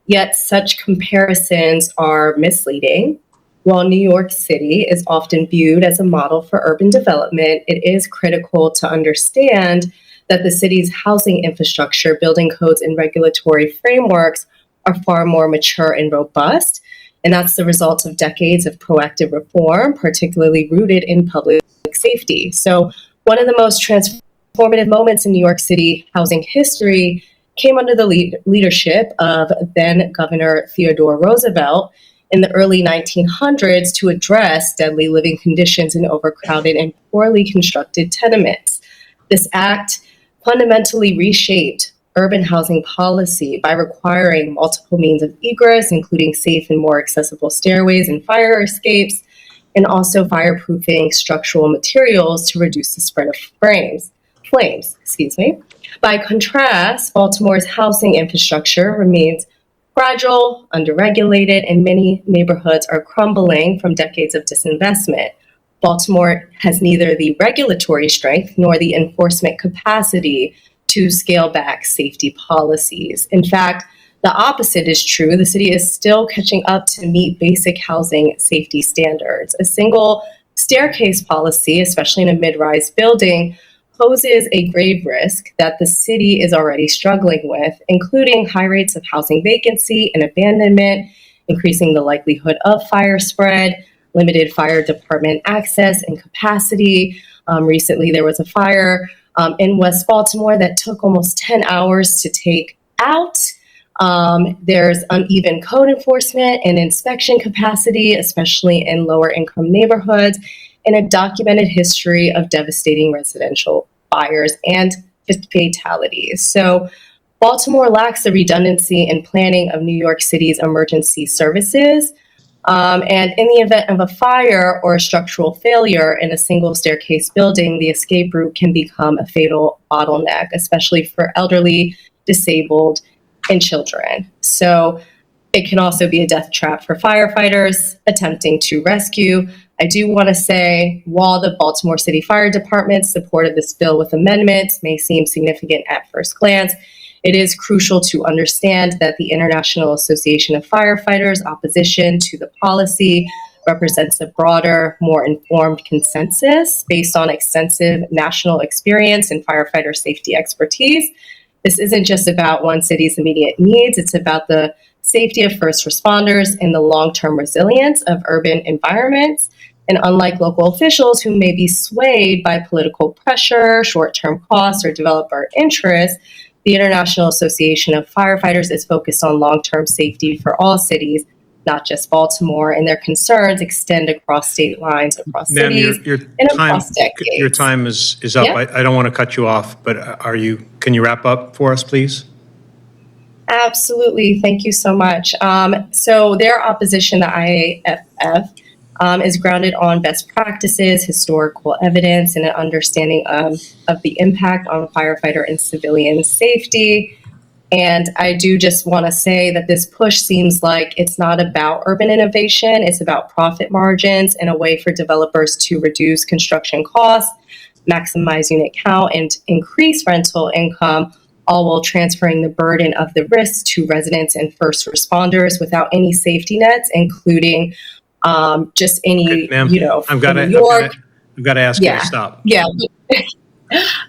yet such comparisons are misleading. While New York City is often viewed as a model for urban development, it is critical to understand that the city's housing infrastructure, building codes, and regulatory frameworks are far more mature and robust. And that's the result of decades of proactive reform, particularly rooted in public safety. So one of the most transformative moments in New York City housing history came under the leadership of then Governor Theodore Roosevelt in the early 1900s to address deadly living conditions in overcrowded and poorly constructed tenements. This act fundamentally reshaped urban housing policy by requiring multiple means of egress, including safe and more accessible stairways and fire escapes, and also fireproofing structural materials to reduce the spread of flames. By contrast, Baltimore's housing infrastructure remains fragile, underregulated, and many neighborhoods are crumbling from decades of disinvestment. Baltimore has neither the regulatory strength nor the enforcement capacity to scale back safety policies. In fact, the opposite is true. The city is still catching up to meet basic housing safety standards. A single staircase policy, especially in a mid-rise building, poses a grave risk that the city is already struggling with, including high rates of housing vacancy and abandonment, increasing the likelihood of fire spread, limited fire department access and capacity. Recently, there was a fire in West Baltimore that took almost 10 hours to take out. There's uneven code enforcement and inspection capacity, especially in lower income neighborhoods, and a documented history of devastating residential fires and fatalities. So Baltimore lacks the redundancy and planning of New York City's emergency services. And in the event of a fire or a structural failure in a single staircase building, the escape route can become a fatal bottleneck, especially for elderly, disabled, and children. So it can also be a death trap for firefighters attempting to rescue. I do want to say, while the Baltimore City Fire Department supported this bill with amendments may seem significant at first glance, it is crucial to understand that the International Association of Firefighters' opposition to the policy represents a broader, more informed consensus based on extensive national experience and firefighter safety expertise. This isn't just about one city's immediate needs, it's about the safety of first responders and the long-term resilience of urban environments. And unlike local officials who may be swayed by political pressure, short-term costs, or developer interests, the International Association of Firefighters is focused on long-term safety for all cities, not just Baltimore, and their concerns extend across state lines, across Ma'am, cities, and across decades. your time is up. Yeah. I don't want to cut you off, but can you wrap up for us, please? Absolutely. Thank you so much. So their opposition to IAFF is grounded on best practices, historical evidence, and an understanding of the impact on firefighter and civilian safety. And I do just want to say that this push seems like it's not about urban innovation, it's about profit margins and a way for developers to reduce construction costs, maximize unit count, and increase rental income, all while transferring the burden of the risk to residents and first responders without any safety nets, including just any, Ma'am, from New York. I've got to ask you to stop. Yeah.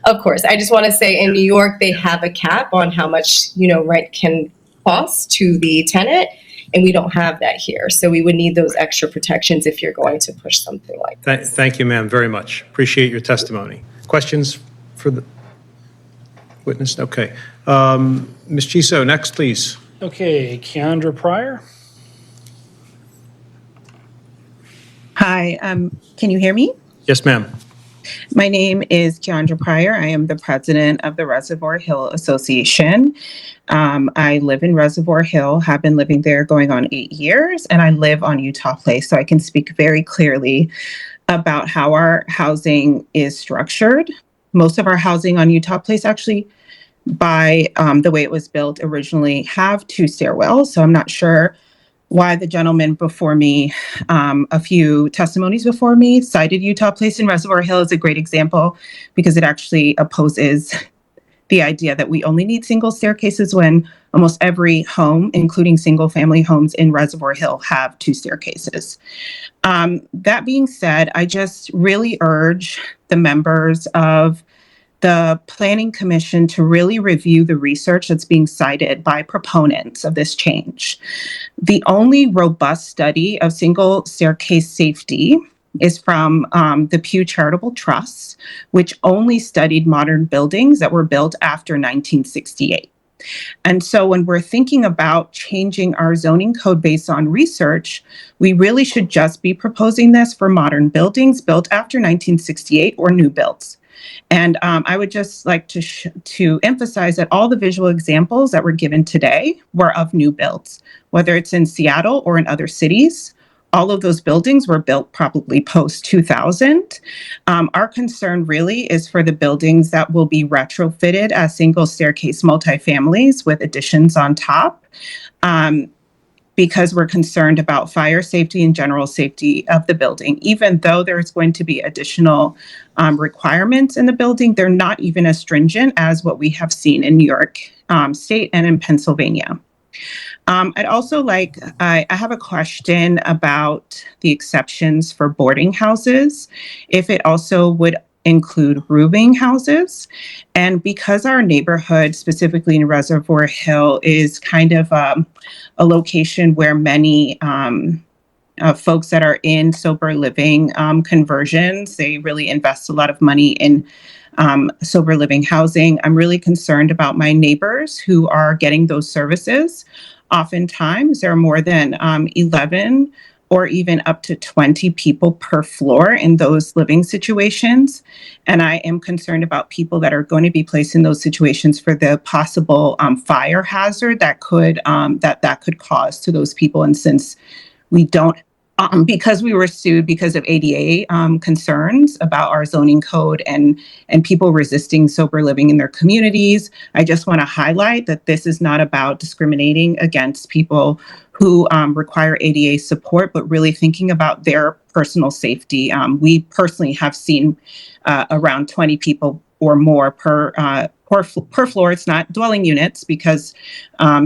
Of course. I just want to say in New York, they have a cap on how much, rent can cost to the tenant. And we don't have that here. So we would need those extra protections if you're going to push something like that. Thank you, ma'am, very much. Appreciate your testimony. Questions for the witness? Okay. Ms. Chiso, next, please. Okay, Keandra Pryor. Hi, can you hear me? Yes, ma'am. My name is Keandra Pryor. I am the president of the Reservoir Hill Association. I live in Reservoir Hill, have been living there going on 8 years, and I live on Utah Place, so I can speak very clearly about how our housing is structured. Most of our housing on Utah Place actually, by the way it was built originally, have 2 stairwells, so I'm not sure why the gentleman before me, a few testimonies before me, cited Utah Place and Reservoir Hill as a great example because it actually opposes the idea that we only need single staircases when almost every home, including single family homes in Reservoir Hill, have 2 staircases. That being said, I just really urge the members of the Planning Commission to really review the research that's being cited by proponents of this change. The only robust study of single staircase safety is from the Pew Charitable Trust, which only studied modern buildings that were built after 1968. And so when we're thinking about changing our zoning code based on research, we really should just be proposing this for modern buildings built after 1968 or new builds. And I would just like to emphasize that all the visual examples that were given today were of new builds, whether it's in Seattle or in other cities. All of those buildings were built probably post-2000. Our concern really is for the buildings that will be retrofitted as single staircase multifamilies with additions on top. Because we're concerned about fire safety and general safety of the building. Even though there's going to be additional requirements in the building, they're not even as stringent as what we have seen in New York State and in Pennsylvania. I'd also I have a question about the exceptions for boarding houses. If it also would include rooming houses. And because our neighborhood, specifically in Reservoir Hill, is kind of a location where many folks that are in sober living conversions, they really invest a lot of money in sober living housing. I'm really concerned about my neighbors who are getting those services. Oftentimes, there are more than 11 or even up to 20 people per floor in those living situations. And I am concerned about people that are going to be placed in those situations for the possible fire hazard that could cause to those people. And since we don't, because we were sued because of ADA concerns about our zoning code and people resisting sober living in their communities, I just want to highlight that this is not about discriminating against people who require ADA support, but really thinking about their personal safety. We personally have seen around 20 people or more per floor. It's not dwelling units because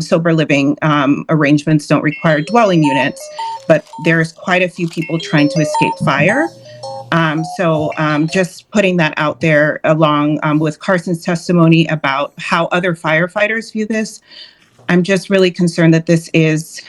sober living arrangements don't require dwelling units, but there's quite a few people trying to escape fire. So just putting that out there along with Carson's testimony about how other firefighters view this. I'm just really concerned that this is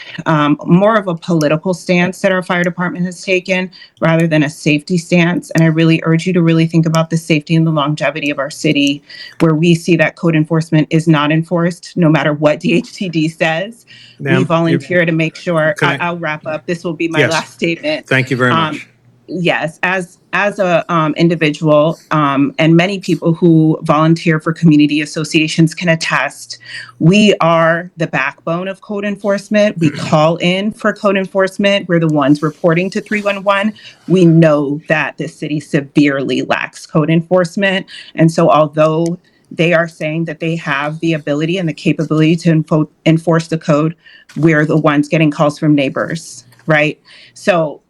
more of a political stance that our fire department has taken rather than a safety stance. And I really urge you to really think about the safety and the longevity of our city, where we see that code enforcement is not enforced, no matter what DHCD says. We volunteer to make sure. I'll wrap up. This will be my last statement. Thank you very much. Yes, as a individual, and many people who volunteer for community associations can attest, we are the backbone of code enforcement. We call in for code enforcement. We're the ones reporting to 311. We know that the city severely lacks code enforcement. And so although they are saying that they have the ability and the capability to enforce the code, we're the ones getting calls from neighbors, right? So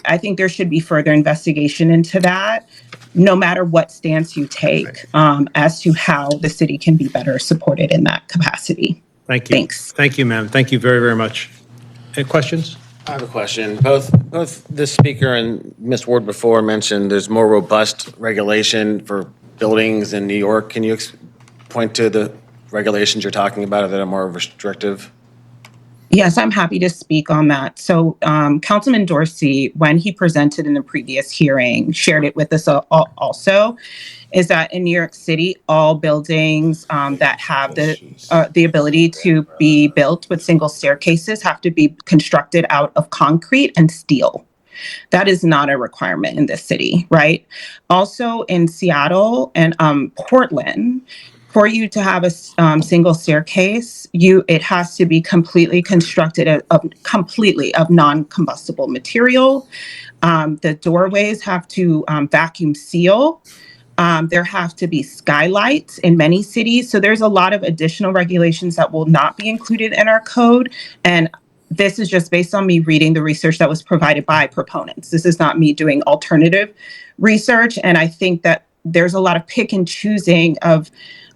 I think there should be further investigation into that, no matter what stance you take, as to how the city can be better supported in that capacity. Thank you. Thanks. Thank you, ma'am. Thank you very, very much. Any questions? I have a question. Both this speaker and Ms. Ward before mentioned there's more robust regulation for buildings in New York. Can you point to the regulations you're talking about that are more restrictive? Yes, I'm happy to speak on that. So Councilman Dorsey, when he presented in the previous hearing, shared it with us also, is that in New York City, all buildings that have the ability to be built with single staircases have to be constructed out of concrete and steel. That is not a requirement in this city, right? Also in Seattle and Portland, for you to have a single staircase, it has to be completely constructed of non-combustible material. The doorways have to vacuum seal. There have to be skylights in many cities. So there's a lot of additional regulations that will not be included in our code. And this is just based on me reading the research that was provided by proponents. This is not me doing alternative research. And I think that there's a lot of pick and choosing of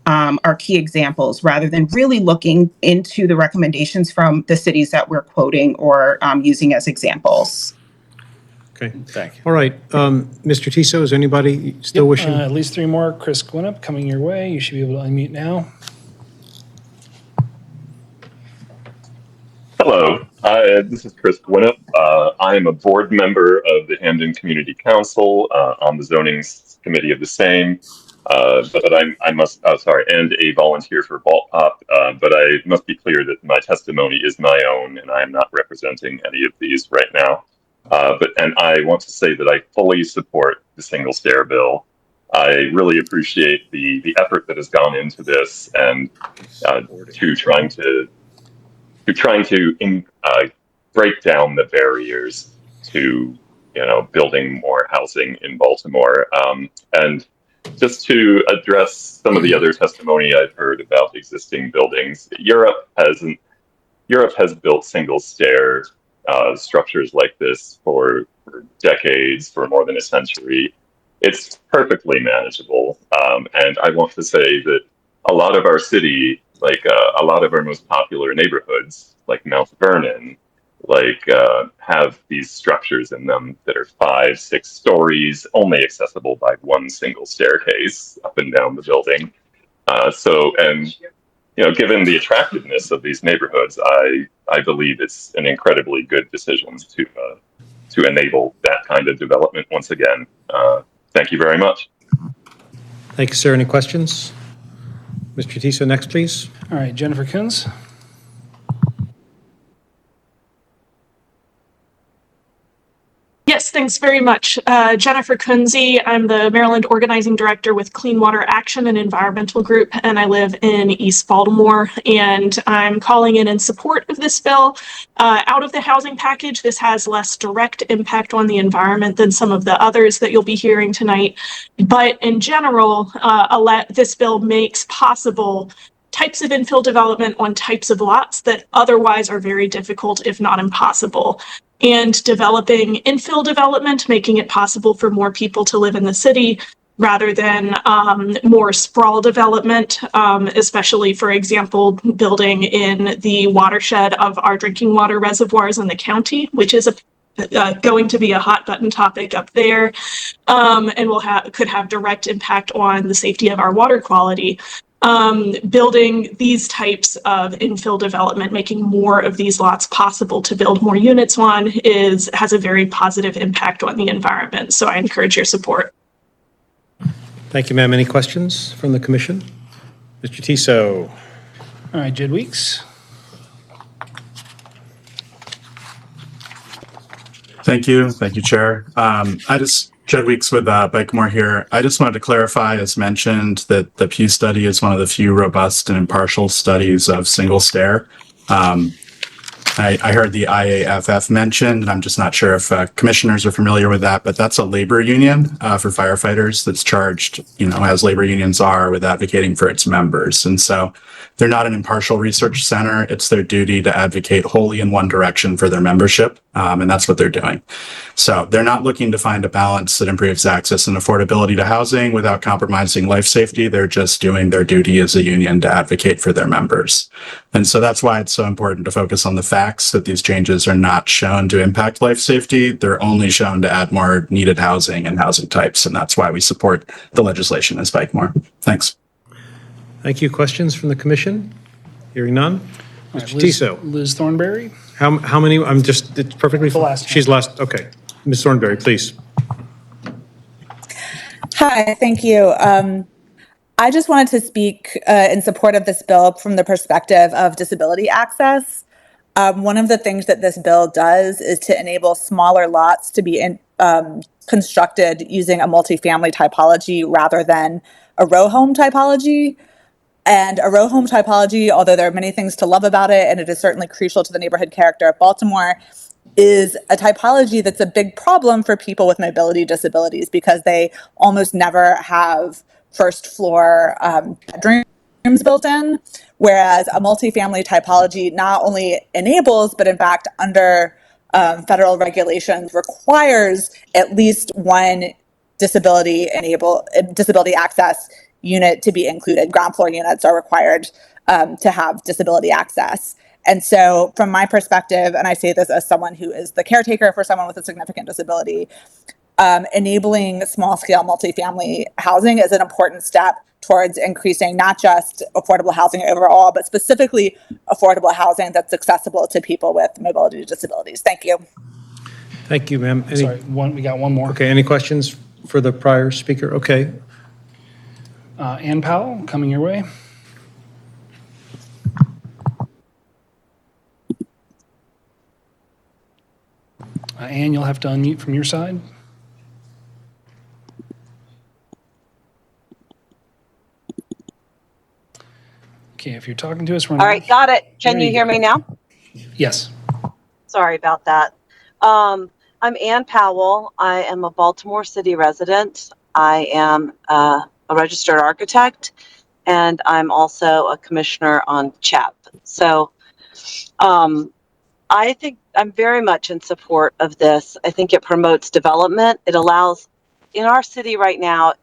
our key examples rather than really looking into the recommendations from the cities that we're quoting or using as examples. Okay. Thank you. All right. Mr. Tiso, is anybody still wishing? At least three more. Chris Gwinnett coming your way. You should be able to unmute now. Hello, this is Chris Gwinnett. I am a board member of the Hamden Community Council on the zoning committee of the same. But and a volunteer for Vault Pop. But I must be clear that my testimony is my own, and I am not representing any of these right now. And I want to say that I fully support the single stair bill. I really appreciate the effort that has gone into this and to trying to break down the barriers to building more housing in Baltimore. And just to address some of the other testimony I've heard about existing buildings, Europe has built single stair structures like this for decades, for more than a century. It's perfectly manageable. And I want to say that a lot of our city, like a lot of our most popular neighborhoods, like Mount Vernon, have these structures in them that are 5, 6 stories, only accessible by one single staircase up and down the building. Given the attractiveness of these neighborhoods, I believe it's an incredibly good decision to enable that kind of development once again. Thank you very much. Thank you, sir. Any questions? Mr. Tiso, next, please. All right, Jennifer Coons. Yes, thanks very much. Jennifer Kunze. I'm the Maryland Organizing Director with Clean Water Action, an environmental group, and I live in East Baltimore. And I'm calling in support of this bill. Out of the housing package, this has less direct impact on the environment than some of the others that you'll be hearing tonight. But in general, this bill makes possible types of infill development on types of lots that otherwise are very difficult, if not impossible. And developing infill development, making it possible for more people to live in the city rather than more sprawl development, especially, for example, building in the watershed of our drinking water reservoirs in the county, which is going to be a hot button topic up there, and could have direct impact on the safety of our water quality. Building these types of infill development, making more of these lots possible to build more units on has a very positive impact on the environment. So I encourage your support. Thank you, ma'am. Any questions from the commission? Mr. Tiso. All right, Jed Weeks. Thank you, Chair. Jed Weeks with Bakemore here. I just wanted to clarify, as mentioned, that the Pew study is one of the few robust and impartial studies of single stair. I heard the IAFF mentioned, and I'm just not sure if commissioners are familiar with that, but that's a labor union for firefighters that's charged, as labor unions are, with advocating for its members. And so they're not an impartial research center. It's their duty to advocate wholly in one direction for their membership, and that's what they're doing. So they're not looking to find a balance that improves access and affordability to housing without compromising life safety. They're just doing their duty as a union to advocate for their members. And so that's why it's so important to focus on the facts that these changes are not shown to impact life safety. They're only shown to add more needed housing and housing types. And that's why we support the legislation as Bakemore. Thanks. Thank you. Questions from the commission? Hearing none. Mr. Tiso. Liz Thornberry. How many? It's perfectly fine. She's last. Okay. Ms. Thornberry, please. Hi, thank you. I just wanted to speak in support of this bill from the perspective of disability access. One of the things that this bill does is to enable smaller lots to be constructed using a multifamily typology rather than a row home typology. And a row home typology, although there are many things to love about it, and it is certainly crucial to the neighborhood character of Baltimore, is a typology that's a big problem for people with mobility disabilities because they almost never have first floor bedrooms built in, whereas a multifamily typology not only enables, but in fact under federal regulations requires at least one disability access unit to be included. Ground floor units are required to have disability access. And so from my perspective, and I say this as someone who is the caretaker for someone with a significant disability, enabling small-scale multifamily housing is an important step towards increasing not just affordable housing overall, but specifically affordable housing that's accessible to people with mobility disabilities. Thank you. Thank you, ma'am. We got one more. Okay, any questions for the prior speaker? Okay. Ann Powell, coming your way. Ann, you'll have to unmute from your side. Okay, if you're talking to us, we're All right, got it. Can you hear me now? Yes. Sorry about that. I'm Ann Powell. I am a Baltimore City resident. I am a registered architect, and I'm also a commissioner on CHAP. So I think I'm very much in support of this. I think it promotes development. It allows, in our city right now,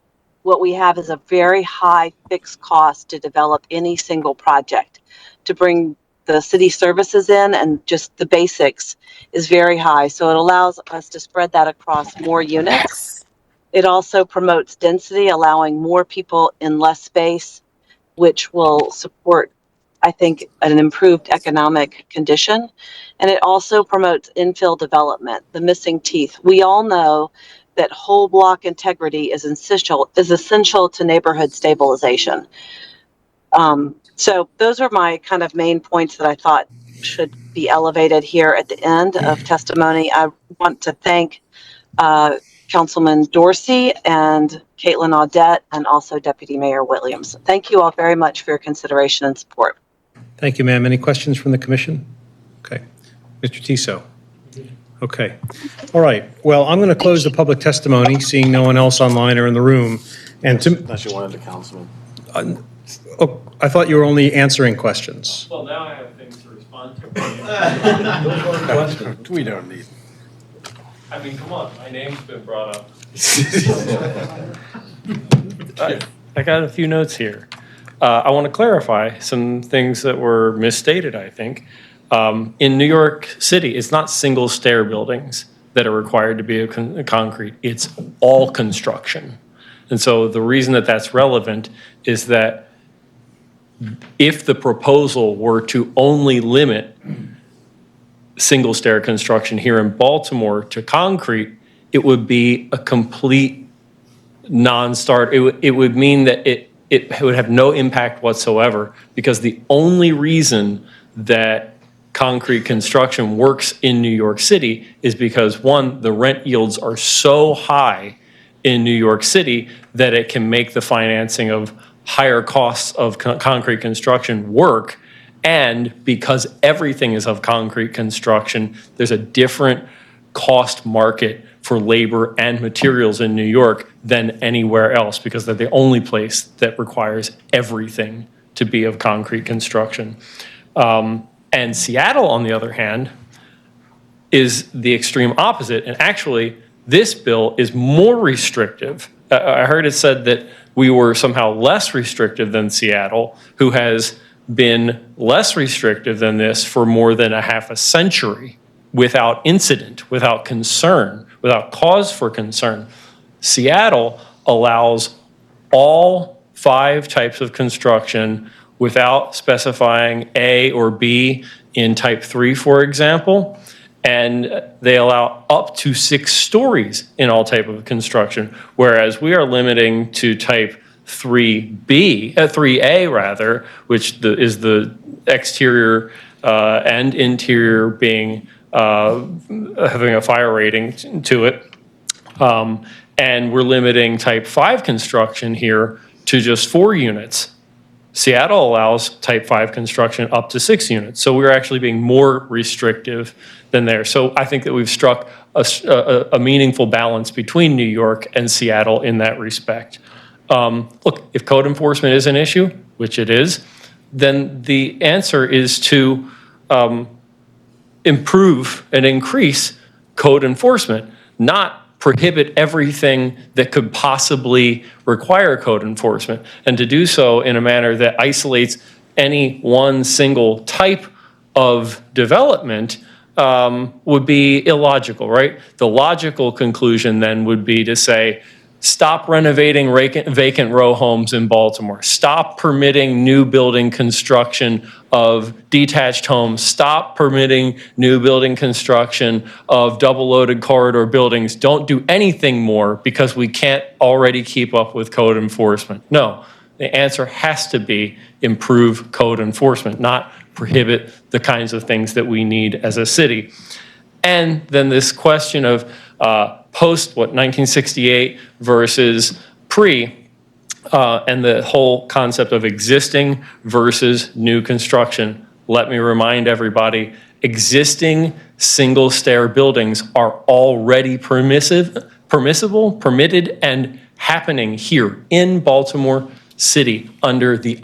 what we have is a very high fixed cost to develop any single project. To bring the city services in and just the basics is very high. So it allows us to spread that across more units. It also promotes density, allowing more people in less space, which will support, I think, an improved economic condition. And it also promotes infill development, the missing teeth. We all know that whole block integrity is essential to neighborhood stabilization. So those are my kind of main points that I thought should be elevated here at the end of testimony. I want to thank Councilman Dorsey and Caitlin Audette and also Deputy Mayor Williams. Thank you all very much for your consideration and support. Thank you, ma'am. Any questions from the commission? Okay. Mr. Tiso? Okay. All right. Well, I'm going to close the public testimony, seeing no one else online or in the room. And to, Unless you wanted the councilman. oh, I thought you were only answering questions. Well, now I have things to respond to. We don't need. I mean, come on, my name's been brought up. I got a few notes here. I want to clarify some things that were misstated, I think. In New York City, it's not single stair buildings that are required to be a concrete. It's all construction. And so the reason that that's relevant is that if the proposal were to only limit single stair construction here in Baltimore to concrete, it would be a complete non-start. It would mean that it would have no impact whatsoever, because the only reason that concrete construction works in New York City is because, one, the rent yields are so high in New York City that it can make the financing of higher costs of concrete construction work. And because everything is of concrete construction, there's a different cost market for labor and materials in New York than anywhere else, because they're the only place that requires everything to be of concrete construction. And Seattle, on the other hand, is the extreme opposite. And actually, this bill is more restrictive. I heard it said that we were somehow less restrictive than Seattle, who has been less restrictive than this for more than a half a century without incident, without concern, without cause for concern. Seattle allows all 5 types of construction without specifying A or B in type 3, for example, and they allow up to 6 stories in all type of construction, whereas we are limiting to type 3A rather, which is the exterior and interior being having a fire rating to it. And we're limiting type 5 construction here to just 4 units. Seattle allows type 5 construction up to 6 units. So we're actually being more restrictive than there. So I think that we've struck a meaningful balance between New York and Seattle in that respect. Look, if code enforcement is an issue, which it is, then the answer is to improve and increase code enforcement, not prohibit everything that could possibly require code enforcement, and to do so in a manner that isolates any one single type of development would be illogical, right? The logical conclusion then would be to say, stop renovating vacant row homes in Baltimore. Stop permitting new building construction of detached homes. Stop permitting new building construction of double-loaded corridor buildings. Don't do anything more because we can't already keep up with code enforcement. No, the answer has to be improve code enforcement, not prohibit the kinds of things that we need as a city. And then this question of post 1968 versus pre, and the whole concept of existing versus new construction. Let me remind everybody, existing single stair buildings are already permissible, permitted, and happening here in Baltimore City under the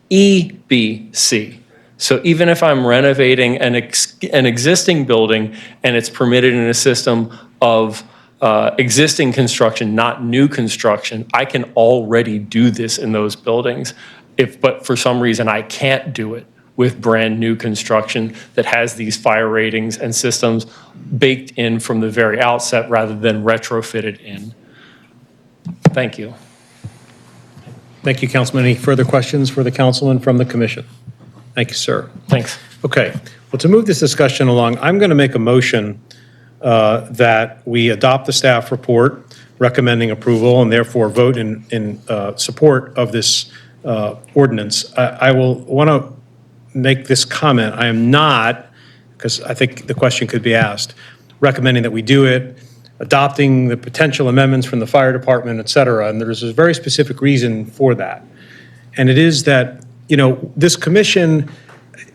IEBC. So even if I'm renovating an existing building and it's permitted in a system of existing construction, not new construction, I can already do this in those buildings. But for some reason I can't do it with brand new construction that has these fire ratings and systems baked in from the very outset rather than retrofitted in. Thank you. Thank you, Councilman. Any further questions for the councilman from the commission? Thank you, sir. Thanks. Okay, well, to move this discussion along, I'm going to make a motion that we adopt the staff report recommending approval and therefore vote in support of this ordinance. I will want to make this comment. I am not, because I think the question could be asked, recommending that we do it, adopting the potential amendments from the fire department, et cetera. And there's a very specific reason for that. And it is that, you know, this commission,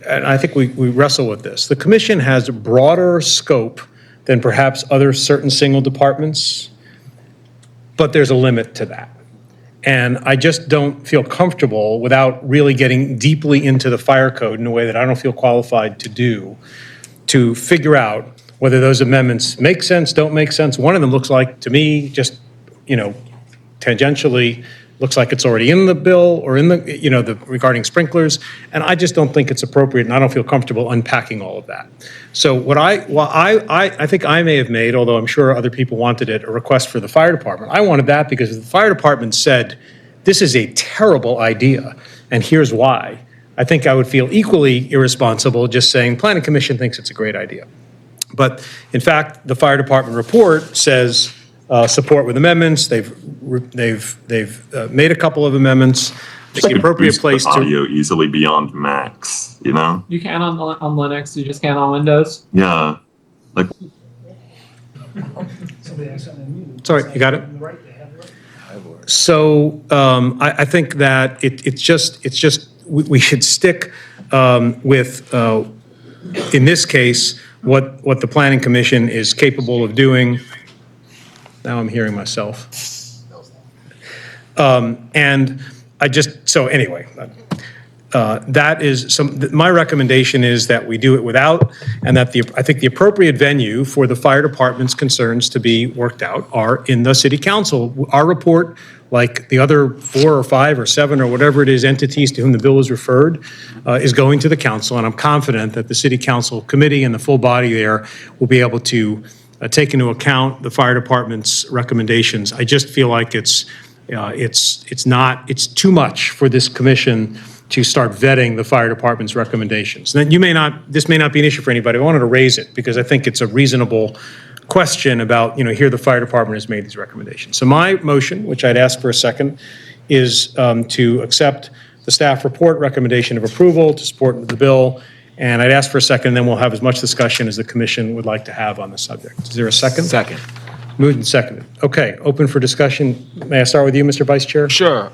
and I think we wrestle with this, the commission has a broader scope than perhaps other certain single departments, but there's a limit to that. And I just don't feel comfortable without really getting deeply into the fire code in a way that I don't feel qualified to do, to figure out whether those amendments make sense, don't make sense. One of them looks like, to me, just, you know, tangentially, looks like it's already in the bill or in the, you know, the regarding sprinklers. And I just don't think it's appropriate, and I don't feel comfortable unpacking all of that. So what I think I may have made, although I'm sure other people wanted it, a request for the fire department. I wanted that because the fire department said, this is a terrible idea, and here's why. I think I would feel equally irresponsible just saying, Planning Commission thinks it's a great idea. But in fact, the fire department report says support with amendments. They've made a couple of amendments. It's the appropriate place to audio easily beyond max. You know. You can on Linux. You just can't on Windows. Yeah. Like. Sorry, you got it. So I think that it's just we should stick with in this case what the Planning Commission is capable of doing. Now I'm hearing myself. And I just, so anyway, that is my recommendation is that we do it without, and that I think the appropriate venue for the fire department's concerns to be worked out are in the city council. Our report, like the other 4 or 5 or 7 or whatever it is entities to whom the bill is referred, is going to the council, and I'm confident that the city council committee and the full body there will be able to take into account the fire department's recommendations. I just feel like it's too much for this commission to start vetting the fire department's recommendations. Then this may not be an issue for anybody. I wanted to raise it because I think it's a reasonable question about, you know, here the fire department has made these recommendations. So my motion, which I'd ask for a second, is to accept the staff report recommendation of approval to support the bill. And I'd ask for a second, and then we'll have as much discussion as the commission would like to have on the subject. Is there a second? Second. Moved and seconded. Okay, open for discussion. May I start with you, Mr. Vice Chair? Sure.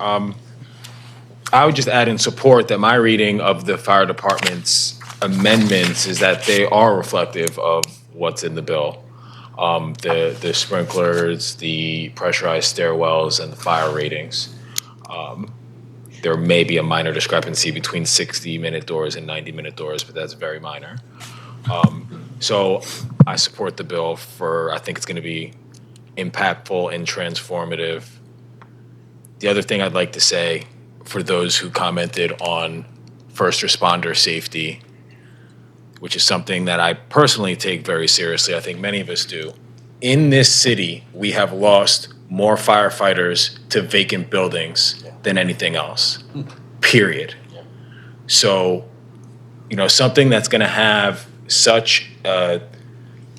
I would just add in support that my reading of the fire department's amendments is that they are reflective of what's in the bill. The sprinklers, the pressurized stairwells, and the fire ratings. There may be a minor discrepancy between 60-minute doors and 90-minute doors, but that's very minor. So I support the bill I think it's going to be impactful and transformative. The other thing I'd like to say for those who commented on first responder safety, which is something that I personally take very seriously, I think many of us do. In this city, we have lost more firefighters to vacant buildings than anything else, period. So, you know, something that's going to have such a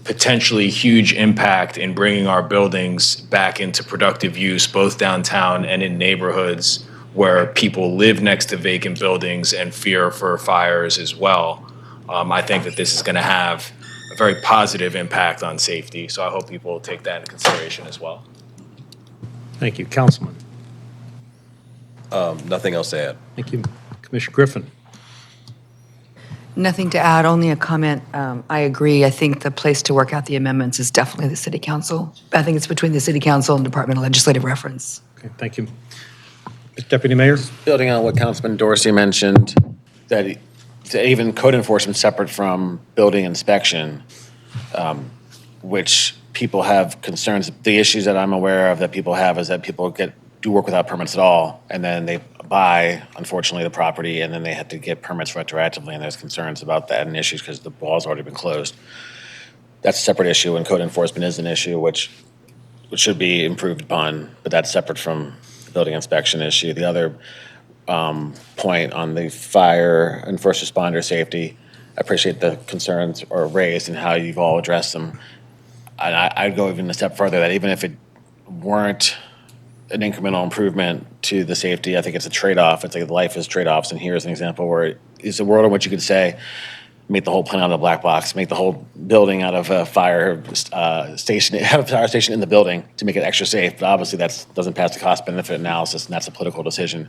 potentially huge impact in bringing our buildings back into productive use, both downtown and in neighborhoods where people live next to vacant buildings and fear for fires as well. I think that this is going to have a very positive impact on safety. So I hope people will take that into consideration as well. Thank you. Councilman. Nothing else to add. Thank you. Commissioner Griffin. Nothing to add, only a comment. I agree. I think the place to work out the amendments is definitely the City Council. I think it's between the City Council and Department of Legislative Reference. Okay, thank you. Deputy Mayor? Building on what Councilman Dorsey mentioned, that even code enforcement separate from building inspection, which people have concerns. The issues that I'm aware of that people have is that people do work without permits at all, and then they buy, unfortunately, the property, and then they had to get permits retroactively, and there's concerns about that and issues because the wall's already been closed. That's a separate issue, and code enforcement is an issue which should be improved upon, but that's separate from the building inspection issue. The other point on the fire and first responder safety, I appreciate the concerns are raised and how you've all addressed them. And I'd go even a step further, that even if it weren't an incremental improvement to the safety, I think it's a trade-off. It's like life is trade-offs, and here's an example where it's a world in which you could say, make the whole plan out of a black box, make the whole building out of a fire station, have a fire station in the building to make it extra safe. But obviously that doesn't pass the cost-benefit analysis, and that's a political decision.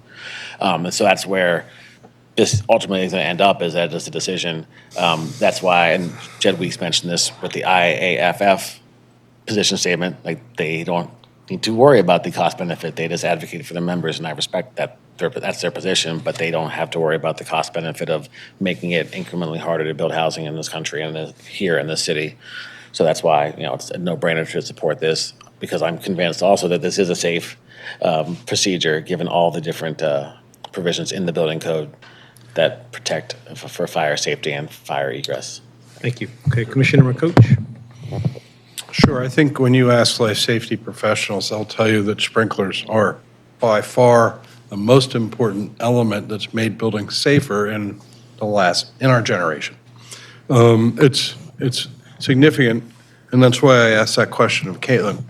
And so that's where this ultimately is going to end up, is that it's a decision. That's why, and Jed Weeks mentioned this with the IAFF position statement, like they don't need to worry about the cost benefit. They just advocate for their members, and I respect that. That's their position, but they don't have to worry about the cost benefit of making it incrementally harder to build housing in this country and here in this city. So that's why, it's a no-brainer to support this, because I'm convinced also that this is a safe procedure, given all the different provisions in the building code that protect for fire safety and fire egress. Thank you. Okay, Commissioner McCoach. Sure. I think when you ask life safety professionals, they'll tell you that sprinklers are by far the most important element that's made buildings safer in our generation. It's significant, and that's why I asked that question of Caitlin.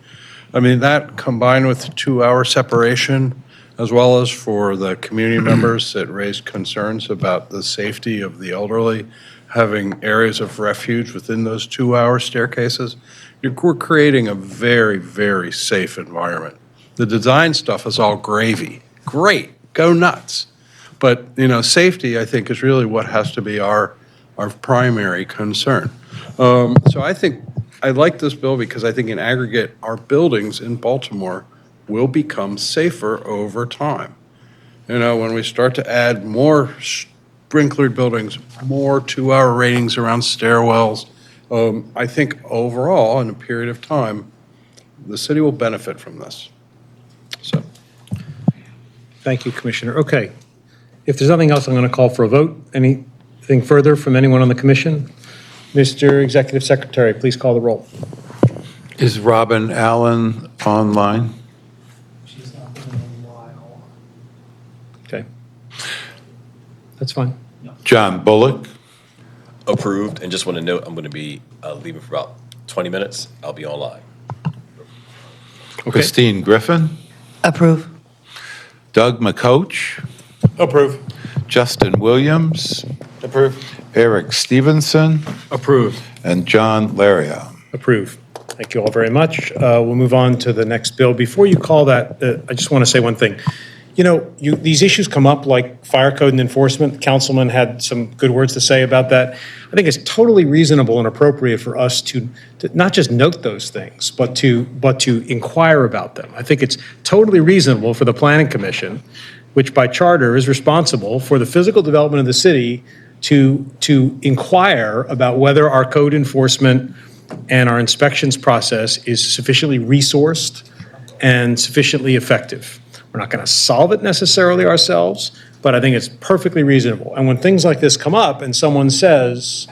I mean, that combined with the 2-hour separation, as well as for the community members that raised concerns about the safety of the elderly, having areas of refuge within those 2-hour staircases, we're creating a very, very safe environment. The design stuff is all gravy. Great, go nuts. But, safety, I think, is really what has to be our primary concern. So I think I like this bill because I think in aggregate, our buildings in Baltimore will become safer over time. When we start to add more sprinklered buildings, more 2-hour ratings around stairwells, I think overall, in a period of time, the city will benefit from this. So. Thank you, Commissioner. Okay. If there's nothing else, I'm going to call for a vote. Anything further from anyone on the commission? Mr. Executive Secretary, please call the roll. Is Robin Allen online? She's not been in a while. Okay. That's fine. John Bullock? Approved, and just want to note, I'm going to be leaving for about 20 minutes. I'll be online. Okay. Christine Griffin? Approve. Doug McCoach? Approve. Justin Williams? Approve. Eric Stevenson? Approved. And John Laria? Approve. Thank you all very much. We'll move on to the next bill. Before you call that, I just want to say one thing. These issues come up like fire code and enforcement. The councilman had some good words to say about that. I think it's totally reasonable and appropriate for us to not just note those things, but to inquire about them. I think it's totally reasonable for the Planning Commission, which by charter is responsible for the physical development of the city, to inquire about whether our code enforcement and our inspections process is sufficiently resourced and sufficiently effective. We're not going to solve it necessarily ourselves, but I think it's perfectly reasonable. And when things like this come up and someone says,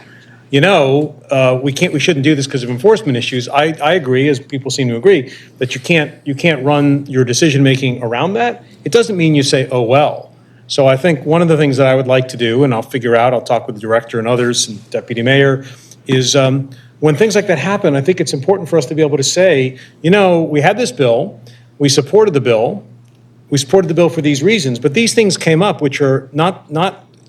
we shouldn't do this because of enforcement issues, I agree, as people seem to agree, that you can't run your decision-making around that. It doesn't mean you say, oh, well. So I think one of the things that I would like to do, and I'll talk with the director and others and deputy mayor, is when things like that happen, I think it's important for us to be able to say, we had this bill, we supported the bill for these reasons, but these things came up which are not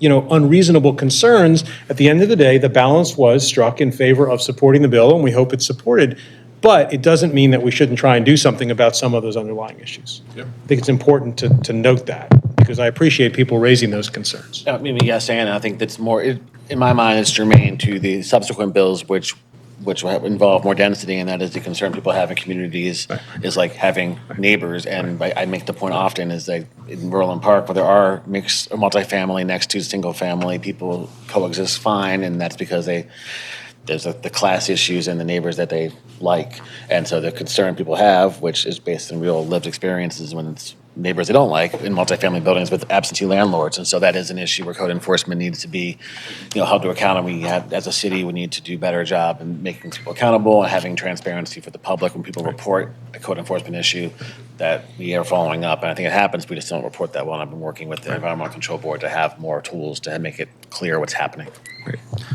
unreasonable concerns. At the end of the day, the balance was struck in favor of supporting the bill, and we hope it's supported. But it doesn't mean that we shouldn't try and do something about some of those underlying issues. Yep. I think it's important to note that, because I appreciate people raising those concerns. Yes, and I think that's more, in my mind, it's germane to the subsequent bills, which will involve more density, and that is the concern people have in communities, is like having neighbors. And I make the point often is that in Roland Park, where there are mixed or multifamily next to single family, people coexist fine, and that's because there's the class issues and the neighbors that they like. And so the concern people have, which is based on real lived experiences, when it's neighbors they don't like in multifamily buildings with absentee landlords. And so that is an issue where code enforcement needs to be, held to account. And we have, as a city, we need to do a better job in making people accountable and having transparency for the public when people report a code enforcement issue that we are following up. And I think it happens, we just don't report that well. And I've been working with the Environmental Control Board to have more tools to make it clear what's happening.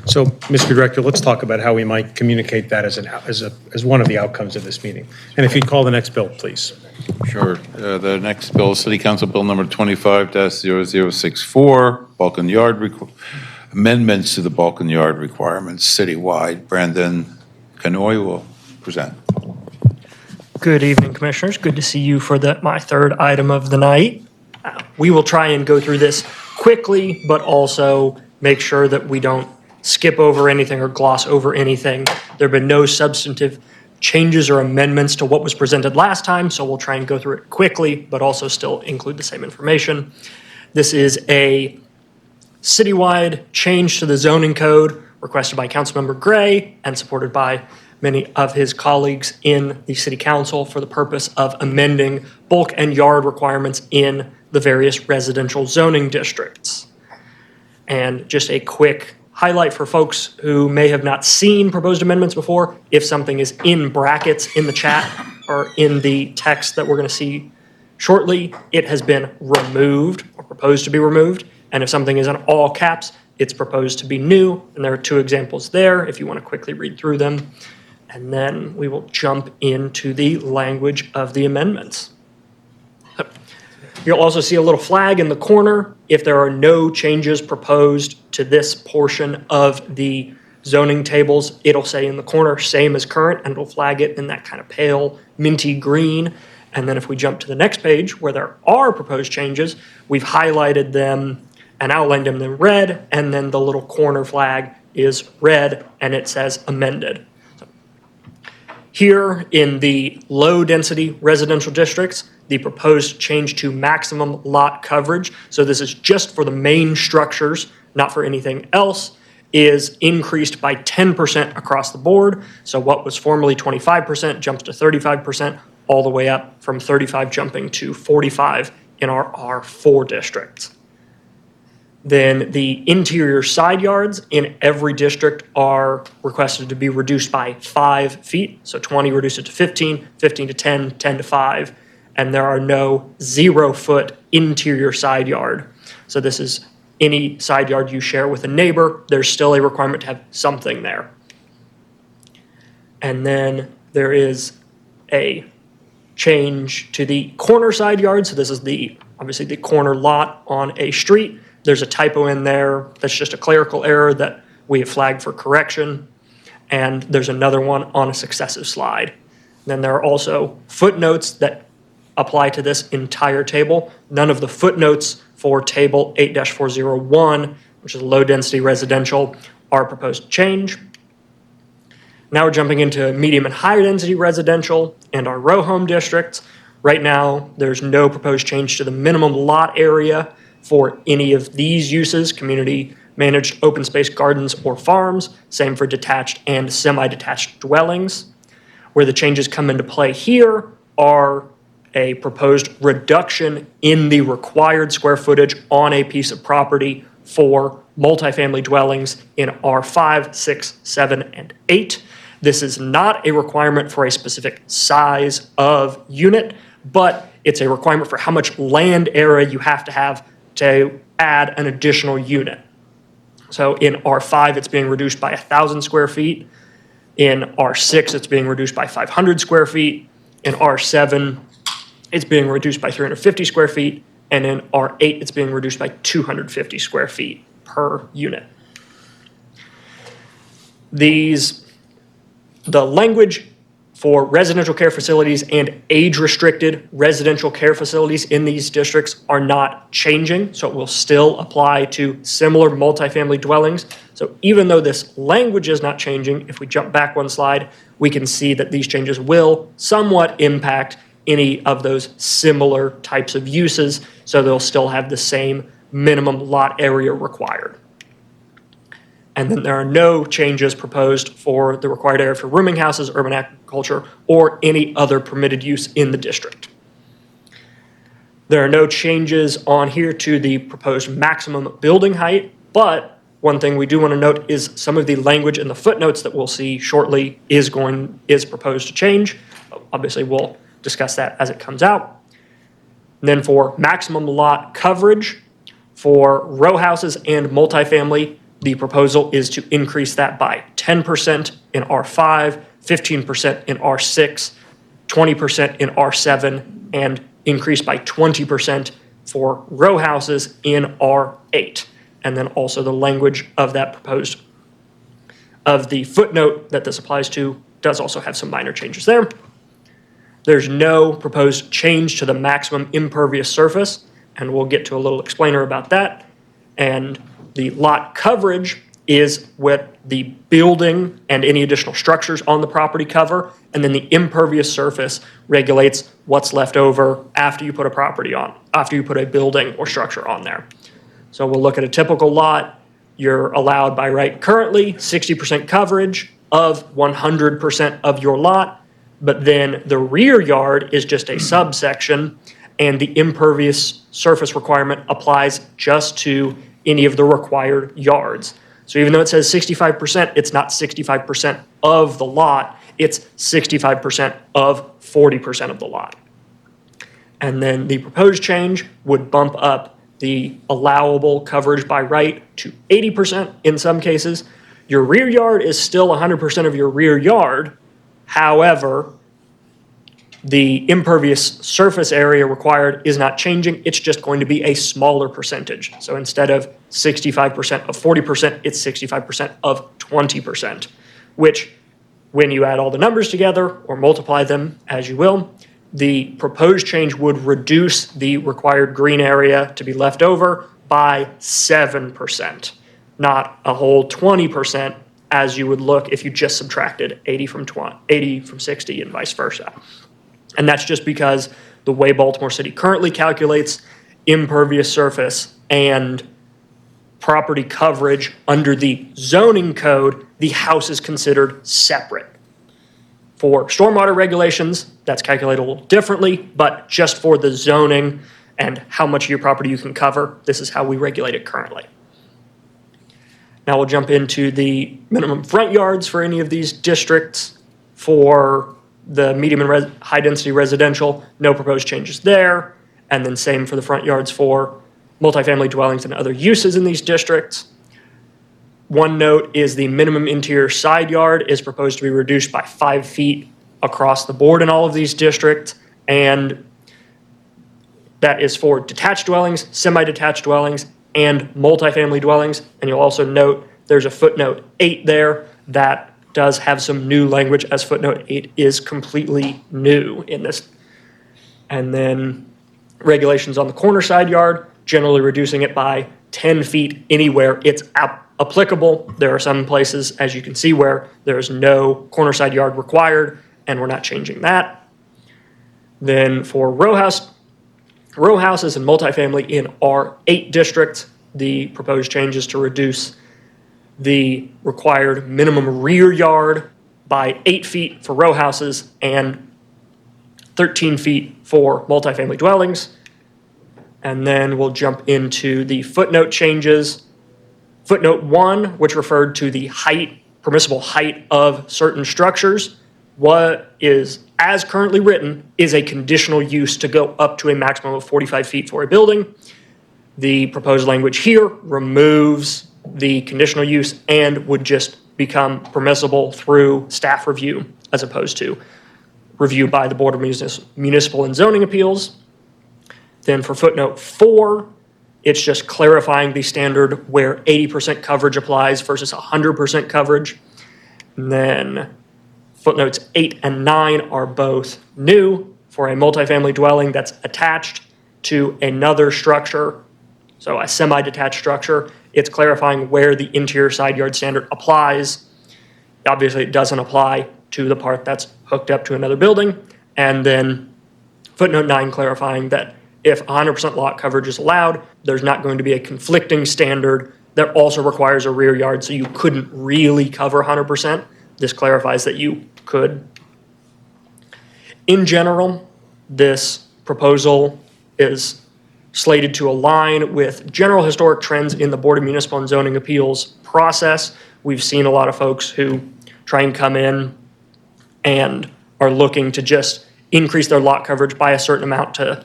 So, Mr. Director, let's talk about how we might communicate that as one of the outcomes of this meeting. And if you'd call the next bill, please. Sure. The next bill is City Council Bill number 25-0064, Balkan Yard amendments to the Balkan Yard requirements citywide. Brandon Canoy will present. Good evening, Commissioners. Good to see you for my third item of the night. We will try and go through this quickly, but also make sure that we don't skip over anything or gloss over anything. There have been no substantive changes or amendments to what was presented last time, so we'll try and go through it quickly, but also still include the same information. This is a citywide change to the zoning code requested by Councilmember Gray and supported by many of his colleagues in the City Council for the purpose of amending bulk and yard requirements in the various residential zoning districts. And just a quick highlight for folks who may have not seen proposed amendments before, if something is in brackets in the chat or in the text that we're going to see shortly, it has been removed or proposed to be removed. And if something is in all caps, it's proposed to be new. And there are two examples there if you want to quickly read through them. And then we will jump into the language of the amendments. You'll also see a little flag in the corner. If there are no changes proposed to this portion of the zoning tables, it'll say in the corner, same as current, and it'll flag it in that kind of pale minty green. And then if we jump to the next page where there are proposed changes, we've highlighted them and outlined them in red, and then the little corner flag is red and it says amended. Here in the low-density residential districts, the proposed change to maximum lot coverage, so this is just for the main structures, not for anything else, is increased by 10% across the board. So what was formerly 25% jumps to 35%, all the way up from 35 jumping to 45 in our R4 districts. Then the interior side yards in every district are requested to be reduced by 5 feet. So 20 reduce it to 15, 15 to 10, 10 to 5. And there are no 0-foot interior side yard. So this is any side yard you share with a neighbor, there's still a requirement to have something there. And then there is a change to the corner side yard. So this is obviously the corner lot on a street. There's a typo in there that's just a clerical error that we have flagged for correction. And there's another one on a successive slide. Then there are also footnotes that apply to this entire table. None of the footnotes for table 8-401, which is low-density residential, are proposed to change. Now we're jumping into medium and higher density residential and our row home districts. Right now, there's no proposed change to the minimum lot area for any of these uses, community managed open space gardens or farms, same for detached and semi-detached dwellings. Where the changes come into play here are a proposed reduction in the required square footage on a piece of property for multifamily dwellings in R5, 6, 7, and 8. This is not a requirement for a specific size of unit, but it's a requirement for how much land area you have to add an additional unit. So in R5, it's being reduced by 1,000 square feet. In R6, it's being reduced by 500 square feet. In R7, it's being reduced by 350 square feet. And in R8, it's being reduced by 250 square feet per unit. The language for residential care facilities and age-restricted residential care facilities in these districts are not changing, so it will still apply to similar multifamily dwellings. So even though this language is not changing, if we jump back one slide, we can see that these changes will somewhat impact any of those similar types of uses, so they'll still have the same minimum lot area required. And then there are no changes proposed for the required area for rooming houses, urban agriculture, or any other permitted use in the district. There are no changes on here to the proposed maximum building height, but one thing we do want to note is some of the language in the footnotes that we'll see shortly is proposed to change. Obviously, we'll discuss that as it comes out. And then for maximum lot coverage for row houses and multifamily, the proposal is to increase that by 10% in R5, 15% in R6, 20% in R7, and increase by 20% for row houses in R8. And then also the language of that proposed, of the footnote that this applies to, does also have some minor changes there. There's no proposed change to the maximum impervious surface, and we'll get to a little explainer about that. And the lot coverage is what the building and any additional structures on the property cover, and then the impervious surface regulates what's left over after you put a property on, after you put a building or structure on there. So we'll look at a typical lot. You're allowed by right currently 60% coverage of 100% of your lot, but then the rear yard is just a subsection, and the impervious surface requirement applies just to any of the required yards. So even though it says 65%, it's not 65% of the lot, it's 65% of 40% of the lot. And then the proposed change would bump up the allowable coverage by right to 80% in some cases. Your rear yard is still 100% of your rear yard. However, the impervious surface area required is not changing. It's just going to be a smaller percentage. So instead of 65% of 40%, it's 65% of 20%, which when you add all the numbers together or multiply them as you will, the proposed change would reduce the required green area to be left over by 7%, not a whole 20% as you would look if you just subtracted 80 from 60 and vice versa. And that's just because the way Baltimore City currently calculates impervious surface and property coverage under the zoning code, the house is considered separate. For stormwater regulations, that's calculated a little differently, but just for the zoning and how much of your property you can cover, this is how we regulate it currently. Now we'll jump into the minimum front yards for any of these districts. For the medium and high density residential, no proposed changes there. And then same for the front yards for multifamily dwellings and other uses in these districts. One note is the minimum interior side yard is proposed to be reduced by 5 feet across the board in all of these districts. And that is for detached dwellings, semi-detached dwellings, and multifamily dwellings. And you'll also note there's a footnote 8 there that does have some new language, as footnote 8 is completely new in this. And then regulations on the corner side yard, generally reducing it by 10 feet anywhere it's applicable. There are some places, as you can see, where there's no corner side yard required, and we're not changing that. Then for row houses and multifamily in R8 districts, the proposed change is to reduce the required minimum rear yard by 8 feet for row houses and 13 feet for multifamily dwellings. And then we'll jump into the footnote changes. Footnote 1, which referred to the height, permissible height of certain structures, what is, as currently written, is a conditional use to go up to a maximum of 45 feet for a building. The proposed language here removes the conditional use and would just become permissible through staff review as opposed to review by the Board of Municipal and Zoning Appeals. Then for footnote 4, it's just clarifying the standard where 80% coverage applies versus 100% coverage. And then footnotes 8 and 9 are both new for a multifamily dwelling that's attached to another structure, so a semi-detached structure. It's clarifying where the interior side yard standard applies. Obviously, it doesn't apply to the part that's hooked up to another building. And then footnote 9 clarifying that if 100% lot coverage is allowed, there's not going to be a conflicting standard that also requires a rear yard, so you couldn't really cover 100%. This clarifies that you could. In general, this proposal is slated to align with general historic trends in the Board of Municipal and Zoning Appeals process. We've seen a lot of folks who try and come in and are looking to just increase their lot coverage by a certain amount to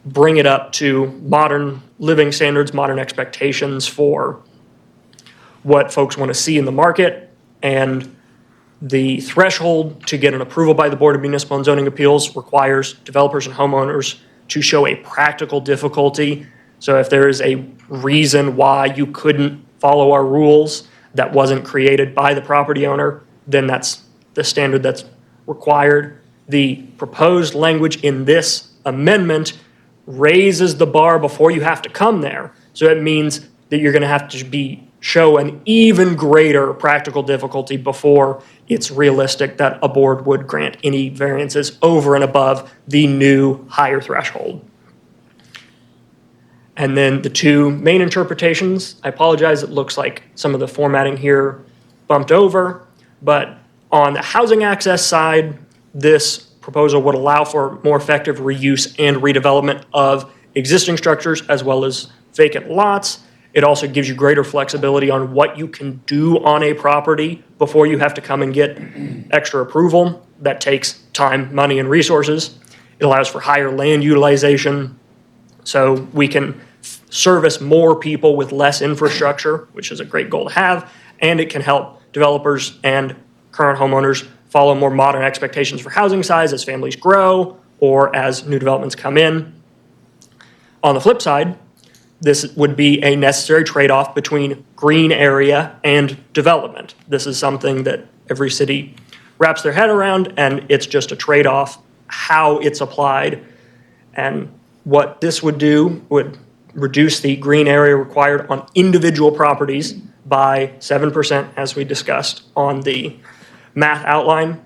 bring it up to modern living standards, modern expectations for what folks want to see in the market. And the threshold to get an approval by the Board of Municipal and Zoning Appeals requires developers and homeowners to show a practical difficulty. So if there is a reason why you couldn't follow our rules that wasn't created by the property owner, then that's the standard that's required. The proposed language in this amendment raises the bar before you have to come there. So it means that you're going to have to show an even greater practical difficulty before it's realistic that a board would grant any variances over and above the new higher threshold. And then the two main interpretations, I apologize, it looks like some of the formatting here bumped over, but on the housing access side, this proposal would allow for more effective reuse and redevelopment of existing structures as well as vacant lots. It also gives you greater flexibility on what you can do on a property before you have to come and get extra approval. That takes time, money, and resources. It allows for higher land utilization, so we can service more people with less infrastructure, which is a great goal to have, and it can help developers and current homeowners follow more modern expectations for housing size as families grow or as new developments come in. On the flip side, this would be a necessary trade-off between green area and development. This is something that every city wraps their head around, and it's just a trade-off how it's applied. And what this would do would reduce the green area required on individual properties by 7%, as we discussed on the math outline.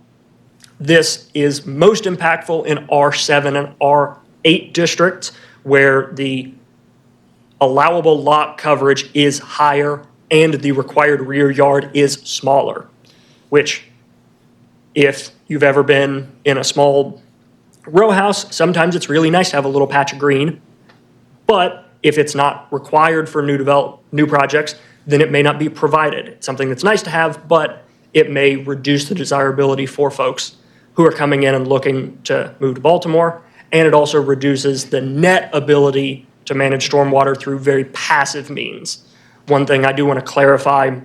This is most impactful in R7 and R8 districts, where the allowable lot coverage is higher and the required rear yard is smaller, which, if you've ever been in a small row house, sometimes it's really nice to have a little patch of green, but if it's not required for new projects, then it may not be provided. It's something that's nice to have, but it may reduce the desirability for folks who are coming in and looking to move to Baltimore, and it also reduces the net ability to manage stormwater through very passive means. One thing I do want to clarify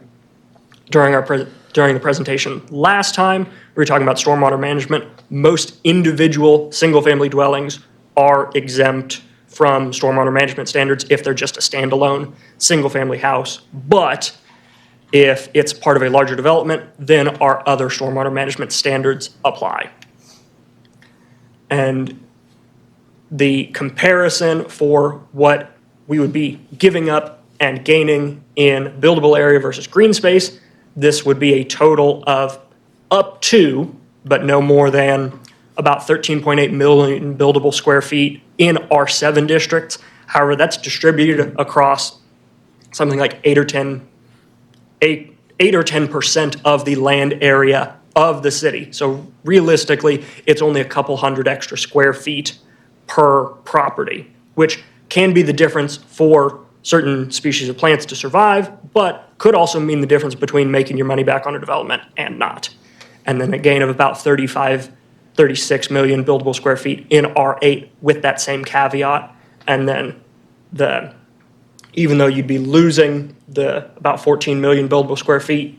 during the presentation last time, we were talking about stormwater management. Most individual single-family dwellings are exempt from stormwater management standards if they're just a standalone single-family house. But if it's part of a larger development, then our other stormwater management standards apply. And the comparison for what we would be giving up and gaining in buildable area versus green space, this would be a total of up to, but no more than, about 13.8 million buildable square feet in R7 districts. However, that's distributed across something like 8 or 10% of the land area of the city. So realistically, it's only a couple hundred extra square feet per property, which can be the difference for certain species of plants to survive, but could also mean the difference between making your money back on a development and not. And then a gain of about 36 million buildable square feet in R8 with that same caveat. And then even though you'd be losing the about 14 million buildable square feet,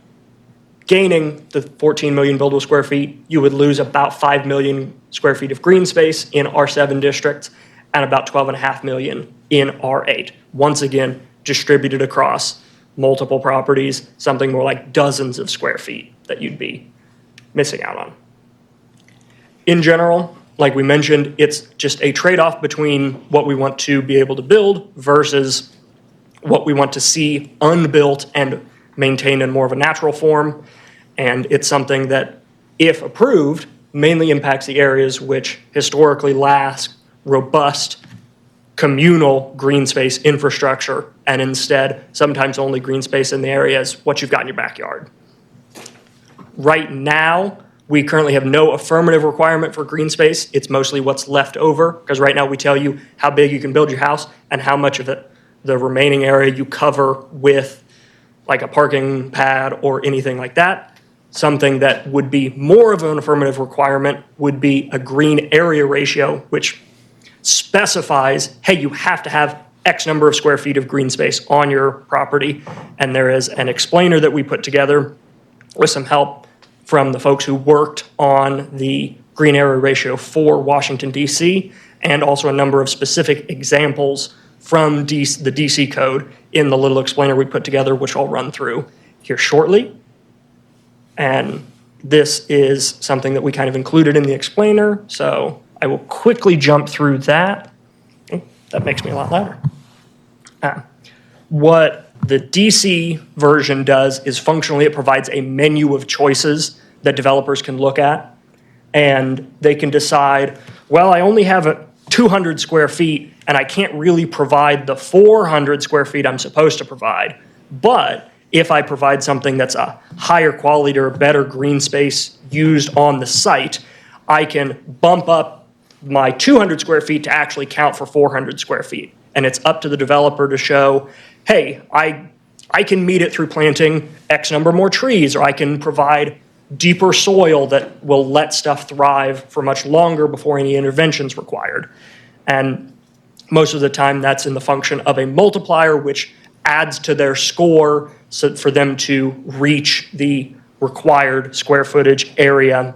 gaining the 14 million buildable square feet, you would lose about 5 million square feet of green space in R7 districts and about 12.5 million in R8. Once again, distributed across multiple properties, something more like dozens of square feet that you'd be missing out on. In general, like we mentioned, it's just a trade-off between what we want to be able to build versus what we want to see unbuilt and maintained in more of a natural form. And it's something that, if approved, mainly impacts the areas which historically lack robust communal green space infrastructure, and instead sometimes only green space in the areas what you've got in your backyard. Right now, We currently have no affirmative requirement for green space. It's mostly what's left over, because right now we tell you how big you can build your house and how much of it, the remaining area you cover with like a parking pad or anything like that. Something that would be more of an affirmative requirement would be a green area ratio, which specifies, hey, you have to have X number of square feet of green space on your property. And there is an explainer that we put together with some help from the folks who worked on the green area ratio for Washington, D.C., and also a number of specific examples from the DC code in the little explainer we put together, which I'll run through here shortly. And this is something that we kind of included in the explainer, so I will quickly jump through that. Oh, that makes me a lot louder. What the DC version does is functionally it provides a menu of choices that developers can look at, and they can decide, well, I only have 200 square feet, and I can't really provide the 400 square feet I'm supposed to provide. But if I provide something that's a higher quality or better green space used on the site, I can bump up my 200 square feet to actually count for 400 square feet. And it's up to the developer to show, hey, I can meet it through planting X number more trees, or I can provide deeper soil that will let stuff thrive for much longer before any intervention's required. And most of the time that's in the function of a multiplier, which adds to their score so for them to reach the required square footage area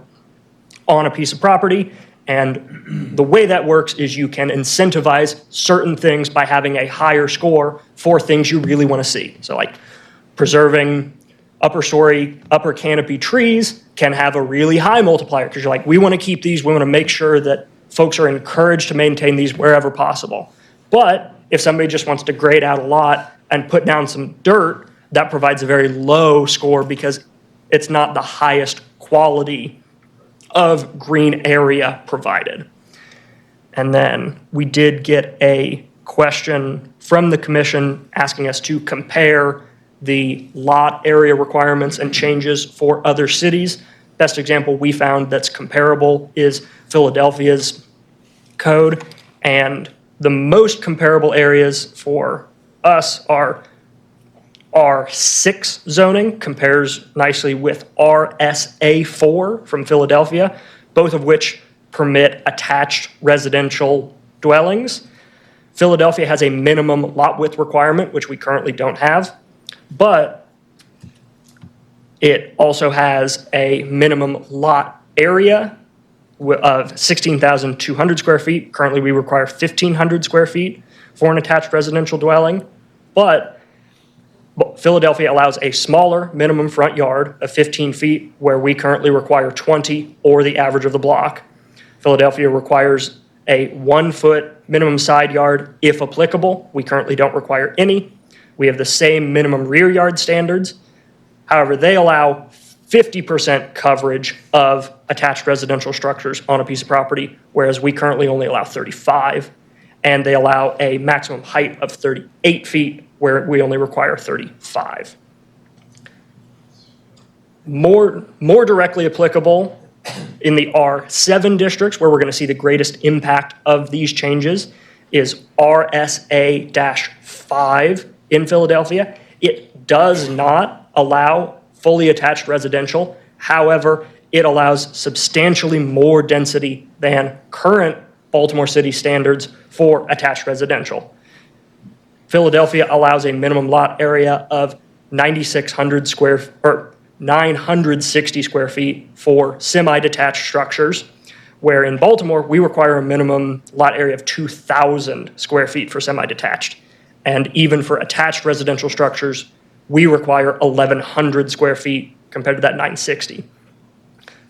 on a piece of property. And the way that works is you can incentivize certain things by having a higher score for things you really want to see. So like preserving upper story, upper canopy trees can have a really high multiplier because you're like, we want to keep these, we want to make sure that folks are encouraged to maintain these wherever possible. But if somebody just wants to grade out a lot and put down some dirt, that provides a very low score because it's not the highest quality of green area provided. And then we did get a question from the commission asking us to compare the lot area requirements and changes for other cities. Best example we found that's comparable is Philadelphia's code, and the most comparable areas for us are R6 zoning, compares nicely with RSA4 from Philadelphia, both of which permit attached residential dwellings. Philadelphia has a minimum lot width requirement, which we currently don't have, but it also has a minimum lot area of 16,200 square feet. Currently, we require 1,500 square feet for an attached residential dwelling, but Philadelphia allows a smaller minimum front yard of 15 feet, where we currently require 20 or the average of the block. Philadelphia requires a 1 foot minimum side yard if applicable. We currently don't require any. We have the same minimum rear yard standards. However, they allow 50% coverage of attached residential structures on a piece of property, whereas we currently only allow 35. And they allow a maximum height of 38 feet, where we only require 35. More directly applicable in the R7 districts, where we're going to see the greatest impact of these changes, is RSA-5 in Philadelphia. It does not allow fully attached residential. However, it allows substantially more density than current Baltimore City standards for attached residential. Philadelphia allows a minimum lot area of 960 square feet for semi-detached structures, where in Baltimore, we require a minimum lot area of 2,000 square feet for semi-detached. And even for attached residential structures, we require 1,100 square feet compared to that 960.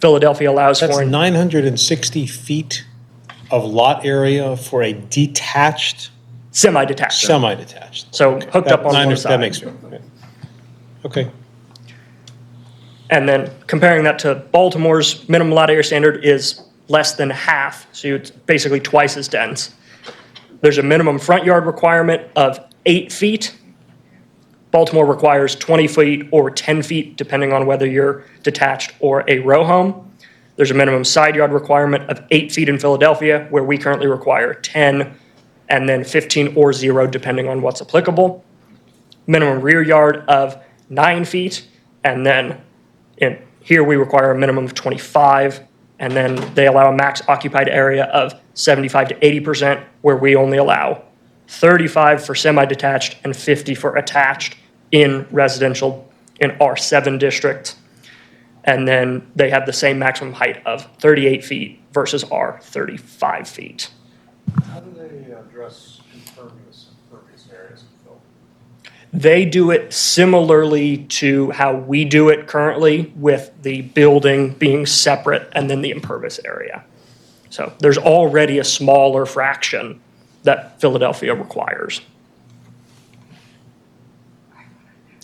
Philadelphia allows That's for 960 feet of lot area for a detached? Semi-detached. Semi-detached. So hooked up on one side. That makes sense. Okay. And then comparing that to Baltimore's minimum lot area standard is less than half, so it's basically twice as dense. There's a minimum front yard requirement of 8 feet. Baltimore requires 20 feet or 10 feet, depending on whether you're detached or a row home. There's a minimum side yard requirement of 8 feet in Philadelphia, where we currently require 10, and then 15 or 0, depending on what's applicable. Minimum rear yard of 9 feet, and then here we require a minimum of 25, and then they allow a max occupied area of 75 to 80%, where we only allow 35 for semi-detached and 50 for attached in residential in R7 district. And then they have the same maximum height of 38 feet versus our 35 feet. How do they address impervious areas? They do it similarly to how we do it currently, with the building being separate and then the impervious area. So there's already a smaller fraction that Philadelphia requires.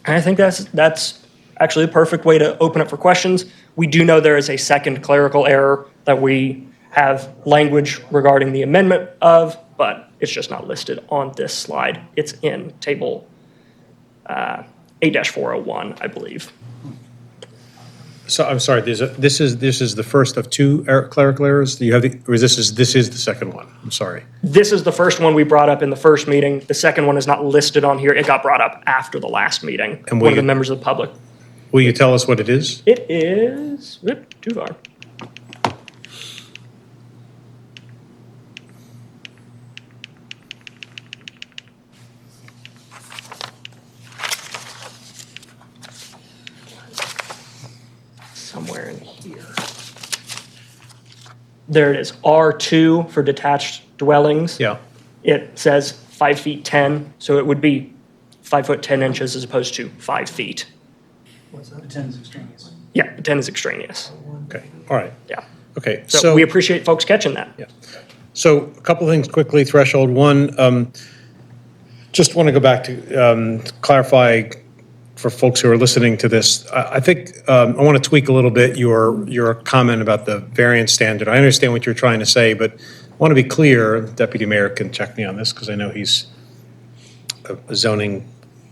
And I think that's actually a perfect way to open up for questions. We do know there is a second clerical error that we have language regarding the amendment of, but it's just not listed on this slide. It's in table 8-401, I believe. So I'm sorry, this is the first of two clerical errors? Do you have or this is the second one? I'm sorry. This is the first one we brought up in the first meeting. The second one is not listed on here. It got brought up after the last meeting. And one of the members of the public. Will you tell us what it is? It is, too far. Somewhere in here. There it is, R2 for detached dwellings. Yeah. It says 5 feet 10, so it would be 5 foot 10 inches as opposed to 5 feet. What's that? The 10 is extraneous. Yeah, the 10 is extraneous. Okay, all right. Yeah. Okay, So we appreciate folks catching that. Yeah. So a couple of things quickly, threshold. One, just want to go back to clarify for folks who are listening to this. I think I want to tweak a little bit your comment about the variance standard. I understand what you're trying to say, but I want to be clear. Deputy Mayor can check me on this because I know he's a zoning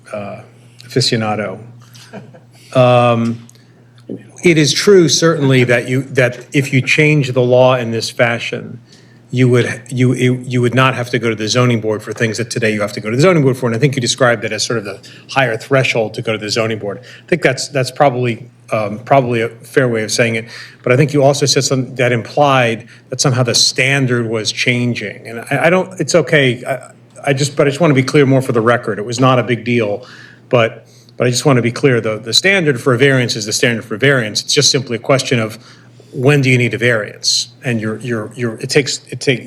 aficionado. It is true, certainly, that if you change the law in this fashion, you would not have to go to the zoning board for things that today you have to go to the zoning board for. And I think you described it as sort of the higher threshold to go to the zoning board. I think that's probably a fair way of saying it. But I think you also said something that implied that somehow the standard was changing. And I don't. It's okay. I just want to be clear more for the record. It was not a big deal, but I just want to be clear. The standard for a variance is the standard for a variance. It's just simply a question of when do you need a variance? And you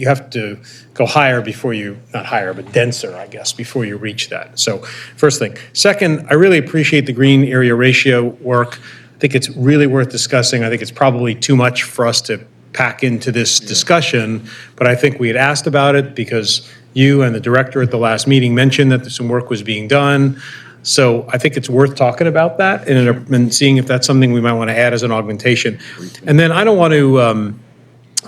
have to go higher before you, not higher, but denser, I guess, before you reach that. So first thing. Second, I really appreciate the green area ratio work. I think it's really worth discussing. I think it's probably too much for us to pack into this discussion, but I think we had asked about it because you and the director at the last meeting mentioned that some work was being done. So I think it's worth talking about that and seeing if that's something we might want to add as an augmentation. And then I don't want to,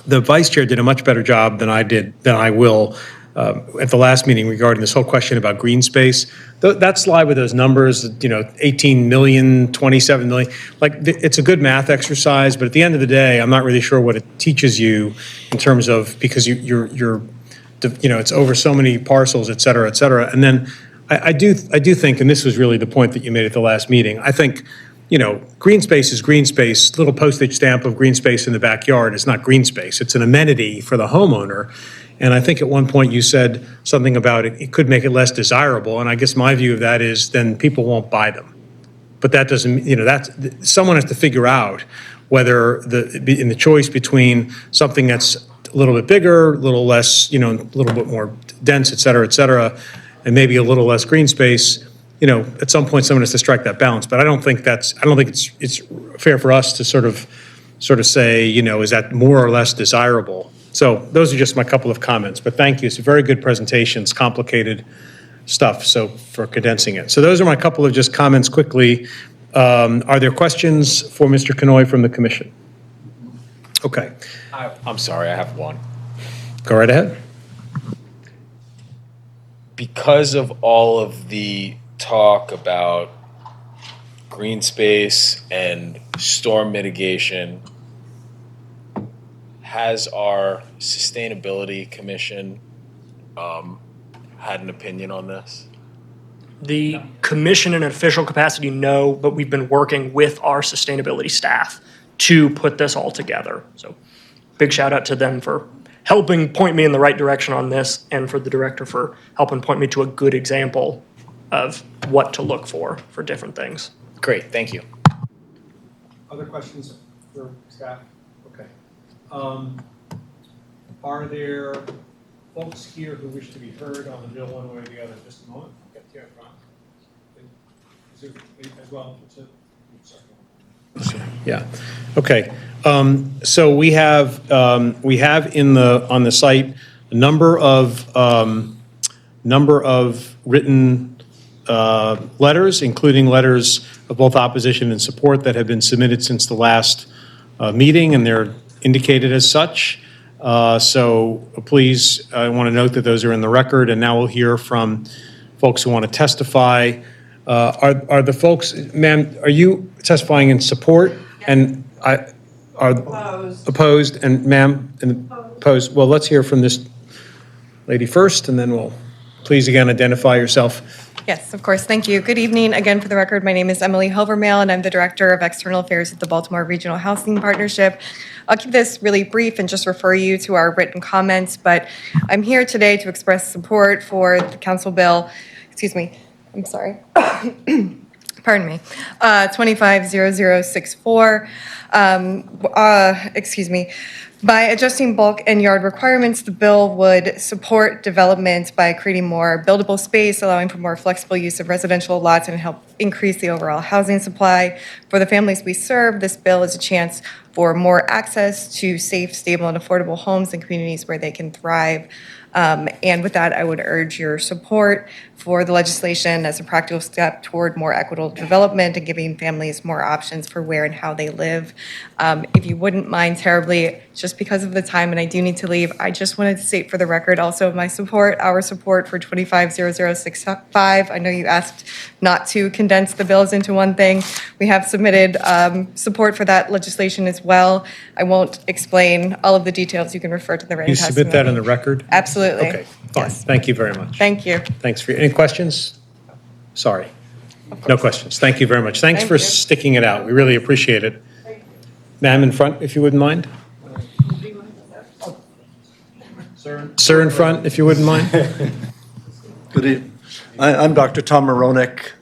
the vice chair did a much better job than I will at the last meeting regarding this whole question about green space. That slide with those numbers, 18 million, 27 million, it's a good math exercise, but at the end of the day, I'm not really sure what it teaches you in terms of, because you're it's over so many parcels, et cetera, et cetera. And then I do think, and this was really the point that you made at the last meeting, I think, green space is green space. Little postage stamp of green space in the backyard is not green space. It's an amenity for the homeowner. And I think at one point you said something about it could make it less desirable. And I guess my view of that is then people won't buy them. But that doesn't, someone has to figure out whether in the choice between something that's a little bit bigger, a little less, a little bit more dense, et cetera, and maybe a little less green space, at some point someone has to strike that balance. But I don't think it's fair for us to sort of say, is that more or less desirable? So those are just my couple of comments, but thank you. It's a very good presentation. It's complicated stuff, so for condensing it. So those are my couple of just comments quickly. Are there questions for Mr. Kanoy from the commission? Okay. I'm sorry, I have one. Go right ahead. Because of all of the talk about green space and storm mitigation, has our Sustainability Commission had an opinion on this? The commission in an official capacity, no, but we've been working with our sustainability staff to put this all together. So big shout out to them for helping point me in the right direction on this, and for the director for helping point me to a good example of what to look for different things. Great, thank you. Other questions for staff? Okay. Are there folks here who wish to be heard on the bill one way or the other? Just a moment. Get here in front. Is there as well? Sorry. Yeah. Okay. So we have on the site a number of written letters, including letters of both opposition and support that have been submitted since the last meeting, and they're indicated as such. So please, I want to note that those are in the record, and now we'll hear from folks who want to testify. Are the folks, ma'am, are you testifying in support? And are opposed, and ma'am, and opposed? Well, let's hear from this lady first, and then we'll please again identify yourself. Yes, of course. Thank you. Good evening. Again, for the record, my name is Emily Hilvermail, and I'm the Director of External Affairs at the Baltimore Regional Housing Partnership. I'll keep this really brief and just refer you to our written comments, but I'm here today to express support for the council bill, I'm sorry. Pardon me, 250064. By adjusting bulk and yard requirements, the bill would support development by creating more buildable space, allowing for more flexible use of residential lots, and help increase the overall housing supply. For the families we serve, this bill is a chance for more access to safe, stable, and affordable homes and communities where they can thrive. And with that, I would urge your support for the legislation as a practical step toward more equitable development and giving families more options for where and how they live. If you wouldn't mind terribly, just because of the time and I do need to leave, I just wanted to state for the record also our support for 250065. I know you asked not to condense the bills into one thing. We have submitted support for that legislation as well. I won't explain all of the details. You can refer to the written You testimony. submit that in the record? Absolutely. Okay, fine. Yes. Thank you very much. Thank you. Thanks for, any questions? Sorry. No questions. Thank you very much. Thanks Thank for you. sticking it out. We really appreciate it. Ma'am in front, if you wouldn't mind. Sir in front, if you wouldn't mind. Good evening. I'm Dr. Tom Moronik.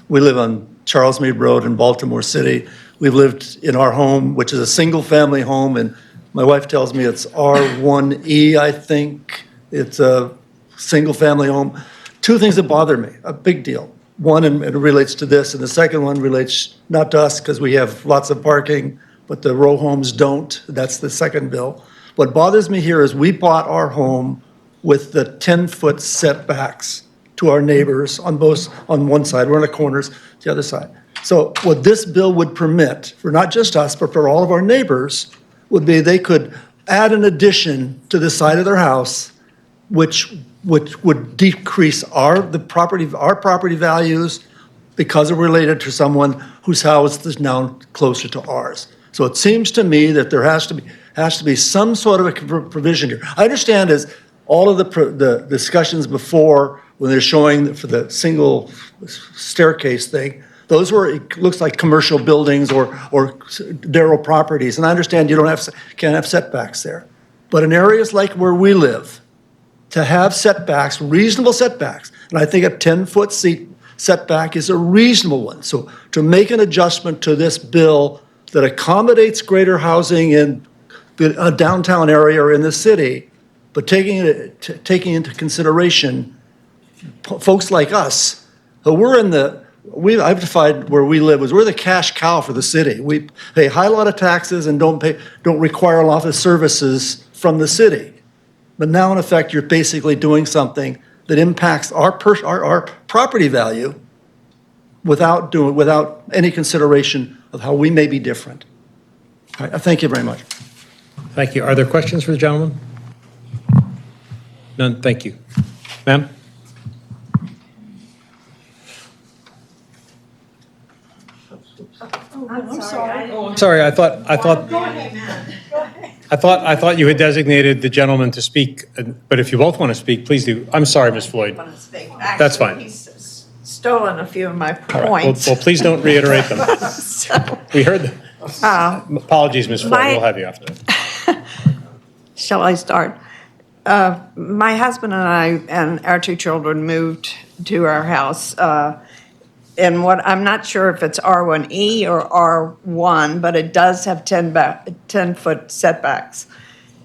We live on Charles Meade Road in Baltimore City. We've lived in our home, which is a single-family home, and my wife tells me it's R1E, I think. It's a single-family home. Two things that bother me, a big deal. One, and it relates to this, and the second one relates not to us because we have lots of parking, but the row homes don't. That's the second bill. What bothers me here is we bought our home with the 10-foot setbacks to our neighbors on one side, we're on the corners, the other side. So what this bill would permit, for not just us, but for all of our neighbors, would be they could add an addition to the side of their house, which would decrease our property values because it's related to someone whose house is now closer to ours. So it seems to me that there has to be some sort of a provision here. I understand as all of the discussions before when they're showing for the single staircase thing, those were, it looks like commercial buildings or Darrow properties. And I understand you can't have setbacks there. But in areas like where we live, to have setbacks, reasonable setbacks, and I think a 10-foot setback is a reasonable one. So to make an adjustment to this bill that accommodates greater housing in a downtown area or in the city, but taking into consideration folks like us, who I've defined where we live as we're the cash cow for the city. We pay a high lot of taxes and don't require a lot of services from the city. But now, in effect, you're basically doing something that impacts our property value without any consideration of how we may be different. I thank you very much. Thank you. Are there questions for the gentleman? None. Thank you. Ma'am? I'm sorry. Sorry, I thought. Go ahead, Matt. Go ahead. I thought you had designated the gentleman to speak, but if you both want to speak, please do. I'm sorry, Ms. Floyd. That's fine. He's stolen a few of my All right. points. Well, please don't reiterate them. We heard them. Apologies, Ms. Floyd. We'll have you after. Shall I start? My husband and I and our two children moved to our house in what, I'm not sure if it's R1E or R1, but it does have 10-foot setbacks.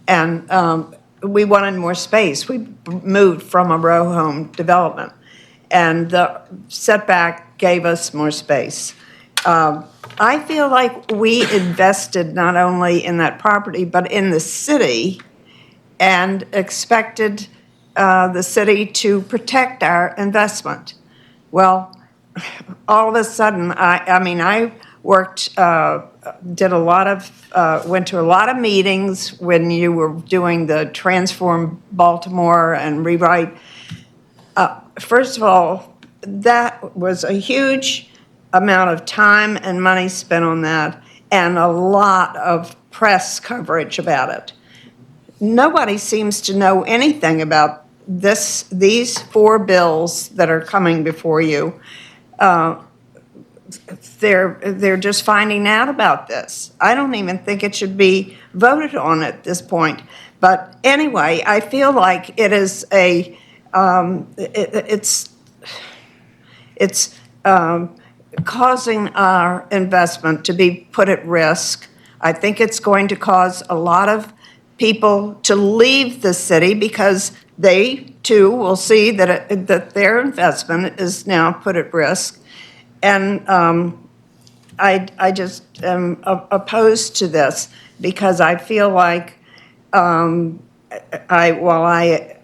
And we wanted more space. We moved from a row home development, and the setback gave us more space. I feel like we invested not only in that property, but in the city, and expected the city to protect our investment. Well, all of a sudden, I worked, did a lot of, went to a lot of meetings when you were doing the Transform Baltimore and Rewrite. First of all, that was a huge amount of time and money spent on that, and a lot of press coverage about it. Nobody seems to know anything about these four bills that are coming before you. They're just finding out about this. I don't even think it should be voted on at this point. But anyway, I feel like it is it's causing our investment to be put at risk. I think it's going to cause a lot of people to leave the city because they too will see that their investment is now put at risk. And I just am opposed to this because I feel like while I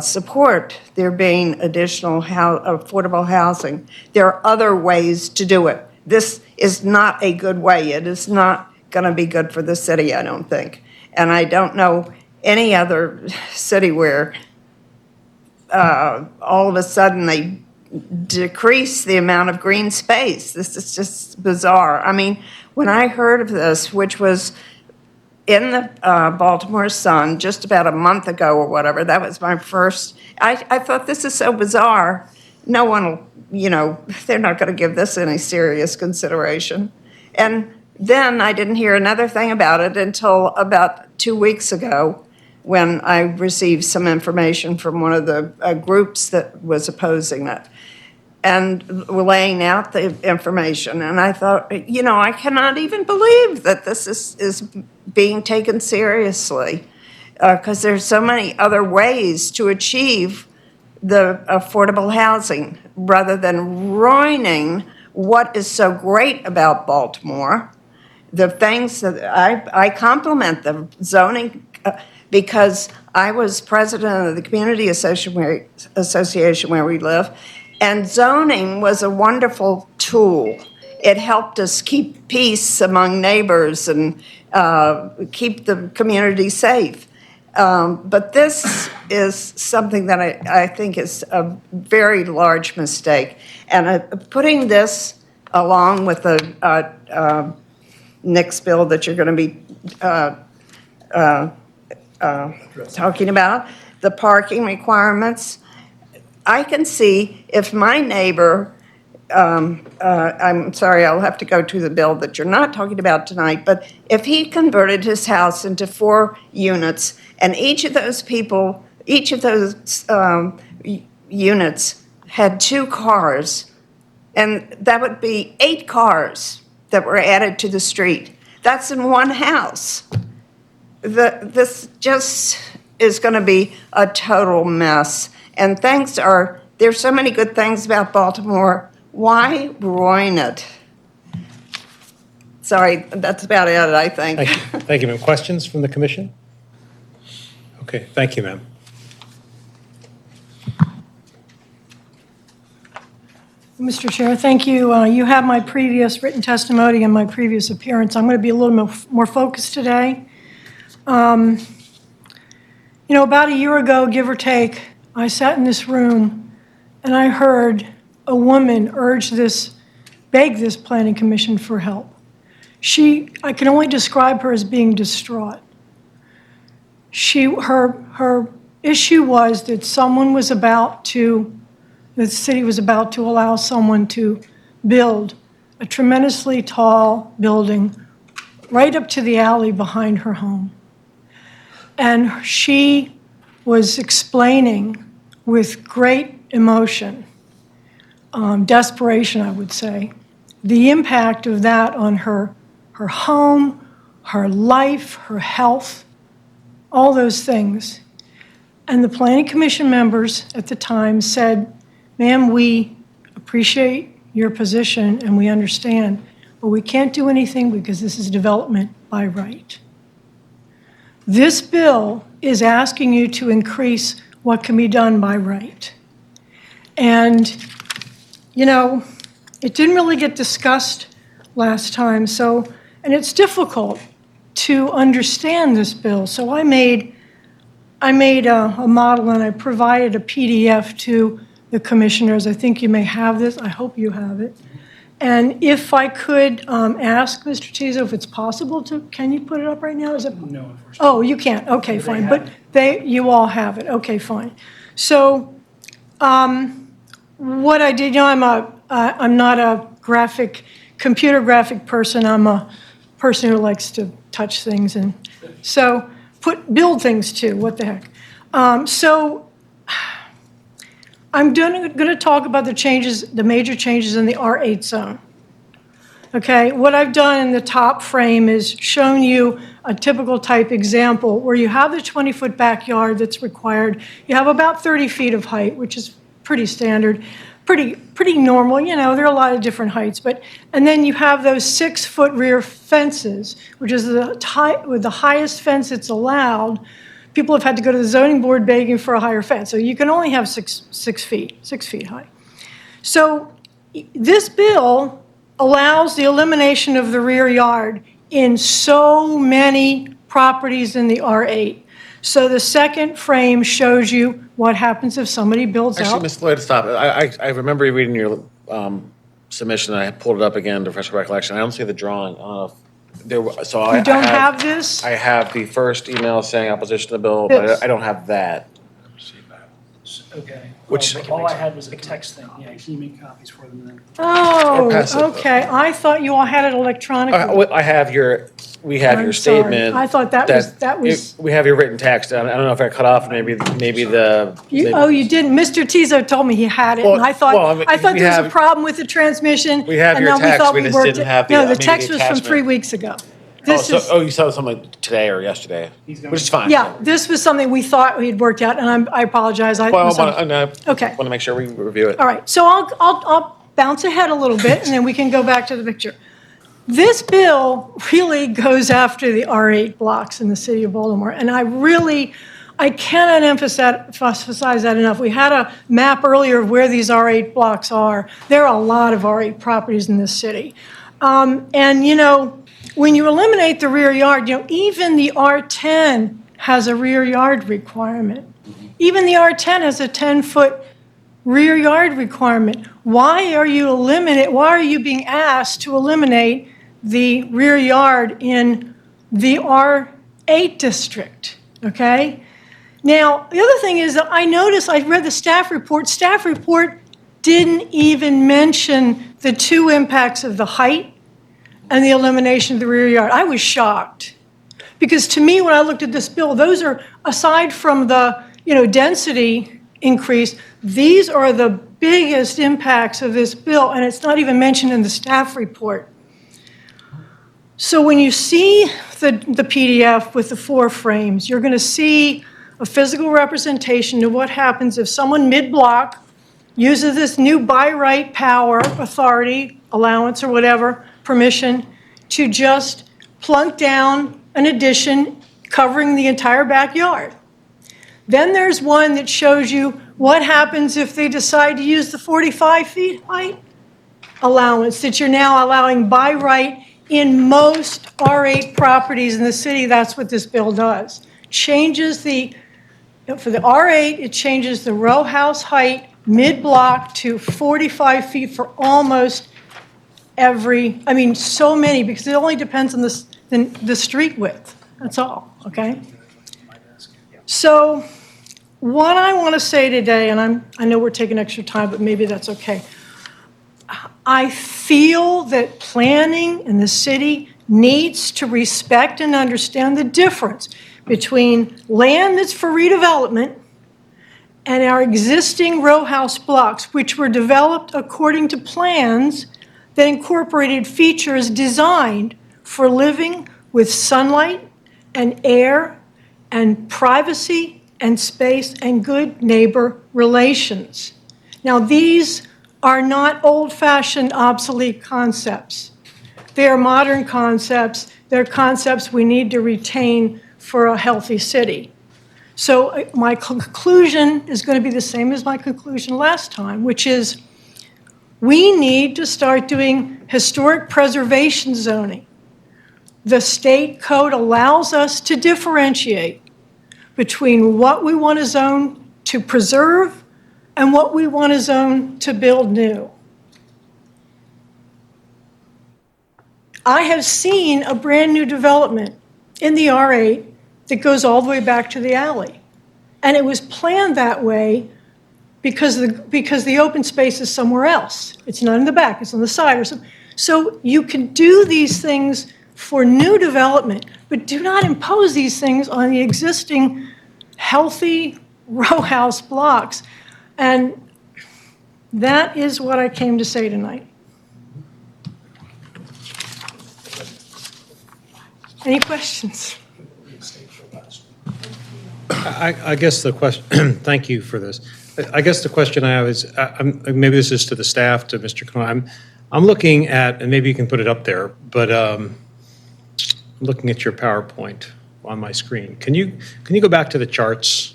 support there being additional affordable housing, there are other ways to do it. This is not a good way. It is not going to be good for the city, I don't think. And I don't know any other city where all of a sudden they decrease the amount of green space. This is just bizarre. I mean, when I heard of this, which was in the Baltimore Sun just about a month ago or whatever, that was my first, I thought this is so bizarre. No one will, they're not going to give this any serious consideration. And then I didn't hear another thing about it until about 2 weeks ago when I received some information from one of the groups that was opposing it and laying out the information. And I thought, I cannot even believe that this is being taken seriously because there's so many other ways to achieve the affordable housing rather than ruining what is so great about Baltimore. The things that I compliment the zoning because I was president of the community association where we live, and zoning was a wonderful tool. It helped us keep peace among neighbors and keep the community safe. But this is something that I think is a very large mistake. And putting this along with the next bill that you're going to be talking about, the parking requirements, I can see if my neighbor, I'm sorry, I'll have to go to the bill that you're not talking about tonight, but if he converted his house into 4 units and each of those units had 2 cars, and that would be 8 cars that were added to the street. That's in one house. This just is going to be a total mess. And there's so many good things about Baltimore. Why ruin it? Sorry, that's about it, I think. Thank you, ma'am. Questions from the commission? Okay, thank you, ma'am. Mr. Chair, thank you. You have my previous written testimony and my previous appearance. I'm going to be a little more focused today. About a year ago, give or take, I sat in this room and I heard a woman beg this planning commission for help. I can only describe her as being distraught. her issue was that the city was about to allow someone to build a tremendously tall building right up to the alley behind her home. And she was explaining with great emotion, desperation, I would say, the impact of that on her home, her life, her health, all those things. And the Planning Commission members at the time said, ma'am, we appreciate your position and we understand, but we can't do anything because this is development by right. This bill is asking you to increase what can be done by right. And, you know, it didn't really get discussed last time, and it's difficult to understand this bill. So I made a model and I provided a PDF to the commissioners. I think you may have this. I hope you have it. And if I could ask Mr. Tizo if it's possible can you put it up right now? Is it? No, unfortunately. Oh, you can't. Okay, fine. But you all have it. Okay, fine. So what I did, you know, I'm not a computer graphic person. I'm a person who likes to touch things, and so build things too. What the heck? So I'm going to talk about the major changes in the R8 zone. Okay, what I've done in the top frame is shown you a typical type example where you have the 20-foot backyard that's required. You have about 30 feet of height, which is pretty standard, pretty normal. You know, there are a lot of different heights, and then you have those 6-foot rear fences, which is the highest fence that's allowed. People have had to go to the zoning board begging for a higher fence. So you can only have 6 feet high. So this bill allows the elimination of the rear yard in so many properties in the R8. So the second frame shows you what happens if somebody builds Actually, out. Ms. Lloyd, stop. I remember reading your submission. I pulled it up again to refresh my recollection. I don't see the drawing. I don't know if You don't have this? I have the first email saying opposition to the bill, but I don't have that. Okay. Which- All I had was a text thing. Yeah, can you make copies for them then? Oh, Or pass it. okay. I thought you all had it electronically. I have we have I'm your sorry. statement. I thought that was. We have your written text. I don't know if I cut off, maybe the. You didn't. Mr. Tizo told me he had it, and I thought we there was a have- problem with the transmission. We have and your then we text, thought we just worked didn't it. have the- No, the maybe the text was from attachment. 3 weeks ago. You saw something like today or yesterday, which is fine. Yeah, this was something we thought we had worked out, and I apologize. I Okay. want to make sure we review it. All right, so I'll bounce ahead a little bit, and then we can go back to the picture. This bill really goes after the R8 blocks in the city of Baltimore, and I cannot emphasize that enough. We had a map earlier of where these R8 blocks are. There are a lot of R8 properties in this city. And, you know, when you eliminate the rear yard, you know, even the R10 has a rear yard requirement. Even the R10 has a 10-foot rear yard requirement. Why are you being asked to eliminate the rear yard in the R8 district? Okay? Now, the other thing is that I read the staff report. Staff report didn't even mention the two impacts of the height and the elimination of the rear yard. I was shocked. Because to me, when I looked at this bill, those are, aside from the, density increase, these are the biggest impacts of this bill, and it's not even mentioned in the staff report. So when you see the PDF with the 4 frames, you're going to see a physical representation of what happens if someone mid-block uses this new by right power, authority, allowance, or whatever, permission, to just plunk down an addition covering the entire backyard. Then there's one that shows you what happens if they decide to use the 45 feet height allowance that you're now allowing by right in most R8 properties in the city. That's what this bill does. For the R8, it changes the row house height mid-block to 45 feet for almost so many, because it only depends on the street width. That's all, okay? So what I want to say today, and I know we're taking extra time, but maybe that's okay. I feel that planning in the city needs to respect and understand the difference between land that's for redevelopment and our existing row house blocks, which were developed according to plans that incorporated features designed for living with sunlight and air and privacy and space and good neighbor relations. Now, these are not old-fashioned, obsolete concepts. They are modern concepts. They're concepts we need to retain for a healthy city. So my conclusion is going to be the same as my conclusion last time, which is we need to start doing historic preservation zoning. The state code allows us to differentiate between what we want to zone to preserve and what we want to zone to build new. I have seen a brand new development in the R8 that goes all the way back to the alley. And it was planned that way because the open space is somewhere else. It's not in the back, it's on the side or something. So you can do these things for new development, but do not impose these things on the existing healthy row house blocks. And that is what I came to say tonight. Any questions? I guess the question, thank you for this. I guess the question I have is, maybe this is to the staff, to Mr. Cano. I'm looking at, and maybe you can put it up there, but I'm looking at your PowerPoint on my screen. Can you go back to the charts,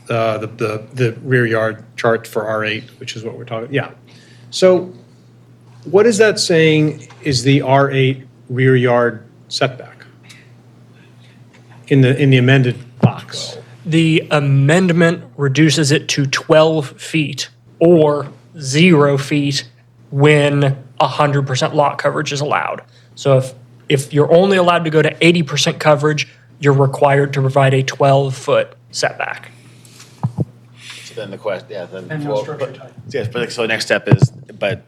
the rear yard chart for R8, which is what we're talking, yeah. So what is that saying is the R8 rear yard setback in the amended box? The amendment reduces it to 12 feet or 0 feet when 100% lot coverage is allowed. So if you're only allowed to go to 80% coverage, you're required to provide a 12-foot setback. So then the question, yeah, then. And no structure type. Yes, but so the next step is, but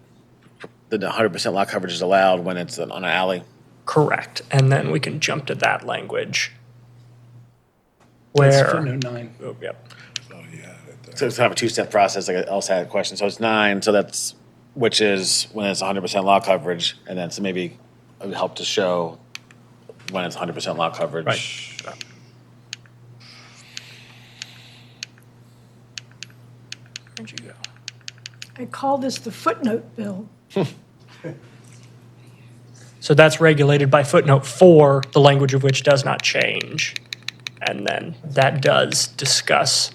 the 100% lot coverage is allowed when it's on an alley? Correct. And then we can jump to that language. That's Where, footnote 9. oh, yep. So it's kind of a two-step process, like I also had a question. So it's 9, so that's, which is when it's 100% lot coverage, and then so maybe it would help to show when it's 100% lot coverage. Right. Where'd you go? I call this the footnote bill. So that's regulated by footnote 4, the language of which does not change. And then that does discuss.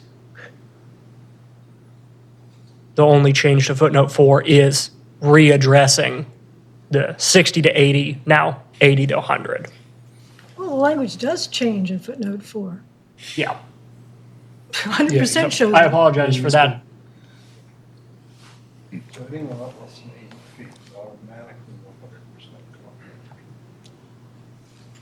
The only change to footnote 4 is readdressing the 60 to 80, now 80 to 100. Well, the language does change in footnote 4. Yeah. 100% shows. I apologize for that.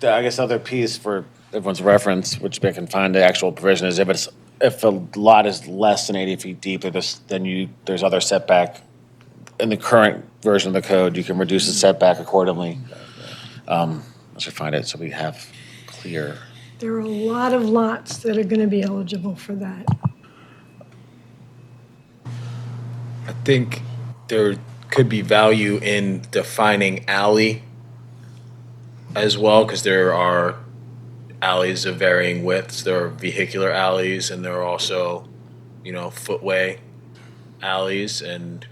I guess other piece for everyone's reference, which they can find the actual provision, is if a lot is less than 80 feet deep, then there's other setback. In the current version of the code, you can reduce the setback accordingly. Let's find it so we have clear. There are a lot of lots that are going to be eligible for that. I think there could be value in defining alley as well, because there are alleys of varying widths. There are vehicular alleys, and there are also, footway alleys, and,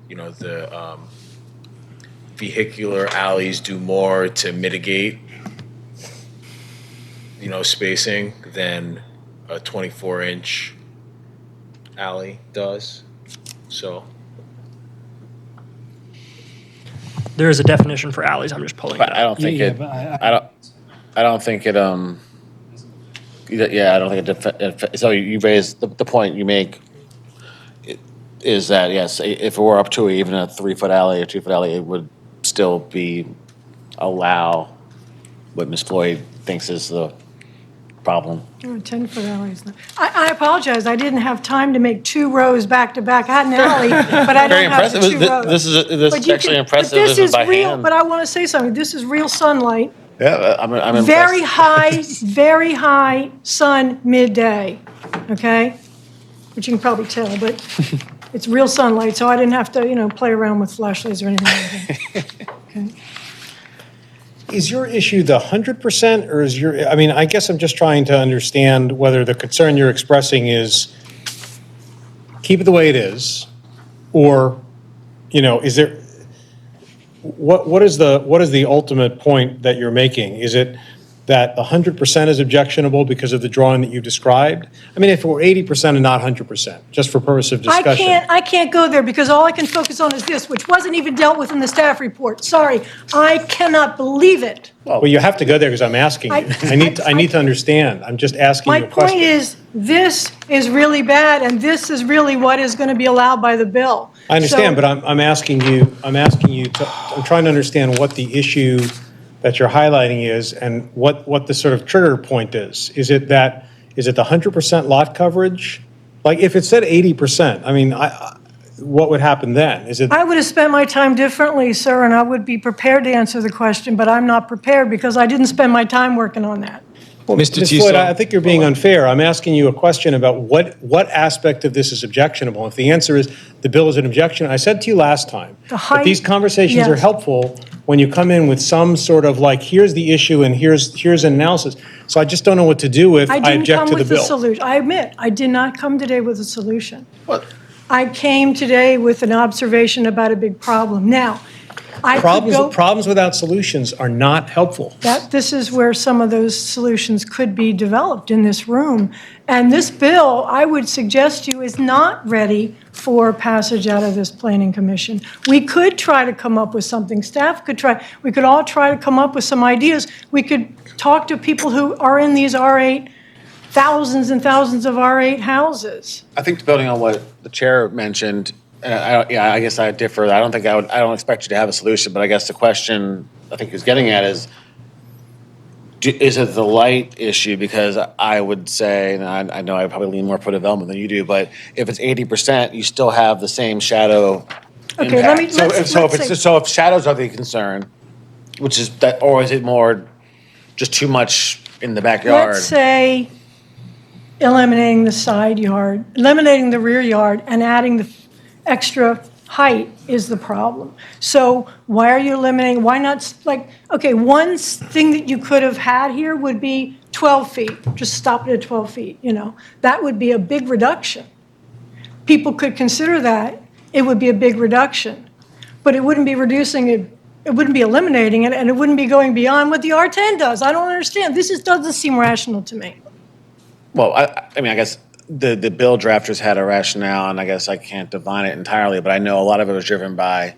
the vehicular alleys do more to mitigate, spacing than a 24-inch alley does. So There is a definition for alleys. I'm just pulling it But up. I don't think it. I don't think it. Yeah, I don't think it. So you raised the point you make. Is that yes? If it were up to even a 3-foot alley or 2-foot alley, it would still allow what Ms. Floyd thinks is the problem. 10-foot alleys. I apologize, I didn't have time to make 2 rows back to back. I had an alley, but I Very don't have the impressive. 2 rows. This is But you actually can- impressive. But this This is is by real, hand. but I want to say something. This is real sunlight. Yeah, I'm impressed. Very high sun midday, okay? Which you can probably tell, but it's real sunlight, so I didn't have to, play around with flashlights or anything like that. Okay. Is your issue the 100% or is your, I mean, I guess I'm just trying to understand whether the concern you're expressing is keep it the way it is, or, is there, what is the ultimate point that you're making? Is it that 100% is objectionable because of the drawing that you described? I mean, if it were 80% and not 100%, just for purpose of discussion. I can't go there because all I can focus on is this, which wasn't even dealt with in the staff report. Sorry, I cannot believe it. Well, you have to go there because I'm asking you. I need to understand. I'm just asking My you a question. point is, this is really bad, and this is really what is going to be allowed by the bill. I understand, So- but I'm asking you I'm trying to understand what the issue that you're highlighting is and what the sort of trigger point is. Is it the 100% lot coverage? Like, if it said 80%, I mean, what would happen then? Is it? I would have spent my time differently, sir, and I would be prepared to answer the question, but I'm not prepared because I didn't spend my time working on that. Well, Mr. Ms. Tiso. Floyd, I think you're being unfair. I'm asking you a question about what aspect of this is objectionable. If the answer is the bill is an objection, I said to you last time that these conversations are yes. helpful when you come in with some sort of like, here's the issue and here's an analysis. So I just don't know what to do if I didn't object come to the with a bill. solution. I admit, I did not come today with a solution. I came today with an observation about a big problem. Now, I could go. Problems without solutions are not helpful. This is where some of those solutions could be developed in this room. And this bill, I would suggest to you, is not ready for passage out of this planning commission. We could try to come up with something. Staff could try. We could all try to come up with some ideas. We could talk to people who are in these R8, thousands and thousands of R8 houses. I think building on what the chair mentioned, I guess I differ. I don't expect you to have a solution, but I guess the question I think he's getting at is it the light issue? Because I would say, and I know I probably lean more for development than you do, but if it's 80%, you still have the same shadow Okay, impact. let's So if shadows are the concern, which is that, or is it more just too much in the backyard? Let's say eliminating the side yard, eliminating the rear yard, and adding the extra height is the problem. So why are you eliminating, why not, one thing that you could have had here would be 12 feet, just stop it at 12 feet, That would be a big reduction. People could consider that, it would be a big reduction. But it wouldn't be reducing it, it wouldn't be eliminating it, and it wouldn't be going beyond what the R10 does. I don't understand. This doesn't seem rational to me. Well, I mean, I guess the bill drafters had a rationale, and I guess I can't divine it entirely, but I know a lot of it was driven by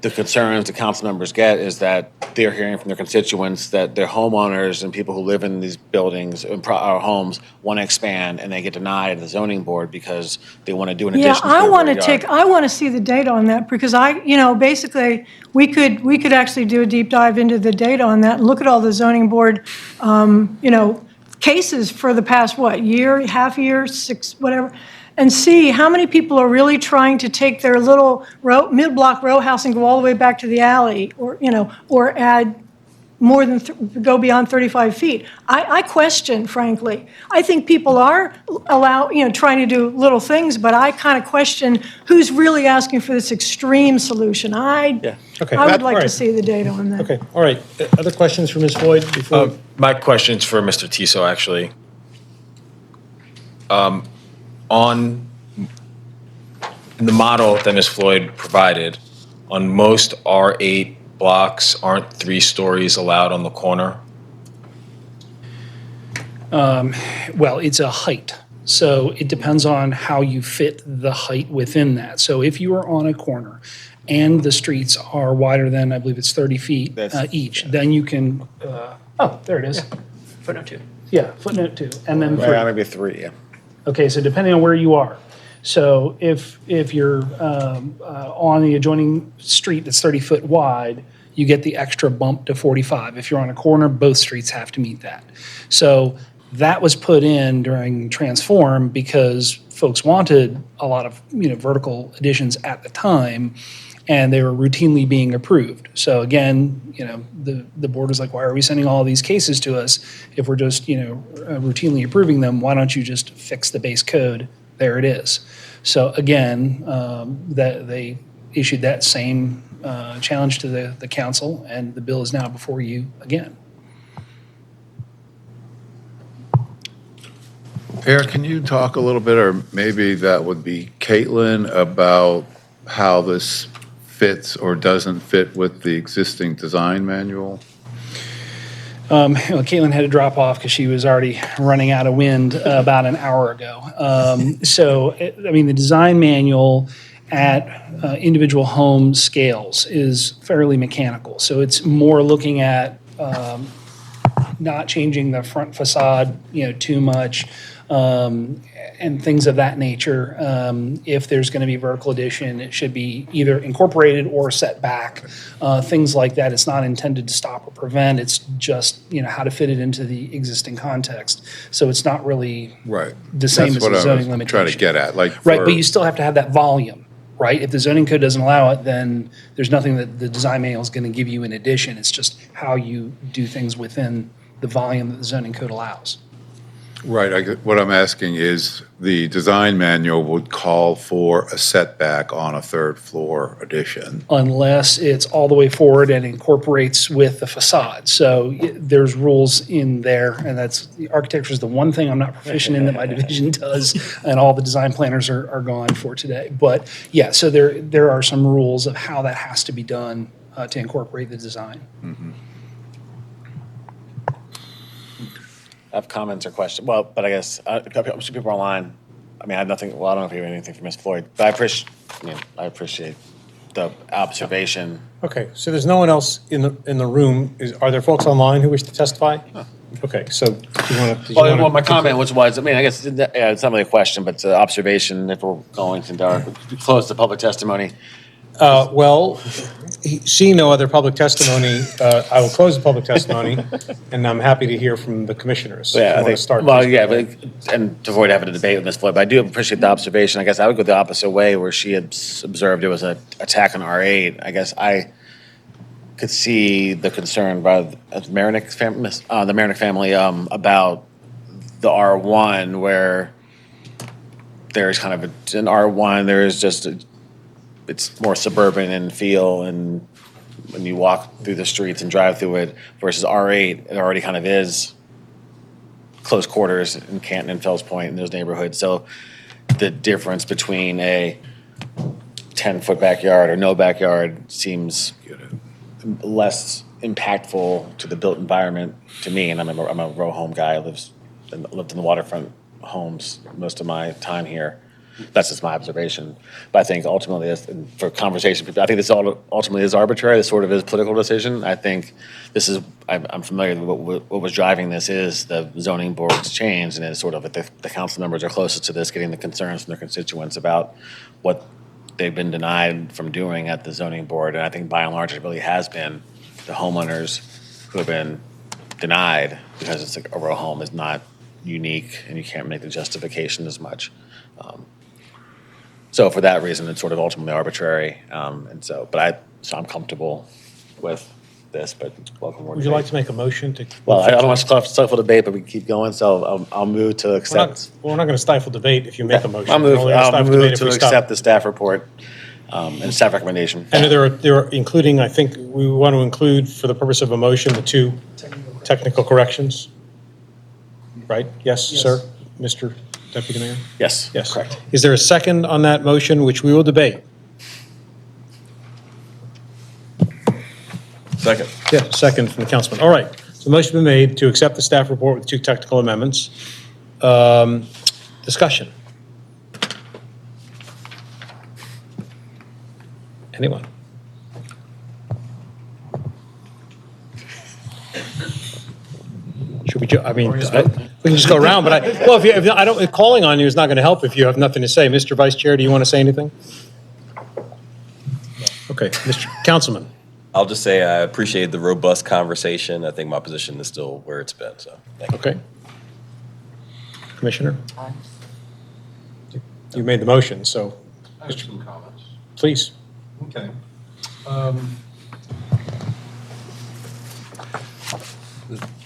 the concerns the council members get is that they're hearing from their constituents that their homeowners and people who live in these buildings or homes want to expand, and they get denied at the zoning board because they want to do an addition to Yeah, their rear yard. I want to see the data on that because basically we could actually do a deep dive into the data on that and look at all the zoning board, cases for the past, year, half year, 6, whatever, and see how many people are really trying to take their little mid-block row house and go all the way back to the alley or add more than, go beyond 35 feet. I question, frankly. I think people are trying to do little things, but I kind of question who's really asking for this extreme solution. Okay. I would like All to right. see the data on that. Okay, all right. Other questions for Ms. Floyd before? My question's for Mr. Tiso, actually. In the model that Ms. Floyd provided, on most R8 blocks, aren't 3 stories allowed on the corner? Well, it's a height. So it depends on how you fit the height within that. So if you are on a corner and the streets are wider than, I believe it's 30 feet each, then you can, there it is. Footnote 2. Yeah, footnote 2, and then 3. Yeah, maybe 3, yeah. Okay, so depending on where you are. So if you're on the adjoining street that's 30 foot wide, you get the extra bump to 45. If you're on a corner, both streets have to meet that. So That was put in during Transform because folks wanted a lot of, vertical additions at the time, and they were routinely being approved. So again, the board was like, why are we sending all these cases to us if we're just, routinely approving them? Why don't you just fix the base code? There it is. So again, that they issued that same challenge to the council, and the bill is now before you again. Eric, can you talk a little bit, or maybe that would be Caitlin, about how this fits or doesn't fit with the existing design manual? Caitlin had to drop off because she was already running out of wind about an hour ago. The design manual at individual home scales is fairly mechanical. So it's more looking at not changing the front facade, too much, and things of that nature. If there's going to be vertical addition, it should be either incorporated or set back. Things like that. It's not intended to stop or prevent. It's just how to fit it into the existing context. So it's not really Right. the same That's as what the I zoning was limitation. trying to get at. Like, Right, for- but you still have to have that volume, right? If the zoning code doesn't allow it, then there's nothing that the design manual is going to give you in addition. It's just how you do things within the volume that the zoning code allows. Right, what I'm asking is, the design manual would call for a setback on a third floor addition. Unless it's all the way forward and incorporates with the facade. So there's rules in there, and that's, the architecture is the one thing I'm not proficient in that my division does, and all the design planners are gone for today. But yeah, so there are some rules of how that has to be done to incorporate the design. I have comments or questions. Well, but I guess I'm sure people are online. I have nothing. Well, I don't know if you have anything for Ms. Floyd, but I appreciate the observation. Okay, so there's no one else in the room. Are there folks online who wish to testify? Okay, so do you want to? Well, my comment was, I guess it's not really a question, but it's an observation. If we're going to close the public testimony. Seeing no other public testimony, I will close the public testimony, and I'm happy to hear from the commissioners. Yeah, I think, start. and to avoid having a debate with Ms. Floyd, but I do appreciate the observation. I guess I would go the opposite way, where she had observed it was an attack on R8. I guess I could see the concern by the Marinick family about the R1, where there's kind of an R1, there's just it's more suburban in feel, and when you walk through the streets and drive through it, versus R8, it already kind of is close quarters in Canton and Fells Point in those neighborhoods. So the difference between a 10-foot backyard or no backyard seems less impactful to the built environment to me. And I'm a row home guy. I lived in the waterfront homes most of my time here. That's just my observation. But I think ultimately, for conversation, I think this ultimately is arbitrary. This sort of is a political decision. I think this is, I'm familiar with what was driving this is the zoning board's change, and it's sort of the council members are closest to this, getting the concerns from their constituents about what they've been denied from doing at the zoning board. And I think by and large, it really has been the homeowners who have been denied because it's a row home is not unique and you can't make the justification as much. So for that reason, it's sort of ultimately arbitrary. So I'm comfortable with this, but welcome. Would you like to make a motion to? Well, I don't want to stifle debate, but we can keep going. So I'll move to accept. We're not going to stifle debate if you make a motion. I'll We're only gonna move stifle debate if we stop. accept the staff report and staff recommendation. And there are including, I think we want to include, for the purpose of a motion, the two technical corrections. Right? Yes, sir? Mr. Deputy Mayor? Yes. Yes. Correct. Is there a second on that motion, which we will debate? Second. Yeah, second from the councilman. All right. So the motion been made to accept the staff report with two technical amendments. Discussion. Anyone? Should we, we can just go around, but if calling on you is not going to help if you have nothing to say. Mr. Vice Chair, do you want to say anything? Okay, Mr. Councilman. I'll just say I appreciate the robust conversation. I think my position is still where it's been, so thank you. Okay. Commissioner? You made the motion, so I have some comments. please. Okay.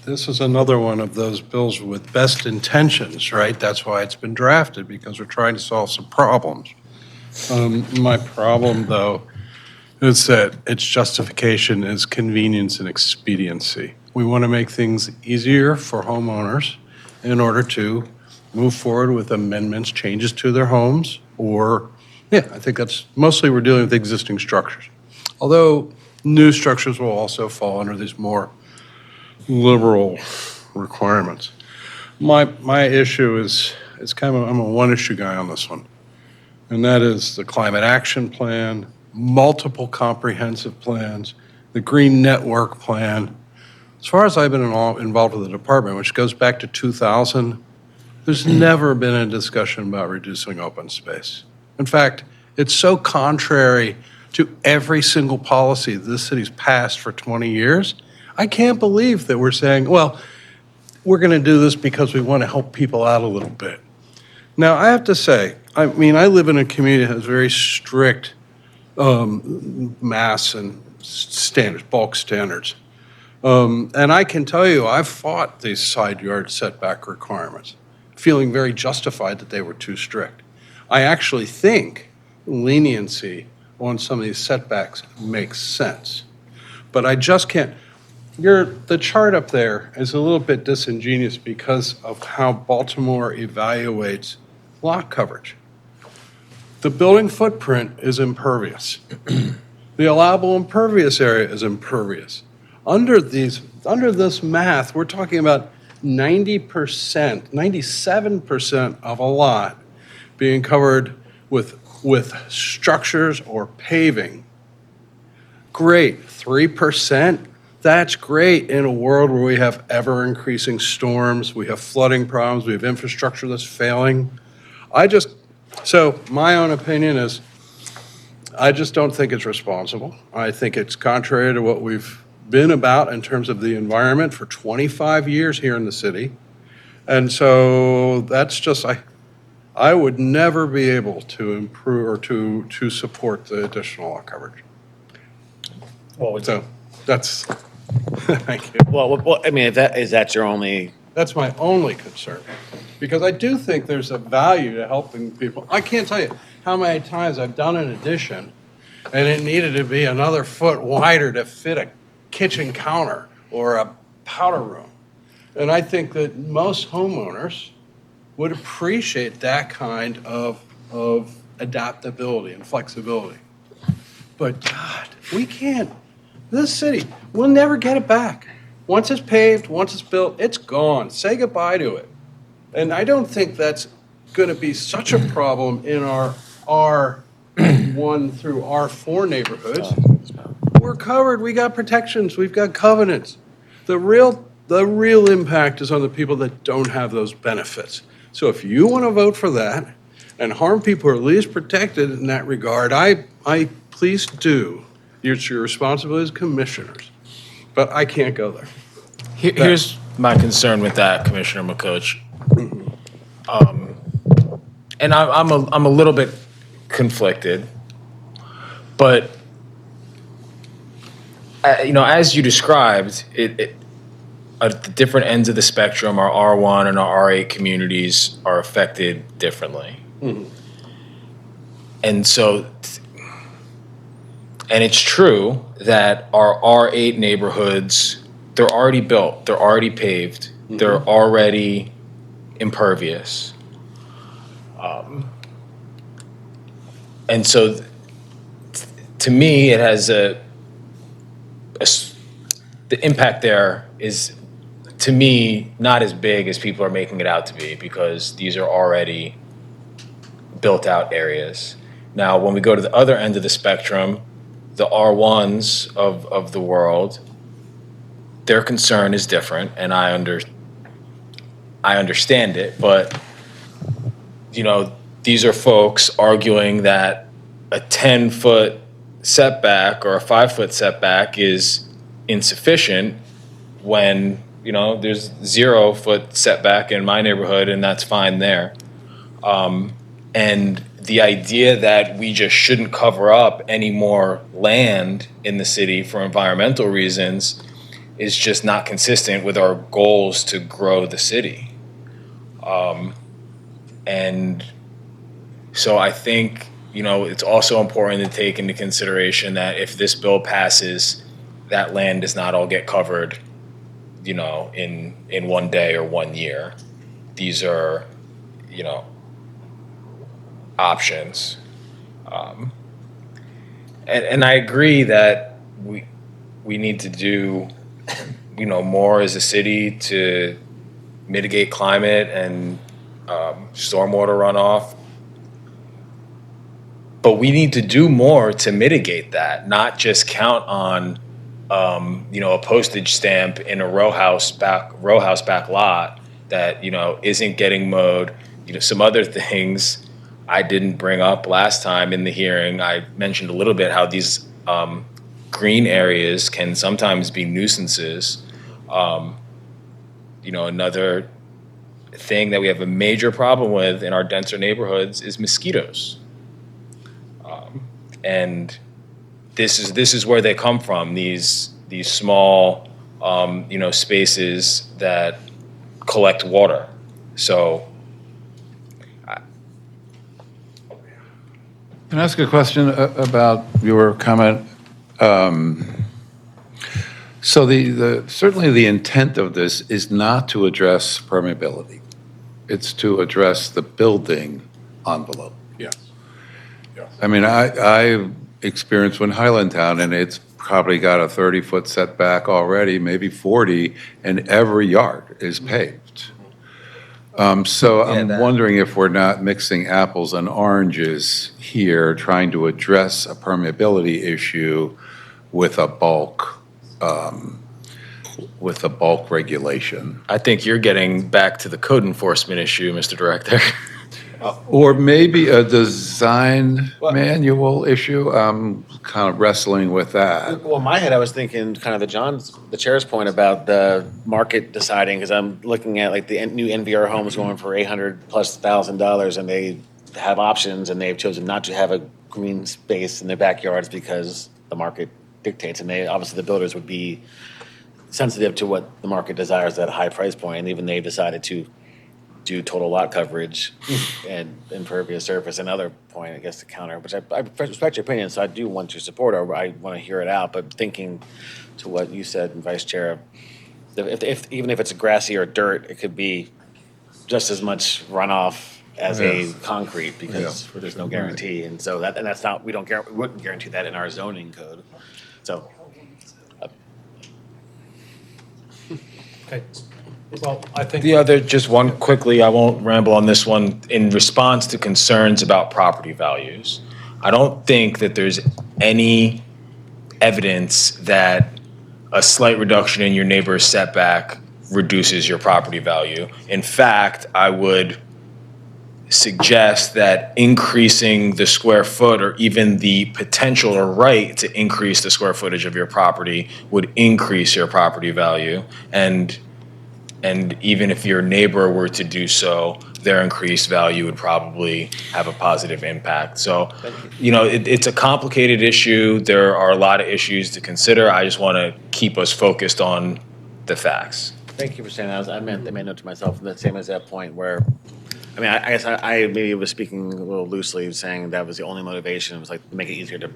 This is another one of those bills with best intentions, right? That's why it's been drafted, because we're trying to solve some problems. My problem, though, is that its justification is convenience and expediency. We want to make things easier for homeowners in order to move forward with amendments, changes to their homes, or, yeah, I think that's, mostly we're dealing with existing structures. Although new structures will also fall under these more liberal requirements. My issue is, it's kind of, I'm a one-issue guy on this one, and that is the climate action plan, multiple comprehensive plans, the green network plan. As far as I've been involved with the department, which goes back to 2000, there's never been a discussion about reducing open space. In fact, it's so contrary to every single policy this city's passed for 20 years. I can't believe that we're saying, well, we're going to do this because we want to help people out a little bit. Now, I have to say, I mean, I live in a community that has very strict mass and standards, bulk standards. And I can tell you, I've fought these side yard setback requirements, feeling very justified that they were too strict. I actually think leniency on some of these setbacks makes sense. But I just can't. The chart up there is a little bit disingenuous because of how Baltimore evaluates lot coverage. The building footprint is impervious. The allowable impervious area is impervious. Under this math, we're talking about 90%, 97% of a lot being covered with structures or paving. Great, 3%. That's great in a world where we have ever-increasing storms, we have flooding problems, we have infrastructure that's failing. So my own opinion is, I just don't think it's responsible. I think it's contrary to what we've been about in terms of the environment for 25 years here in the city. And so that's just, I would never be able to improve or to support the additional lot coverage. So that's, thank you. Well, I mean, is that your only? That's my only concern, because I do think there's a value to helping people. I can't tell you how many times I've done an addition and it needed to be another foot wider to fit a kitchen counter or a powder room. And I think that most homeowners would appreciate that kind of adaptability and flexibility. But God, we can't. This city, we'll never get it back. Once it's paved, once it's built, it's gone. Say goodbye to it. And I don't think that's going to be such a problem in our R1 through R4 neighborhoods. We're covered. We got protections. We've got covenants. The real impact is on the people that don't have those benefits. So if you want to vote for that and harm people who are least protected in that regard, I please do. It's your responsibility as commissioners. But I can't go there. Here's my concern with that, Commissioner McCoach. And I'm a little bit conflicted, but as you described, at the different ends of the spectrum, our R1 and our R8 communities are affected differently. Mm-hmm. And so, and it's true that our R8 neighborhoods, they're already built, they're already paved, they're already impervious. And so, to me, it has the impact there is, to me, not as big as people are making it out to be, because these are already built out areas. Now, when we go to the other end of the spectrum, the R1s of the world, their concern is different, and I understand it, but these are folks arguing that a 10-foot setback or a 5-foot setback is insufficient when you know, there's 0 foot setback in my neighborhood, and that's fine there. And the idea that we just shouldn't cover up any more land in the city for environmental reasons is just not consistent with our goals to grow the city. And so I think, you know, it's also important to take into consideration that if this bill passes, that land does not all get covered, you know, in one day or 1 year. These are, you know, options. And I agree that we need to do, you know, more as a city to mitigate climate and stormwater runoff. But we need to do more to mitigate that, not just count on, you know, a postage stamp in a row house back lot that, you know, isn't getting mowed. You know, some other things I didn't bring up last time in the hearing. I mentioned a little bit how these green areas can sometimes be nuisances. You know, another thing that we have a major problem with in our denser neighborhoods is mosquitoes. And this is where they come from, these small, you know, spaces that collect water. So Can I ask a question about your comment? So certainly the intent of this is not to address permeability. It's to address the building envelope. Yes. I mean, I experienced one in Highlandtown, and it's probably got a 30-foot setback already, maybe 40, and every yard is paved. So I'm wondering if we're not mixing apples and oranges here, trying to address a permeability issue with a bulk regulation. I think you're getting back to the code enforcement issue, Mr. Director. Or maybe a design manual issue. I'm kind of wrestling with that. Well, in my head, I was thinking kind of the chair's point about the market deciding, because I'm looking at like the new NVR homes going for $800,000+, and they have options, and they've chosen not to have a green space in their backyards because the market dictates, and obviously the builders would be sensitive to what the market desires at a high price point, and even they decided to do total lot coverage and impervious surface. Another point, I guess, to counter, which I respect your opinion, so I do want to support, or I want to hear it out, but thinking to what you said, Vice Chair, even if it's grassy or dirt, it could be just as much runoff as a concrete, because there's no guarantee, and so that's not, we wouldn't guarantee that in our zoning code. So. Okay. Well, I think The other, just one quickly, I won't ramble on this one, in response to concerns about property values. I don't think that there's any evidence that a slight reduction in your neighbor's setback reduces your property value. In fact, I would suggest that increasing the square foot, or even the potential or right to increase the square footage of your property, would increase your property value. And even if your neighbor were to do so, their increased value would probably have a positive impact. So, you know, it's a complicated issue. There are a lot of issues to consider. I just want to keep us focused on the facts. Thank you for saying that. I made note to myself, the same as that point where, I mean, I guess I maybe was speaking a little loosely, saying that was the only motivation. It was like to make it easier to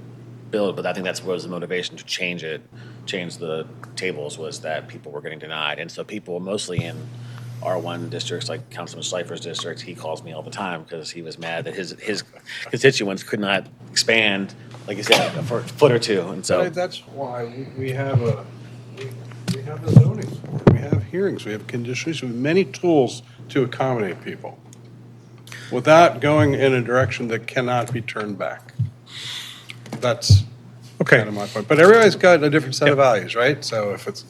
build, but I think that's what was the motivation to change the tables, was that people were getting denied. And so people mostly in R1 districts, like Councilman Schleifer's district, he calls me all the time because he was mad that his constituents could not expand, like you said, a foot or two. And so That's why we have the zoning board, we have hearings, we have conditions, we have many tools to accommodate people without going in a direction that cannot be turned back. That's kind of my point. But everybody's got a different set of values, right? So if it's,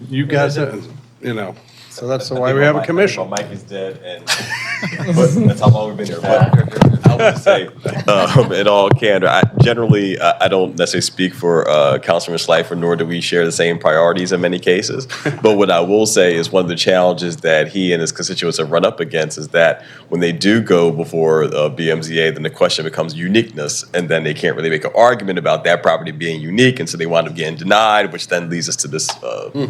you guys, you know, so that's why we have a commission. Mike is dead, and but that's how long we've been here. But want to say, in all candor, I don't necessarily speak for Councilman Schleifer, nor do we share the same priorities in many cases. But what I will say is one of the challenges that he and his constituents have run up against is that when they do go before BMZA, then the question becomes uniqueness, and then they can't really make an argument about that property being unique, and so they wind up getting denied, which then leads us to this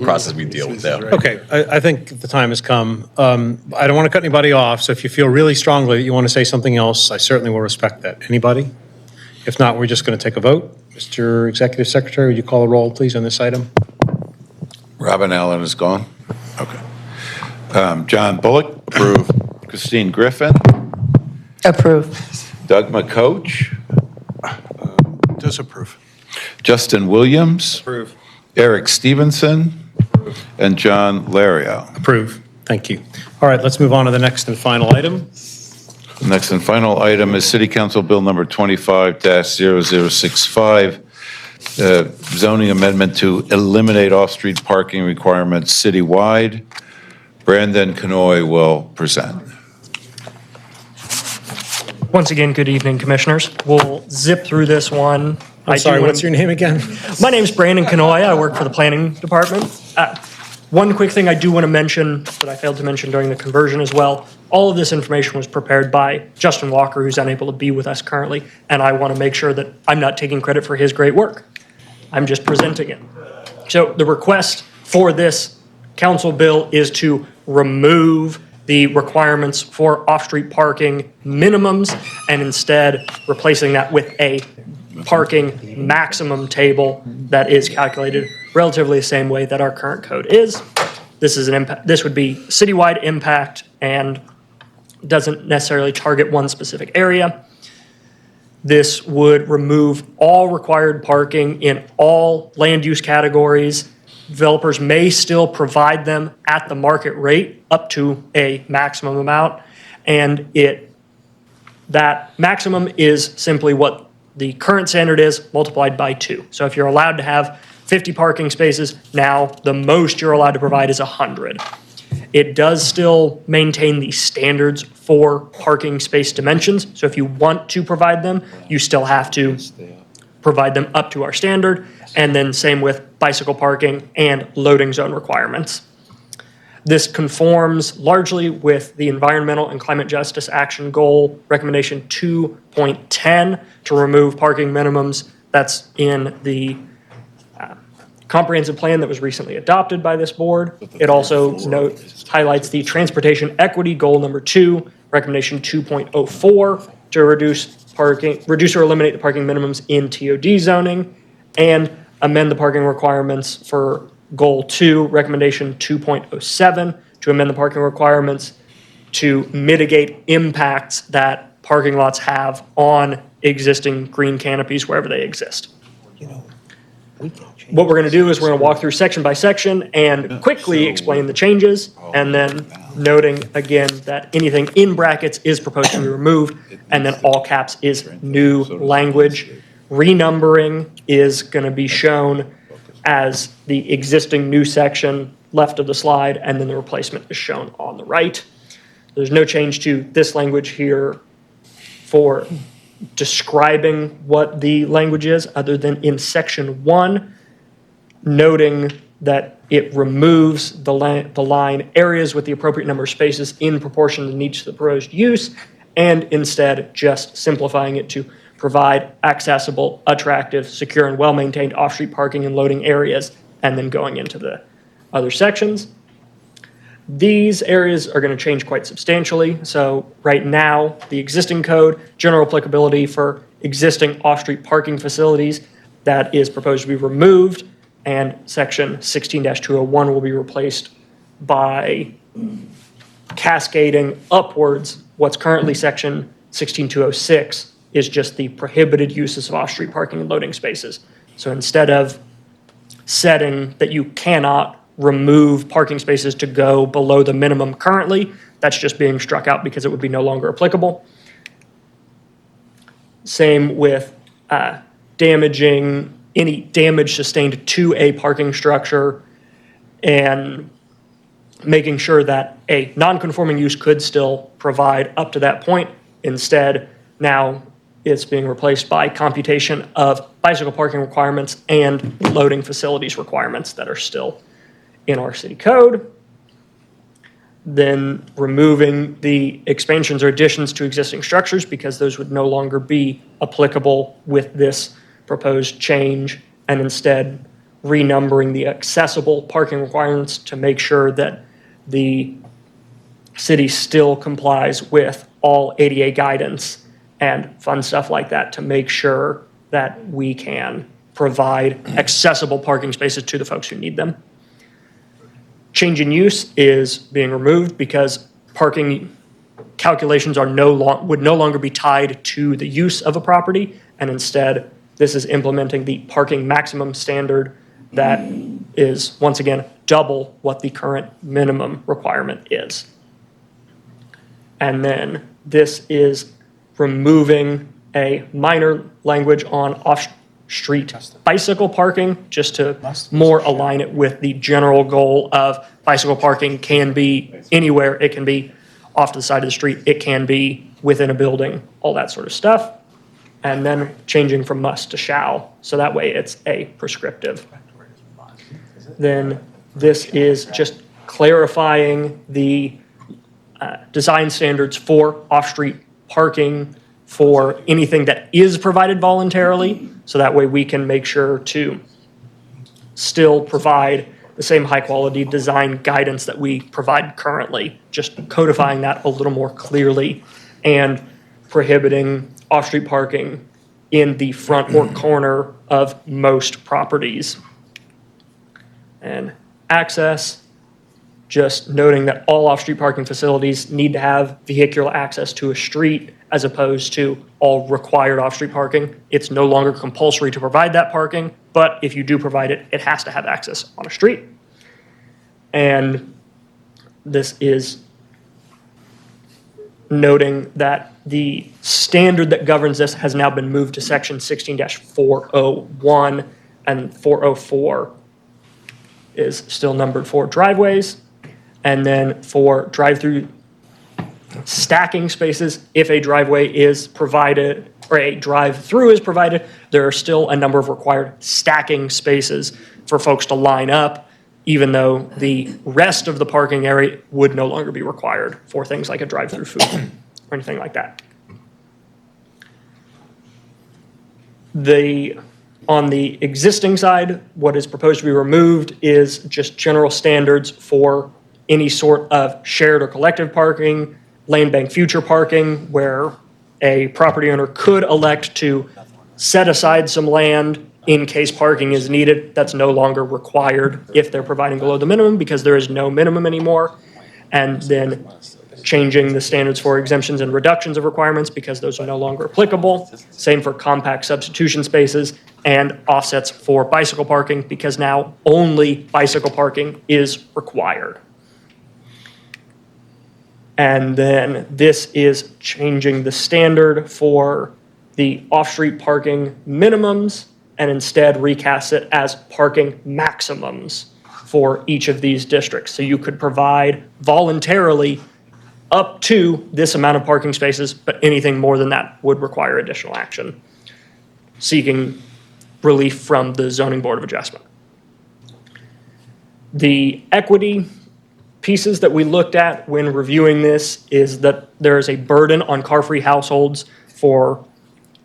process we deal with now. Okay, I think the time has come. I don't want to cut anybody off, so if you feel really strongly that you want to say something else, I certainly will respect that. Anybody? If not, we're just going to take a vote. Mr. Executive Secretary, would you call a roll, please, on this item? Robin Allen is gone. Okay. John Bullock. Approve. Christine Griffin. Approve. Doug McCoach. Disapprove. Justin Williams. Approve. Eric Stevenson. And John Lario. Approve. Thank you. All right, let's move on to the next and final item. The next and final item is City Council Bill Number 25-0065, zoning amendment to eliminate off-street parking requirements citywide. Brandon Canoy will present. Once again, good evening, Commissioners. We'll zip through this one. I'm sorry, what's your name again? My name's Brandon Canoy. I work for the Planning Department. One quick thing I do want to mention that I failed to mention during the conversion as well. All of this information was prepared by Justin Walker, who's unable to be with us currently, and I want to make sure that I'm not taking credit for his great work. I'm just presenting it. So the request for this council bill is to remove the requirements for off-street parking minimums and instead replacing that with a parking maximum table that is calculated relatively the same way that our current code is. This is an impact. This would be citywide impact and doesn't necessarily target one specific area. This would remove all required parking in all land use categories. Developers may still provide them at the market rate up to a maximum amount, and that maximum is simply what the current standard is multiplied by 2. So if you're allowed to have 50 parking spaces, now the most you're allowed to provide is 100. It does still maintain the standards for parking space dimensions. So if you want to provide them, you still have to provide them up to our standard. And then same with bicycle parking and loading zone requirements. This conforms largely with the Environmental and Climate Justice Action Goal Recommendation 2.10 to remove parking minimums. That's in the comprehensive plan that was recently adopted by this board. It also highlights the Transportation Equity Goal Number 2, Recommendation 2.04 to reduce or eliminate the parking minimums in TOD zoning, and amend the parking requirements for Goal 2, Recommendation 2.07, to amend the parking requirements to mitigate impacts that parking lots have on existing green canopies wherever they exist. What we're going to do is we're going to walk through section by section and quickly explain the changes, and then noting again that anything in brackets is proposed to be removed, and then all caps is new language. Renumbering is going to be shown as the existing new section left of the slide, and then the replacement is shown on the right. There's no change to this language here for describing what the language is, other than in section 1, noting that it removes the line areas with the appropriate number of spaces in proportion to the needs of the proposed use, and instead just simplifying it to provide accessible, attractive, secure, and well-maintained off-street parking and loading areas, and then going into the other sections. These areas are going to change quite substantially. So right now, the existing code, general applicability for existing off-street parking facilities, that is proposed to be removed, and section 16-201 will be replaced by cascading upwards. What's currently section 16-206 is just the prohibited uses of off-street parking and loading spaces. So instead of setting that you cannot remove parking spaces to go below the minimum currently, that's just being struck out because it would be no longer applicable. Same with damaging any damage sustained to a parking structure, and making sure that a non-conforming use could still provide up to that point. Instead, Now it's being replaced by computation of bicycle parking requirements and loading facilities requirements that are still in our city code. Then removing the expansions or additions to existing structures because those would no longer be applicable with this proposed change, and instead renumbering the accessible parking requirements to make sure that the city still complies with all ADA guidance and fun stuff like that to make sure that we can provide accessible parking spaces to the folks who need them. Change in use is being removed because parking calculations would no longer be tied to the use of a property, and instead this is implementing the parking maximum standard that is, once again, double what the current minimum requirement is. And then this is removing a minor language on off-street bicycle parking, just to more align it with the general goal of bicycle parking can be anywhere. It can be off to the side of the street. It can be within a building, all that sort of stuff. And then changing from must to shall, so that way it's a prescriptive. Then this is just clarifying the design standards for off-street parking for anything that is provided voluntarily, so that way we can make sure to still provide the same high-quality design guidance that we provide currently, just codifying that a little more clearly and prohibiting off-street parking in the front or corner of most properties. And access, just noting that all off-street parking facilities need to have vehicular access to a street as opposed to all required off-street parking. It's no longer compulsory to provide that parking, but if you do provide it, it has to have access on a street. And this is noting that the standard that governs this has now been moved to section 16-401, and 404 is still numbered for driveways. And then for drive-through stacking spaces, if a driveway is provided or a drive-through is provided, there are still a number of required stacking spaces for folks to line up, even though the rest of the parking area would no longer be required for things like a drive-through food or anything like that. On the existing side, what is proposed to be removed is just general standards for any sort of shared or collective parking, lane bank future parking, where a property owner could elect to set aside some land in case parking is needed. That's no longer required if they're providing below the minimum, because there is no minimum anymore. And then changing the standards for exemptions and reductions of requirements because those are no longer applicable. Same for compact substitution spaces and offsets for bicycle parking, because now only bicycle parking is required. And then this is changing the standard for the off-street parking minimums and instead recast it as parking maximums for each of these districts. So you could provide voluntarily up to this amount of parking spaces, but anything more than that would require additional action, seeking relief from the Zoning Board of Adjustment. The equity pieces that we looked at when reviewing this is that there is a burden on car-free households for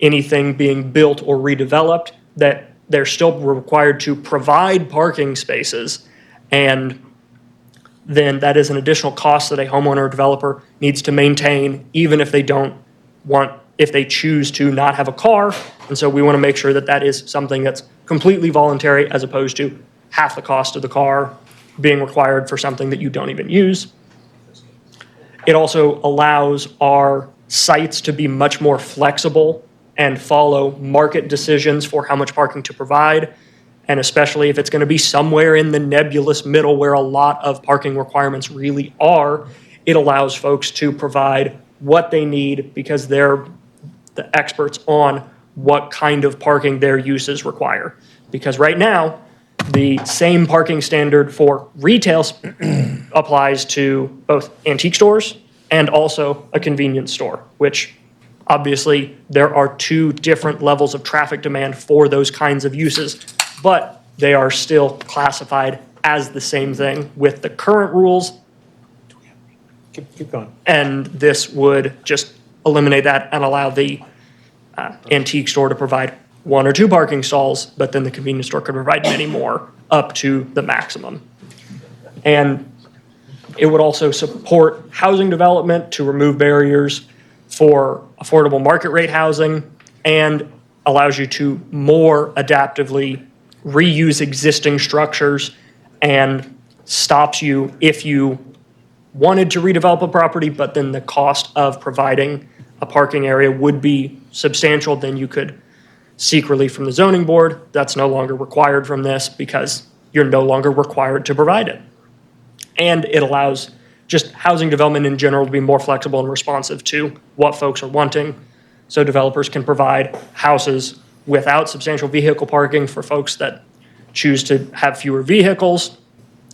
anything being built or redeveloped, that they're still required to provide parking spaces, and then that is an additional cost that a homeowner or developer needs to maintain, even if they if they choose to not have a car. And so we want to make sure that that is something that's completely voluntary, as opposed to half the cost of the car being required for something that you don't even use. It also allows our sites to be much more flexible and follow market decisions for how much parking to provide. And especially if it's going to be somewhere in the nebulous middle where a lot of parking requirements really are, it allows folks to provide what they need because they're the experts on what kind of parking their uses require. Because right now, the same parking standard for retail applies to both antique stores and also a convenience store, which Obviously, there are two different levels of traffic demand for those kinds of uses, but they are still classified as the same thing with the current rules. Keep going. And this would just eliminate that and allow the antique store to provide 1 or 2 parking stalls, but then the convenience store could provide many more, up to the maximum. And it would also support housing development to remove barriers for affordable market rate housing, and allows you to more adaptively reuse existing structures, and stops you if you wanted to redevelop a property, but then the cost of providing a parking area would be substantial, then you could seek relief from the zoning board. That's no longer required from this because you're no longer required to provide it. And it allows just housing development in general to be more flexible and responsive to what folks are wanting. So developers can provide houses without substantial vehicle parking for folks that choose to have fewer vehicles,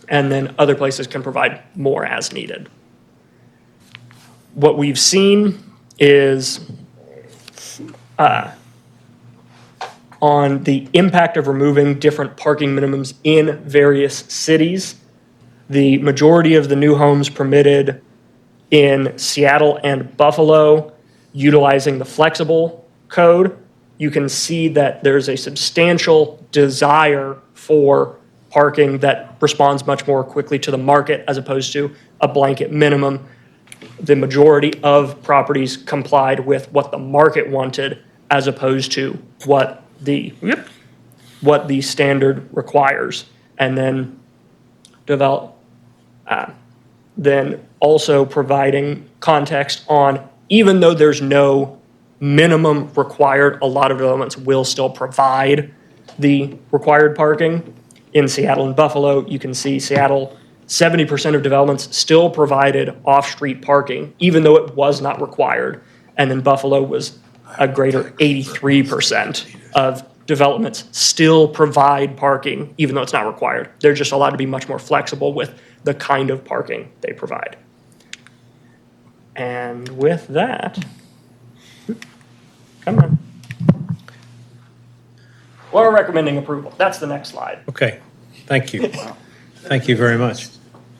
and then other places can provide more as needed. What we've seen is on the impact of removing different parking minimums in various cities. The majority of the new homes permitted in Seattle and Buffalo utilizing the flexible code, you can see that there's a substantial desire for parking that responds much more quickly to the market as opposed to a blanket minimum. The majority of properties complied with what the market wanted as opposed to what the standard requires. And then then also providing context on, even though there's no minimum required, a lot of developments will still provide the required parking. In Seattle and Buffalo, you can see Seattle, 70% of developments still provided off-street parking, even though it was not required. And then Buffalo was a greater 83% of developments still provide parking, even though it's not required. They're just allowed to be much more flexible with the kind of parking they provide. And with that, come on. We're recommending approval. That's the next slide. Okay, thank you. Thank you very much.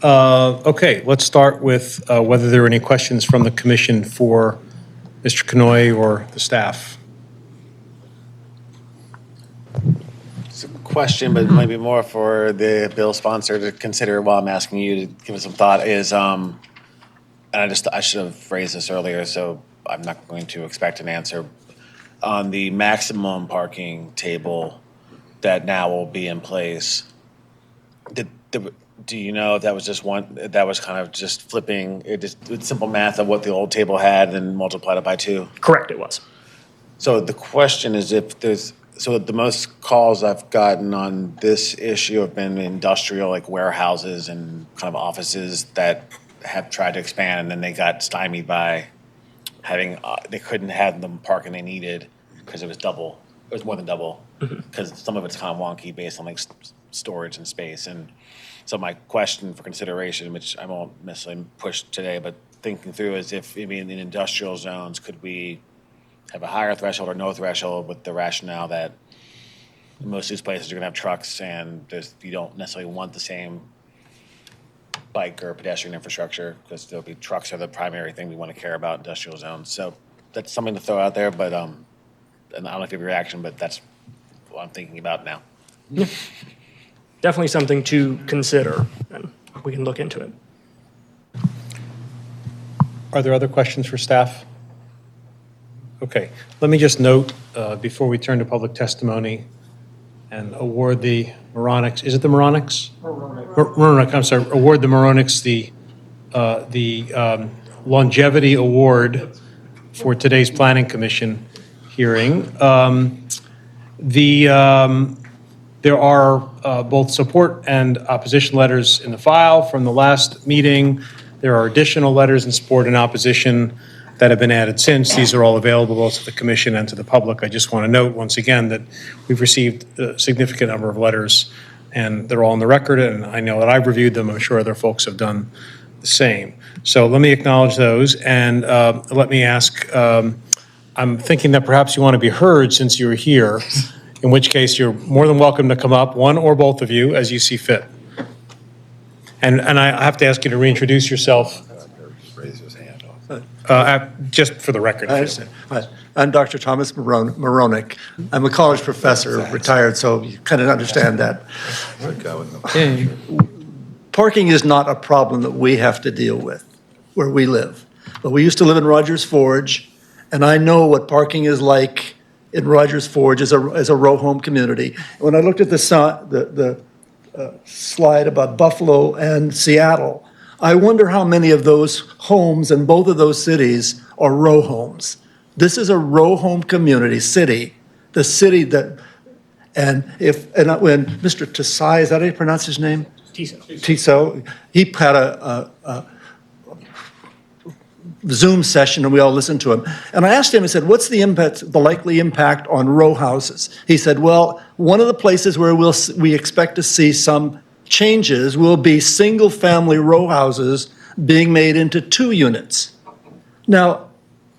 Okay, let's start with whether there are any questions from the commission for Mr. Kanoy or the staff. It's a question, but maybe more for the bill sponsor to consider while I'm asking you to give it some thought is, and I should have phrased this earlier, so I'm not going to expect an answer. On the maximum parking table that now will be in place, do you know if that was just that was kind of just flipping, with simple math of what the old table had and multiplied it by 2? Correct, it was. So the question is so the most calls I've gotten on this issue have been industrial, like warehouses and kind of offices that have tried to expand, and then they got stymied by having, they couldn't have the parking they needed because it was more than double, because some of it's kind of wonky based on like storage and space. And so my question for consideration, which I won't necessarily push today, but thinking through is if, in industrial zones, could we have a higher threshold or no threshold with the rationale that most of these places are going to have trucks and you don't necessarily want the same bike or pedestrian infrastructure because there'll be trucks are the primary thing we want to care about in industrial zones. So that's something to throw out there, but and I don't know if you have a reaction, but that's what I'm thinking about now. Yeah. Definitely something to consider, and we can look into it. Are there other questions for staff? Okay, let me just note before we turn to public testimony and award the Moronics, is it the Moronics? Moronic, I'm sorry, award the Moronics the longevity award for today's Planning Commission hearing. There are both support and opposition letters in the file from the last meeting. There are additional letters in support and opposition that have been added since. These are all available both to the commission and to the public. I just want to note once again that we've received a significant number of letters and they're all on the record, and I know that I've reviewed them. I'm sure other folks have done the same. So let me acknowledge those, and let me ask I'm thinking that perhaps you want to be heard since you're here, in which case you're more than welcome to come up, one or both of you, as you see fit. And I have to ask you to reintroduce yourself. Just for the record. I'm Dr. Thomas Moronic. I'm a college professor, retired, so you kind of understand that. Parking is not a problem that we have to deal with where we live. But we used to live in Rogers Forge, and I know what parking is like in Rogers Forge as a row home community. When I looked at the slide about Buffalo and Seattle, I wonder how many of those homes in both of those cities are row homes. This is a row home community city, the city that, when Mr. Tsai, is that how you pronounce his name? Tiso, he had a Zoom session and we all listened to him. And I asked him, I said, what's the impact, the likely impact on row houses? He said, well, one of the places where we expect to see some changes will be single-family row houses being made into 2 units. Now,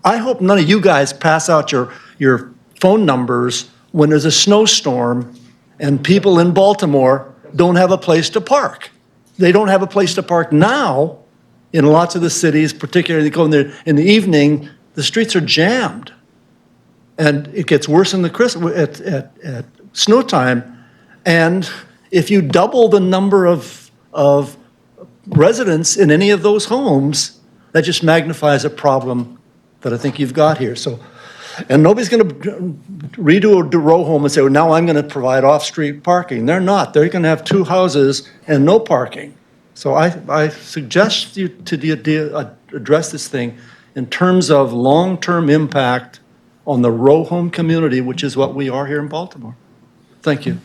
I hope none of you guys pass out your phone numbers when there's a snowstorm and people in Baltimore don't have a place to park. They don't have a place to park now in lots of the cities, particularly go in there in the evening, the streets are jammed. And it gets worse in at snow time. And if you double the number of residents in any of those homes, that just magnifies a problem that I think you've got here. So, and nobody's going to redo a row home and say, well, now I'm going to provide off-street parking. They're not. They're going to have 2 houses and no parking. So I suggest you to address this thing in terms of long-term impact on the row home community, which is what we are here in Baltimore. Thank you.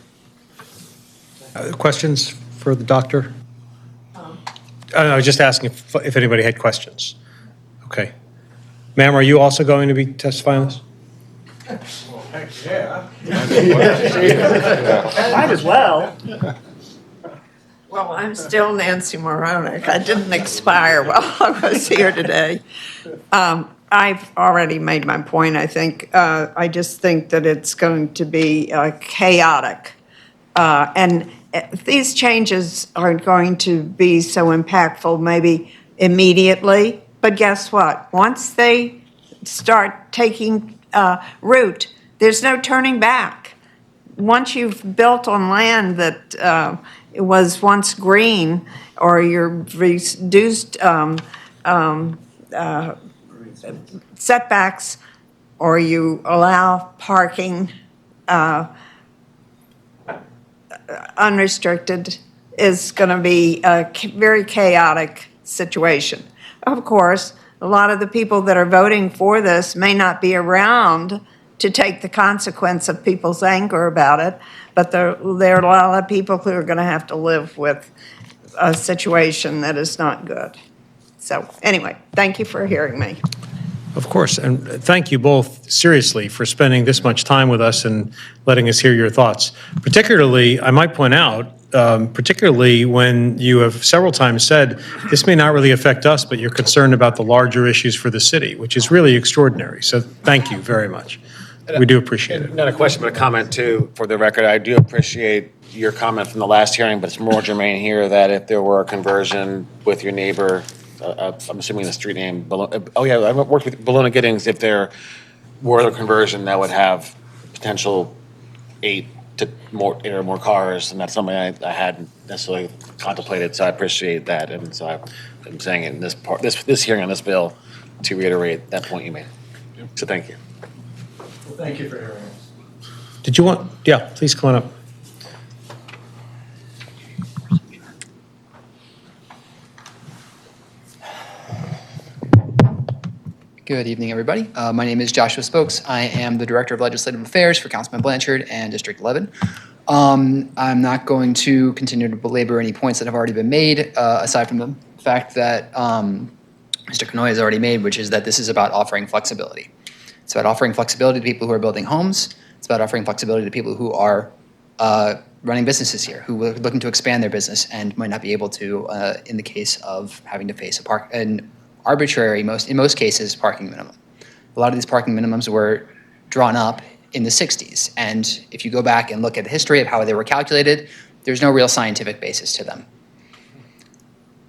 Questions for the doctor? I was just asking if anybody had questions. Okay. Ma'am, are you also going to be testifying on this? Well, heck yeah. Might as well. Well, I'm still Nancy Moronic. I didn't expire while I was here today. I've already made my point, I think. I just think that it's going to be chaotic. And these changes aren't going to be so impactful maybe immediately. But guess what? Once they start taking root, there's no turning back. Once you've built on land that it was once green, or you're reduced setbacks, or you allow parking unrestricted, is going to be a very chaotic situation. Of course, a lot of the people that are voting for this may not be around to take the consequence of people's anger about it, but there are a lot of people who are going to have to live with a situation that is not good. So anyway, thank you for hearing me. Of course, and thank you both seriously for spending this much time with us and letting us hear your thoughts. Particularly, I might point out, particularly when you have several times said, this may not really affect us, but you're concerned about the larger issues for the city, which is really extraordinary. So thank you very much. We do appreciate it. Not a question, but a comment too, for the record. I do appreciate your comment from the last hearing, but it's more germane here that if there were a conversion with your neighbor, I'm assuming the street name, I've worked with Bologna Giddings, if there were a conversion that would have potential 8 or more cars, and that's something I hadn't necessarily contemplated, so I appreciate that. And so I'm saying in this part, this hearing on this bill, to reiterate that point you made. So thank you. Well, thank you for hearing us. Did you want, yeah, please come on up. Good evening, everybody. My name is Joshua Spokes. I am the Director of Legislative Affairs for Councilman Blanchard and District 11. I'm not going to continue to belabor any points that have already been made, aside from the fact that Mr. Kanoy has already made, which is that this is about offering flexibility. It's about offering flexibility to people who are building homes. It's about offering flexibility to people who are running businesses here, who are looking to expand their business and might not be able to, in the case of having to face an arbitrary, in most cases, parking minimum. A lot of these parking minimums were drawn up in the 60s. And if you go back and look at the history of how they were calculated, there's no real scientific basis to them.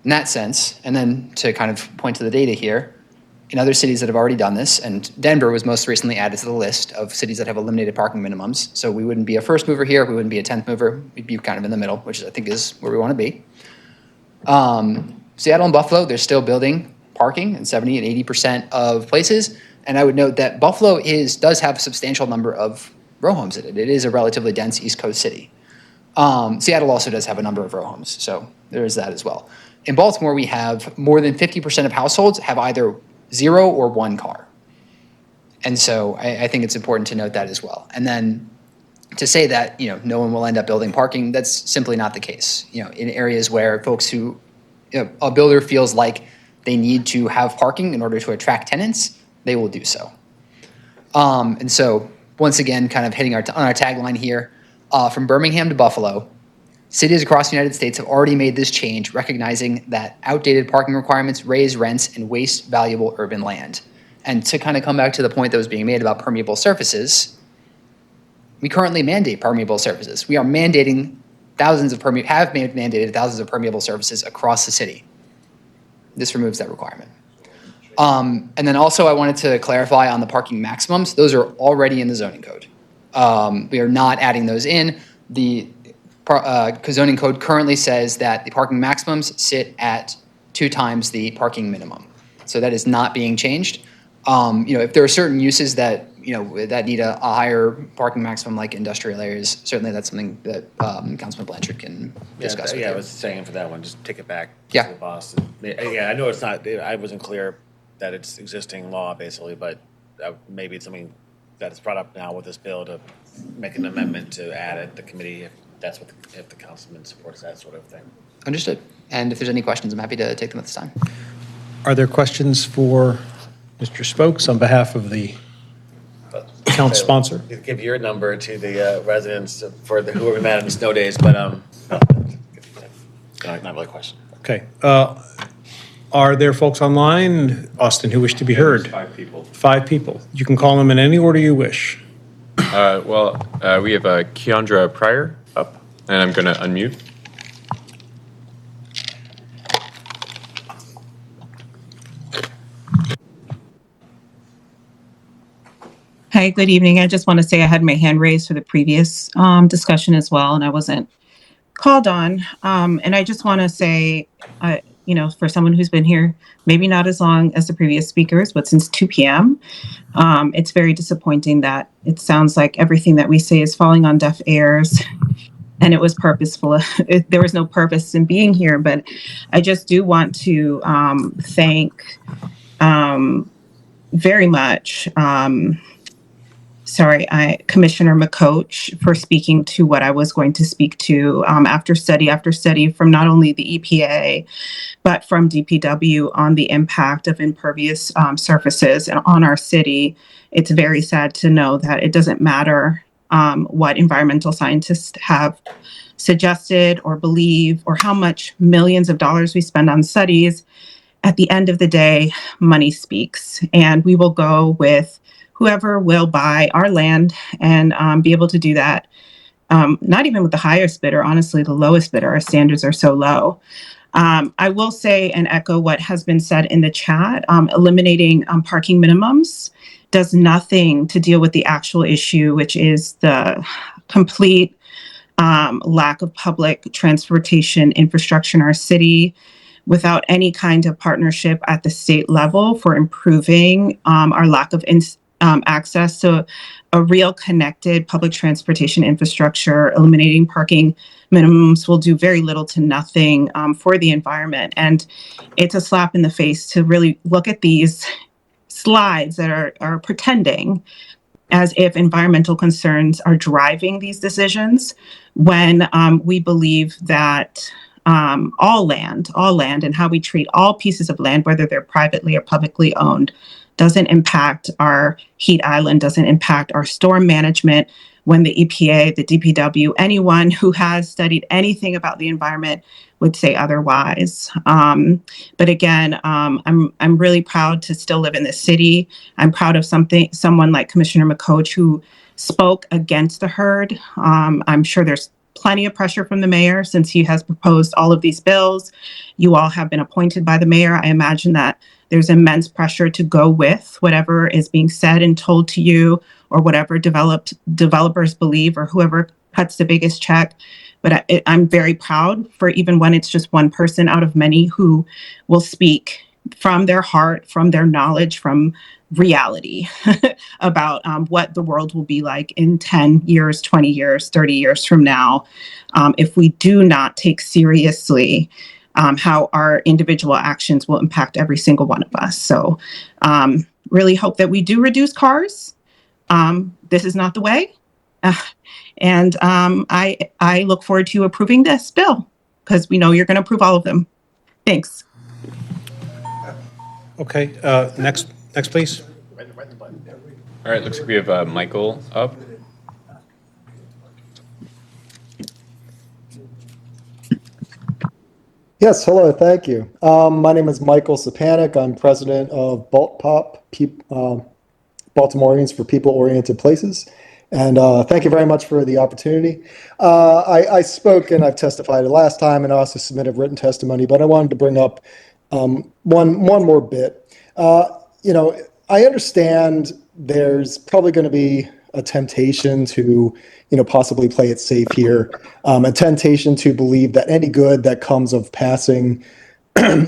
In that sense, and then to kind of point to the data here, in other cities that have already done this, and Denver was most recently added to the list of cities that have eliminated parking minimums. So we wouldn't be a first mover here, we wouldn't be a 10th mover, we'd be kind of in the middle, which I think is where we want to be. Seattle and Buffalo, they're still building parking in 70 and 80% of places. And I would note that Buffalo does have a substantial number of row homes in it. It is a relatively dense East Coast city. Seattle also does have a number of row homes, so there's that as well. In Baltimore, we have more than 50% of households have either 0 or 1 car. And so I think it's important to note that as well. And then to say that, no one will end up building parking, that's simply not the case. In areas where folks who, a builder feels like they need to have parking in order to attract tenants, they will do so. And so once again, kind of hitting on our tagline here, from Birmingham to Buffalo, cities across the United States have already made this change, recognizing that outdated parking requirements raise rents and waste valuable urban land. And to kind of come back to the point that was being made about permeable surfaces, we currently mandate permeable surfaces. We are mandating mandated thousands of permeable surfaces across the city. This removes that requirement. And then also I wanted to clarify on the parking maximums. Those are already in the zoning code. We are not adding those in. The zoning code currently says that the parking maximums sit at 2 times the parking minimum. So that is not being changed. If there are certain uses that, that need a higher parking maximum, like industrial areas, certainly that's something that Councilman Blanchard can discuss with you. I was saying for that one, just take it back Yeah. to the boss. I know it's not, I wasn't clear that it's existing law basically, but maybe it's something that is brought up now with this bill to make an amendment to add it, the committee, if the councilman supports that sort of thing. Understood. And if there's any questions, I'm happy to take them at this time. Are there questions for Mr. Spokes on behalf of the council sponsor? Give your number to the residents for who are mad on the snow days, but not really a question. Okay. Are there folks online, Austin, who wish to be heard? 5 people. 5 people. You can call them in any order you wish. We have Keandra Pryor up, and I'm going to unmute. Hi, good evening. I just want to say I had my hand raised for the previous discussion as well, and I wasn't called on. And I just want to say, for someone who's been here, maybe not as long as the previous speakers, but since 2 p.m., it's very disappointing that it sounds like everything that we say is falling on deaf ears, and it was purposeful. There was no purpose in being here, but I just do want to thank very much Commissioner McCoach for speaking to what I was going to speak to after study from not only the EPA, but from DPW on the impact of impervious surfaces on our city. It's very sad to know that it doesn't matter what environmental scientists have suggested or believe, or how much millions of dollars we spend on studies. At the end of the day, money speaks, and we will go with whoever will buy our land and be able to do that. Not even with the highest bidder, honestly, the lowest bidder. Our standards are so low. I will say and echo what has been said in the chat. Eliminating parking minimums does nothing to deal with the actual issue, which is the complete lack of public transportation infrastructure in our city, without any kind of partnership at the state level for improving our lack of access to a real connected public transportation infrastructure. Eliminating parking minimums will do very little to nothing for the environment. And it's a slap in the face to really look at these slides that are pretending as if environmental concerns are driving these decisions, when we believe that all land and how we treat all pieces of land, whether they're privately or publicly owned, doesn't impact our heat island, doesn't impact our storm management, when the EPA, the DPW, anyone who has studied anything about the environment would say otherwise. But again, I'm really proud to still live in this city. I'm proud of someone like Commissioner McCoach who spoke against the herd. I'm sure there's plenty of pressure from the mayor since he has proposed all of these bills. You all have been appointed by the mayor. I imagine that there's immense pressure to go with whatever is being said and told to you, or whatever developers believe, or whoever cuts the biggest check. But I'm very proud for, even when it's just one person out of many who will speak from their heart, from their knowledge, from reality about what the world will be like in 10 years, 20 years, 30 years from now, if we do not take seriously how our individual actions will impact every single one of us. So really hope that we do reduce cars. This is not the way. And I look forward to approving this bill, because we know you're going to approve all of them. Thanks. Okay, next, please. All right, looks like we have Michael up. Yes, hello, thank you. My name is Michael Sapanik. I'm president of BaltPop, Baltimoreans for People-Oriented Places. And thank you very much for the opportunity. I spoke and I've testified last time, and I also submitted written testimony, but I wanted to bring up one more bit. I understand there's probably going to be a temptation to, possibly play it safe here, a temptation to believe that any good that comes of passing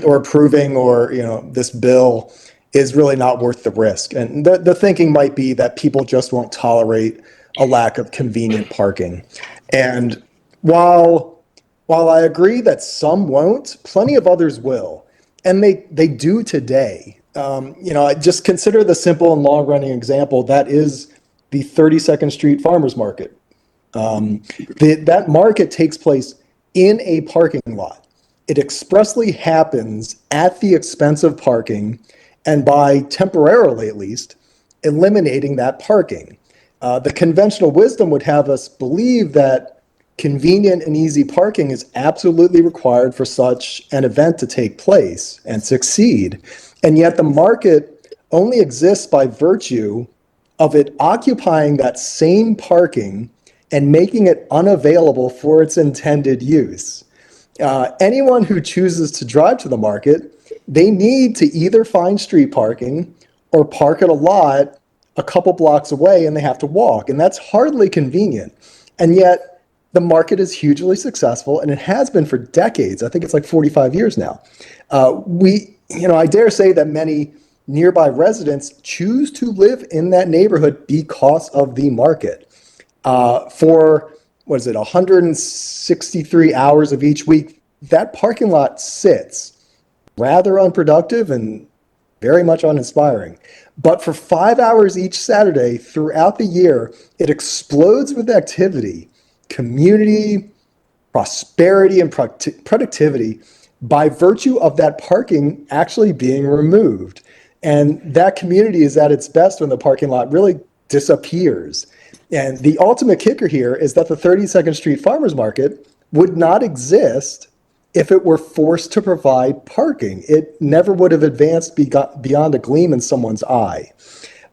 or approving or, this bill is really not worth the risk. And the thinking might be that people just won't tolerate a lack of convenient parking. And while I agree that some won't, plenty of others will. And they do today. I just consider the simple and long-running example that is the 32nd Street Farmers Market. That market takes place in a parking lot. It expressly happens at the expense of parking, and by temporarily at least eliminating that parking. The conventional wisdom would have us believe that convenient and easy parking is absolutely required for such an event to take place and succeed. And yet the market only exists by virtue of it occupying that same parking and making it unavailable for its intended use. Anyone who chooses to drive to the market, they need to either find street parking or park at a lot a couple blocks away, and they have to walk. And that's hardly convenient. And yet the market is hugely successful, and it has been for decades. I think it's like 45 years now. I dare say that many nearby residents choose to live in that neighborhood because of the market. For, 163 hours of each week, that parking lot sits rather unproductive and very much uninspiring. But for 5 hours each Saturday throughout the year, it explodes with activity, community, prosperity, and productivity by virtue of that parking actually being removed. And that community is at its best when the parking lot really disappears. And the ultimate kicker here is that the 32nd Street Farmers Market would not exist if it were forced to provide parking. It never would have advanced beyond a gleam in someone's eye.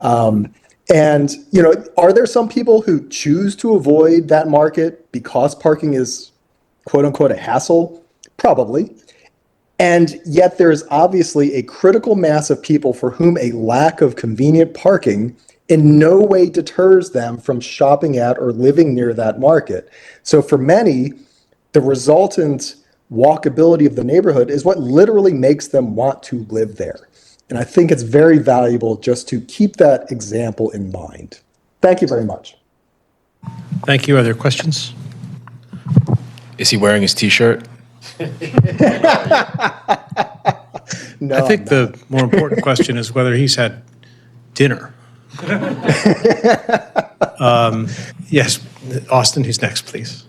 Are there some people who choose to avoid that market because parking is, quote unquote, a hassle? Probably. And yet there's obviously a critical mass of people for whom a lack of convenient parking in no way deters them from shopping at or living near that market. So for many, the resultant walkability of the neighborhood is what literally makes them want to live there. And I think it's very valuable just to keep that example in mind. Thank you very much. Thank you. Are there questions? Is he wearing his T-shirt? No, I think the more important question is whether he's had dinner. Yes, Austin, who's next, please?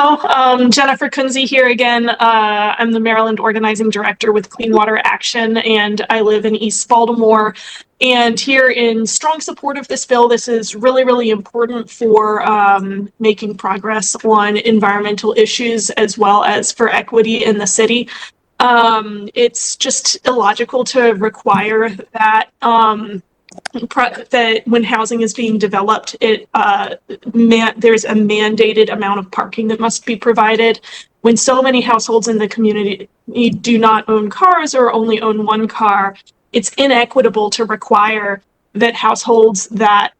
Hello, Jennifer Kunze here again. I'm the Maryland Organizing Director with Clean Water Action, and I live in East Baltimore. And here in strong support of this bill, this is really, really important for making progress on environmental issues as well as for equity in the city. It's just illogical to require that that when housing is being developed, there's a mandated amount of parking that must be provided. When so many households in the community do not own cars or only own one car, it's inequitable to require that households that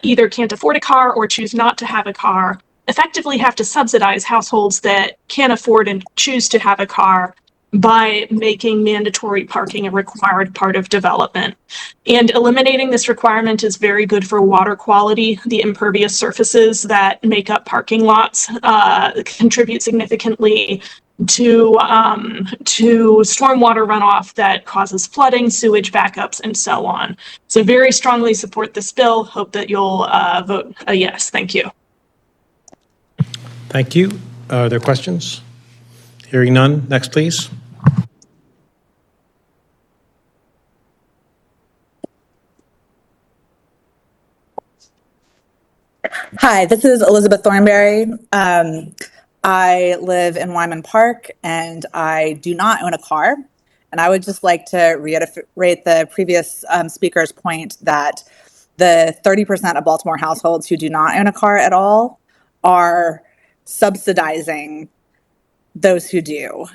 either can't afford a car or choose not to have a car effectively have to subsidize households that can afford and choose to have a car by making mandatory parking a required part of development. And eliminating this requirement is very good for water quality. The impervious surfaces that make up parking lots contribute significantly to stormwater runoff that causes flooding, sewage backups, and so on. So very strongly support this bill. Hope that you'll vote a yes. Thank you. Thank you. Are there questions? Hearing none. Next, please. Hi, this is Elizabeth Thornberry. I live in Wyman Park and I do not own a car. And I would just like to reiterate the previous speaker's point that the 30% of Baltimore households who do not own a car at all are subsidizing those who do.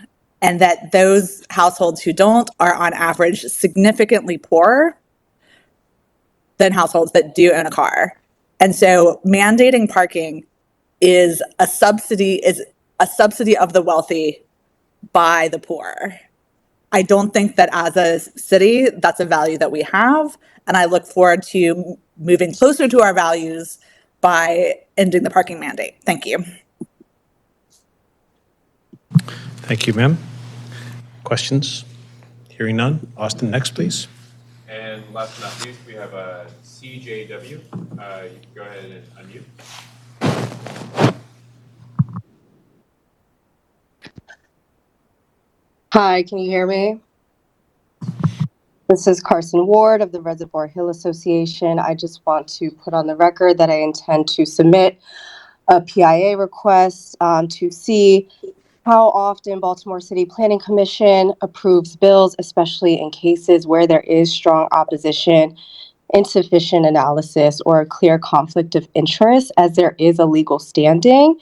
And that those households who don't are on average significantly poorer than households that do own a car. And so mandating parking is a subsidy of the wealthy by the poor. I don't think that as a city, that's a value that we have. And I look forward to moving closer to our values by ending the parking mandate. Thank you. Thank you, ma'am. Questions? Hearing none. Austin, next, please. And last but not least, we have a CJW. You can go ahead and unmute. Hi, can you hear me? This is Carson Ward of the Reservoir Hill Association. I just want to put on the record that I intend to submit a PIA request to see how often Baltimore City Planning Commission approves bills, especially in cases where there is strong opposition, insufficient analysis, or a clear conflict of interest, as there is a legal standing,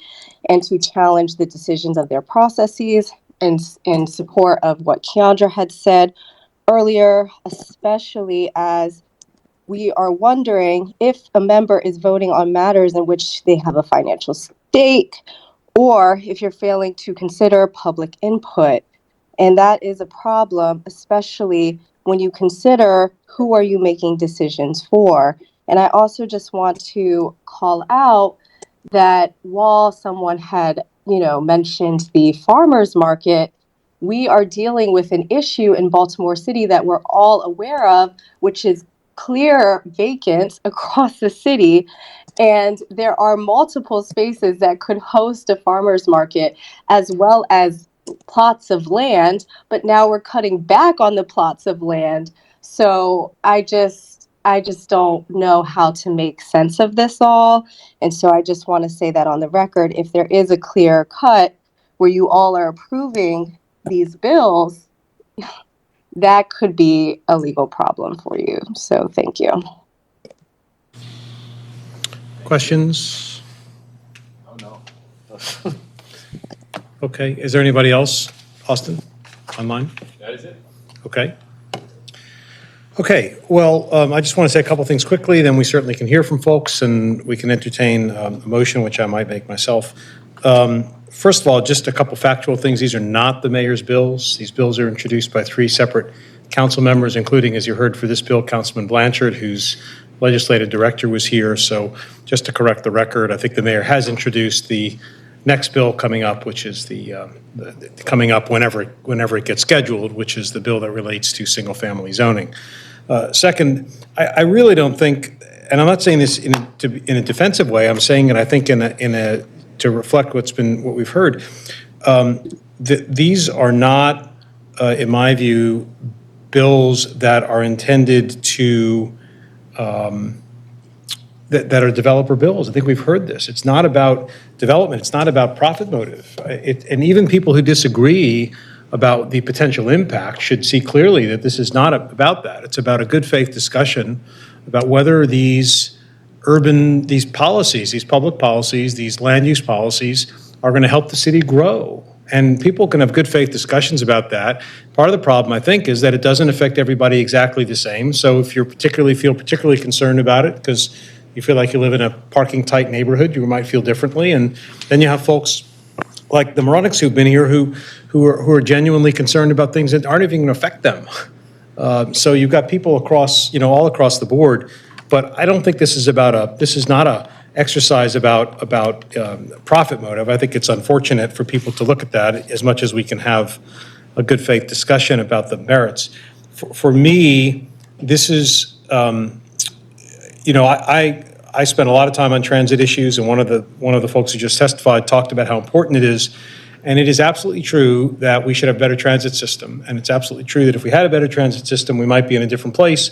and to challenge the decisions of their processes in support of what Keandra had said earlier, especially as we are wondering if a member is voting on matters in which they have a financial stake, or if you're failing to consider public input. And that is a problem, especially when you consider who are you making decisions for. And I also just want to call out that while someone had, mentioned the farmers market, we are dealing with an issue in Baltimore City that we're all aware of, which is clear vacants across the city. And there are multiple spaces that could host a farmer's market as well as plots of land, but now we're cutting back on the plots of land. So I just don't know how to make sense of this all. And so I just want to say that on the record, if there is a clear cut where you all are approving these bills, that could be a legal problem for you. So thank you. Questions? Oh, no. Okay. Is there anybody else? Austin, online? That is it. Okay. Okay. Well, I just want to say a couple things quickly, then we certainly can hear from folks and we can entertain a motion, which I might make myself. First of all, just a couple factual things. These are not the mayor's bills. These bills are introduced by 3 separate council members, including, as you heard for this bill, Councilman Blanchard, whose legislative director was here. So just to correct the record, I think the mayor has introduced the next bill coming up, which is the coming up whenever it gets scheduled, which is the bill that relates to single-family zoning. Second, I really don't think, and I'm not saying this in a defensive way, I'm saying it, I think, in a to reflect what we've heard. These are not, in my view, bills that are intended to, that are developer bills. I think we've heard this. It's not about development. It's not about profit motive. And even people who disagree about the potential impact should see clearly that this is not about that. It's about a good faith discussion about whether these policies, these public policies, these land use policies are going to help the city grow. And people can have good faith discussions about that. Part of the problem, I think, is that it doesn't affect everybody exactly the same. So if you feel particularly concerned about it because you feel like you live in a parking tight neighborhood, you might feel differently. And then you have folks like the Moronics who've been here who are genuinely concerned about things that aren't even going to affect them. So you've got people across, all across the board. But I don't think this is not a exercise about profit motive. I think it's unfortunate for people to look at that as much as we can have a good faith discussion about the merits. For me, this is, I spent a lot of time on transit issues, and one of the folks who just testified talked about how important it is. And it is absolutely true that we should have a better transit system. And it's absolutely true that if we had a better transit system, we might be in a different place.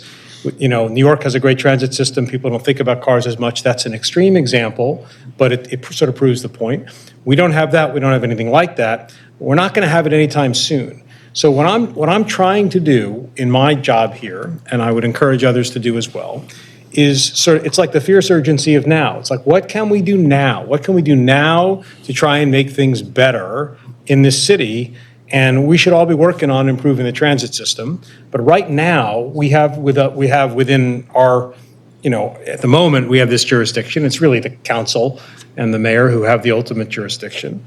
New York has a great transit system. People don't think about cars as much. That's an extreme example, but it sort of proves the point. We don't have that. We don't have anything like that. We're not going to have it anytime soon. So what I'm trying to do in my job here, and I would encourage others to do as well, is it's like the fierce urgency of now. It's like, what can we do now? What can we do now to try and make things better in this city? And we should all be working on improving the transit system. But right now, we have within our, at the moment, we have this jurisdiction. It's really the council and the mayor who have the ultimate jurisdiction.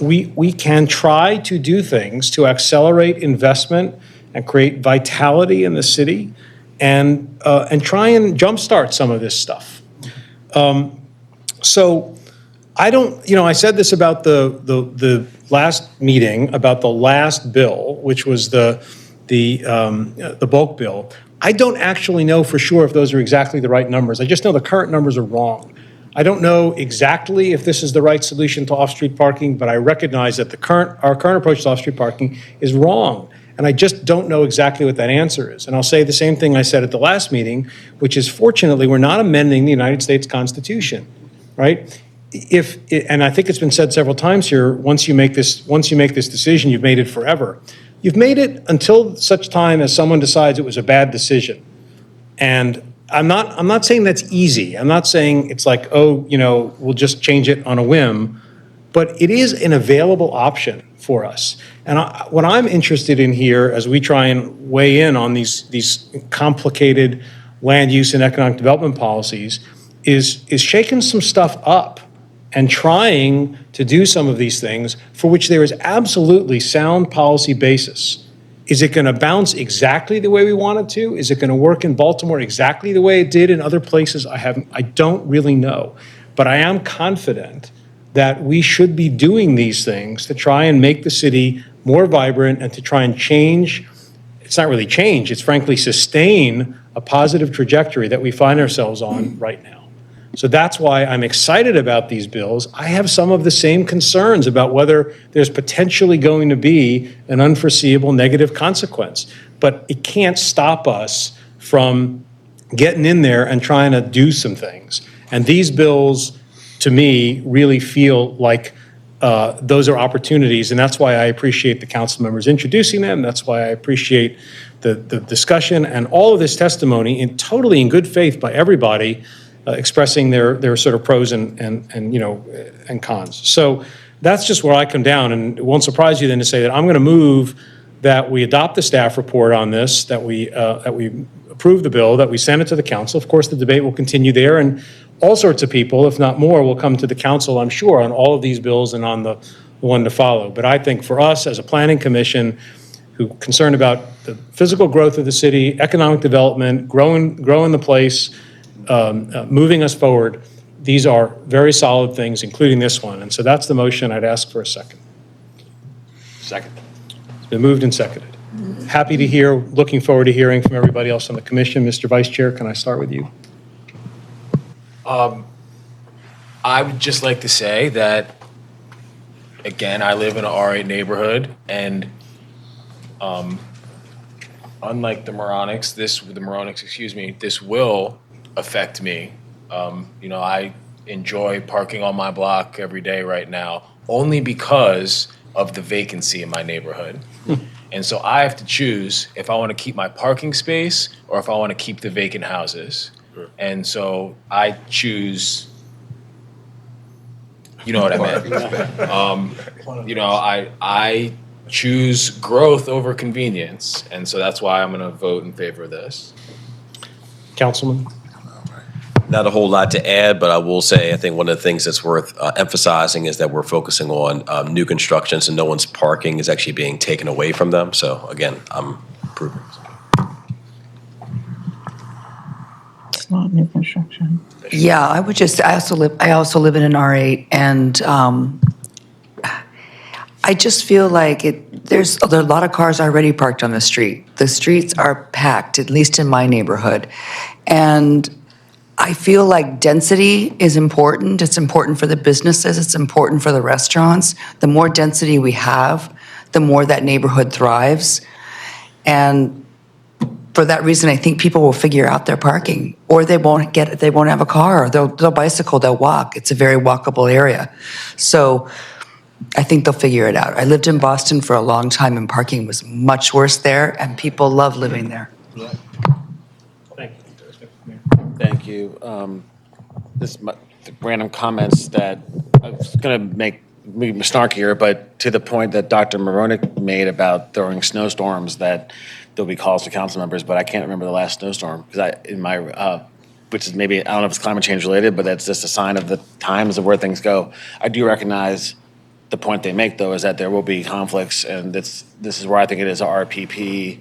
We can try to do things to accelerate investment and create vitality in the city, and try and jumpstart some of this stuff. So I don't, I said this about the last meeting, about the last bill, which was the bulk bill. I don't actually know for sure if those are exactly the right numbers. I just know the current numbers are wrong. I don't know exactly if this is the right solution to off-street parking, but I recognize that our current approach to off-street parking is wrong. And I just don't know exactly what that answer is. And I'll say the same thing I said at the last meeting, which is, fortunately, we're not amending the United States Constitution, right? And I think it's been said several times here, once you make this decision, you've made it forever. You've made it until such time as someone decides it was a bad decision. And I'm not saying that's easy. I'm not saying it's like, we'll just change it on a whim. But it is an available option for us. And what I'm interested in here, as we try and weigh in on these complicated land use and economic development policies, is shaking some stuff up and trying to do some of these things for which there is absolutely sound policy basis. Is it going to bounce exactly the way we want it to? Is it going to work in Baltimore exactly the way it did in other places? I don't really know. But I am confident that we should be doing these things to try and make the city more vibrant and to try and change. It's not really change, it's frankly sustain a positive trajectory that we find ourselves on right now. So that's why I'm excited about these bills. I have some of the same concerns about whether there's potentially going to be an unforeseeable negative consequence. But it can't stop us from getting in there and trying to do some things. And these bills, to me, really feel like those are opportunities. And that's why I appreciate the council members introducing them. That's why I appreciate the discussion and all of this testimony totally in good faith by everybody expressing their sort of pros and cons. So that's just where I come down. And it won't surprise you then to say that I'm going to move that we adopt the staff report on this, that we approve the bill, that we send it to the council. Of course, the debate will continue there, and all sorts of people, if not more, will come to the council, I'm sure, on all of these bills and on the one to follow. But I think for us as a planning commission who are concerned about the physical growth of the city, economic development, growing the place, moving us forward, these are very solid things, including this one. And so that's the motion. I'd ask for a second. Second. It's been moved and seconded. Happy to hear, looking forward to hearing from everybody else on the commission. Mr. Vice Chair, can I start with you? I would just like to say that, again, I live in an R8 neighborhood, and unlike the Moronics, this will affect me. I enjoy parking on my block every day right now, only because of the vacancy in my neighborhood. And so I have to choose if I want to keep my parking space or if I want to keep the vacant houses. And so I choose, you know what I meant. I choose growth over convenience. And so that's why I'm going to vote in favor of this. Councilman? Not a whole lot to add, but I will say I think one of the things that's worth emphasizing is that we're focusing on new constructions and no one's parking is actually being taken away from them. So again, I'm approving. It's not new construction. Yeah, I also live in an R8, and I just feel like there are a lot of cars already parked on the street. The streets are packed, at least in my neighborhood. And I feel like density is important. It's important for the businesses. It's important for the restaurants. The more density we have, the more that neighborhood thrives. And for that reason, I think people will figure out their parking, or they won't have a car. They'll bicycle, they'll walk. It's a very walkable area. So I think they'll figure it out. I lived in Boston for a long time, and parking was much worse there, and people love living there. Thank you. The random comments that I was going to make me snarkier, but to the point that Dr. Moronic made about during snowstorms that there'll be calls to council members, but I can't remember the last snowstorm because which is maybe, I don't know if it's climate change related, but that's just a sign of the times of where things go. I do recognize the point they make, though, is that there will be conflicts, and this is where I think it is a RPP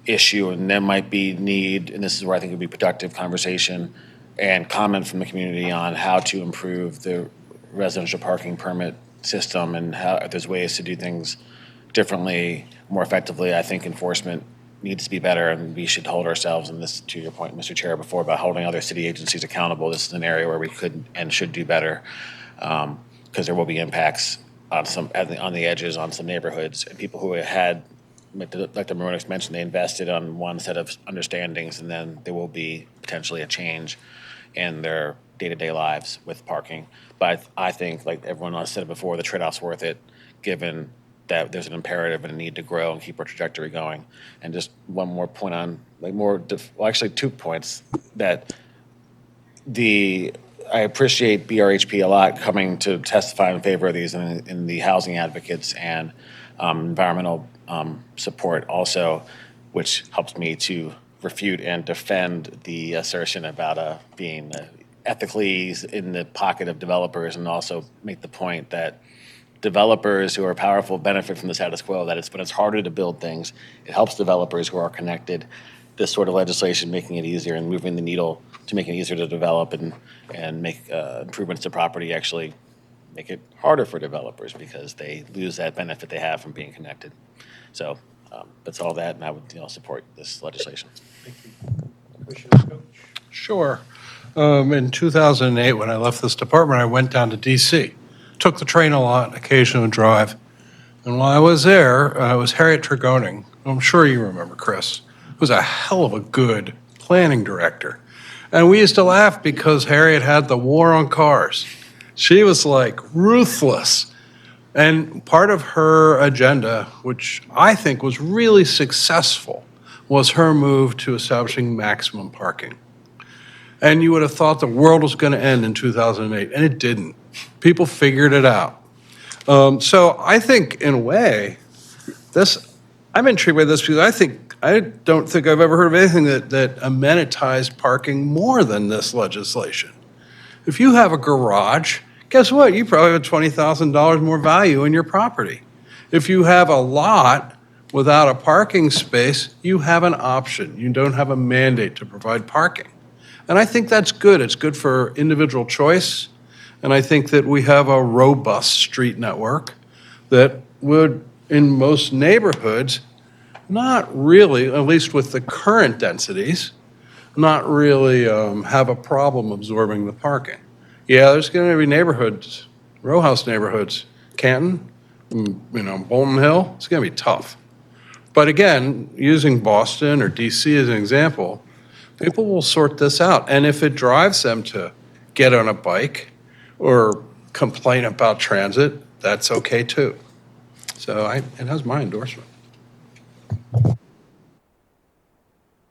issue, and there might be need, and this is where I think it would be productive conversation and comment from the community on how to improve the residential parking permit system and how if there's ways to do things differently, more effectively. I think enforcement needs to be better, and we should hold ourselves, and this, to your point, Mr. Chair, before about holding other city agencies accountable. This is an area where we could and should do better, because there will be impacts on the edges on some neighborhoods, and people who had, like the Moronics mentioned, they invested on one set of understandings, and then there will be potentially a change in their day-to-day lives with parking. But I think, like everyone else said before, the trade-off's worth it, given that there's an imperative and a need to grow and keep our trajectory going. And just one more point on, actually 2 points, that I appreciate BRHP a lot coming to testify in favor of these in the housing advocates and environmental support also, which helps me to refute and defend the assertion about being ethically in the pocket of developers, and also make the point that developers who are powerful benefit from the status quo, that when it's harder to build things, it helps developers who are connected. This sort of legislation making it easier and moving the needle to make it easier to develop and make improvements to property actually make it harder for developers because they lose that benefit they have from being connected. So that's all that, and I would support this legislation. Thank you. Commissioner Coach? Sure. In 2008, when I left this department, I went down to DC. Took the train a lot, occasional drive. And while I was there, it was Harriet Tregoning. I'm sure you remember Chris. Who was a hell of a good planning director. And we used to laugh because Harriet had the war on cars. She was like ruthless. And part of her agenda, which I think was really successful, was her move to establishing maximum parking. And you would have thought the world was going to end in 2008, and it didn't. People figured it out. So I think, in a way, I'm intrigued by this because I don't think I've ever heard of anything that amenitized parking more than this legislation. If you have a garage, guess what? You probably have $20,000 more value in your property. If you have a lot without a parking space, you have an option. You don't have a mandate to provide parking. And I think that's good. It's good for individual choice. And I think that we have a robust street network that would, in most neighborhoods, not really, at least with the current densities, not really have a problem absorbing the parking. Yeah, there's going to be neighborhoods, row house neighborhoods, Canton, Bolton Hill, it's going to be tough. But again, using Boston or DC as an example, people will sort this out. And if it drives them to get on a bike or complain about transit, that's okay too. So it has my endorsement.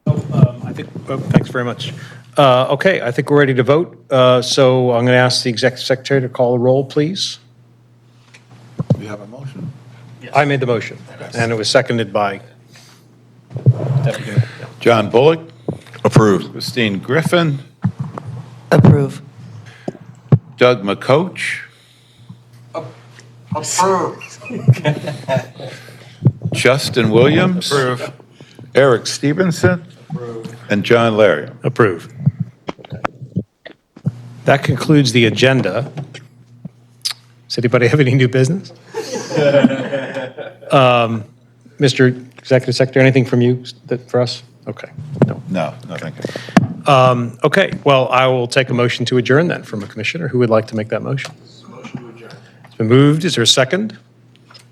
Thanks very much. Okay, I think we're ready to vote. So I'm going to ask the Executive Secretary to call the roll, please. We have a motion? I made the motion, and it was seconded by John Bullock? Approved. Christine Griffin? Approve. Doug McCoach? Approved. Justin Williams? Approve. Eric Stevenson? And John Larry? Approve. That concludes the agenda. Does anybody have any new business? Mr. Executive Secretary, anything from you for us? Okay. No, thank you. Okay, well, I will take a motion to adjourn then from a commissioner. Who would like to make that motion? Motion to adjourn. It's been moved. Is there a second?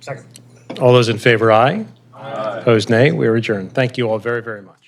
Second. All those in favor, aye. Opposed, nay. We are adjourned. Thank you all very, very much.